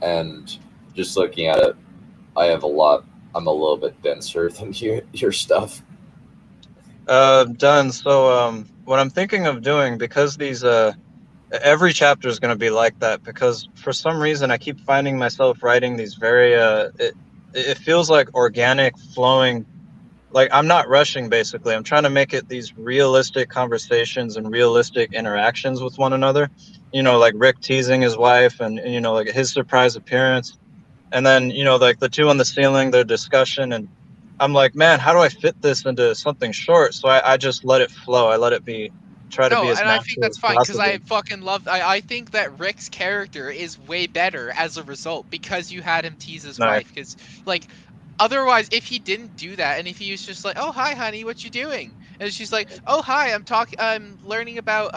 and just looking at it, I'm a little bit denser than your stuff. Done. So what I'm thinking of doing, because these every chapter is going to be like that, because for some reason I keep finding myself writing these very it feels like organic flowing, like I'm not rushing. Basically, I'm trying to make it these realistic conversations and realistic interactions with one another, like Rick teasing his wife, and like his surprise appearance, and then like the two on the ceiling, their discussion. And I'm like, man, how do I fit this into something short? So I just let it flow. I let it try to be No, as and I think natural that's as fine because possible. I fucking love. I think that Rick's character is way better as a result because you had him tease his Nice. wife. Because like, otherwise, if he didn't do that, and if he was just like, "Oh hi, honey, what you doing?" and she's like, "Oh hi, I'm learning about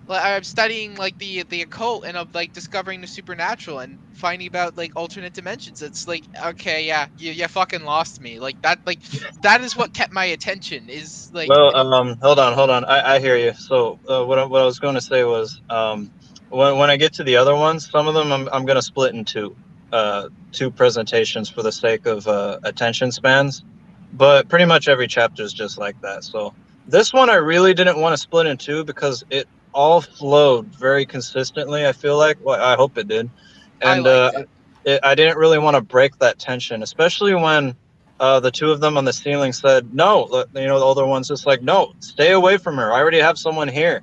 I'm studying like the occult and of like discovering the supernatural and finding about like alternate dimensions." It's like, okay, yeah, you fucking lost me. Like that is what kept my attention. Is like, Well, hold on. I hear you. So, what I was going to say was, when I get to the other ones, some of them I'm going to split into two presentations for the sake of attention spans. But pretty much every chapter is just like that. So this one I really didn't want to split in two because it all flowed very consistently. I feel like, well, I hope it did, and I liked it. I didn't really want to break that tension, especially when the two of them on the ceiling said, no, the older one's just like, no, stay away from her. I already have someone here.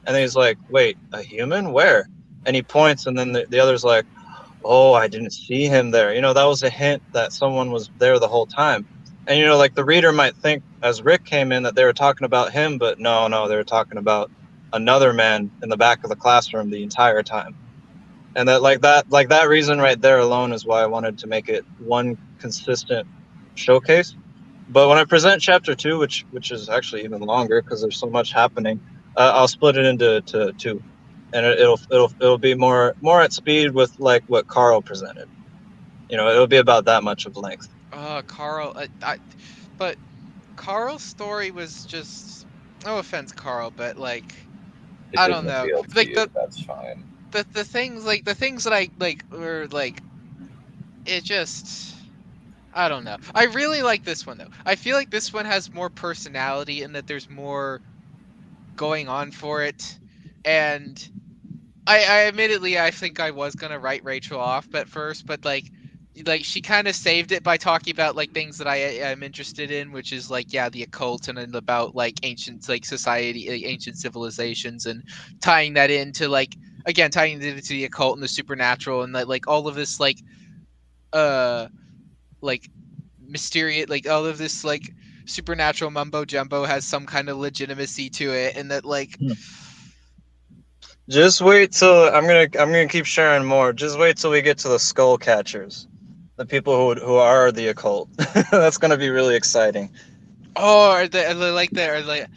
And then he's like, wait, a human? Where? And he points, and then the other's like, oh, I didn't see him there. That was a hint that someone was there the whole time. And, like the reader might think as Rick came in that they were talking about him, but no, they were talking about another man in the back of the classroom the entire time. And that reason right there alone is why I wanted to make it one consistent showcase. But when I present chapter 2, which is actually even longer because there's so much happening, I'll split it into two, and it'll be more at speed with like what Carl presented. It'll be about that much of length. Carl, but Carl's story was just, no offense, Carl, but like, It I didn't don't know, appeal to like you, that's fine. the things that I like were like, it just, I don't know. I really like this one though. I feel like this one has more personality and that there's more going on for it. And I admittedly, I think I was gonna write Rachel off at first, but like she kind of saved it by talking about like things that I am interested in, which is like, yeah, the occult, and then about like ancient like society, ancient civilizations, and tying that into like, again, tying it into the occult and the supernatural, and that like all of this like like mysterious, like all of this like supernatural mumbo jumbo has some kind of legitimacy to it, and that like Just wait till I'm gonna keep sharing more. Just wait till we get to the skull catchers, the people who are the occult. That's gonna be really exciting. Oh, are they like that? Are like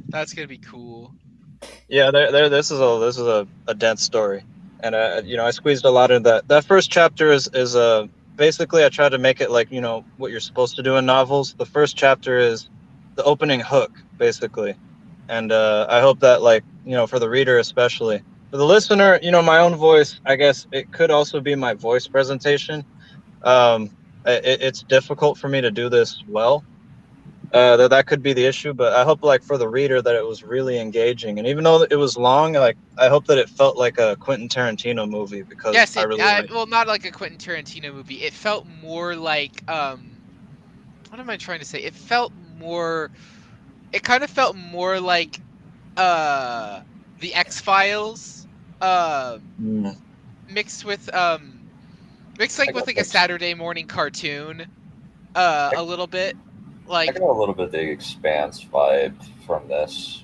that's gonna be cool. Yeah, this is a dense story, and I squeezed a lot of that. That first chapter is basically I tried to make it like what you're supposed to do in novels. The first chapter is the opening hook, basically, and I hope that for the reader especially, for the listener, my own voice. I guess it could also be my voice presentation. It's difficult for me to do this well. That could be the issue, but I hope for the reader that it was really engaging, and even though it was long, I hope that it felt like a Quentin Tarantino movie because Yes, I really well, not like a Quentin Tarantino movie. It felt more like what am I trying to say? It kind of felt more like the X-Files mixed with a Saturday morning cartoon a little bit. I got a little bit of the Expanse vibe from this.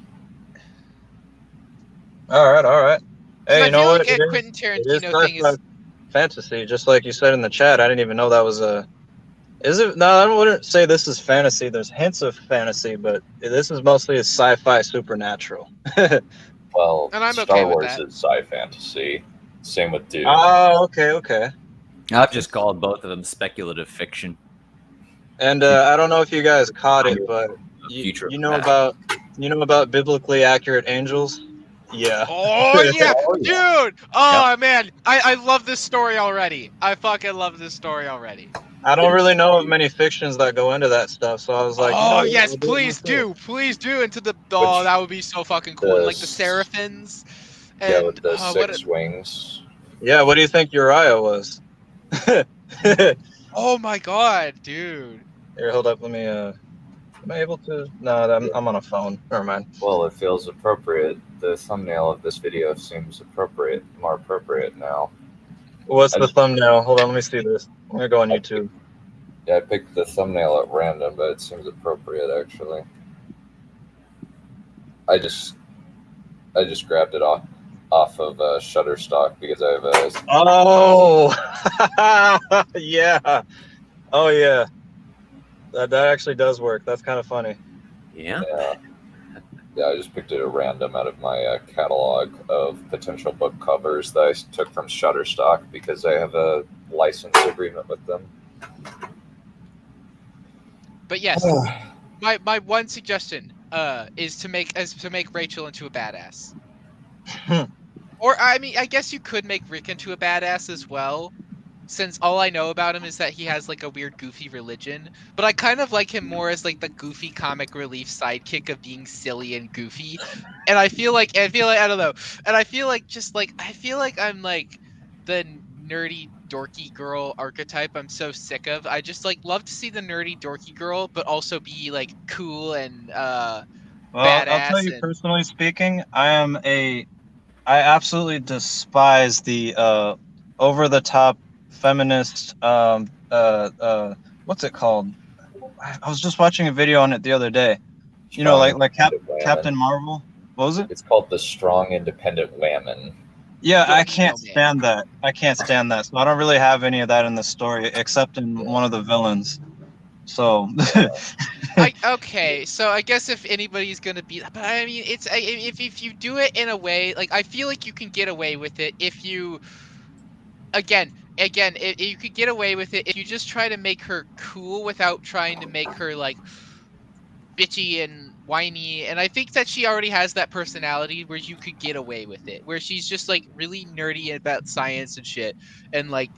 All right. Hey, I you know feel what? like a Quentin Tarantino thing is fantasy, just like you said in the chat. I didn't even know that was a. Is it? No, I wouldn't say this is fantasy. There's hints of fantasy, but this is mostly a sci-fi supernatural. Well, and I'm Star okay with Wars that. is sci-fantasy. Same with Dune. Oh, okay. I've just called both of them speculative fiction. And I don't know if you guys caught it, but you know about biblically accurate angels? Yeah. Oh yeah, dude! Oh man, I love this story already. I fucking love this story already. I don't really know of many fictions that go into that stuff, so I was like, oh yes, please do. Into the that would be so fucking cool. And, like the Seraphins. And, with the six wings. Yeah, what do you think Uriah was? Oh my god, dude. Here, hold up. Let me. Am I able to? No, I'm on a phone. Never mind. Well, it feels appropriate. The thumbnail of this video seems more appropriate now. What's the thumbnail? Hold on, let me see this. I'm gonna go on YouTube. Yeah, I picked the thumbnail at random, but it seems appropriate actually. I just grabbed it off of Shutterstock because I have a. Oh, yeah. Oh yeah. That actually does work. That's kind of funny. Yeah. Yeah, I just picked it at random out of my catalog of potential book covers that I took from Shutterstock because I have a license agreement with them. But yes, my one suggestion is to make Rachel into a badass. Or I mean, I guess you could make Rick into a badass as well, since all I know about him is that he has like a weird goofy religion. But I kind of like him more as like the goofy comic relief sidekick of being silly and goofy. And I feel like I don't know. And I feel like I'm like the nerdy dorky girl archetype I'm so sick of. I just like love to see the nerdy dorky girl, but also be like cool and well, badass. I'll tell you personally speaking, I absolutely despise the over the top feminist what's it called? I was just watching a video on it the other day. You know, like Captain Marvel. What was it? It's called the Strong Independent Woman. Yeah, I can't stand that. So I don't really have any of that in the story, except in one of the villains. So. Okay, so I guess if anybody's gonna be, but I mean, it's if you do it in a way, like I feel like you can get away with it if you, again, you could get away with it if you just try to make her cool without trying to make her like bitchy and whiny. And I think that she already has that personality where you could get away with it, where she's just like really nerdy about science and shit and like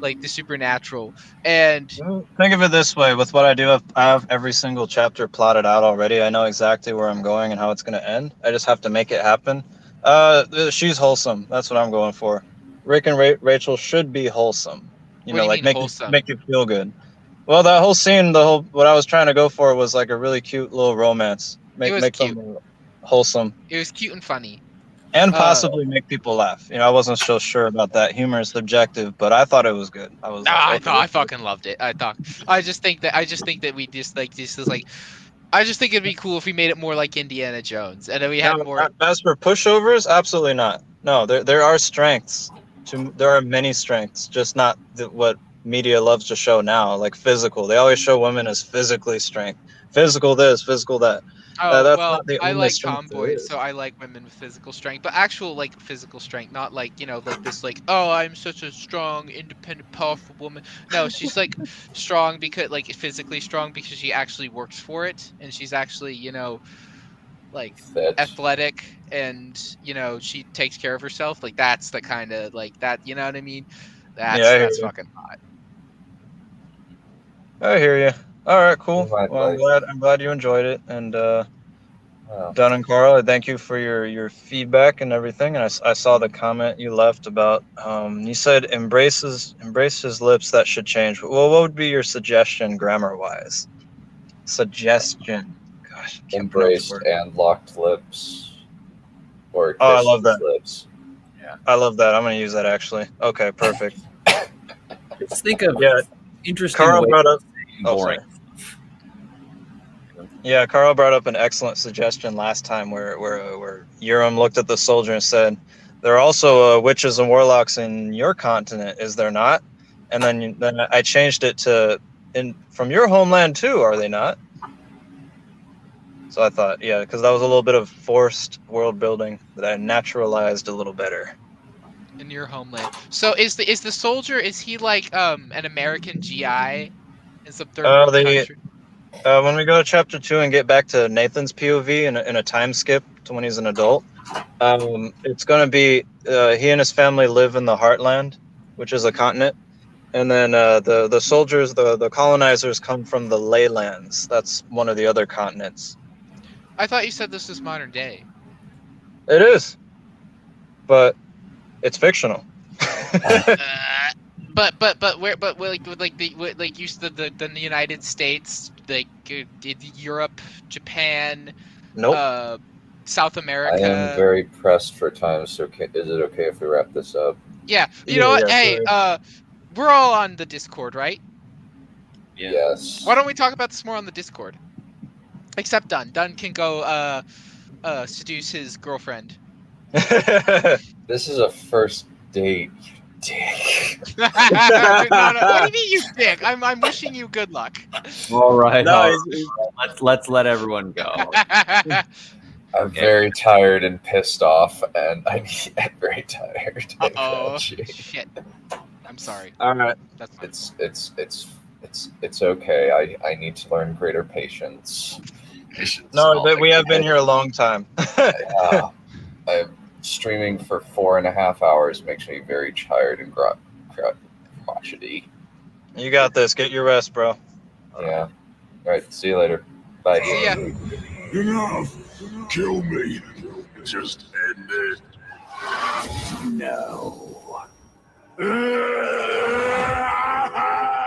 the supernatural. And think of it this way: with what I do, I have every single chapter plotted out already. I know exactly where I'm going and how it's going to end. I just have to make it happen. She's wholesome. That's what I'm going for. Rick and Rachel should be wholesome. You know, like make you feel good. Well, that whole scene, what I was trying to go for was like a really cute little romance. Make them wholesome. It was cute and funny. And possibly make people laugh. You know, I wasn't so sure about that. Humor is subjective, but I thought it was good. I fucking loved it. I just think that we just like this is like. I just think it'd be cool if we made it more like Indiana Jones, and then we had more. As for pushovers, absolutely not. No, there are strengths. There are many strengths, just not what media loves to show now, like physical. They always show women as physically strength. physical this, physical that. Oh, That's well, not the I only like strength there tomboys, is. so I like women with physical strength, but actual like physical strength, not like, you know, like this like, oh, I'm such a strong, independent, powerful woman. No, she's like strong because like physically strong because she actually works for it, and she's actually, you know, like Fit. athletic, and you know, she takes care of herself. Like that's the kind of like that, you know what I mean? Yeah, I That's hear you. fucking hot. I hear you. All right, cool. You might Well, like- I'm glad you enjoyed it, and Wow. Dunn and Carl, I thank you for your feedback and everything. And I saw the comment you left about you said embrace his lips. That should change. Well, what would be your suggestion grammar wise? Suggestion. Gosh, I can't pronounce the Embraced word. and locked lips. Or Oh, I kissed love that. lips. I love that. I'm gonna use that actually. Okay, perfect. Just think of Yeah, interesting Carl ways brought up. of saying Oh, boring. sorry. Yeah, Carl brought up an excellent suggestion last time where Urim looked at the soldier and said, "There are also witches and warlocks in your continent, is there not?" And then I changed it to from your homeland too, are they not? So I thought, yeah, because that was a little bit of forced world building that I naturalized a little better. In your homeland. So is the soldier, is he like an American GI in some third world country? When we go to chapter 2 and get back to Nathan's POV in a time skip to when he's an adult, it's going to be he and his family live in the Heartland, which is a continent, and then the soldiers, the colonizers, come from the Leylands. That's one of the other continents. I thought you said this was modern day. It is, but it's fictional. But where like you said the United States, like Europe, Japan, Nope. South I America. am very pressed for time, so is it okay if we wrap this up? Yeah, you know what? Hey, we're all on the Discord, right? Yes. Why don't we talk about this more on the Discord? Except Dunn. Dunn can go seduce his girlfriend. This is a first date, you dick. No. What do you mean, you dick? I'm wishing you good luck. All right. No, all right. Let's let everyone go. I'm very tired and pissed off, and I'm very tired. and Oh grouchy. shit! I'm sorry. All right. That's fine. It's okay. I need to learn greater patience. No, we have been here a long time. I'm streaming for 4.5 hours makes me very tired and crotchety. You got this. Get your rest, bro. Yeah. All right. See you later. Bye. See ya. Enough! Kill me! Just end it. No.